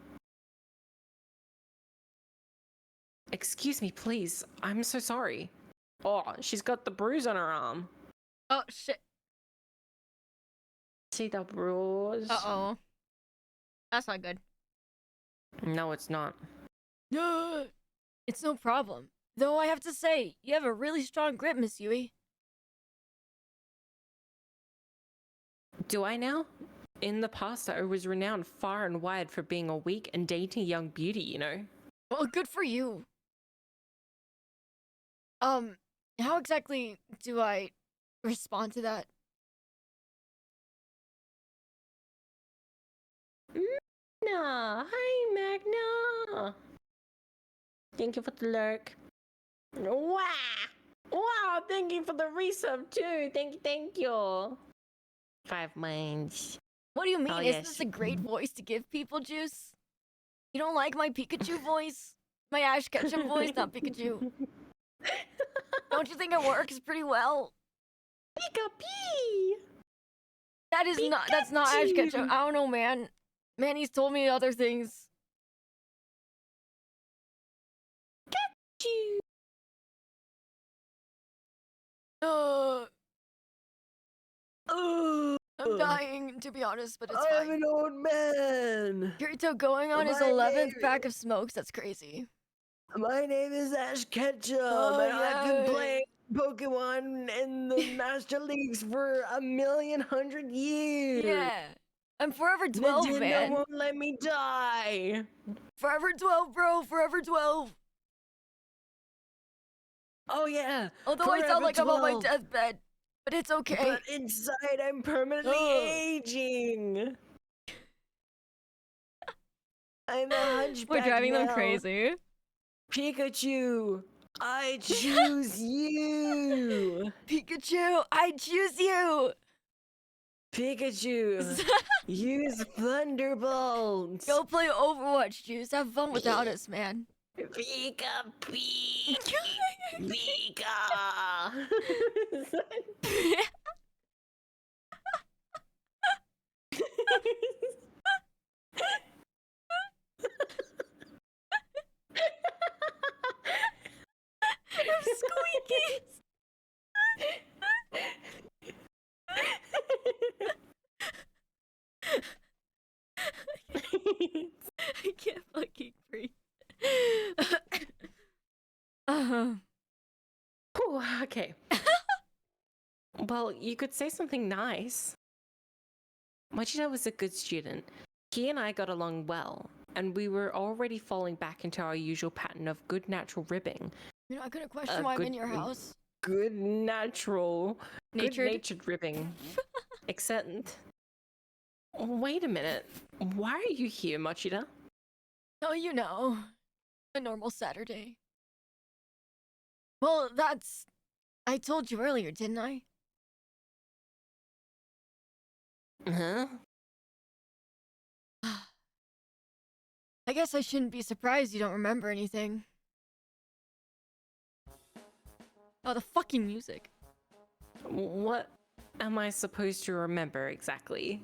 A: Excuse me, please. I'm so sorry. Oh, she's got the bruise on her arm.
B: Oh, shit.
A: See the bruise?
B: Uh-oh. That's not good.
A: No, it's not.
B: It's no problem. Though I have to say, you have a really strong grip, Miss Yui.
A: Do I now? In the past, I was renowned far and wide for being a weak and dainty young beauty, you know?
B: Well, good for you. How exactly do I respond to that?
A: Magna! Hi, Magna! Thank you for the lurk. Wow! Wow, thank you for the resub too. Thank you. 5 minds.
B: What do you mean?
A: Oh,
B: Isn't
A: yes.
B: this a great voice to give people, Juice? You don't like my Pikachu voice? My Ash Ketchum voice, not Pikachu. Don't you think it works pretty well?
A: Pika-pee!
B: That's not Ash Ketchum. I don't know, man. Manny's told me other things. I'm dying, to be honest, but it's
A: I'm
B: fine.
A: an old man.
B: Kirito going on his 11th pack of smokes, that's crazy.
A: My name is Ash Ketchum,
B: and
A: I've been playing Pokemon in the Master Leagues for 1,100,000 years.
B: Yeah. I'm Forever 12,
A: Nintendo
B: man.
A: won't let me die.
B: Forever 12, bro. Forever 12.
A: Oh yeah.
B: Although I sound like I'm on my deathbed. But it's okay.
A: But inside I'm permanently aging. I'm a hunchback.
B: We're driving them
A: now.
B: crazy.
A: Pikachu, I choose you.
B: Pikachu, I choose you.
A: Pikachu, use Thunderbolt.
B: Go play Overwatch, Juice. Have fun without us, man.
A: Pika, Pika, Pika.
B: I'm squeaking. I can't fucking breathe.
A: Whew, okay. Well, you could say something nice. Mochida was a good student. He and I got along well, and we were already falling back into our usual pattern of good natural ribbing.
B: You're not gonna question why I'm in your house.
A: Good natural,
B: Natured?
A: good-natured ribbing. Except, wait a minute. Why are you here, Mochida?
B: Oh, you know, a normal Saturday. Well, that's... I told you earlier, didn't I?
A: Huh?
B: I guess I shouldn't be surprised you don't remember anything. Oh, the fucking music.
A: What am I supposed to remember exactly?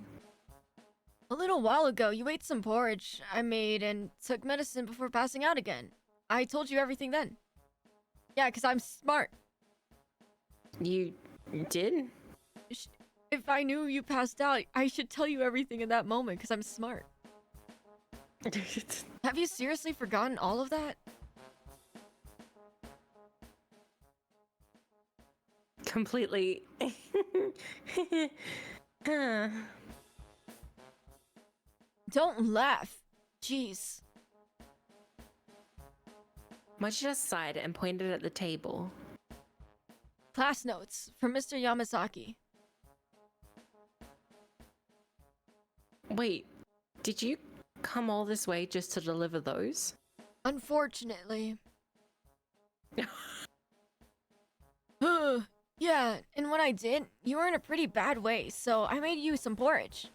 B: A little while ago, you ate some porridge I made and took medicine before passing out again. I told you everything then. Yeah, because I'm smart.
A: You did?
B: If I knew you passed out, I should tell you everything in that moment because I'm smart. Have you seriously forgotten all of that?
A: Completely.
B: Don't laugh. Jeez.
A: Mochida sighed and pointed at the table.
B: Class notes from Mr. Yamazaki.
A: Wait, did you come all this way just to deliver those?
B: Unfortunately. Yeah, and when I did, you were in a pretty bad way, so I made you some porridge.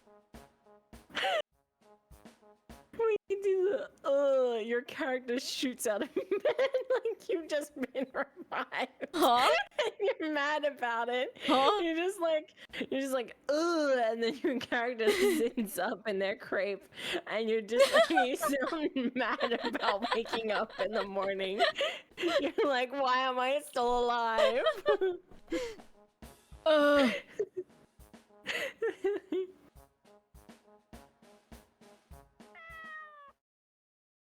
A: We do the your character shoots out of bed like you've just been revived.
B: Huh?
A: And you're mad about it.
B: Huh?
A: You're just like ugh, and then your character sits up in their crepe, and you're just like you sound mad about waking up in the morning. You're like, why am I still alive?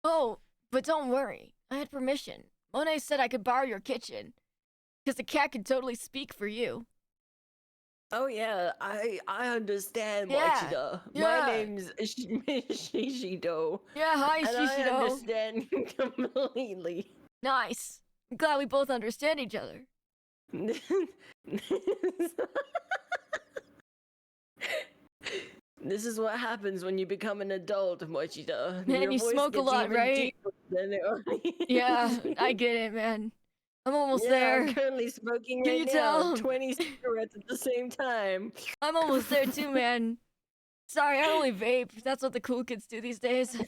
B: Oh, but don't worry. I had permission. Monet said I could borrow your kitchen. Because the cat can totally speak for you.
A: Oh yeah, I understand,
B: Yeah,
A: Mochida.
B: yeah.
A: My name's Shishido.
B: Yeah, hi,
A: And
B: Shishido.
A: I understand completely.
B: Nice. I'm glad we both understand each other.
A: This is what happens when you become an adult, Mochida.
B: Man,
A: Your
B: you
A: voice
B: smoke a
A: gets
B: lot,
A: even
B: right?
A: deeper than it already
B: Yeah,
A: is.
B: I get it, man. I'm almost
A: Yeah,
B: there.
A: I'm currently smoking
B: Can
A: right
B: you
A: now.
B: tell?
A: 20 cigarettes at the same time.
B: I'm almost there too, man. Sorry, I only vape. That's what the cool kids do these days.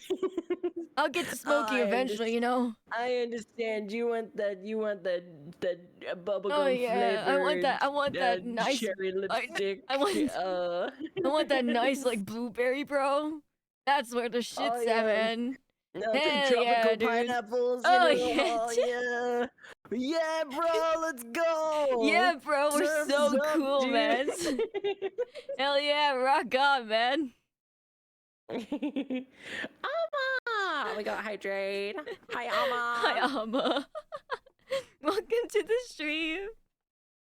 B: I'll get to smoking eventually, you know?
A: I understand. You want that bubblegum
B: Oh yeah,
A: flavored
B: I want that nice
A: cherry lipstick.
B: I want that nice like blueberry, bro. That's where the shit's at, man.
A: The
B: Hell
A: tropical
B: yeah, dude.
A: pineapples.
B: Oh,
A: you know?
B: yeah.
A: Oh, yeah. Yeah, bro, let's go.
B: Yeah, bro, we're
A: Surf's
B: so
A: up,
B: cool,
A: dude.
B: man. Hell yeah, rock on, man.
A: Ama! We got hydrate. Hi, Ama.
B: Hi, Amma. Welcome to the stream.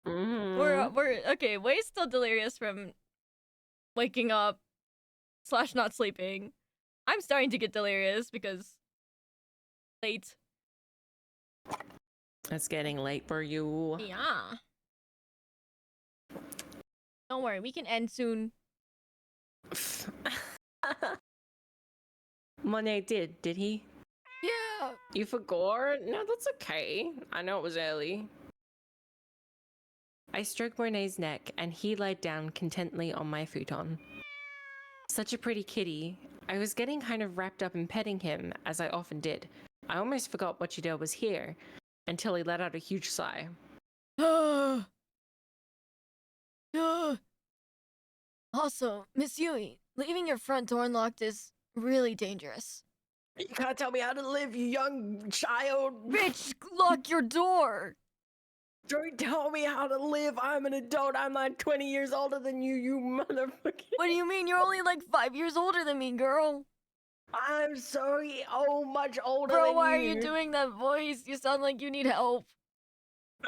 B: We're okay. Way's still delirious from waking up / not sleeping. I'm starting to get delirious because late.
A: It's getting late for you.
B: Yeah. Don't worry, we can end soon.
A: Monet did he?
B: Yeah.
A: You forgot? No, that's okay. I know it was early. I stroked Monet's neck, and he lied down contentedly on my futon. Such a pretty kitty. I was getting kind of wrapped up in petting him, as I often did, I almost forgot Mochidel was here until he let out a huge sigh.
B: Also, Miss Yui, leaving your front door unlocked is really dangerous.
A: You can't tell me how to live, you young child.
B: Bitch, lock your door!
A: Don't tell me how to live. I'm an adult. I'm like 20 years older than you, you motherfucker.
B: What do you mean? You're only like 5 years older than me, girl.
A: I'm so much older
B: Bro,
A: than
B: why
A: you.
B: are you doing that voice? You sound like you need help.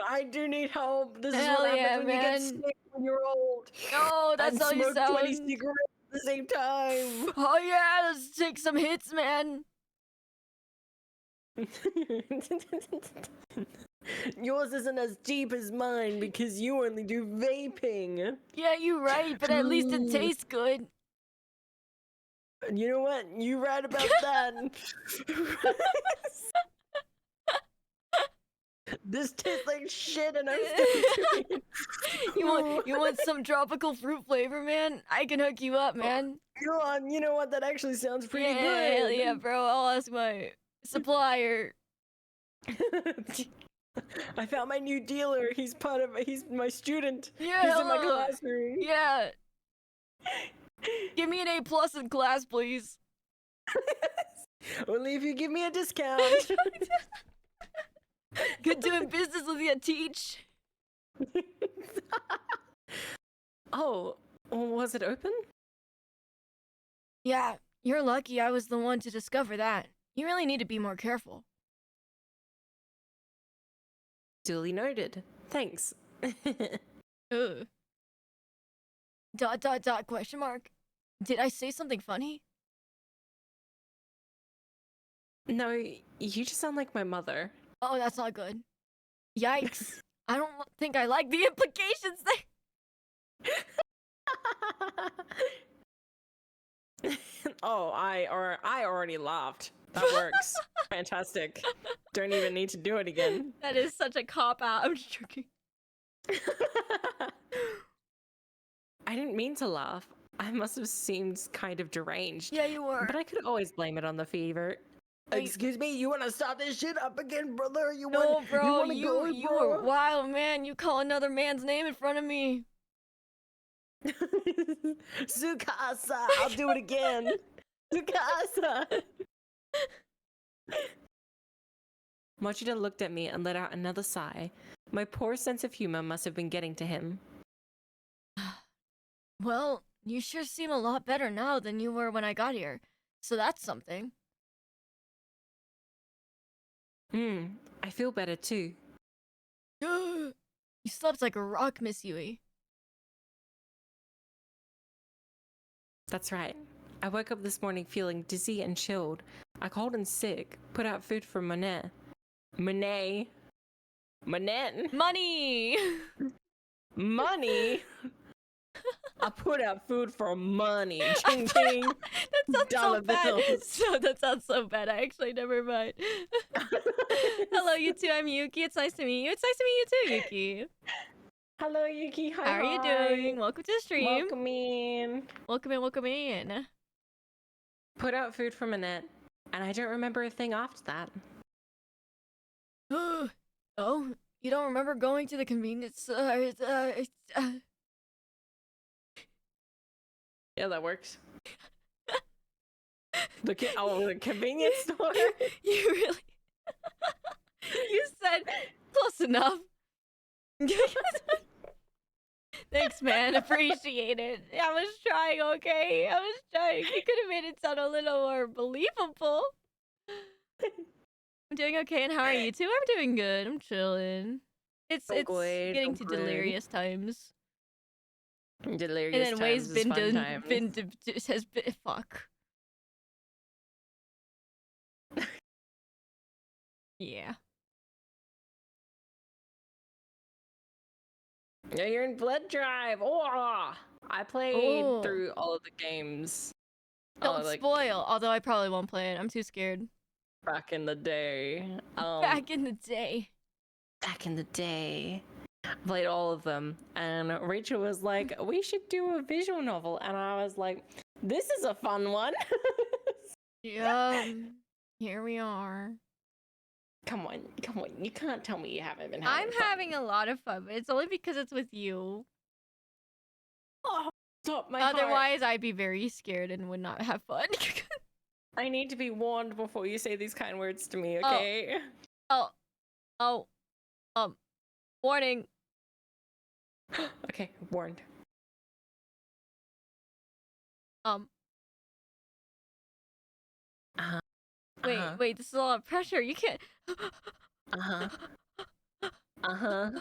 A: I do need help. This is
B: Hell
A: what
B: yeah,
A: happens when you get
B: man.
A: sick when you're old.
B: No, that's
A: and
B: how you
A: smoke 20
B: sound.
A: cigarettes at the same time.
B: Oh yeah, let's take some hits, man.
A: Yours isn't as deep as mine because you only do vaping.
B: Yeah, you're right, but at least it tastes good.
A: You know what? You're right about that. This tastes like shit and I'm still doing it.
B: You want some tropical fruit flavor, man? I can hook you up, man.
A: You know what? That actually sounds pretty good.
B: Hell yeah, bro. I'll ask my supplier.
A: I found my new dealer. He's my student.
B: Yeah,
A: He's in my
B: hello.
A: classroom.
B: Yeah. Give me an A+ in class, please.
A: Only if you give me a discount.
B: Good doing business with you, teach.
A: Oh, was it open?
B: Yeah, you're lucky I was the one to discover that. You really need to be more careful.
A: Duly noted. Thanks.
B: Ugh. ... question mark. Did I say something funny?
A: No, you just sound like my mother.
B: Oh, that's not good. Yikes. I don't think I like the implications there.
A: Oh, I already laughed. That works. Fantastic. Don't even need to do it again.
B: That is such a cop-out. I'm just joking.
A: I didn't mean to laugh. I must have seemed kind of deranged.
B: Yeah, you were.
A: But I could always blame it on the fever. Excuse me, you want to start this shit up again, brother?
B: No, bro, you were wild, man. You call another man's name in front of me.
A: Sukasa, I'll do it again. Sukasa. Mochida looked at me and let out another sigh. My poor sense of humor must have been getting to him.
B: Well, you sure seem a lot better now than you were when I got here. So that's something.
A: I feel better too.
B: You slept like a rock, Miss Yui.
A: That's right. I woke up this morning feeling dizzy and chilled. I called in sick, put out food for Monet. Money! I put out food for money. Ching ching.
B: That sounds so bad. That sounds so bad. I actually never mind. Hello, you two. I'm Yuki. It's nice to meet you. It's nice to meet you too, Yuki.
A: Hello, Yuki. Hi.
B: How are you doing? Welcome to the stream.
A: Welcome in.
B: Welcome in.
A: Put out food for Manette, and I don't remember a thing after that.
B: Oh, you don't remember going to the convenience
A: Yeah, that works. The convenience store?
B: You really... You said close enough. Thanks, man. Appreciate it. I was trying, okay? I was trying. You could have made it sound a little more believable. I'm doing okay, and how are you two? I'm doing good. I'm chilling. It's getting to delirious times.
A: Delirious
B: and then
A: times
B: Way's has been fuck. Yeah.
A: Yeah, you're in Blood Drive. Oh, I played through all of the games.
B: Don't spoil. Although I probably won't play it. I'm too scared.
A: Back in the day.
B: Back in the day.
A: Played all of them, and Rachel was like, we should do a visual novel, and I was like, this is a fun one.
B: Yeah, here we are.
A: Come on, come on. You can't tell me you haven't been having
B: I'm
A: fun.
B: having a lot of fun, but it's only because it's with you.
A: Oh, stop my heart.
B: Otherwise, I'd be very scared and would not have fun.
A: I need to be warned before you say these kind words to me, okay?
B: Oh, warning.
A: Okay, warned. Uh-huh.
B: Wait, this is a lot of pressure. You can't.
A: Uh-huh. Uh-huh.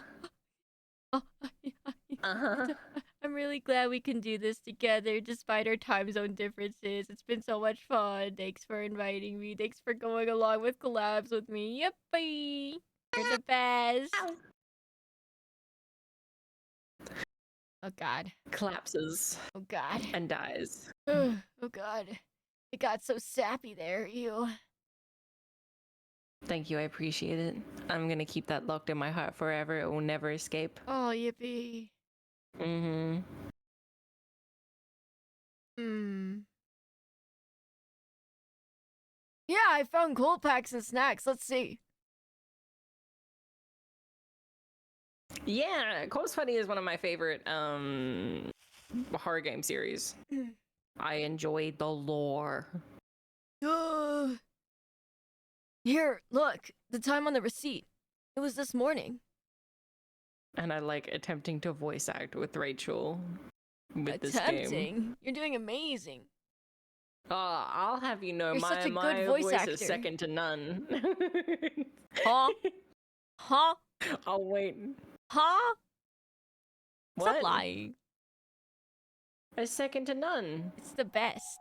A: Uh-huh.
B: I'm really glad we can do this together despite our time zone differences. It's been so much fun. Thanks for inviting me. Thanks for going along with collabs with me. Yippee! You're the best. Oh god.
A: Collapses.
B: Oh god.
A: And dies.
B: Oh god. It got so sappy there, you.
A: Thank you, I appreciate it. I'm gonna keep that locked in my heart forever. It will never escape.
B: Oh, yippee.
A: Mm-hmm.
B: Yeah, I found cold packs and snacks. Let's see.
A: Yeah, Cold's Funny is one of my favorite horror game series. I enjoy the lore.
B: Here, look. The time on the receipt. It was this morning.
A: And I like attempting to voice act with Rachel with this game.
B: Attempting? You're doing amazing.
A: I'll have you know,
B: You're
A: my
B: such a good
A: my
B: voice
A: voice
B: actor.
A: is second to none.
B: Huh? Huh?
A: I'll wait.
B: Huh?
A: What?
B: Stop lying.
A: A second to none.
B: It's the best.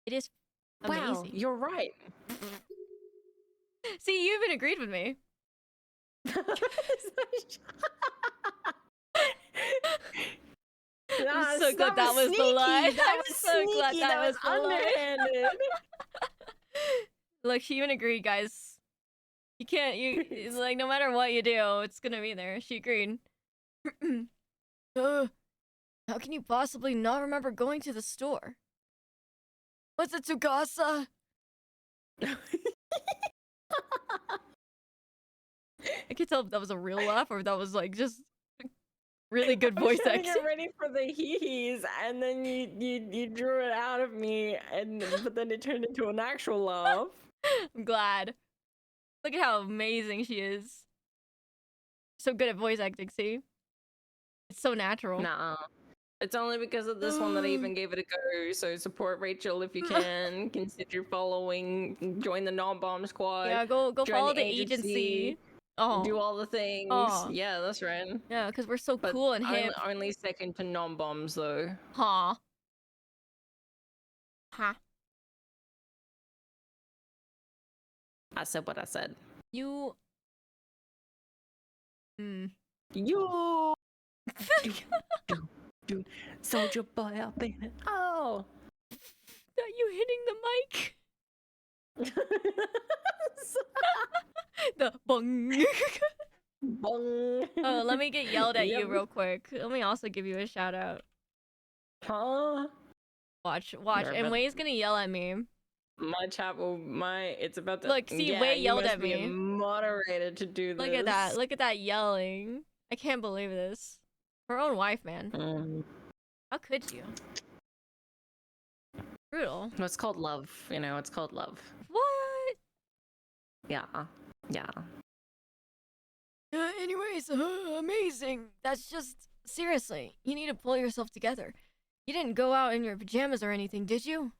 B: It is amazing.
A: Wow, you're right.
B: See, you even agreed with me. I'm so glad that was the line.
A: That
B: I'm
A: was
B: so
A: sneaky.
B: glad that was the line.
A: underhanded.
B: Look, she even agreed, guys. You can't, it's like, no matter what you do, it's gonna be there. She agreed. How can you possibly not remember going to the store? What's it, Tsukasa? I can't tell if that was a real laugh or if that was like just really good voice
A: I was trying
B: acting.
A: to get ready for the hee-hees, and then you drew it out of me, but then it turned into an actual laugh.
B: I'm glad. Look at how amazing she is. So good at voice acting, see? It's so natural.
A: Nah. It's only because of this one that I even gave it a go. So support Rachel if you can. Consider following. Join the non-bomb squad.
B: Yeah, go
A: join
B: follow the agency. Oh.
A: Do all the things.
B: Oh.
A: Yeah, that's right.
B: Yeah, because we're so
A: But
B: cool and hip.
A: Only second to non-bombs though.
B: Huh. Huh.
A: I said what I said.
B: You.
A: You. Soldier boy up in it. Oh.
B: Are you hitting the mic? The bong.
A: Bong.
B: Oh, let me get yelled at
A: Yep.
B: you real quick. Let me also give you a shout out.
A: Huh?
B: Watch.
A: You're
B: And
A: about-
B: Way's gonna yell at me.
A: My chat will. It's about to.
B: Look, see,
A: yeah,
B: Way
A: you
B: yelled
A: must
B: at
A: be
B: me.
A: moderated to do this.
B: Look at that. Look at that yelling. I can't believe this. Her own wife, man. How could you? Brutal.
A: No, it's called love. You know, it's called love.
B: What?
A: Yeah. Yeah.
B: Anyways, amazing. That's just seriously. You need to pull yourself together. You didn't go out in your pajamas or anything, did you?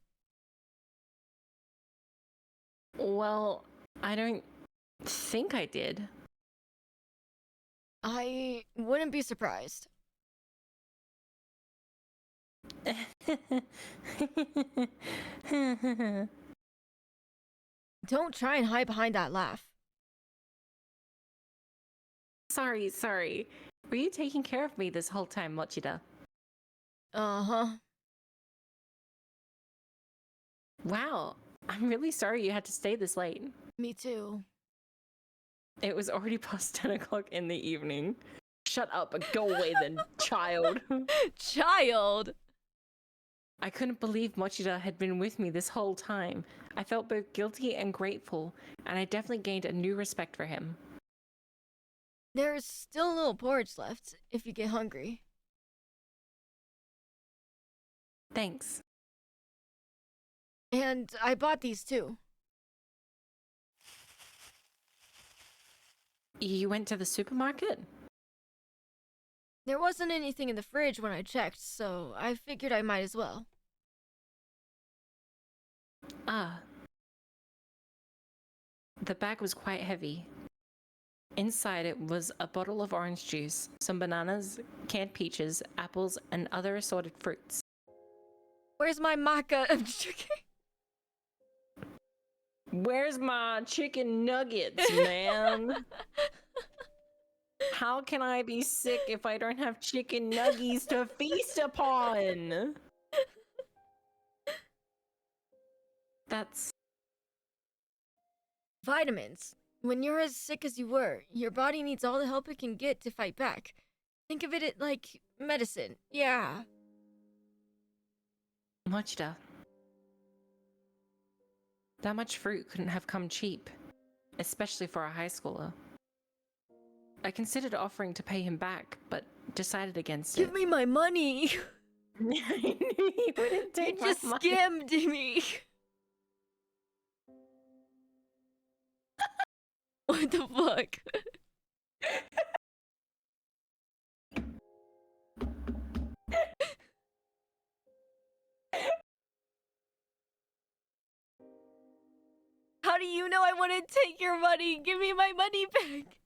A: Well, I don't think I did.
B: I wouldn't be surprised. Don't try and hide behind that laugh.
A: Sorry. Were you taking care of me this whole time, Mochida?
B: Uh-huh.
A: Wow. I'm really sorry you had to stay this late.
B: Me too.
A: It was already past 10 o'clock in the evening. Shut up and go away then, child.
B: Child!
A: I couldn't believe Mochida had been with me this whole time. I felt both guilty and grateful, and I definitely gained a new respect for him.
B: There's still a little porridge left, if you get hungry.
A: Thanks.
B: And I bought these too.
A: You went to the supermarket?
B: There wasn't anything in the fridge when I checked, so I figured I might as well.
A: Ah. The bag was quite heavy. Inside it was a bottle of orange juice, some bananas, canned peaches, apples, and other assorted fruits.
B: Where's my maca of chicken?
A: Where's my chicken nuggets, man? How can I be sick if I don't have chicken nuggies to feast upon? That's...
B: Vitamins. When you're as sick as you were, your body needs all the help it can get to fight back. Think of it like medicine. Yeah.
A: Mochida. That much fruit couldn't have come cheap, especially for a high schooler. I considered offering to pay him back, but decided against it.
B: Give me my money!
A: I knew he wouldn't take
B: You just
A: my money.
B: scammed me! What the fuck? How do you know I wouldn't take your money? Give me my money back!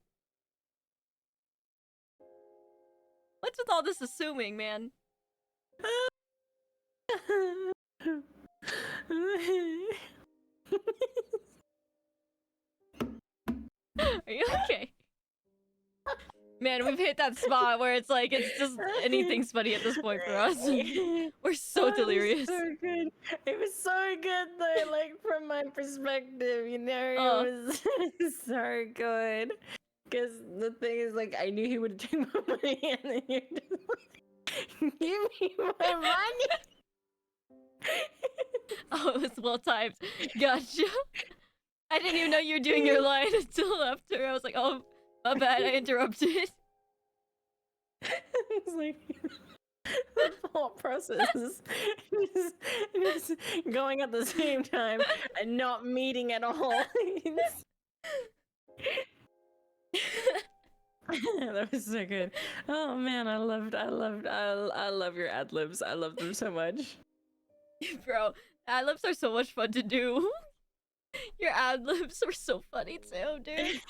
B: What's with all this assuming, man? Are you okay? Man, we've hit that spot where it's like, it's just anything's funny at this point for us. We're so delirious.
A: It was so good. It was so good though, like from my perspective, you know, it was so good. Because the thing is, like, I knew he would take my money and then you're just like, give me my money.
B: Oh, it was well timed. Gotcha. I didn't even know you were doing your line until after. I was like, oh, my bad, I interrupted.
A: It's like the thought process is just going at the same time and not meeting at all. That was so good. Oh man, I love your ad libs. I love them so much.
B: Bro, ad libs are so much fun to do. Your ad libs were so funny too, dude.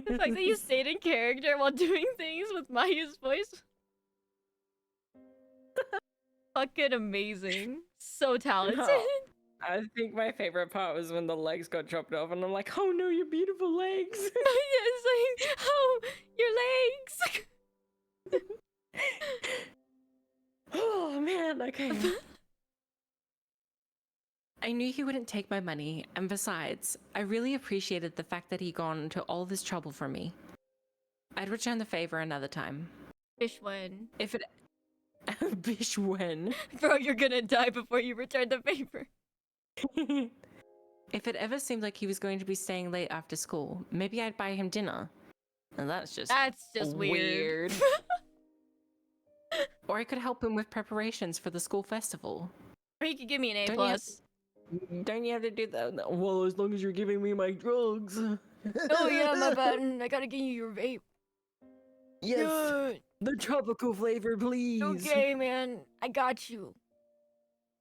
B: The fact that you stayed in character while doing things with Mayu's voice. Fucking amazing. So talented.
A: I think my favorite part was when the legs got chopped off and I'm like, oh no, your beautiful legs.
B: It's like, oh, your legs.
A: Oh man, okay. I knew he wouldn't take my money, and besides, I really appreciated the fact that he'd gone to all this trouble for me. I'd return the favor another time.
B: Fish when?
A: If it... Bish when?
B: Bro, you're gonna die before you return the favor.
A: If it ever seemed like he was going to be staying late after school, maybe I'd buy him dinner. And that's just
B: weird.
A: Or I could help him with preparations for the school festival.
B: Or you could give me an A+.
A: Don't you have to do that? Well, as long as you're giving me my drugs.
B: Oh yeah, my bad. I gotta give you your vape.
A: Yes, the tropical flavor, please.
B: Okay, man, I got you.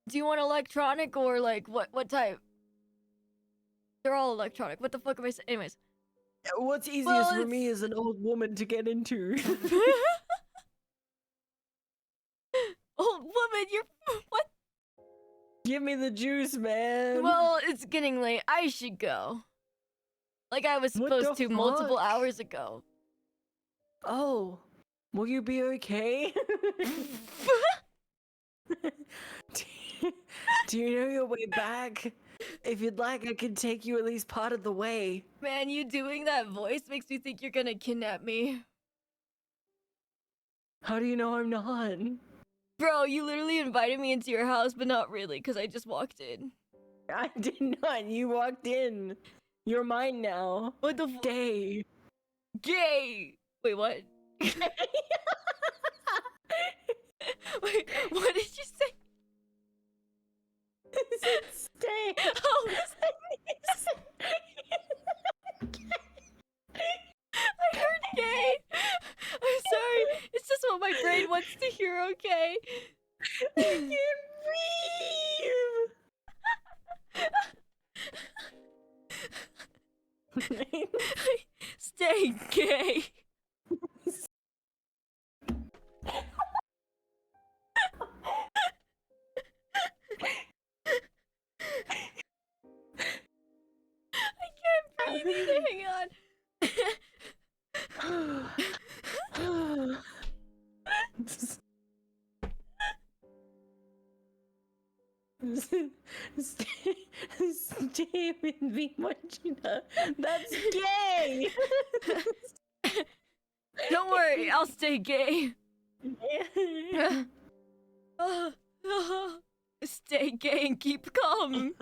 B: Do you want electronic or like what type? They're all electronic. What the fuck am I saying? Anyways.
A: What's easiest for me is an old woman to get into.
B: Old woman, you're what?
A: Give me the juice, man.
B: Well, it's getting late. I should go. Like I was supposed to multiple hours ago.
A: Oh, will you be okay? Do you know your way back? If you'd like, I can take you at least part of the way.
B: Man, you doing that voice makes me think you're gonna kidnap me.
A: How do you know I'm not?
B: Bro, you literally invited me into your house, but not really, because I just walked in.
A: I did not. You walked in. You're mine now.
B: What the
A: Gay.
B: Gay! Wait, what? Wait, what did you say?
A: Stay.
B: Oh, I heard gay! I'm sorry, it's just what my brain wants to hear, okay?
A: I can't breathe.
B: Stay gay! I can't breathe either, hang on.
A: Stay with me, Machina. That's gay.
B: Don't worry, I'll stay gay. Stay gay and keep calm.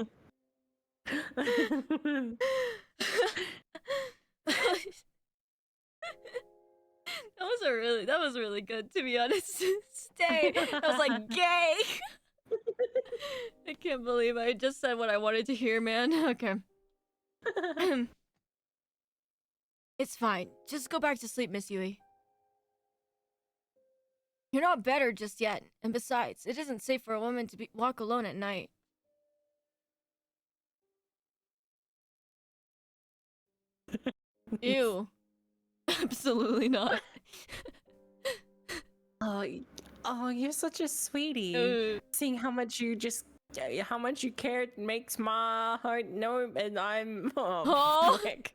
B: That was really good, to be honest. Stay. I was like, gay. I can't believe I just said what I wanted to hear, man. Okay. It's fine. Just go back to sleep, Miss Yui. You're not better just yet. And besides, it isn't safe for a woman to walk alone at night. Ew. Absolutely not.
A: Oh, you're such a sweetie. Seeing how much you care makes my heart know, and I'm frick.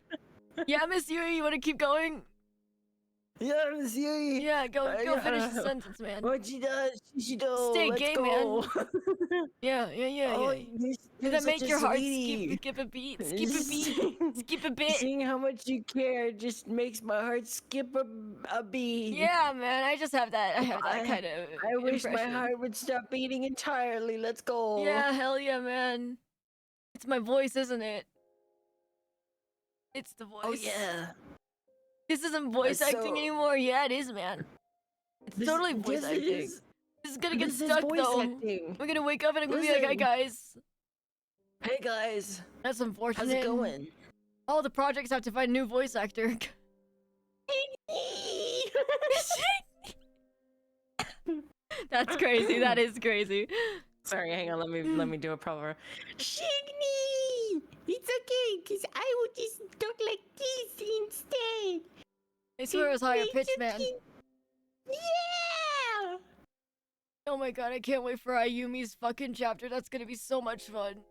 B: Yeah, Miss Yui, you want to keep going?
A: Yeah, Miss Yui.
B: Yeah, go finish the sentence, man.
A: What she does.
B: Stay
A: Let's
B: gay,
A: go.
B: man. Yeah.
A: Oh,
B: Does that make your heart skip a beat? Skip a bit.
A: Seeing how much you care just makes my heart skip a beat.
B: Yeah, man, I just have that. I have that kind of.
A: I wish my
B: impression.
A: heart would stop beating entirely. Let's go.
B: Yeah, hell yeah, man. It's my voice, isn't it? It's the voice.
A: Oh yeah.
B: This isn't voice acting anymore. Yeah, it is, man. It's totally voice acting. This is gonna get stuck though.
A: Acting.
B: We're gonna wake up and I'm gonna be like, "Hi guys."
A: Hey guys.
B: That's unfortunate.
A: How's it going?
B: All the projects have to find a new voice actor. That's crazy. That is crazy.
A: Sorry, hang on. Let me do a proper. Shigny! It's okay, cause I will just talk like this instead.
B: I swear it was higher pitched, man.
A: Yeah!
B: Oh my god, I can't wait for Ayumi's fucking chapter. That's gonna be so much fun.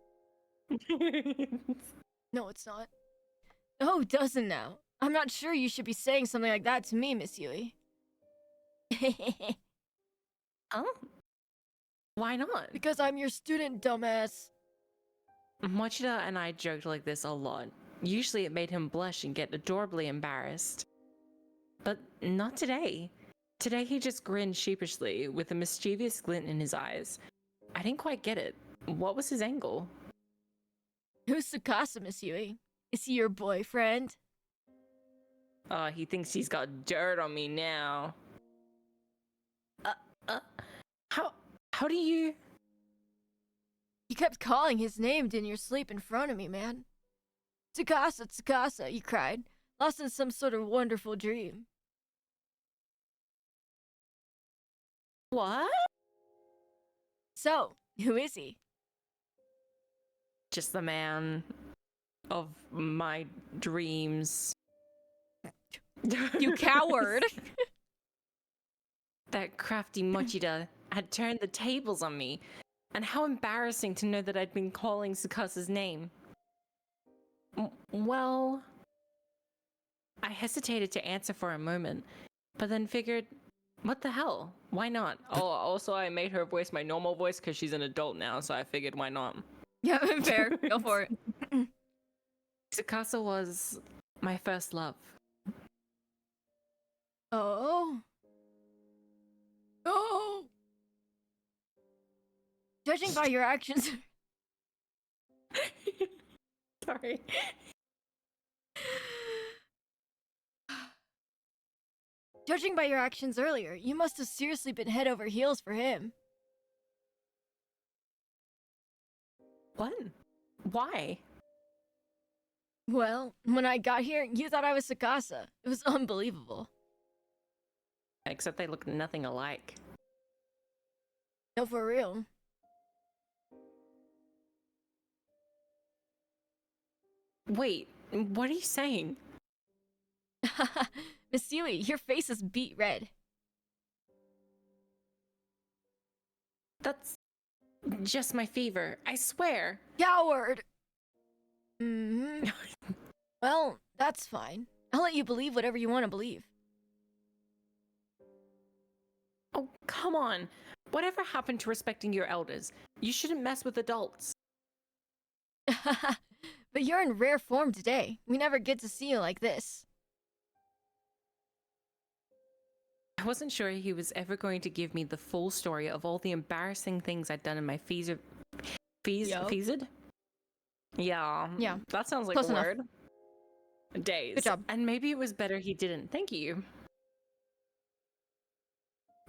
B: No, it's not. Oh, it doesn't now. I'm not sure you should be saying something like that to me, Miss Yui.
A: Oh? Why not?
B: Because I'm your student, dumbass.
A: Mochida and I joked like this a lot. Usually it made him blush and get adorably embarrassed. But not today. Today he just grinned sheepishly with a mischievous glint in his eyes. I didn't quite get it. What was his angle?
B: Who's Tsukasa, Miss Yui? Is he your boyfriend?
A: He thinks he's got dirt on me now. How do you...
B: You kept calling his name in your sleep in front of me, man. Tsukasa, Tsukasa, you cried, lost in some sort of wonderful dream.
A: What?
B: So, who is he?
A: Just the man of my dreams.
B: You coward!
A: That crafty Mochida had turned the tables on me. And how embarrassing to know that I'd been calling Tsukasa's name. Well... I hesitated to answer for a moment, but then figured, what the hell? Why not? Oh, also I made her voice my normal voice because she's an adult now, so I figured why not?
B: Yeah, fair. Go for it.
A: Tsukasa was my first love.
B: Oh. Oh. Judging by your actions...
A: Sorry.
B: Judging by your actions earlier, you must have seriously been head over heels for him.
A: What? Why?
B: Well, when I got here, you thought I was Tsukasa. It was unbelievable.
A: Except they look nothing alike.
B: No, for real.
A: Wait, what are you saying?
B: Miss Yui, your face is beet red.
A: That's just my fever, I swear.
B: Coward! Well, that's fine. I'll let you believe whatever you want to believe.
A: Oh, come on. Whatever happened to respecting your elders? You shouldn't mess with adults.
B: But you're in rare form today. We never get to see you like this.
A: I wasn't sure he was ever going to give me the full story of all the embarrassing things I'd done in my feased? Yeah.
B: Yeah.
A: That sounds like
B: Close
A: a
B: enough.
A: word. Days.
B: Good job.
A: And maybe it was better he didn't. Thank you.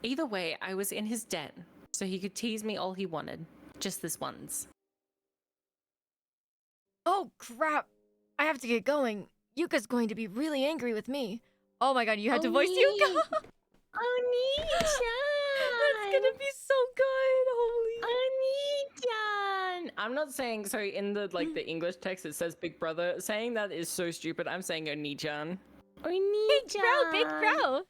A: Either way, I was in his debt, so he could tease me all he wanted. Just this once.
B: Oh, crap. I have to get going. Yuka's going to be really angry with me. Oh my god, you had to voice Yuka?
A: Oni-chan!
B: That's gonna be so good. Holy.
A: Oni-chan! I'm not saying, so in the English text it says Big Brother. Saying that is so stupid. I'm saying Oni-chan. Oni-chan!
B: Big bro.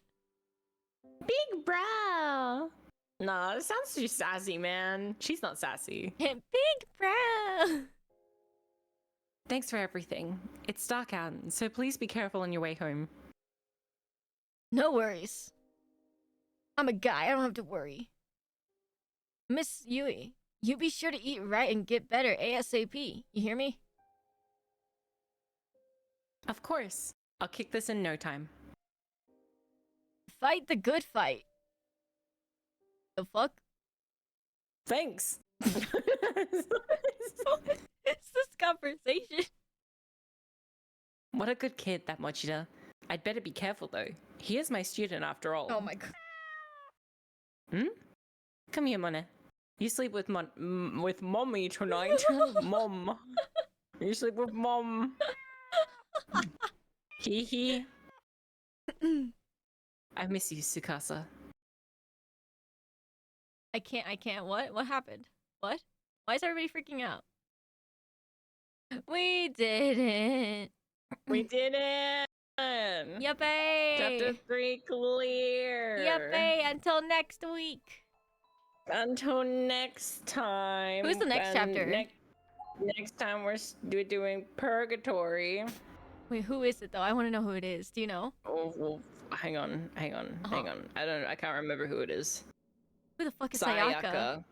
A: Big bro! Nah, it sounds too sassy, man. She's not sassy.
B: Big bro.
A: Thanks for everything. It's dark out, so please be careful on your way home.
B: No worries. I'm a guy, I don't have to worry. Miss Yui, you be sure to eat right and get better ASAP. You hear me?
A: Of course. I'll kick this in no time.
B: Fight the good fight. The fuck?
A: Thanks.
B: It's this conversation.
A: What a good kid, that Mochida. I'd better be careful, though. He is my student, after all.
B: Oh my god.
A: Come here, Mone. You sleep with mommy tonight. Mom. You sleep with mom. Hee hee. I miss you, Tsukasa.
B: I can't. What? What happened? What? Why is everybody freaking out? We didn't.
A: We did it!
B: Yuppie!
A: Chapter 3 clear!
B: Yuppie! Until next week!
A: Until next time.
B: Who's the next chapter?
A: Next time we're doing Purgatory.
B: Wait, who is it though? I want to know who it is. Do you know?
A: Oh, well, hang on. I can't remember who it is.
B: Who the fuck is Sayaka?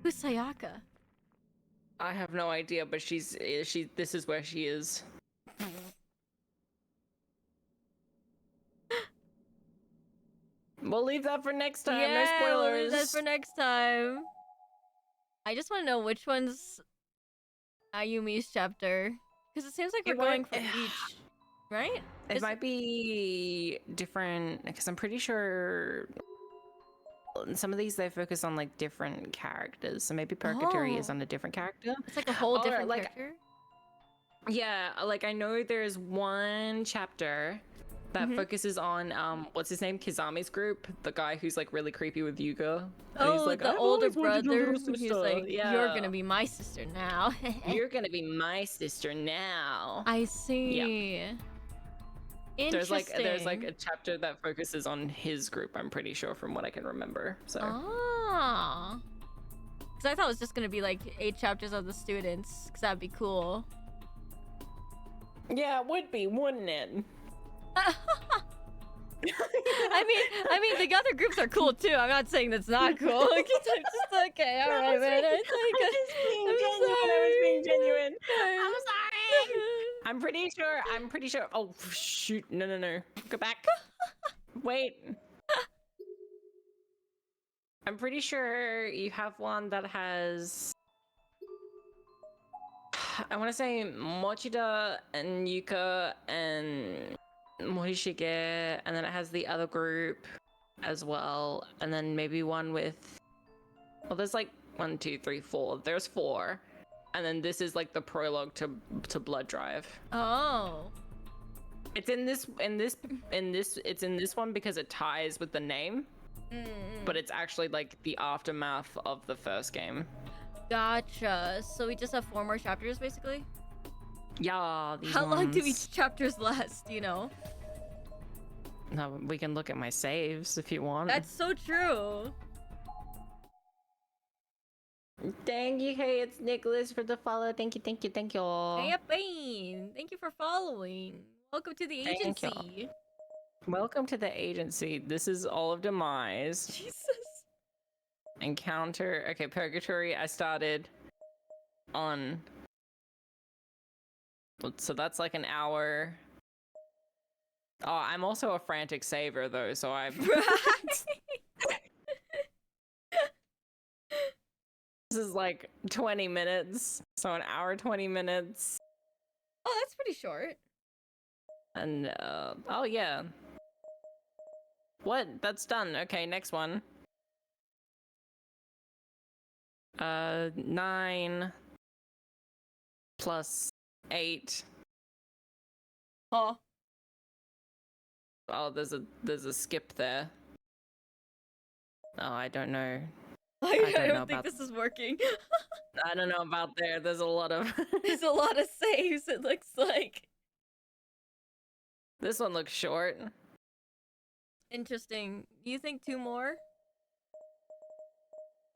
B: Who's Sayaka?
A: I have no idea, but this is where she is. We'll leave that for next time.
B: Yeah,
A: No spoilers.
B: we'll leave that for next time. I just want to know which one's Ayumi's chapter, because it seems like we're going for each, right?
A: It might be different, because I'm pretty sure some of these they focus on like different characters, so maybe Purgatory is on a different character.
B: It's like a whole different character.
A: Yeah, like I know there's one chapter that focuses on what's his name, Kizame's group, the guy who's like really creepy with Yuga.
B: Oh,
A: he's like,
B: the older brother. He's like,
A: yeah.
B: You're gonna be my sister now.
A: You're gonna be my sister now.
B: I see.
A: Yeah.
B: Interesting.
A: There's like a chapter that focuses on his group, I'm pretty sure, from what I can remember. So.
B: Ah. Because I thought it was just gonna be like 8 chapters of the students, because that'd be cool.
A: Yeah, it would be, wouldn't it?
B: I mean, the other groups are cool too. I'm not saying that's not cool. Like, it's just okay. All right, man.
A: I was being genuine. I'm sorry. I'm pretty sure. Oh shoot! No. Go back. Wait. I'm pretty sure you have one that has, I want to say Mochida and Yuka and Morishige, and then it has the other group as well, and then maybe one with, well, there's like 1, 2, 3, 4. There's 4, and then this is like the prologue to Blood Drive.
B: Oh.
A: It's in this it's in this one because it ties with the name, but it's actually like the aftermath of the first game.
B: Gotcha. So we just have 4 more chapters, basically?
A: Yeah, these
B: How long do
A: ones.
B: each chapters last, you know?
A: No, we can look at my saves if you want.
B: That's so true.
A: Thank you, hey, it's Nicholas for the follow. Thank you.
B: Hey, Bane. Thank you for following. Welcome to the
A: Thank you.
B: agency.
A: Welcome to the agency. This is all of Demise.
B: Jesus.
A: Encounter. Okay, Purgatory. I started on. So that's like an hour. Oh, I'm also a frantic saver though, so I'm. This is like 20 minutes, so an hour, 20 minutes.
B: Oh, that's pretty short.
A: And oh yeah. What? That's done. Okay, next one. 9 plus 8.
B: Huh.
A: Oh, there's a skip there. Oh, I don't know.
B: I
A: don't know
B: don't think
A: about-
B: this is working.
A: I don't know about there. There's a lot of.
B: There's a lot of saves, it looks like.
A: This one looks short.
B: Interesting. Do you think 2 more?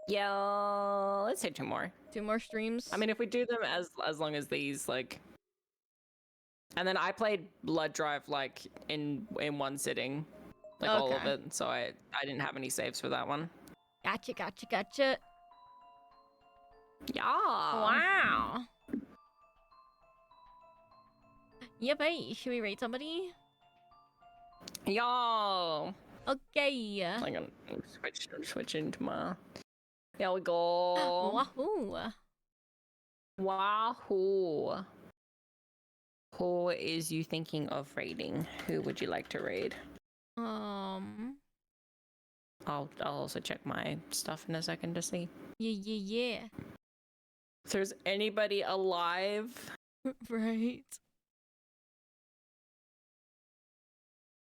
A: Yeah, let's say 2 more.
B: 2 more streams?
A: I mean, if we do them as long as these, like. And then I played Blood Drive like in one sitting, like all of
B: Okay.
A: it. So I didn't have any saves for that one.
B: Gotcha.
A: Yeah.
B: Wow. Yeah, babe. Should we rate somebody?
A: Yo.
B: Okay.
A: I'm gonna switch into my. There we go.
B: Wahoo.
A: Wahoo. Who is you thinking of raiding? Who would you like to raid?
B: I'll
A: also check my stuff in a second to see
B: Yeah.
A: if there's anybody alive.
B: Right.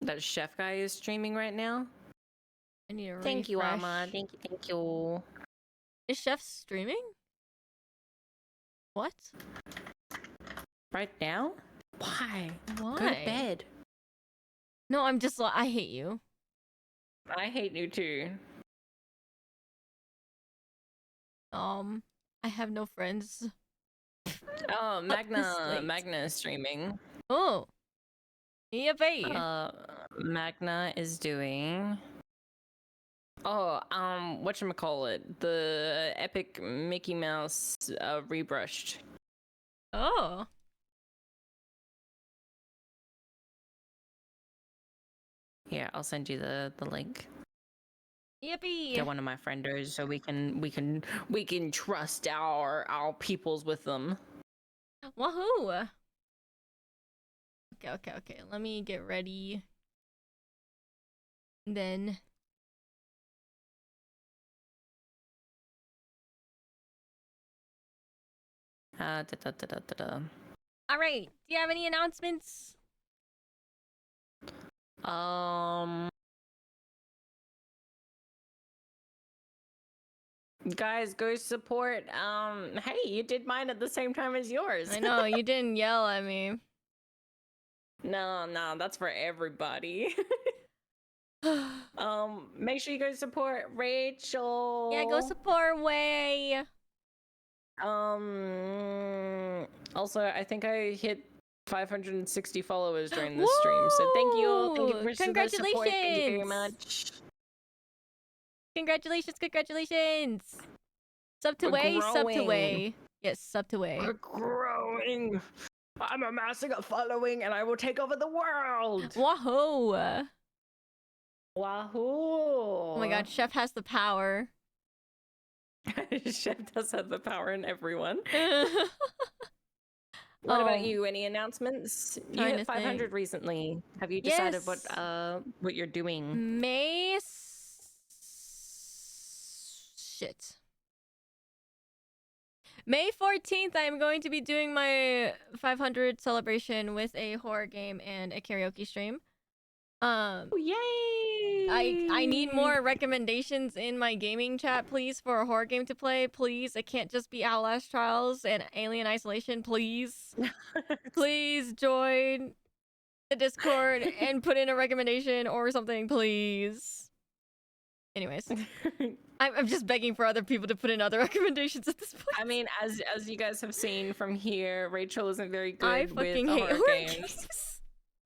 A: That chef guy is streaming right now.
B: I need a
A: Thank you,
B: refresh.
A: Alma. Thank you.
B: Is Chef streaming? What?
A: Right now? Why?
B: Why?
A: Go to bed.
B: No, I'm just like, I hate you.
A: I hate you too.
B: I have no friends.
A: Oh,
B: slate.
A: Magna is streaming.
B: Oh. Yeah, babe.
A: Magna is doing. Oh, whatchamacallit? The epic Mickey Mouse rebrushed.
B: Oh.
A: Here, I'll send you the link.
B: Yippee.
A: Get one of my frienders so we can trust our peoples with them.
B: Wahoo. Okay. Let me get ready. Then.
A: Da.
B: All right. Do you have any announcements?
A: Guys, go support. Hey, you did mine at the same time as yours.
B: I know, you didn't yell at me.
A: No, that's for everybody. Make sure you go support Rachel.
B: Yeah, go support Way.
A: Also, I think I hit 560 followers during this stream, so thank you all. Thank you for the support. Thank you very much.
B: Congratulations. Sub to
A: We're
B: Way, sub to
A: growing.
B: Way. Yes, sub to Way.
A: We're growing. I'm amassing a following, and I will take over the world.
B: Wahoo.
A: Wahoo!
B: Oh my god, Chef has the power.
A: Chef does have the power in everyone.
B: What
A: What about you? Any announcements? You hit 500 recently. Have you decided what you're doing?
B: May 14th, I am going to be doing my 500 celebration with a horror game and a karaoke stream.
A: Oh, yay!
B: I need more recommendations in my gaming chat, please, for a horror game to play. Please, it can't just be Outlast Trials and Alien Isolation. Please, please join the Discord and put in a recommendation or something, please. Anyways, I'm just begging for other people to put in other recommendations at this point.
A: I mean, as you guys have seen from here, Rachel isn't very good
B: I fucking
A: with
B: hate
A: horror games.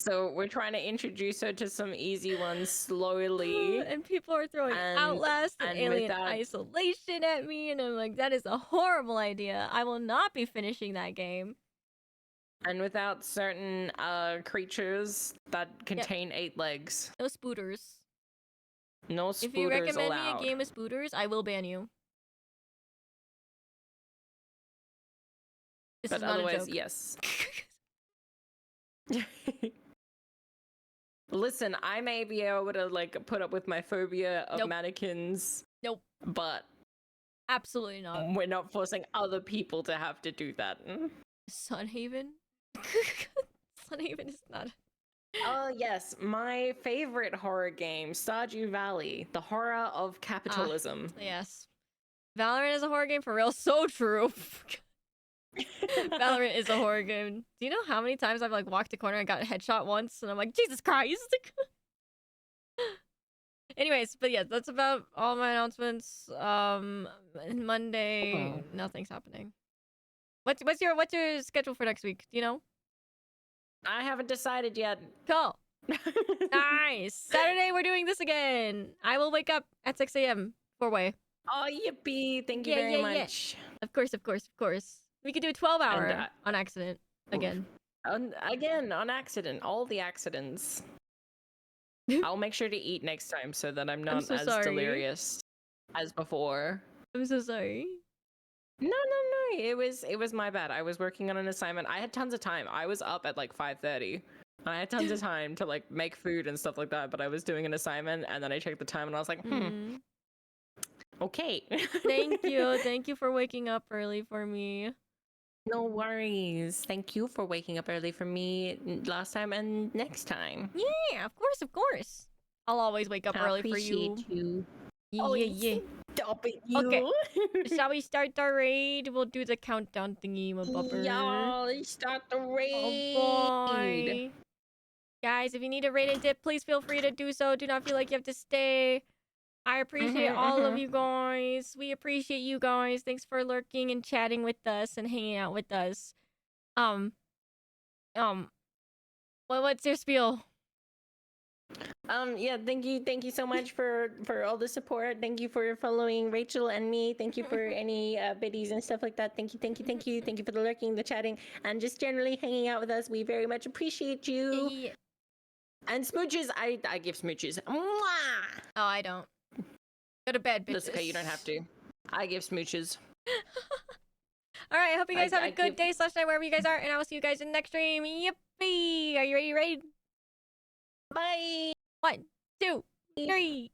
A: So we're trying to introduce her to some easy ones slowly.
B: And people are throwing Outlast and Alien Isolation at me, and I'm like, that is a horrible idea. I will not be finishing that game.
A: And without certain creatures that contain 8 legs.
B: No spooters.
A: No spooters
B: If you recommend
A: allowed.
B: me a game with spooters, I will ban you. This
A: but
B: is not
A: otherwise,
B: a joke.
A: yes. Listen, I may be able to like put up with my phobia of mannequins.
B: Nope.
A: But
B: absolutely not.
A: We're not forcing other people to have to do that.
B: Sunhaven? Sunhaven is not.
A: Oh yes, my favorite horror game, Stardew Valley, the horror of capitalism.
B: Yes. Valorant is a horror game for real. So true. Valorant is a horror game. Do you know how many times I've like walked a corner and got a headshot once and I'm like, Jesus Christ. Anyways, but yeah, that's about all my announcements. Monday, nothing's happening. What's your schedule for next week? Do you know?
A: I haven't decided yet.
B: Cool. Nice. Saturday we're doing this again. I will wake up at 6 a.m. 4-way.
A: Oh, yippee. Thank you very much.
B: Of course. We could do a 12-hour on accident again.
A: Again, on accident. All the accidents. I'll make sure to eat next time so that I'm not as delirious as before.
B: I'm so sorry.
A: No. It was my bad. I was working on an assignment. I had tons of time. I was up at like 5:30. I had tons of time to like make food and stuff like that, but I was doing an assignment and then I checked the time and I was like, okay.
B: Thank you. Thank you for waking up early for me.
A: No worries. Thank you for waking up early for me last time and next time.
B: Yeah, of course. I'll always wake up early for you. Yeah.
A: Stop it, you.
B: Okay. Shall we start the raid? We'll do the countdown thingy, my bubber.
A: Yeah, let's start the raid.
B: Oh boy. Guys, if you need a raid and dip, please feel free to do so. Do not feel like you have to stay. I appreciate all of you guys. We appreciate you guys. Thanks for lurking and chatting with us and hanging out with us. What's your spiel?
A: Yeah, thank you so much for all the support. Thank you for following Rachel and me. Thank you for any biddies and stuff like that. Thank you for the lurking, the chatting, and just generally hanging out with us. We very much appreciate you.
B: Yeah.
A: And smooches, I give smooches. Mwah!
B: Oh, I don't. Go to bed, bitches.
A: That's okay, you don't have to. I give smooches.
B: Alright, I hope you guys have a good day / night wherever you guys are, and I will see you guys in the next stream. Yippee! Are you ready?
A: Bye!
B: 1, 2, 3.